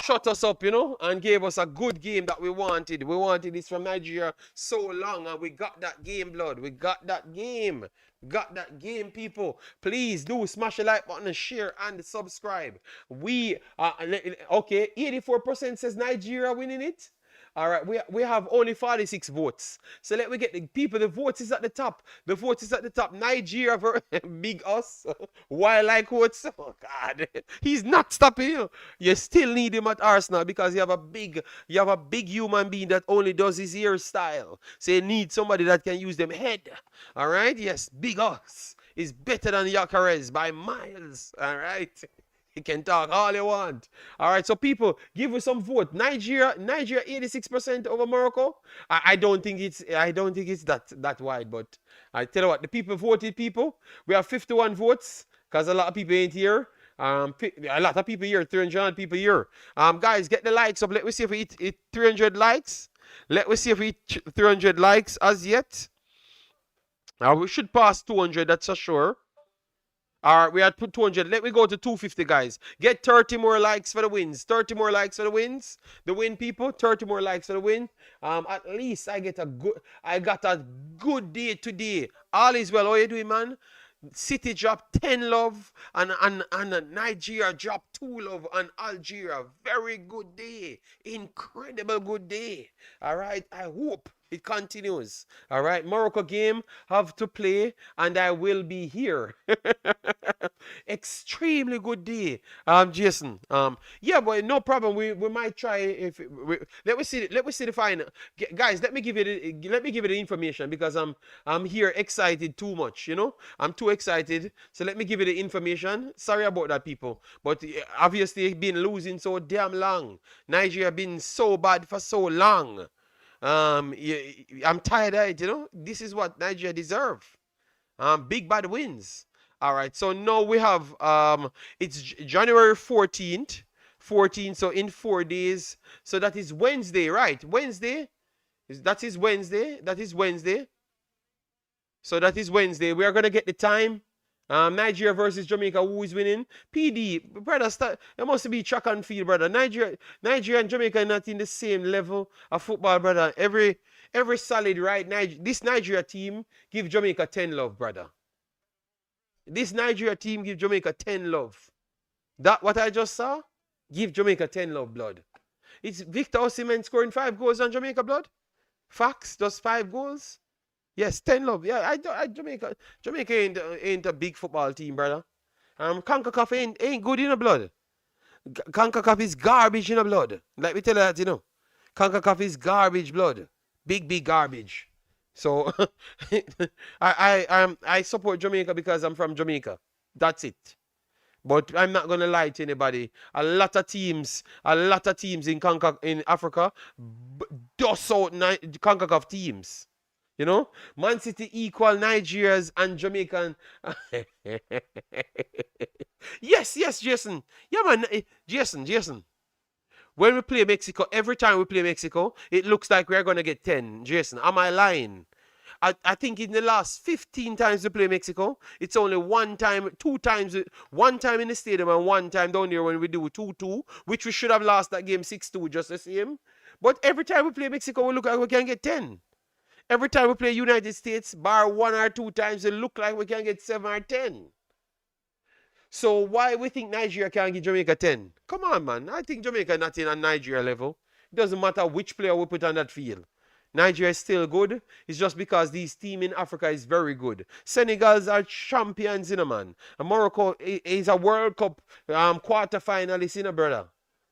Speaker 1: shut us up, you know, and gave us a good game that we wanted. We wanted this from Nigeria so long, and we got that game, blood. We got that game. Got that game, people. Please do smash the like button and share and subscribe. We okay, 84% says Nigeria winning it. All right, we have only 46 votes. So let me get the people. The votes is at the top. The votes is at the top. Nigeria for big us. Why like votes? Oh God, he's not stopping you. You still need him at Arsenal because you have a big human being that only does his hairstyle. So you need somebody that can use them head. All right, yes, big us is better than Yacarez by miles. All right. You can talk all you want. All right, so people, give us some vote. Nigeria 86% over Morocco. I don't think it's that wide, but I tell you what, the people voted, people. We have 51 votes because a lot of people ain't here. A lot of people here, 300 people here. Guys, get the likes up. Let me see if we hit 300 likes. Let me see if we hit 300 likes as yet. We should pass 200, that's for sure. All right, we had 200. Let me go to 250, guys. Get 30 more likes for the wins. 30 more likes for the wins. The win, people. 30 more likes for the win. At least I got a good day today. All is well. How you doing, man? City dropped 10 love and Nigeria dropped 2 love and Algeria. Very good day. Incredible good day. All right. I hope It continues. All right. Morocco game have to play, and I will be here. Extremely good day, Jason. Yeah, but no problem. We might try if let me see. Let me see the final. Guys, let me give you the information because I'm here excited too much. You know, I'm too excited. So let me give you the information. Sorry about that, people. But obviously, been losing so damn long. Nigeria been so bad for so long. I'm tired of it, you know. This is what Nigeria deserve. Big bad wins. All right. So now we have it's January 14th. 14, so in 4 days. So that is Wednesday, right? Wednesday. That is Wednesday. That is Wednesday. So that is Wednesday. We are gonna get the time. Nigeria versus Jamaica. Who is winning? PD, brother. It must be track and field, brother. Nigeria and Jamaica are not in the same level of football, brother. Every solid right. This Nigeria team give Jamaica 10 love, brother. This Nigeria team give Jamaica 10 love. That what I just saw? Give Jamaica 10 love, blood. It's Victor Osimhen scoring 5 goals on Jamaica, blood. Facts, just 5 goals. Yes, 10 love. Yeah, Jamaica ain't a big football team, brother. Concacaf ain't good in the blood. Concacaf is garbage in the blood. Like we tell you that, you know. Concacaf is garbage blood. Big garbage. So I support Jamaica because I'm from Jamaica. That's it. But I'm not gonna lie to anybody. A lot of teams in Africa dust out Concacaf teams. You know, Man City equal Nigeria's and Jamaican. Yes, Jason. Yeah, man. Jason. When we play Mexico, every time we play Mexico, it looks like we're going to get 10. Jason, am I lying? I think in the last 15 times we play Mexico, it's only 1 time, 2 times, 1 time in the stadium and 1 time down here when we do 2-2, which we should have lost that game 6-2 just the same. But every time we play Mexico, we look like we can get 10. Every time we play United States, bar 1 or 2 times, it look like we can get 7 or 10. So why we think Nigeria can't give Jamaica 10? Come on, man. I think Jamaica not in a Nigeria level. It doesn't matter which player we put on that field. Nigeria is still good. It's just because these team in Africa is very good. Senegals are champions, you know, man. And Morocco is a World Cup quarter-finalist, you know, brother.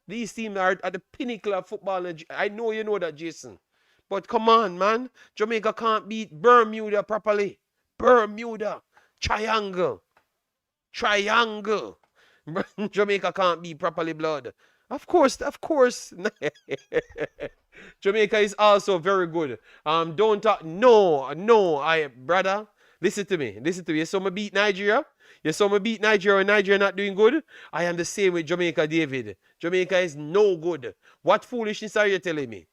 Speaker 1: These teams are at the pinnacle of football. I know you know that, Jason. But come on, man. Jamaica can't beat Bermuda properly. Bermuda. Triangle. Jamaica can't beat properly, blood. Of course. Jamaica is also very good. Don't talk. No, brother. Listen to me. You saw me beat Nigeria. And Nigeria not doing good. I am the same with Jamaica, David. Jamaica is no good. What foolishness are you telling me?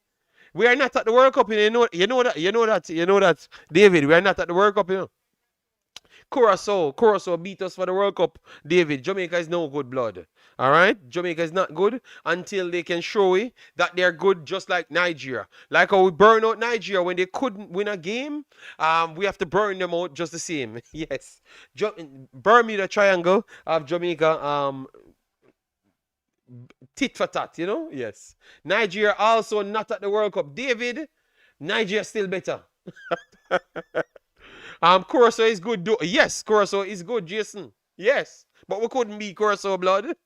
Speaker 1: We are not at the World Cup, you know that, David. We are not at the World Cup, you know. Curacao beat us for the World Cup, David. Jamaica is no good, blood. All right, Jamaica is not good until they can show you that they're good, just like Nigeria. Like how we burn out Nigeria when they couldn't win a game. We have to burn them out just the same. Yes, Bermuda Triangle of Jamaica. Tit for tat, you know? Yes. Nigeria also not at the World Cup. David, Nigeria still better. Curacao is good. Yes, Curacao is good, Jason. Yes. But we couldn't beat Curacao, blood.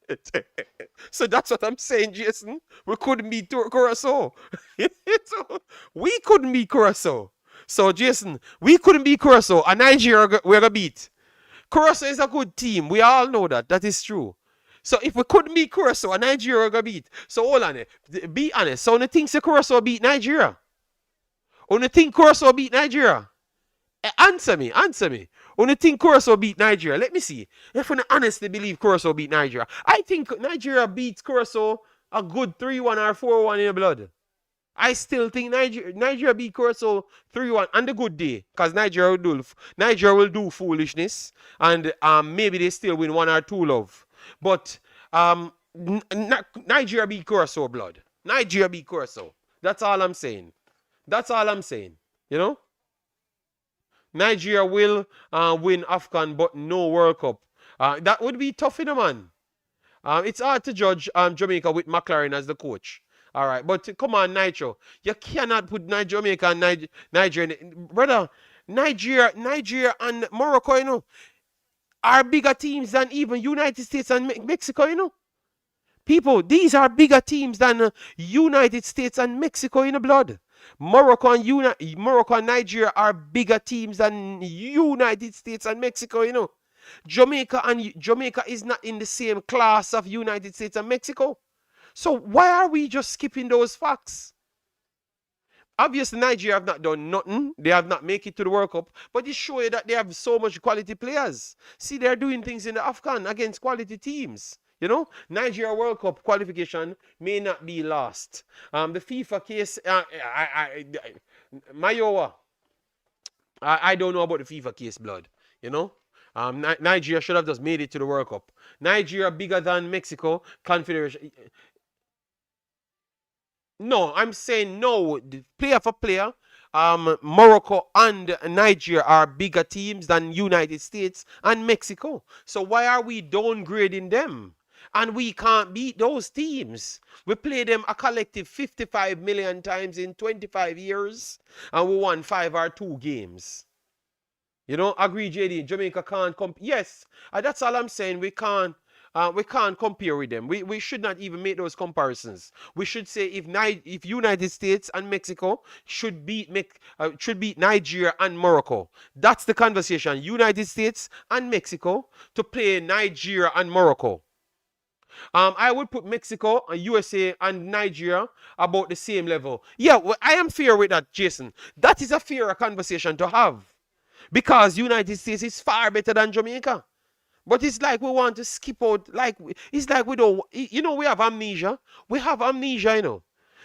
Speaker 1: So that's what I'm saying, Jason. We couldn't beat Curacao. We couldn't beat Curacao. So, Jason, we couldn't beat Curacao. And Nigeria, we're going to beat. Curacao is a good team. We all know that. That is true. So if we couldn't beat Curacao, and Nigeria gonna beat. So hold on, be honest. So only think Curacao beat Nigeria. Only think Curacao beat Nigeria. Answer me. Only think Curacao beat Nigeria. Let me see. If we honestly believe Curacao beat Nigeria, I think Nigeria beats Curacao a good 3-1 or 4-1 in the blood. I still think Nigeria beat Curacao 3-1 on the good day, because Nigeria will do foolishness, and maybe they still win 1 or 2 love. But Nigeria beat Curacao, blood. Nigeria beat Curacao. That's all I'm saying. You know? Nigeria will win Afcon, but no World Cup. That would be tough, you know, man. It's hard to judge Jamaica with McLaren as the coach. All right, but come on, Nitro. You cannot put Jamaica and Nigeria. Brother, Nigeria and Morocco, you know, are bigger teams than even United States and Mexico, you know. People, these are bigger teams than United States and Mexico in the blood. Morocco and Nigeria are bigger teams than United States and Mexico, you know. Jamaica is not in the same class of United States and Mexico. So why are we just skipping those facts? Obviously, Nigeria have not done nothing. They have not make it to the World Cup. But it shows you that they have so much quality players. See, they're doing things in the Afcon against quality teams. You know, Nigeria World Cup qualification may not be lost. The FIFA case, Mayowa, I don't know about the FIFA case, blood. You know, Nigeria should have just made it to the World Cup. Nigeria bigger than Mexico Confederation. No, I'm saying no. Player for player, Morocco and Nigeria are bigger teams than United States and Mexico. So why are we downgrading them? And we can't beat those teams. We played them a collective 55 million times in 25 years, and we won 5 or 2 games. You know, agree, JD. Jamaica can't compete. Yes, that's all I'm saying. We can't compare with them. We should not even make those comparisons. We should say if United States and Mexico should beat Nigeria and Morocco. That's the conversation. United States and Mexico to play Nigeria and Morocco. I would put Mexico, USA, and Nigeria about the same level. Yeah, well, I am fair with that, Jason. That is a fairer conversation to have. Because United States is far better than Jamaica. But it's like we want to skip out. It's like we don't, you know, we have amnesia. We have amnesia, you know.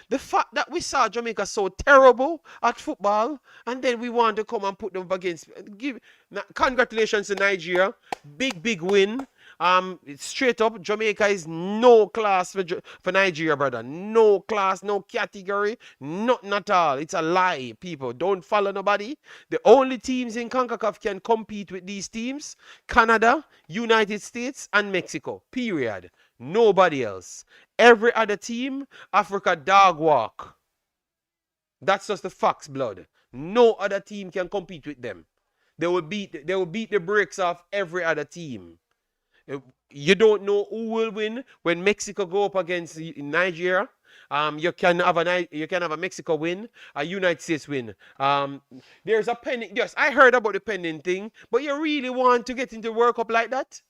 Speaker 1: The fact that we saw Jamaica so terrible at football, and then we want to come and put them up against. Congratulations to Nigeria. Big win. Straight up, Jamaica is no class for Nigeria, brother. No class, no category, nothing at all. It's a lie, people. Don't follow nobody. The only teams in Concacaf can compete with these teams: Canada, United States, and Mexico. Period. Nobody else. Every other team, Africa dog walk. That's just the facts, blood. No other team can compete with them. They will beat the brakes off every other team. You don't know who will win when Mexico go up against Nigeria. You can have a Mexico win, a United States win. There's a pending. Yes, I heard about the pending thing, but you really want to get into the World Cup like that?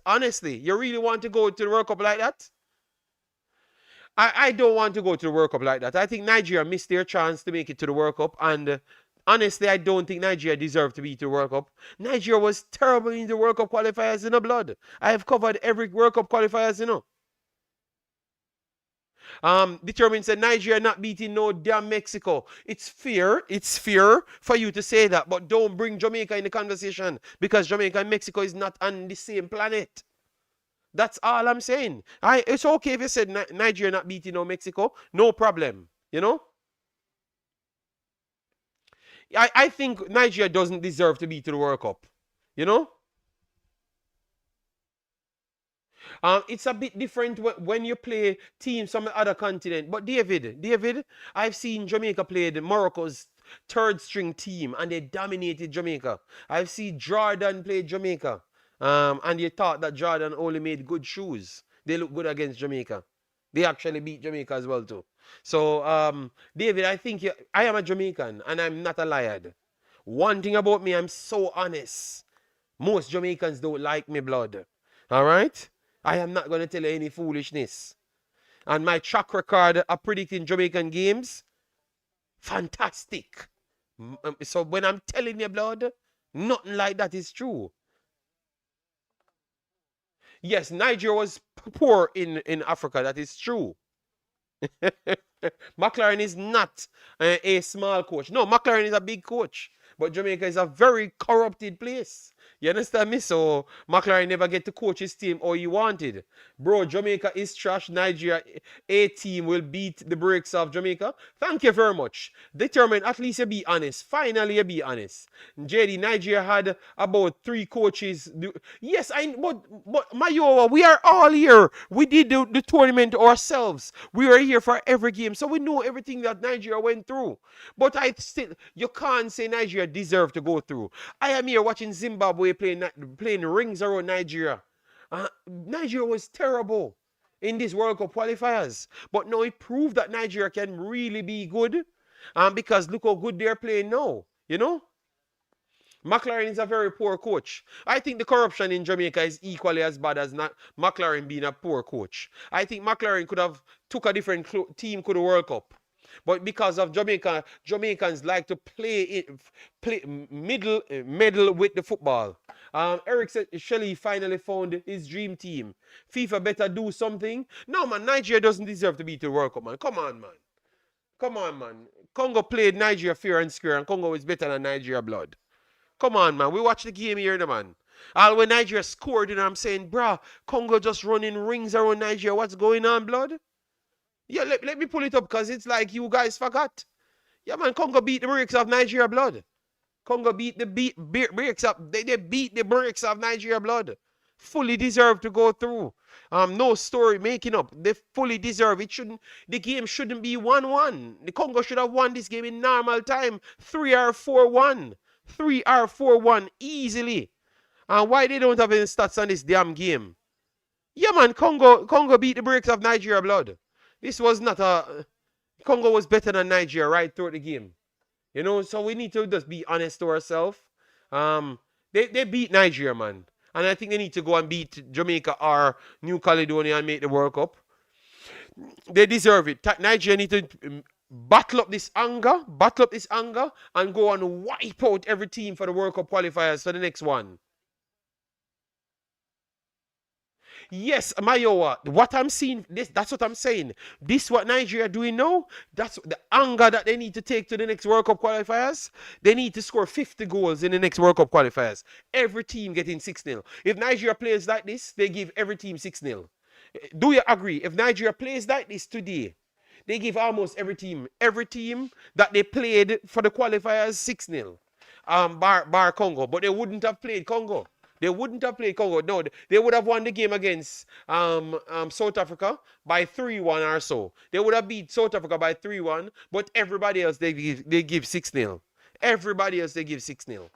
Speaker 1: Honestly, you really want to go to the World Cup like that? I don't want to go to the World Cup like that. I think Nigeria missed their chance to make it to the World Cup, and honestly, I don't think Nigeria deserved to be to the World Cup. Nigeria was terrible in the World Cup qualifiers in the blood. I have covered every World Cup qualifiers, you know. Determined said Nigeria not beating no damn Mexico. It's fair for you to say that, but don't bring Jamaica in the conversation because Jamaica and Mexico is not on the same planet. That's all I'm saying. It's okay if you said Nigeria not beating no Mexico, no problem. You know. I think Nigeria doesn't deserve to be to the World Cup. You know? It's a bit different when you play teams from the other continent. But David, I've seen Jamaica play Morocco's third string team and they dominated Jamaica. I've seen Jordan play Jamaica. And you thought that Jordan only made good shoes. They look good against Jamaica. They actually beat Jamaica as well too. So, David, I think I am a Jamaican and I'm not a liar. One thing about me, I'm so honest. Most Jamaicans don't like me, blood. All right? I am not going to tell you any foolishness. And my track record of predicting Jamaican games, fantastic. So when I'm telling you, blood, nothing like that is true. Yes, Nigeria was poor in Africa. That is true. McLaren is not a small coach. No, McLaren is a big coach. But Jamaica is a very corrupted place. You understand me? So McLaren never get to coach his team or he wanted. Bro, Jamaica is trash. Nigeria A team will beat the brakes of Jamaica. Thank you very much. Determined, at least you be honest. Finally, you be honest. JD, Nigeria had about 3 coaches. Yes, but Mayowa, we are all here. We did the tournament ourselves. We were here for every game. So we know everything that Nigeria went through. But you can't say Nigeria deserve to go through. I am here watching Zimbabwe playing rings around Nigeria. Nigeria was terrible in these World Cup qualifiers. But now it proved that Nigeria can really be good. Because look how good they're playing now. You know? McLaren is a very poor coach. I think the corruption in Jamaica is equally as bad as McLaren being a poor coach. I think McLaren could have took a different team to the World Cup. But because of Jamaicans like to meddle with the football. Eric said Shelley finally found his dream team. FIFA better do something. No, man, Nigeria doesn't deserve to be to the World Cup, man. Come on, man. Come on, man. Congo played Nigeria fair and square, and Congo is better than Nigeria blood. Come on, man. We watch the game here, man. All when Nigeria scored, you know what I'm saying, bruh, Congo just running rings around Nigeria. What's going on, blood? Yeah, let me pull it up because it's like you guys forgot. Yeah, man, Congo beat the brakes of Nigeria blood. Congo beat the brakes of, they beat the brakes of Nigeria blood. Fully deserve to go through. No story making up. They fully deserve it. The game shouldn't be 1-1. The Congo should have won this game in normal time. 3 or 4-1. 3 or 4-1 easily. And why they don't have any stats on this damn game? Yeah, man, Congo beat the brakes of Nigeria blood. This was not a... Congo was better than Nigeria right throughout the game. You know, so we need to just be honest to ourselves. They beat Nigeria, man. And I think they need to go and beat Jamaica or New Caledonia and make the World Cup. They deserve it. Nigeria need to battle up this anger, and go and wipe out every team for the World Cup qualifiers for the next one. Yes, Mayowa, what I'm seeing, that's what I'm saying. This what Nigeria doing now, that's the anger that they need to take to the next World Cup qualifiers. They need to score 50 goals in the next World Cup qualifiers. Every team getting 6-0. If Nigeria plays like this, they give every team 6-0. Do you agree? If Nigeria plays like this today, they give almost every team that they played for the qualifiers 6-0. Bar Congo, but they wouldn't have played Congo. They wouldn't have played Congo. No, they would have won the game against South Africa by 3-1 or so. They would have beat South Africa by 3-1, but everybody else they give 6-0. Everybody else they give 6-0.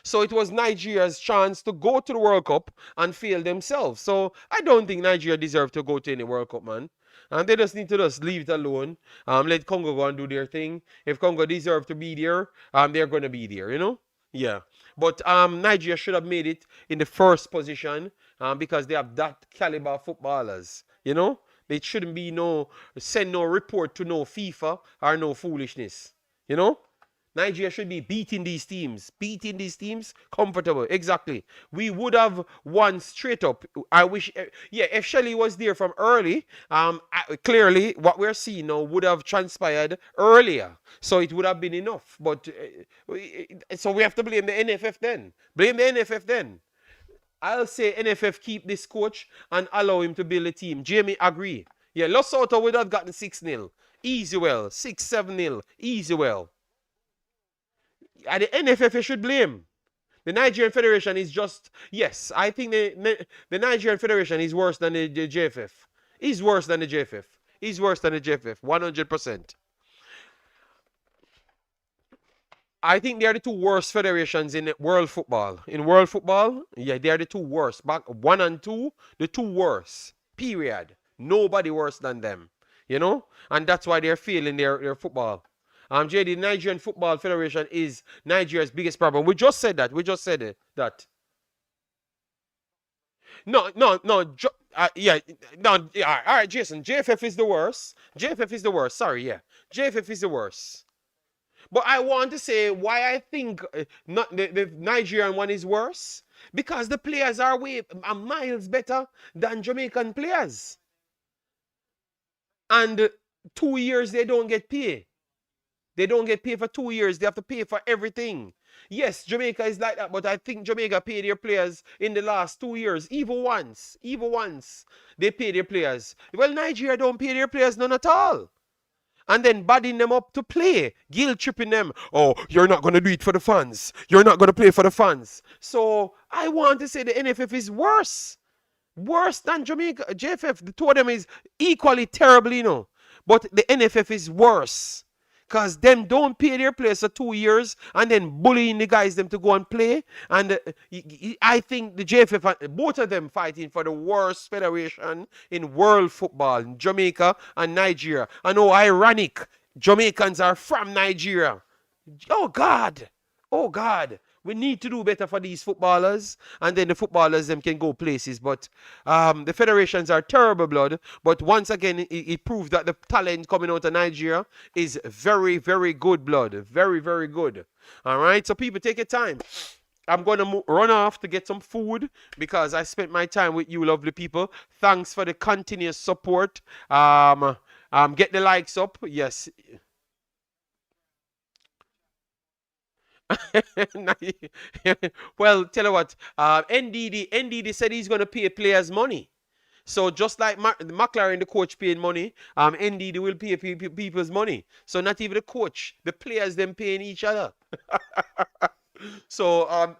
Speaker 1: So it was Nigeria's chance to go to the World Cup and fail themselves. So I don't think Nigeria deserve to go to any World Cup, man. And they just need to just leave it alone. Let Congo go and do their thing. If Congo deserve to be there, they're going to be there, you know? Yeah. But Nigeria should have made it in the first position because they have that caliber of footballers, you know? They shouldn't be send no report to no FIFA or no foolishness, you know? Nigeria should be beating these teams comfortable. Exactly. We would have won straight up. I wish, if Shelley was there from early, clearly what we're seeing now would have transpired earlier. So it would have been enough. But, so we have to blame the NFF then. Blame the NFF then. I'll say NFF keep this coach and allow him to build a team. Jamie, agree. Yeah, Lesotho would have gotten 6-0. Easy well. 6-7-0. Easy well. At the NFF, you should blame. The Nigerian Federation is just... Yes, I think the Nigerian Federation is worse than the JFF. Is worse than the JFF. Is worse than the JFF. 100%. I think they are the two worst federations in world football. In world football, yeah, they are the two worst. Back 1 and 2, the two worst. Period. Nobody worse than them. You know? And that's why they're failing their football. JD, Nigerian Football Federation is Nigeria's biggest problem. We just said that. That. No. Yeah. No. Yeah. All right, Jason. JFF is the worst. Sorry, yeah. JFF is the worst. But I want to say why I think not the Nigerian one is worse. Because the players are miles better than Jamaican players. And 2 years they don't get paid. They don't get paid for 2 years. They have to pay for everything. Yes, Jamaica is like that, but I think Jamaica paid their players in the last 2 years. Even once, they pay their players. Well, Nigeria don't pay their players none at all. And then badding them up to play, guilt tripping them. Oh, you're not going to do it for the fans. You're not going to play for the fans. So I want to say the NFF is worse. Worse than Jamaica, JFF. The two of them is equally terrible, you know. But the NFF is worse. Because them don't pay their players for 2 years and then bullying the guys them to go and play. And I think the JFF, both of them fighting for the worst federation in world football, in Jamaica and Nigeria. I know, ironic, Jamaicans are from Nigeria. Oh, God. Oh, God. We need to do better for these footballers, and then the footballers them can go places. But the federations are terrible, blood. But once again, it proves that the talent coming out of Nigeria is very, very good, blood. Very, very good. All right, so people, take your time. I'm going to run off to get some food because I spent my time with you lovely people. Thanks for the continuous support. Get the likes up. Yes. Well, tell you what, NDD said he's going to pay players money. So just like McLaren, the coach, paying money, NDD will pay people's money. So not even the coach, the players, them paying each other. So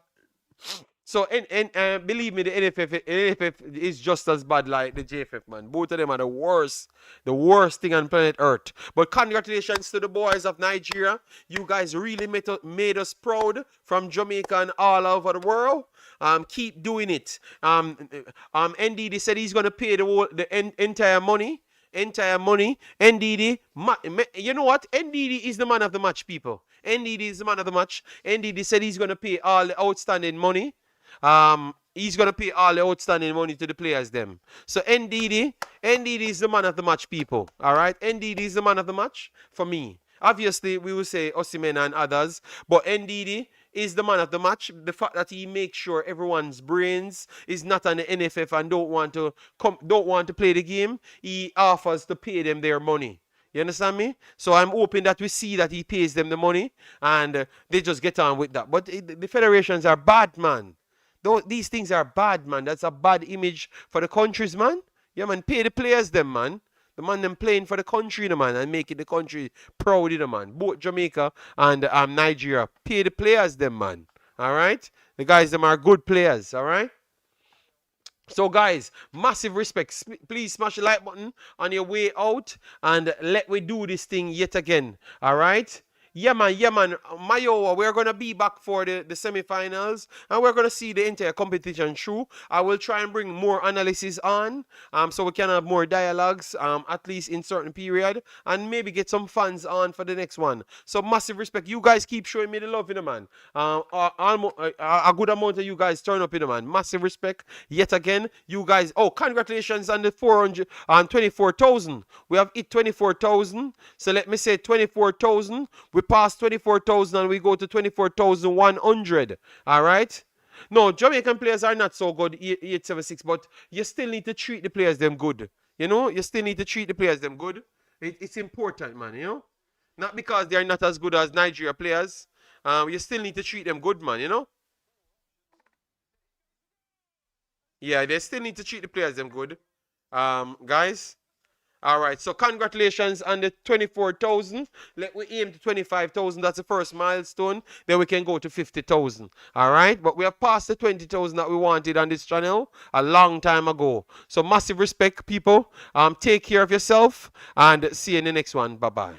Speaker 1: believe me, the NFF is just as bad like the JFF, man. Both of them are the worst thing on planet Earth. But congratulations to the boys of Nigeria. You guys really made us proud from Jamaica and all over the world. Keep doing it. NDD said he's gonna pay the entire money. NDD, you know what? NDD is the man of the match, people. NDD is the man of the match. NDD said he's gonna pay all the outstanding money. He's gonna pay all the outstanding money to the players them. So NDD is the man of the match, people. All right, NDD is the man of the match for me. Obviously, we will say Osimhen and others, but NDD is the man of the match. The fact that he makes sure everyone's brains is not on the NFF and don't want to play the game, he offers to pay them their money. You understand me? So I'm hoping that we see that he pays them the money and they just get on with that. But the federations are bad, man. These things are bad, man. That's a bad image for the countries, man. Yeah, man. Pay the players, them, man. The man them playing for the country, the man, and making the country proud, the man. Both Jamaica and Nigeria. Pay the players, them, man. All right? The guys, them are good players. All right? So, guys, massive respect. Please smash the like button on your way out and let we do this thing yet again. All right? Yeah, man. Mayo, we're going to be back for the semi-finals and we're going to see the entire competition through. I will try and bring more analysis on so we can have more dialogues, at least in certain period, and maybe get some fans on for the next one. So, massive respect. You guys keep showing me the love, man. A good amount of you guys turn up, man. Massive respect. Yet again, you guys. Oh, congratulations on the 24,000. We have hit 24,000. So, let me say 24,000. We pass 24,000 and we go to 24,100. All right? No, Jamaican players are not so good, 876, but you still need to treat the players them good. You know? You still need to treat the players them good. It's important, man, you know? Not because they're not as good as Nigeria players. You still need to treat them good, man, you know? Yeah, they still need to treat the players them good. Guys. All right, so congratulations on the 24,000. Let we aim to 25,000. That's the first milestone. Then we can go to 50,000. All right, but we have passed the 20,000 that we wanted on this channel a long time ago. So massive respect, people. Take care of yourself and see you in the next one. Bye-bye.